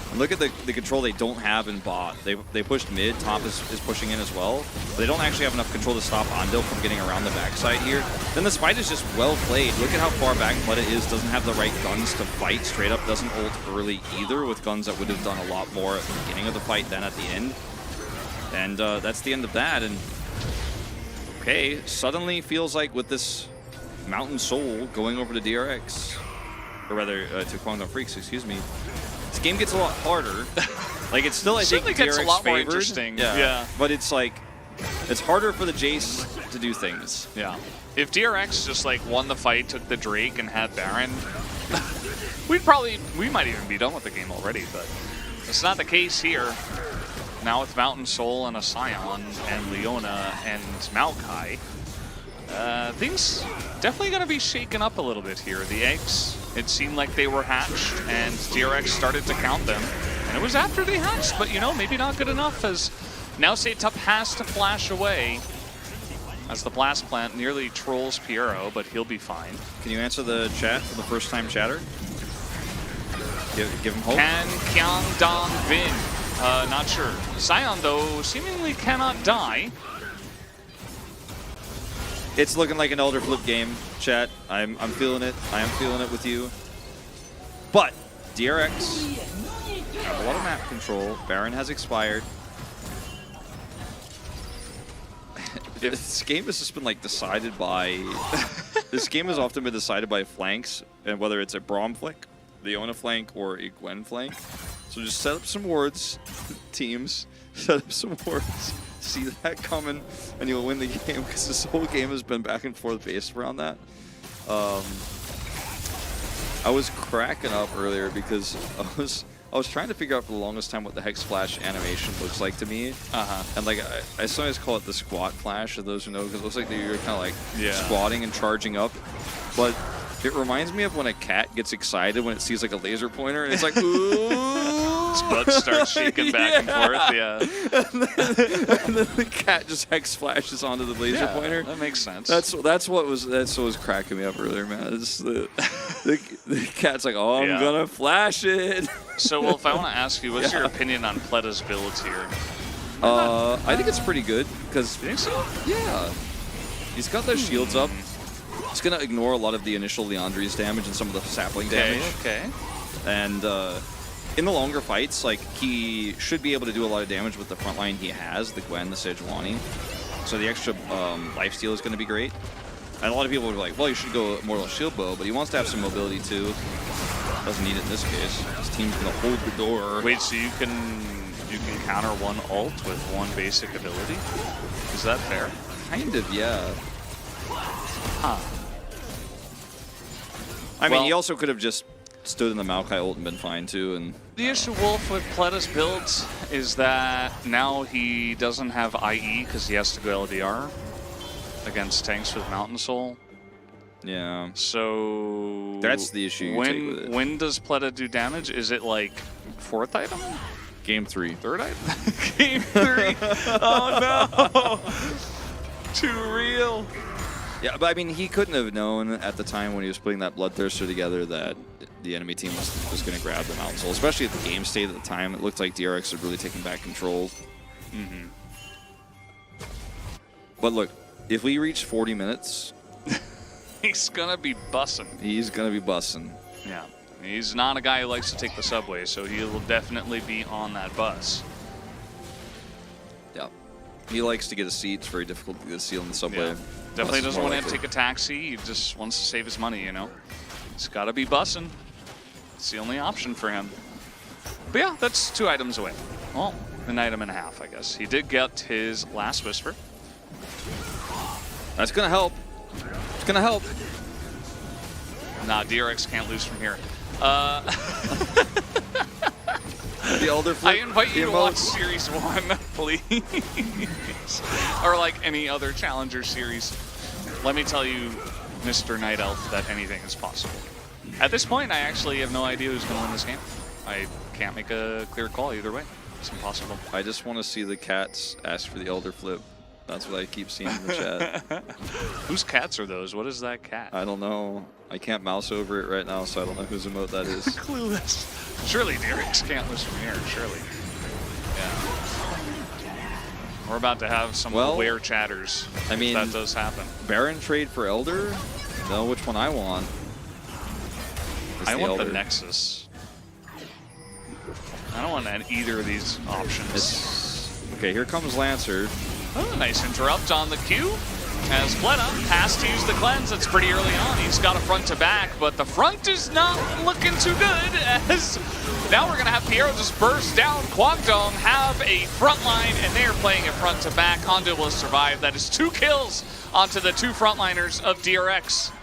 And look at the control they don't have in bot. They pushed mid, top is pushing in as well, but they don't actually have enough control to stop Andil from getting around the backside here. Then this fight is just well played. Look at how far back Pleta is, doesn't have the right guns to fight straight up, doesn't ult early either, with guns that would have done a lot more at the beginning of the fight than at the end. And that's the end of that. And okay, suddenly feels like with this Mountain Soul going over to DRX, or rather to Kwangdong Freaks, excuse me, this game gets a lot harder. Like, it's still, I think,
certainly gets
DRX
a lot more
favored.
interesting.
Yeah. But it's like, it's harder for the Jace to do things.
Yeah. If DRX just like won the fight, took the Drake, and had Baron, we might even be done with the game already, but it's not the case here. Now with Mountain Soul and a Scion and Leona and Maokai, things definitely going to be shaken up a little bit here. The eggs, it seemed like they were hatched, and DRX started to count them. And it was after they hatched, but you know, maybe not good enough, as now Setup has to flash away. as the blast plant nearly trolls Piero, but he'll be fine.
Can you answer the chat for the first time chatter? Give him hope.
Can Kyang Dong Vin? Not sure. Sion, though, seemingly cannot die.
It's looking like an Elder Flip game, chat. I'm feeling it. I am feeling it with you. But DRX have a lot of map control. Baron has expired. This game has just been like decided by. This game has often been decided by flanks, and whether it's a Braum flank, the Leona flank, or a Gwen flank. So just set up some wards, teams. Set up some wards. See that coming, and you'll win the game, because this whole game has been back and forth based around that. I was cracking up earlier because I was trying to figure out for the longest time what the Hex Flash animation looks like to me. And like I sometimes call it the squat flash, for those who know, because it looks like you're kind of like squatting and charging up. But it reminds me of when a cat gets excited when it sees like a laser pointer, and it's like, ooh.
Its butt starts shaking back and forth,
and then the cat just Hex flashes onto the laser pointer.
That makes sense.
That's what was cracking me up earlier, man. It's the cat's like, oh, I'm gonna flash it.
So, Wolf, I want to ask you, what's your opinion on Pleda's builds here?
I think it's pretty good, because
You think so?
yeah, he's got those shields up. He's gonna ignore a lot of the initial Leandri's damage and some of the sapling damage.
Okay.
And in the longer fights, like, he should be able to do a lot of damage with the front line he has, the Gwen, the Sejuani. So the extra lifesteal is going to be great. And a lot of people are like, well, you should go Immortal Shield Bow, but he wants to have some mobility too. Doesn't need it in this case. His team's going to hold the door.
Wait, so you can counter one ult with one basic ability? Is that fair?
Kind of, yeah.
Huh.
I mean, he also could have just stood in the Maokai ult and been fine too. And
the issue, Wolf, with Pleda's builds is that now he doesn't have IE because he has to go LDR against tanks with Mountain Soul.
yeah,
So
that's the issue you take with it.
When does Pleda do damage? Is it like 4th item?
Game 3.
3rd item? Game 3. Oh no! Too real.
Yeah, but I mean, he couldn't have known at the time when he was putting that Bloodthirster together that the enemy team was going to grab the Mountain Soul. Especially at the game state at the time, it looked like DRX had really taken back control. But look, if we reach 40 minutes,
He's gonna be bussing.
he's going to be bussing.
Yeah. He's not a guy who likes to take the subway, so he will definitely be on that bus.
Yeah, he likes to get a seat. It's very difficult to get a seat on the subway.
Yeah. Definitely
Bus is
doesn't
more
want to
likely.
take a taxi. He just wants to save his money, you know? He's got to be bussing. It's the only option for him. But yeah, that's 2 items away. Well, an item and a half, I guess. He did get his last Whisper.
That's going to help. It's going to help.
Nah, DRX can't lose from here.
The Elder
I
Flip.
invite you to
emote.
watch Series 1, please. Or like any other Challenger series. Let me tell you, Mr. Night Elf, that anything is possible. At this point, I actually have no idea who's going to win this game. I can't make a clear call either way. It's impossible.
I just want to see the cats ask for the Elder Flip. That's what I keep seeing in the chat.
Whose cats are those? What is that cat?
I don't know. I can't mouse over it right now, so I don't know whose emote that is.
Clueless. Surely DRX can't lose from here, surely. Yeah. We're about to have some aware chatters.
I mean,
if that does happen.
Baron trade for Elder? Know which one I want. It's
I want
Elder.
the Nexus. I don't want either of these options.
Okay, here comes Lancer.
Oh, nice interrupt on the Q. As Pleda has to use the cleanse. It's pretty early on. He's got a front to back, but the front is not looking too good. As now we're going to have Piero just burst down. Kwangdong have a front line, and they're playing it front to back. Hondo will survive. That is 2 kills onto the 2 frontliners of DRX.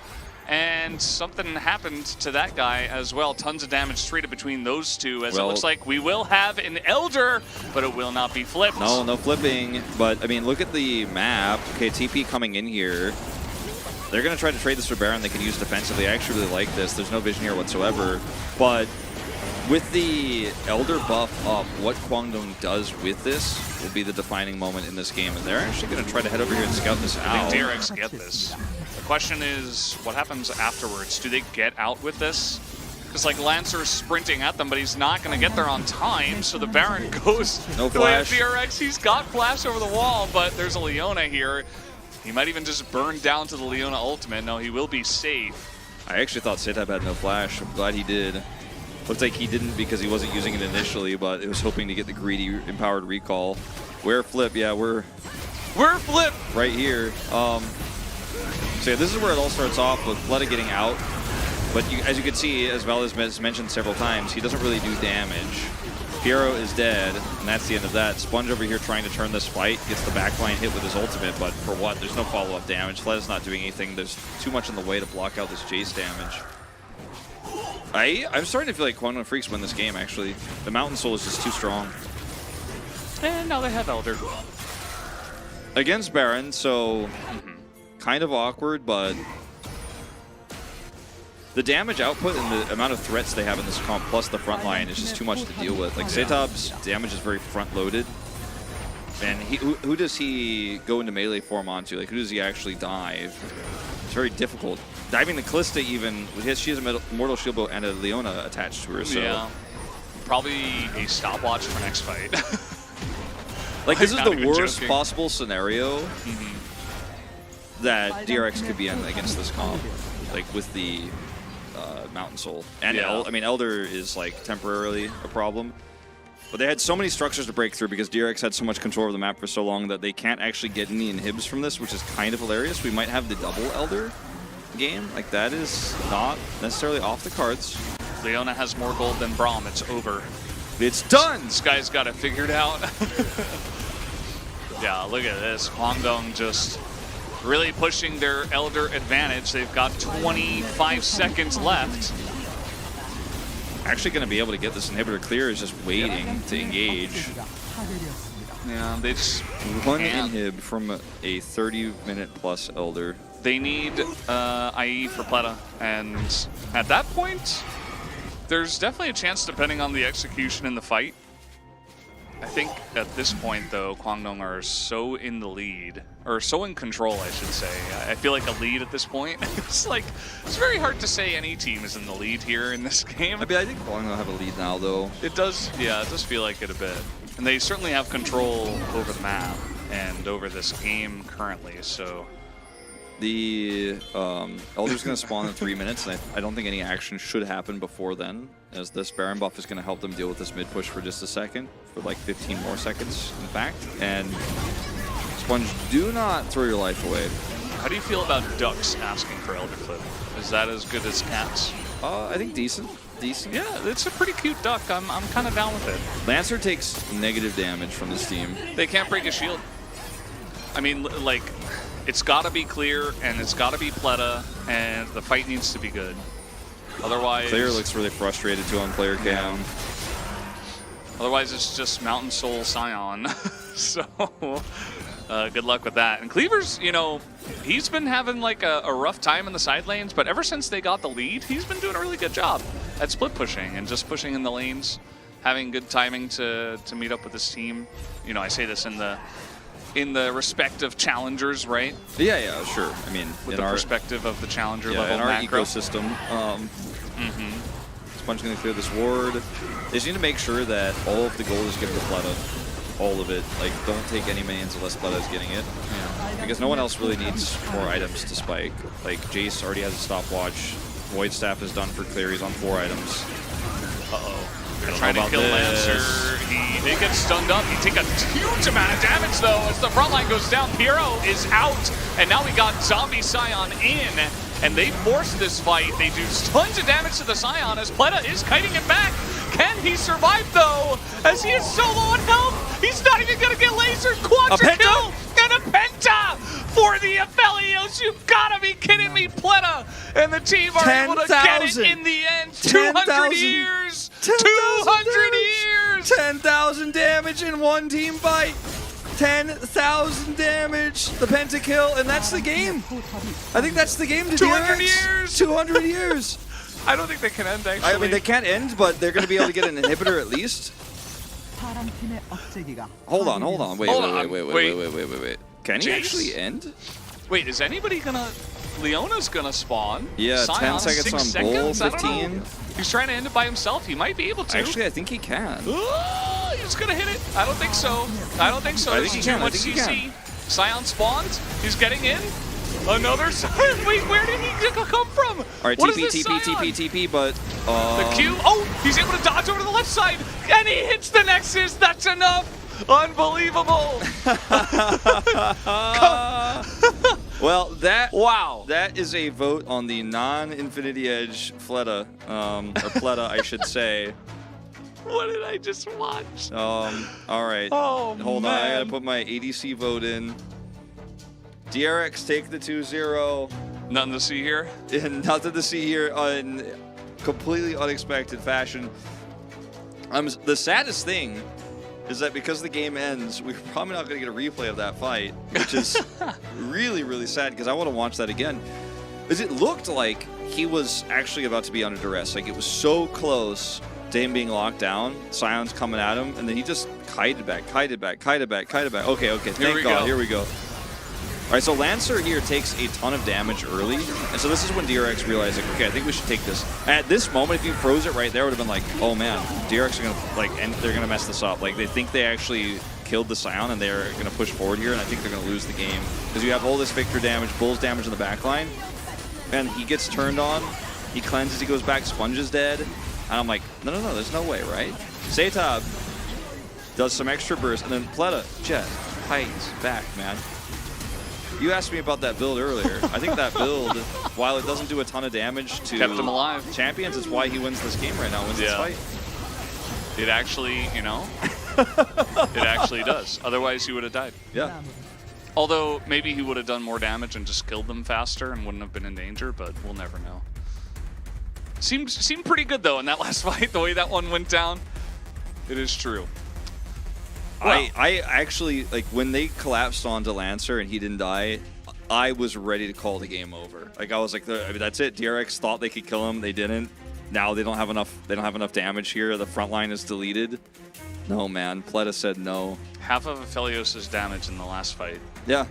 And something happened to that guy as well. Tons of damage traded between those two, as it looks like we will have an Elder, but it will not be flipped.
No, no flipping. But, I mean, look at the map. Okay, TP coming in here. They're going to try to trade this for Baron they can use defensively. I actually really like this. There's no vision here whatsoever. But With the Elder buff up, what Kwangdong does with this will be the defining moment in this game, and they're actually going to try to head over here and scout this
I
out.
think DRX get this. The question is, what happens afterwards? Do they get out with this? Because like Lancer's sprinting at them, but he's not going to get there on time, so the Baron goes
No
the way of
flash.
DRX. He's got flash over the wall, but there's a Leona here. He might even just burn down to the Leona ultimate. No, he will be safe.
I actually thought Setab had no flash. I'm glad he did. Looked like he didn't because he wasn't using it initially, but it was hoping to get the greedy empowered recall. Where flip? Yeah, we're
Flip!
right here. So yeah, this is where it all starts off with Fleta getting out. But as you can see, as Valdez has mentioned several times, he doesn't really do damage. Piero is dead, and that's the end of that. Sponge over here trying to turn this fight, gets the backline hit with his ultimate, but for what? There's no follow-up damage. Fleta's not doing anything. There's too much in the way to block out this Jace damage. I'm starting to feel like Kwangdong Freaks win this game, actually. The Mountain Soul is just too strong.
And now they have Elder.
Against Baron, so kind of awkward, but the damage output and the amount of threats they have in this comp, plus the front line, is just too much to deal with. Like, Setab's damage is very front-loaded, and who does he go into melee form onto? Like, who does he actually dive? It's very difficult. Diving the Callista even, she has a Mortal Shield Bow and a Leona attached to her, so...
Yeah. Probably a stopwatch for next fight.
Like, this is
Not
the
even
worst
joking.
possible scenario that DRX could be in against this comp, like with the Mountain Soul. And
Yeah.
I mean, Elder is like temporarily a problem, but they had so many structures to break through because DRX had so much control over the map for so long that they can't actually get any inhibs from this, which is kind of hilarious. We might have the double Elder game. Like, that is not necessarily off the cards.
Leona has more gold than Braum. It's over.
It's done!
This guy's got it figured out. Yeah, look at this. Kwangdong just really pushing their Elder advantage. They've got 25 seconds left.
Actually going to be able to get this inhibitor clear is just waiting to engage.
Yeah, they just
One
can't.
inhib from a 30-minute plus Elder.
They need IE for Pleta, and at that point, there's definitely a chance depending on the execution in the fight. I think at this point, though, Kwangdong are so in the lead, or so in control, I should say. I feel like a lead at this point. It's very hard to say any team is in the lead here in this game.
I mean, I think Kwangdong have a lead now, though.
It does, yeah, it does feel like it a bit. And they certainly have control over the map and over this game currently, so...
The Elder's going to spawn in 3 minutes, and I don't think any action should happen before then, as this Baron buff is going to help them deal with this mid push for just a second, for like 15 more seconds, in fact. And Sponge, do not throw your life away.
How do you feel about ducks asking for Elder Clip? Is that as good as cats?
I think decent. Decent.
Yeah, it's a pretty cute duck. I'm kind of down with it.
Lancer takes negative damage from this team.
They can't break a shield. I mean, like, it's got to be clear, and it's got to be Pleta, and the fight needs to be good. Otherwise...
Player looks really frustrated too on player cam.
Otherwise, it's just Mountain Soul Scion. So, good luck with that. And Cleaver's, you know, he's been having like a rough time in the side lanes, but ever since they got the lead, he's been doing a really good job at split pushing and just pushing in the lanes, having good timing to meet up with his team. You know, I say this in the respect of challengers, right?
Yeah, sure. I mean,
With
in
the
our
perspective of the challenger
in
level
our
macro.
ecosystem, Sponge going to clear this ward. They just need to make sure that all of the gold is given to Pleta. All of it. Like, don't take any minions unless Pleta is getting it. Yeah. Because no one else really needs more items to spike. Like, Jace already has a stopwatch. Void Staff is done for clear. He's on 4 items.
They're trying to kill Lancer. They get stunned up. He take a huge amount of damage, though, as the front line goes down. Piero is out, and now we got Zombie Scion in, and they force this fight. They do tons of damage to the Scion as Pleta is kiting it back. Can he survive, though, as he is so low on health? He's not even going to get lasered. Quadra kill and a penta for the Aphelios. You gotta be kidding me, Pleta and the team are able to get it in the end. 200 years. 200 years.
10,000 damage in one team fight. 10,000 damage. The pentakill, and that's the game. I think that's the game to
200
DRX.
years.
200 years.
I don't think they can end, actually.
I mean, they can't end, but they're going to be able to get an inhibitor at least. Hold on. Wait. Can he
Jace?
actually end?
Wait, is anybody gonna... Leona's gonna spawn.
Yeah,
Sion,
10 seconds
6
on Bull,
seconds? I don't know.
15.
He's trying to end it by himself. He might be able to.
Actually, I think he can.
Oh, he's gonna hit it. I don't think so. I think
he
There's
can,
too
I
much
think he
CC. Sion spawns. He's getting in. Another Sion. Wait, where did he come from?
All right,
What
TP,
is this Sion?
TP, but...
The Q. Oh, he's able to dodge over to the left side. And he hits the Nexus. That's enough. Unbelievable.
Well,
Wow.
that is a vote on the non-Infinity Edge Fleta, or Pleta, I should say.
What did I just watch?
All right.
Oh,
Hold
man.
on, I gotta put my ADC vote in. DRX take the 2-0.
Nothing to see here.
And nothing to see here in completely unexpected fashion. The saddest thing is that because the game ends, we're probably not going to get a replay of that fight, which is really, really sad because I want to watch that again. Because it looked like he was actually about to be under duress. Like, it was so close to him being locked down. Sion's coming at him, and then he just kited back. Okay, thank God. Here we go. All right, so Lancer here takes a ton of damage early, and so this is when DRX realized, like, okay, I think we should take this. At this moment, if you froze it right there, it would have been like, oh man, DRX are gonna like, and they're gonna mess this up. Like, they think they actually killed the Sion, and they're gonna push forward here, and I think they're gonna lose the game because you have all this Victor damage, Bull's damage in the back line, and he gets turned on, he cleanses, he goes back, Sponge is dead, and I'm like, no, there's no way, right? Zaytab does some extra burst, and then Pleta, Jet, hides back, man. You asked me about that build earlier. I think that build, while it doesn't do a ton of damage to
Kept him alive.
champions, it's why he wins this game right now, wins this fight.
It actually, it actually does. Otherwise, he would have died.
Yeah.
Although, maybe he would have done more damage and just killed them faster and wouldn't have been in danger, but we'll never know. Seemed pretty good, though, in that last fight, the way that one went down. It is true. Well,
I actually, like, when they collapsed onto Lancer and he didn't die, I was ready to call the game over. Like, I was like, I mean, that's it. DRX thought they could kill him. They didn't. Now they don't have enough. They don't have enough damage here. The front line is deleted. No, man. Pleta said no.
half of Aphelios' damage in the last fight.
Yeah.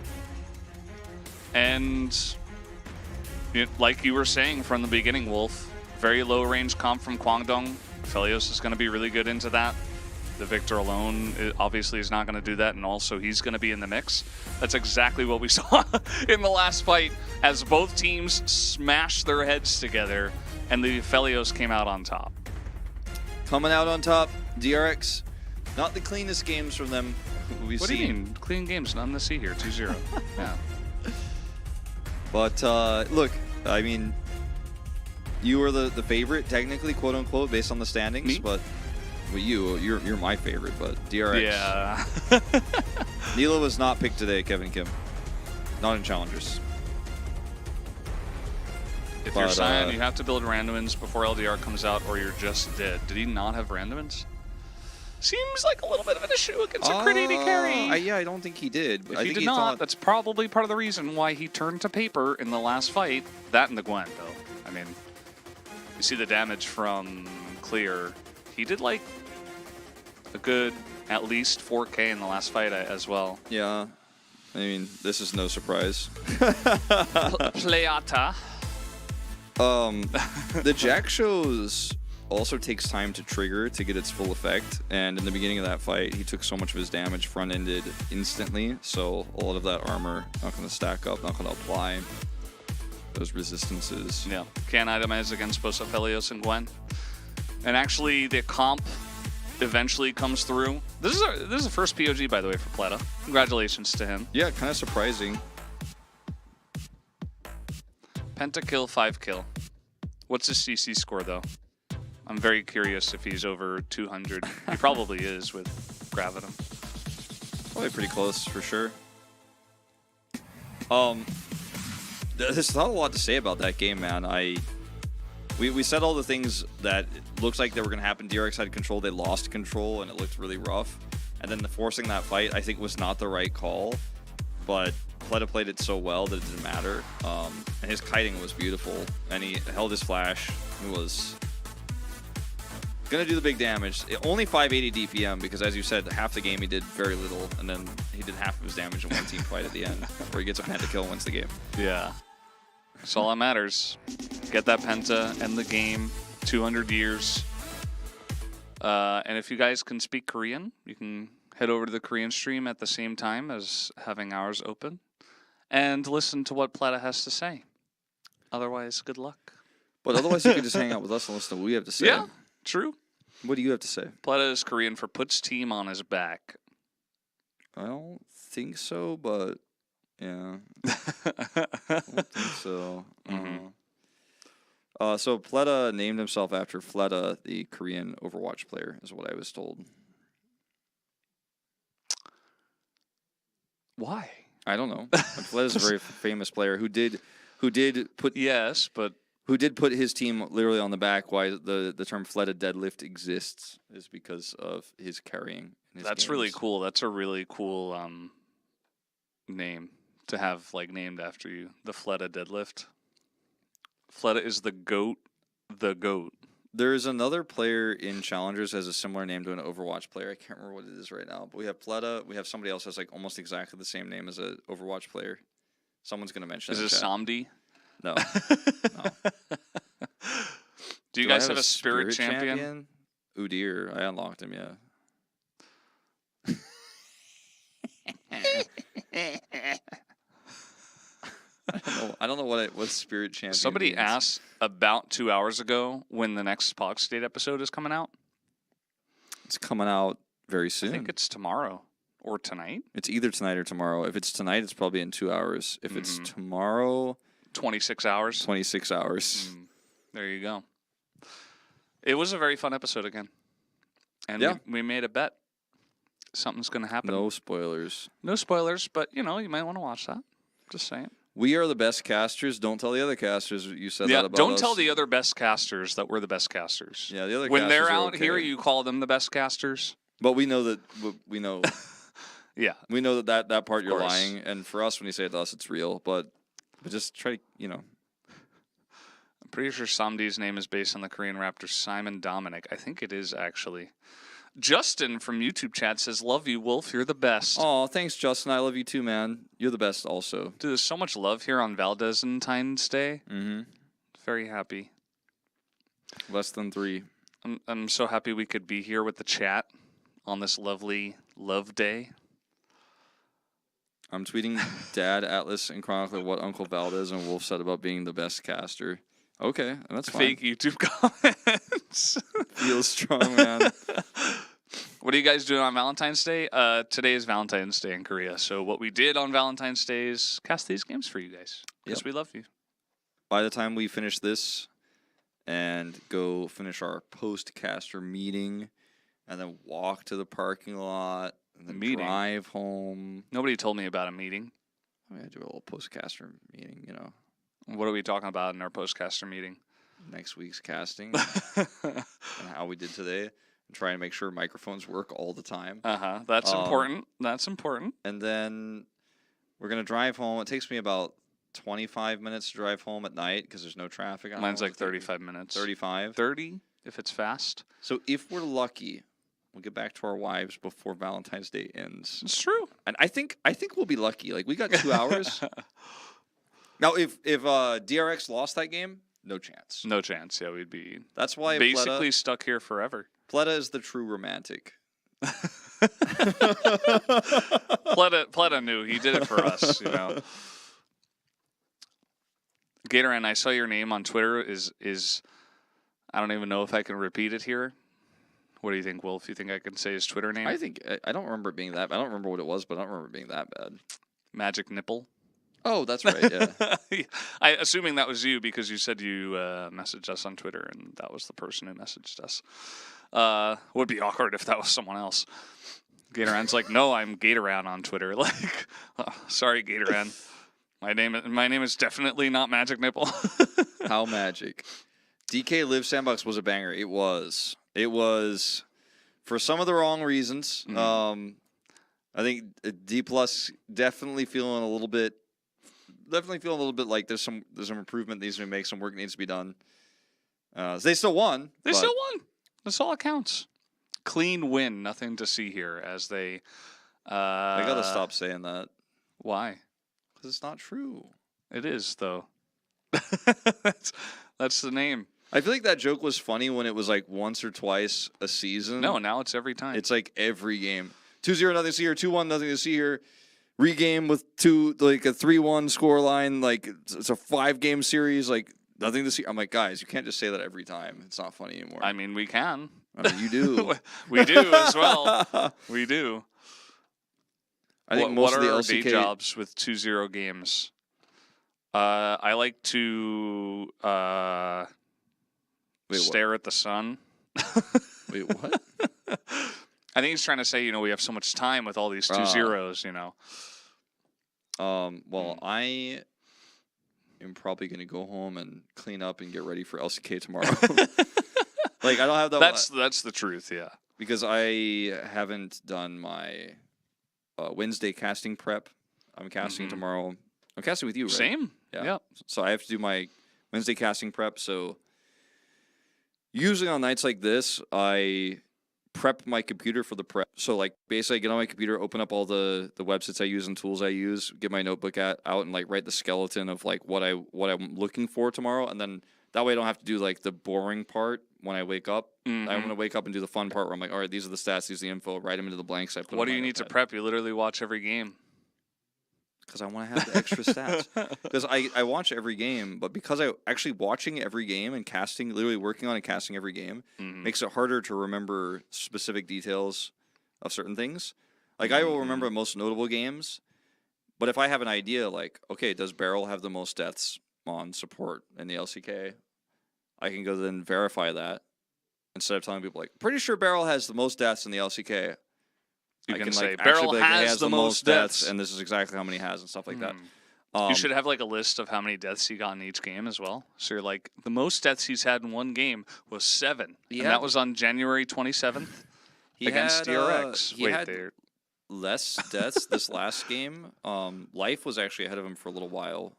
And like you were saying from the beginning, Wolf, very low range comp from Kwangdong. Aphelios is going to be really good into that. The Victor alone obviously is not going to do that, and also he's going to be in the mix. That's exactly what we saw in the last fight as both teams smashed their heads together and the Aphelios came out on top.
Coming out on top, DRX. Not the cleanest games from them we've
What
seen.
do you mean? Clean games, none to see here, 2-0. Yeah.
But look, I mean, you were the favorite, technically, quote unquote, based on the standings.
Me?
But you're my favorite. But DRX.
Yeah.
Neela was not picked today, Kevin Kim. Not in challengers.
If you're Sion, you have to build randomins before LDR comes out, or you're just dead. Did he not have randomins? Seems like a little bit of an issue against a crit AD carry.
Yeah, I don't think he did.
If
I
he
think
did
he
not,
thought...
that's probably part of the reason why he turned to paper in the last fight. That and the Gwen, though. I mean, you see the damage from Clear. He did like a good at least 4K in the last fight as well.
Yeah. I mean, this is no surprise.
Playata.
The Jack shows also takes time to trigger to get its full effect, and in the beginning of that fight he took so much of his damage front-ended instantly, so a lot of that armor not going to stack up, not going to apply those resistances.
Yeah, can't itemize against both Aphelios and Gwen. And actually the comp eventually comes through. This is the first POG, by the way, for Pleta. Congratulations to him.
Yeah, kind of surprising.
Pentakill, 5-kill. What's his CC score, though? I'm very curious if he's over 200. He probably is with Gravitum.
Probably pretty close, for sure. There's not a lot to say about that game, man. We said all the things that it looks like they were going to happen. DRX had control, they lost control, and it looked really rough. And then forcing that fight, I think, was not the right call. But Pleta played it so well that it didn't matter. And his kiting was beautiful, and he held his flash. He was gonna do the big damage. Only 580 DPM because, as you said, half the game he did very little, and then he did half of his damage in one team fight at the end, where he gets a penta kill and wins the game.
Yeah. That's all that matters. Get that penta, end the game, 200 years. And if you guys can speak Korean, you can head over to the Korean stream at the same time as having ours open and listen to what Plata has to say. Otherwise, good luck.
But otherwise, you can just hang out with us and listen to what we have to say.
Yeah, true.
What do you have to say?
Plata is Korean for puts team on his back.
I don't think so, but yeah. I don't think so. So Pleta named himself after Fleta, the Korean Overwatch player, is what I was told.
Why?
I don't know. Fleta is a very famous player who did put his team literally on the back. Why the term Fleta deadlift exists is because of his carrying. In his
That's
games.
really cool. That's a really cool name to have named after you. The Fleta deadlift. Fleta is the goat. The goat.
There's another player in Challengers has a similar name to an Overwatch player. I can't remember what it is right now. But we have Pleta. We have somebody else has almost exactly the same name as an Overwatch player. Someone's going to mention
Is
it.
it Samdi?
No. No.
Do you guys have a spirit champion?
Ooh dear, I unlocked him, yeah. I don't know what spirit champion
Somebody
means.
asked about 2 hours ago when the next Pog State episode is coming out.
It's coming out very soon.
I think it's tomorrow or tonight.
It's either tonight or tomorrow. If it's tonight, it's probably in 2 hours. If it's tomorrow,
26 hours.
26 hours.
There you go. It was a very fun episode again. And
yeah.
we made a bet. Something's going to happen.
No spoilers.
No spoilers, but you might want to watch that. Just saying.
We are the best casters. Don't tell the other casters you said that about
don't
us.
tell the other best casters that we're the best casters.
Yeah, the other
when
casters
they're
are
out
okay.
here, you call them the best casters.
But we know that we know.
Yeah,
we know that part you're
course.
lying, and for us, when you say it to us, it's real. But just try to,
I'm pretty sure Samdi's name is based on the Korean rapper Simon Dominic. I think it is actually. Justin from YouTube chat says, "Love you, Wolf. You're the best."
Oh, thanks, Justin. I love you too, man. You're the best, also.
Dude, there's so much love here on Valentine's Day.
Mm-hmm.
Very happy.
Less than 3.
I'm so happy we could be here with the chat on this lovely love day.
I'm tweeting Dad, Atlas, and Chronicler what Uncle Valdez and Wolf said about being the best caster. Okay, that's fine.
Fake YouTube comments.
Feels strong, man.
What are you guys doing on Valentine's Day? Today is Valentine's Day in Korea. So what we did on Valentine's Day is cast these games for you guys. Because we love you.
By the time we finish this and go finish our post-caster meeting and then walk to the parking lot and then drive home.
Nobody told me about a meeting.
I do a little post-caster meeting,
What are we talking about in our post-caster meeting?
Next week's casting and how we did today. And trying to make sure microphones work all the time.
That's important. That's important.
And then we're going to drive home. It takes me about 25 minutes to drive home at night because there's no traffic.
Mine's like 35 minutes.
35?
30 if it's fast.
So if we're lucky, we'll get back to our wives before Valentine's Day ends.
It's true.
And I think we'll be lucky. We got 2 hours. Now, if DRX lost that game, no chance.
No chance. Yeah, we'd be
That's why
basically stuck here forever.
Pleta is the true romantic.
Pleta knew. He did it for us, Gatoran, I saw your name on Twitter is I don't even know if I can repeat it here. What do you think, Wolf? You think I can say his Twitter name?
I don't remember it being that. I don't remember what it was, but I don't remember it being that bad.
Magic Nipple.
Oh, that's right. Yeah.
Assuming that was you because you said you messaged us on Twitter and that was the person who messaged us. Would be awkward if that was someone else. Gatoran's like, no, I'm Gatoran on Twitter. Sorry, Gatoran. My name is definitely not Magic Nipple.
How magic. DK Live Sandbox was a banger. It was. It was for some of the wrong reasons. I think D Plus definitely feeling a little bit like there's some improvement needs to be made, some work needs to be done. They still won.
They
but
still won. That's all that counts. Clean win. Nothing to see here as they.
I gotta stop saying that.
Why?
Because it's not true.
It is though. that's the name.
I feel like that joke was funny when it was like once or twice a season.
No, now it's every time.
It's like every game. 2-0, nothing to see here. 2-1, nothing to see here. Regame with a 3-1 score line. Like it's a 5-game series. Like nothing to see. I'm like, guys, you can't just say that every time. It's not funny anymore.
I mean, we can.
I mean, you do.
We do as well. We do.
I think most of the
our
LCK
day jobs with 2-0 games. I like to stare at the sun.
Wait, what?
I think he's trying to say, we have so much time with all these 2-0s,
Well, I am probably going to go home and clean up and get ready for LCK tomorrow. Like, I don't have that.
That's the truth, yeah.
Because I haven't done my Wednesday casting prep. I'm casting tomorrow. I'm casting with you, right?
Same. Yeah.
So I have to do my Wednesday casting prep. So usually on nights like this, I prep my computer for the prep. So like basically I get on my computer, open up all the websites I use and tools I use, get my notebook out and like write the skeleton of like what I'm looking for tomorrow, and then that way I don't have to do like the boring part when I wake up. I'm going to wake up and do the fun part where I'm like, all right, these are the stats, these are the info, write them into the blanks.
What do you need to prep? You literally watch every game.
Because I want to have the extra stats. Because I watch every game, but because I actually watching every game and casting, literally working on and casting every game, makes it harder to remember specific details of certain things. Like I will remember most notable games, but if I have an idea, like, okay, does Beryl have the most deaths on support in the LCK? I can go then verify that instead of telling people like, pretty sure Beryl has the most deaths in the LCK.
You
I
can
can
say
like,
Beryl
actually be like, he
has the most deaths,
and this is exactly how many he has and stuff like that.
You should have like a list of how many deaths he got in each game as well. So you're like, the most deaths he's had in one game was 7. And that was on January 27th against DRX.
He had less deaths this last game. Life was actually ahead of him for a little while.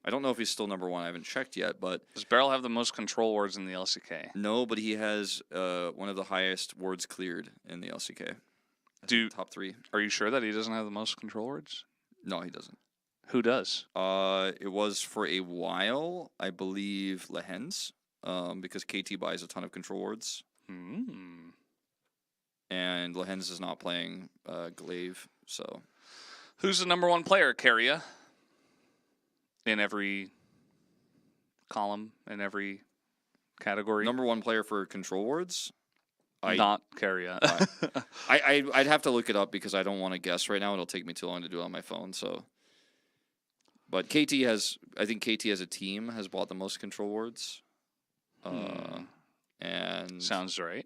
I don't know if he's still number 1. I haven't checked yet, but
does Beryl have the most control wards in the LCK?
No, but he has one of the highest wards cleared in the LCK. Top 3.
Are you sure that he doesn't have the most control wards?
No, he doesn't.
Who does?
It was for a while, I believe, Lehens, because KT buys a ton of control wards. And Lehens is not playing Glaive, so.
Who's the number 1 player, Carrier? In every column, in every category.
Number 1 player for control wards?
Not Carrier.
I'd have to look it up because I don't want to guess right now. It'll take me too long to do it on my phone. So, but I think KT as a team has bought the most control wards. And
sounds right.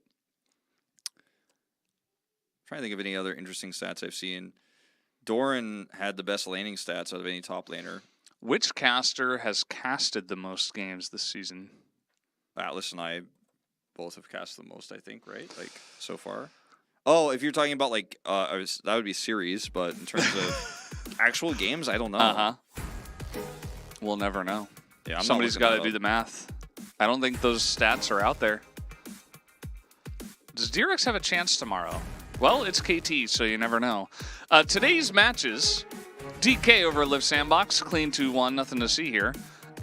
Trying to think of any other interesting stats I've seen. Doran had the best laning stats out of any top laner.
Which caster has casted the most games this season?
Atlas and I both have cast the most, I think, right? Like, so far. Oh, if you're talking about, like, that would be series, but in terms of actual games, I don't know.
We'll never know.
Yeah,
somebody's got to do the math. I don't think those stats are out there. Does DRX have a chance tomorrow? Well, it's KT, so you never know. Today's matches, DK over Live Sandbox, clean 2-1, nothing to see here.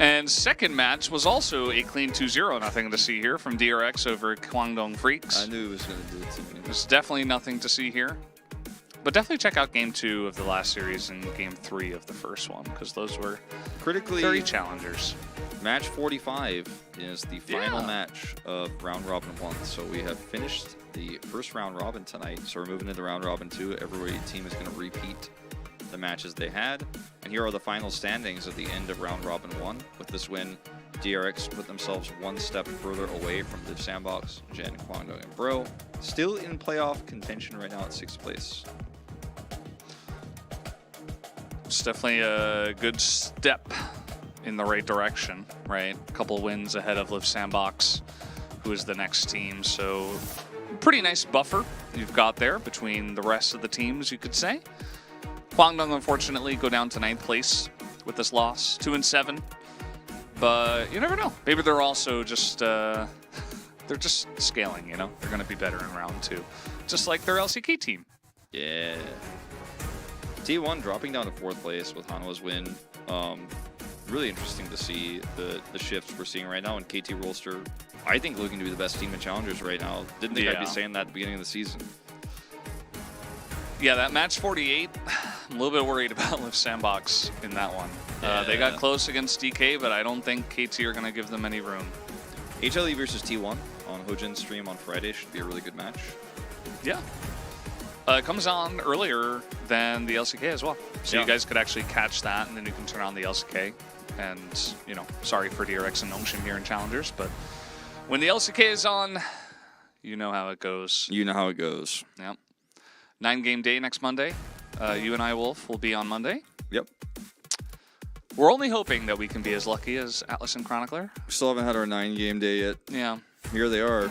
And second match was also a clean 2-0, nothing to see here from DRX over Kwangdong Freaks.
I knew he was going to do it to me.
There's definitely nothing to see here. But definitely check out Game 2 of the last series and Game 3 of the first one, because those were
critically
30 challengers.
Match 45 is the final match of Round Robin 1. So we have finished the first Round Robin tonight. So we're moving into Round Robin 2. Every team is going to repeat the matches they had. And here are the final standings at the end of Round Robin 1. With this win, DRX put themselves one step further away from Live Sandbox, Gen, Kwangdong, and Bro. Still in playoff contention right now at 6th place.
It's definitely a good step in the right direction, right? A couple wins ahead of Live Sandbox, who is the next team. So pretty nice buffer you've got there between the rest of the teams, you could say. Kwangdong, unfortunately, go down to 9th place with this loss, 2-7. But you never know. Maybe they're also just they're just scaling. You know, they're going to be better in round 2, just like their LCK team.
Yeah. T1 dropping down to 4th place with Hanwha's win. Really interesting to see the shifts we're seeing right now. And KT Rolster, I think, looking to be the best team in Challengers right now. Didn't think I'd be saying that at the beginning of the season.
Yeah, that match 48, I'm a little bit worried about Liv Sandbox in that one. They got close against DK, but I don't think KT are going to give them any room.
HLE versus T1 on Hojin's stream on Friday should be a really good match.
Yeah. It comes on earlier than the LCK as well. So you guys could actually catch that, and then you can turn on the LCK. And, you know, sorry for DRX and Nongshim here in Challengers, but when the LCK is on, you know how it goes.
You know how it goes.
Yep. 9-game day next Monday. You and I, Wolf, will be on Monday.
Yep.
We're only hoping that we can be as lucky as Atlas and Chronicler.
We still haven't had our 9-game day yet.
Yeah.
Here they are,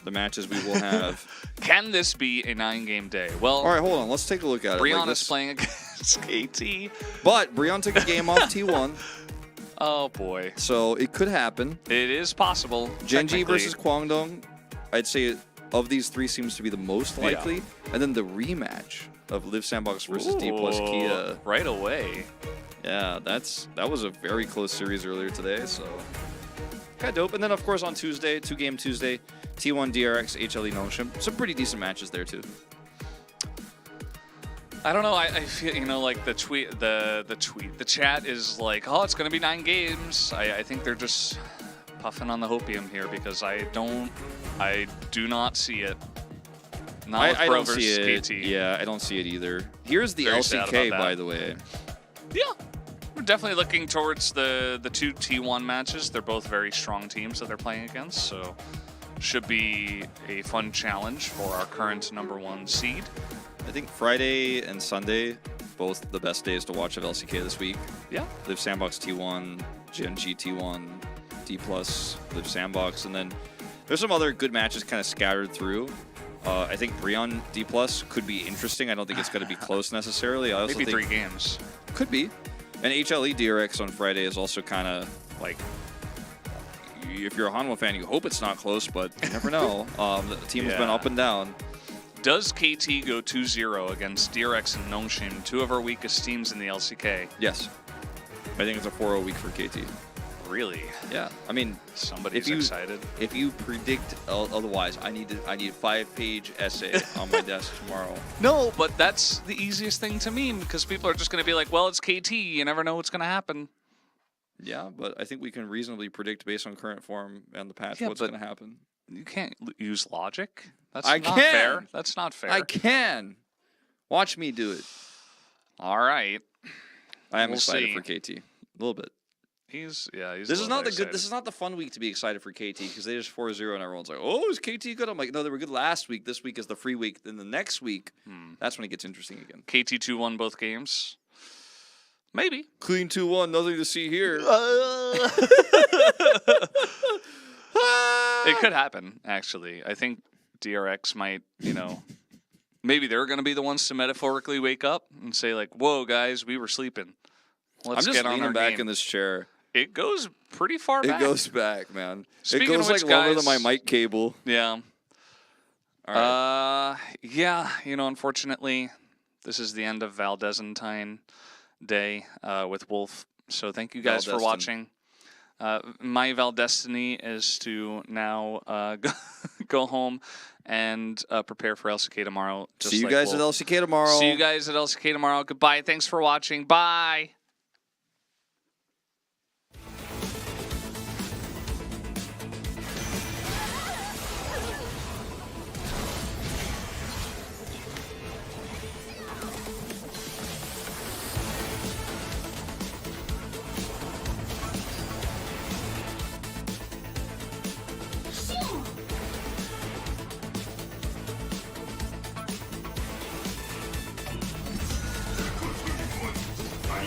the matches we will have.
Can this be a 9-game day? Well,
all right, hold on. Let's take a look at it.
Brianna is playing against KT.
But Brianna took a game off T1.
Oh, boy.
So it could happen.
It is possible.
Gen.G versus Kwangdong, I'd say of these 3 seems to be the most likely.
Yeah.
And then the rematch of Liv Sandbox versus D plus Kia.
Right away.
Yeah, that was a very close series earlier today, so kind of dope. And then, of course, on Tuesday, 2-game Tuesday, T1 DRX, HLE Nongshim. Some pretty decent matches there, too.
I don't know. I feel, you know, like the chat is like, oh, it's going to be 9 games. I think they're just puffing on the hopium here because I do not see it. Not
I
Pro
don't see
versus
it.
KT.
Yeah, I don't see it either. Here's the
Very sad
LCK,
about
by
that.
the way.
Yeah, we're definitely looking towards the 2 T1 matches. They're both very strong teams that they're playing against, so should be a fun challenge for our current +1 seed.
I think Friday and Sunday, both the best days to watch of LCK this week.
Yeah.
Liv Sandbox T1, Gen.G T1, D+, Liv Sandbox, and then there's some other good matches kind of scattered through. I think Brion D+ could be interesting. I don't think it's going to be close necessarily. I also
Maybe
think
3 games.
Could be. And HLE DRX on Friday is also kind of like, if you're a Hanwha fan, you hope it's not close, but you never know. The team has been up and down.
Does KT go 2-0 against DRX and Nongshim, 2 of our weakest teams in the LCK?
Yes. I think it's a 4-0 week for KT.
Really?
Yeah. I mean,
somebody's excited.
If you predict otherwise, I need a 5-page essay on my desk tomorrow.
No, but that's the easiest thing to mean because people are just going to be like, well, it's KT. You never know what's going to happen.
Yeah, but I think we can reasonably predict based on current form and the patch what's going to happen.
You can't use logic. That's
I
not
can.
fair. That's not fair.
I can. Watch me do it.
All right.
I am
We'll
excited
see.
for KT. A little bit.
He's
This is not the good. This is not the fun week to be excited for KT because they just 4-0 and everyone's like, "Oh, is KT good?" I'm like, "No, they were good last week. This week is the free week. Then the next week, that's when it gets interesting again."
KT 2-1 both games. Maybe.
Clean 2-1. Nothing to see here.
It could happen, actually. I think DRX might, you know, maybe they're going to be the ones to metaphorically wake up and say, like, whoa, guys, we were sleeping. Let's
I'm just
get on
leaning
our
back
game.
in this chair.
It goes pretty far back.
It goes back, man.
Speaking
it goes
of which,
like longer than
guys-
my mic cable.
Yeah.
All right.
Yeah, you know, unfortunately, this is the end of Valdezentine Day with Wolf. So thank you guys for
Valdestin.
watching. My Valdestiny is to now go home and prepare for LCK tomorrow. Just
See you
like
guys
Wolf.
at LCK tomorrow.
See you guys at LCK tomorrow. Goodbye. Thanks for watching. Bye.
I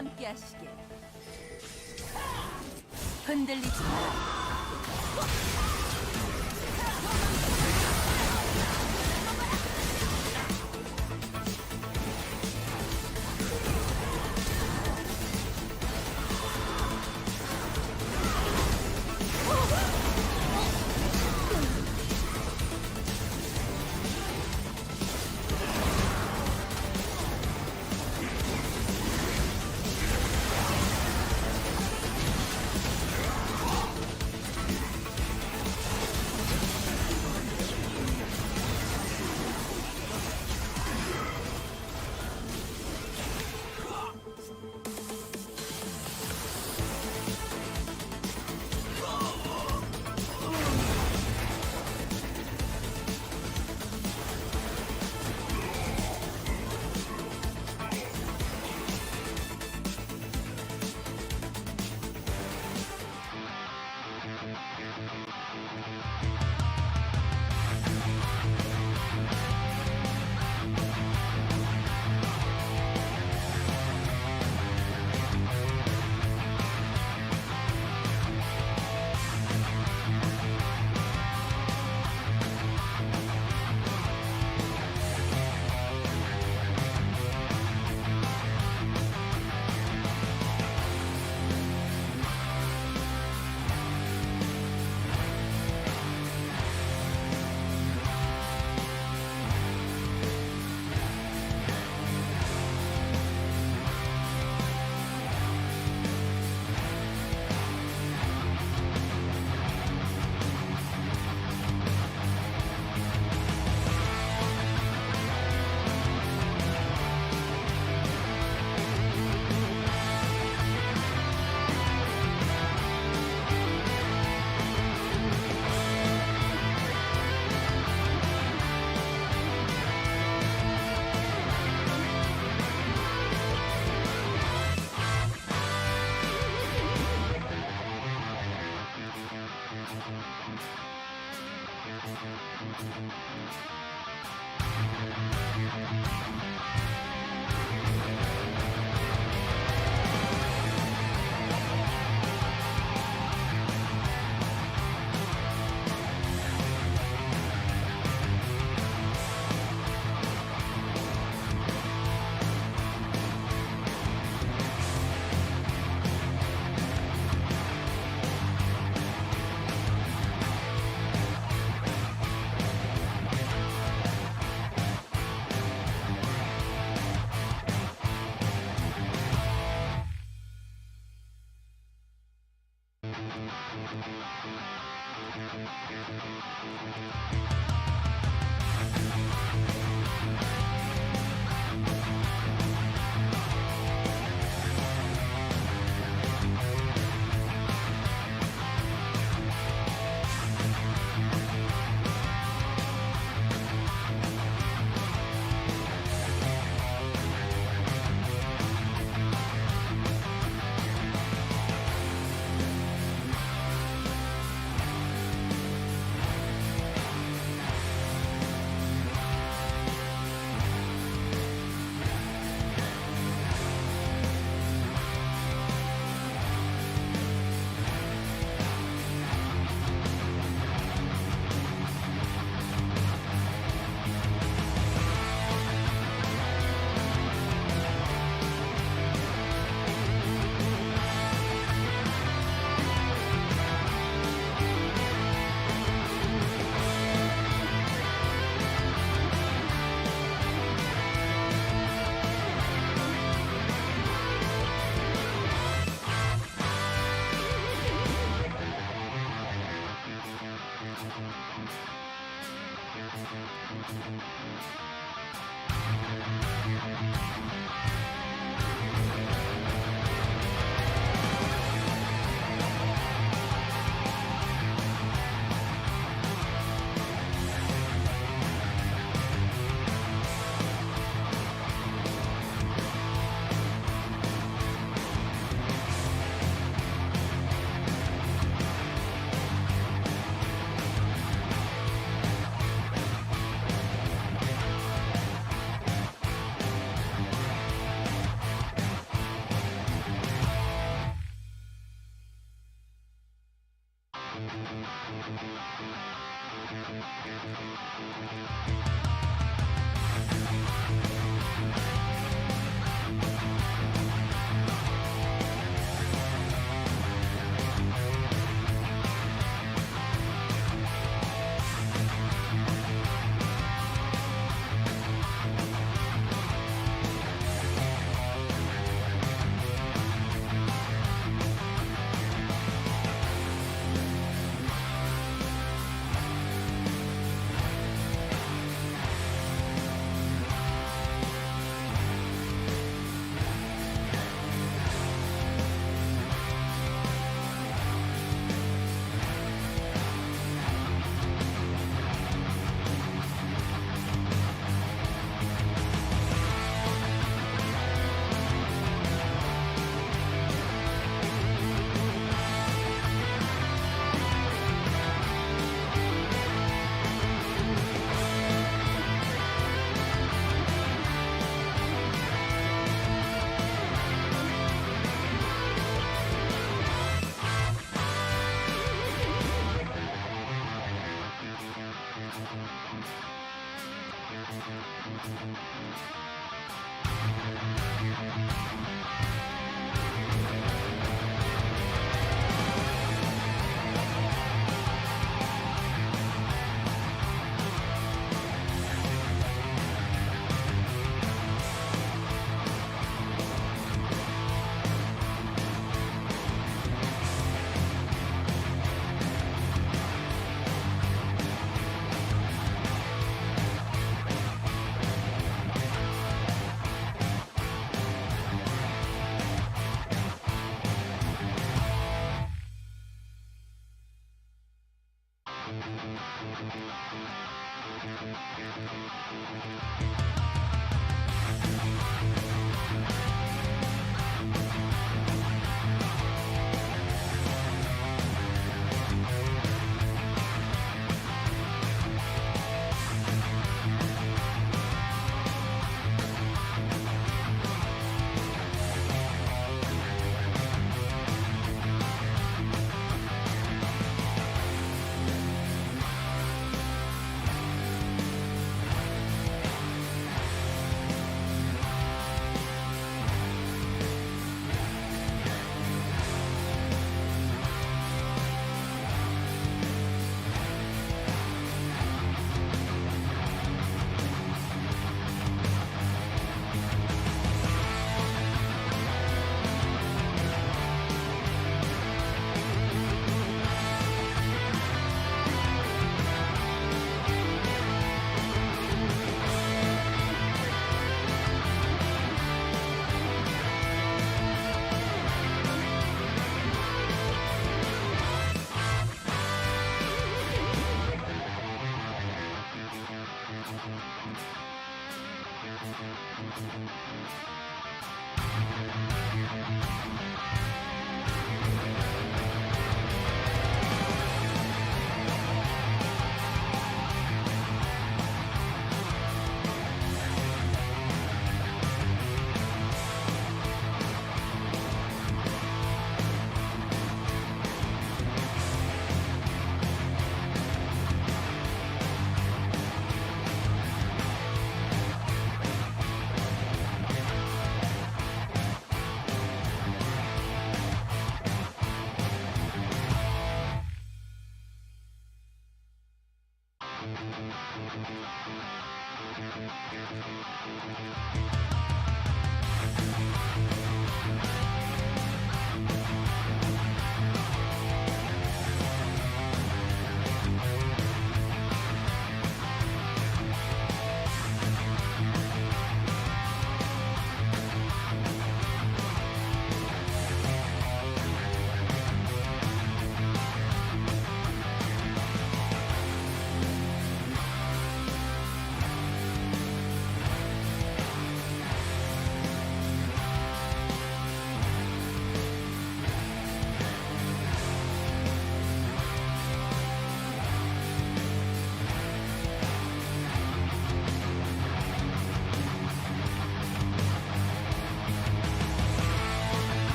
함께하시길. 흔들리지 마라.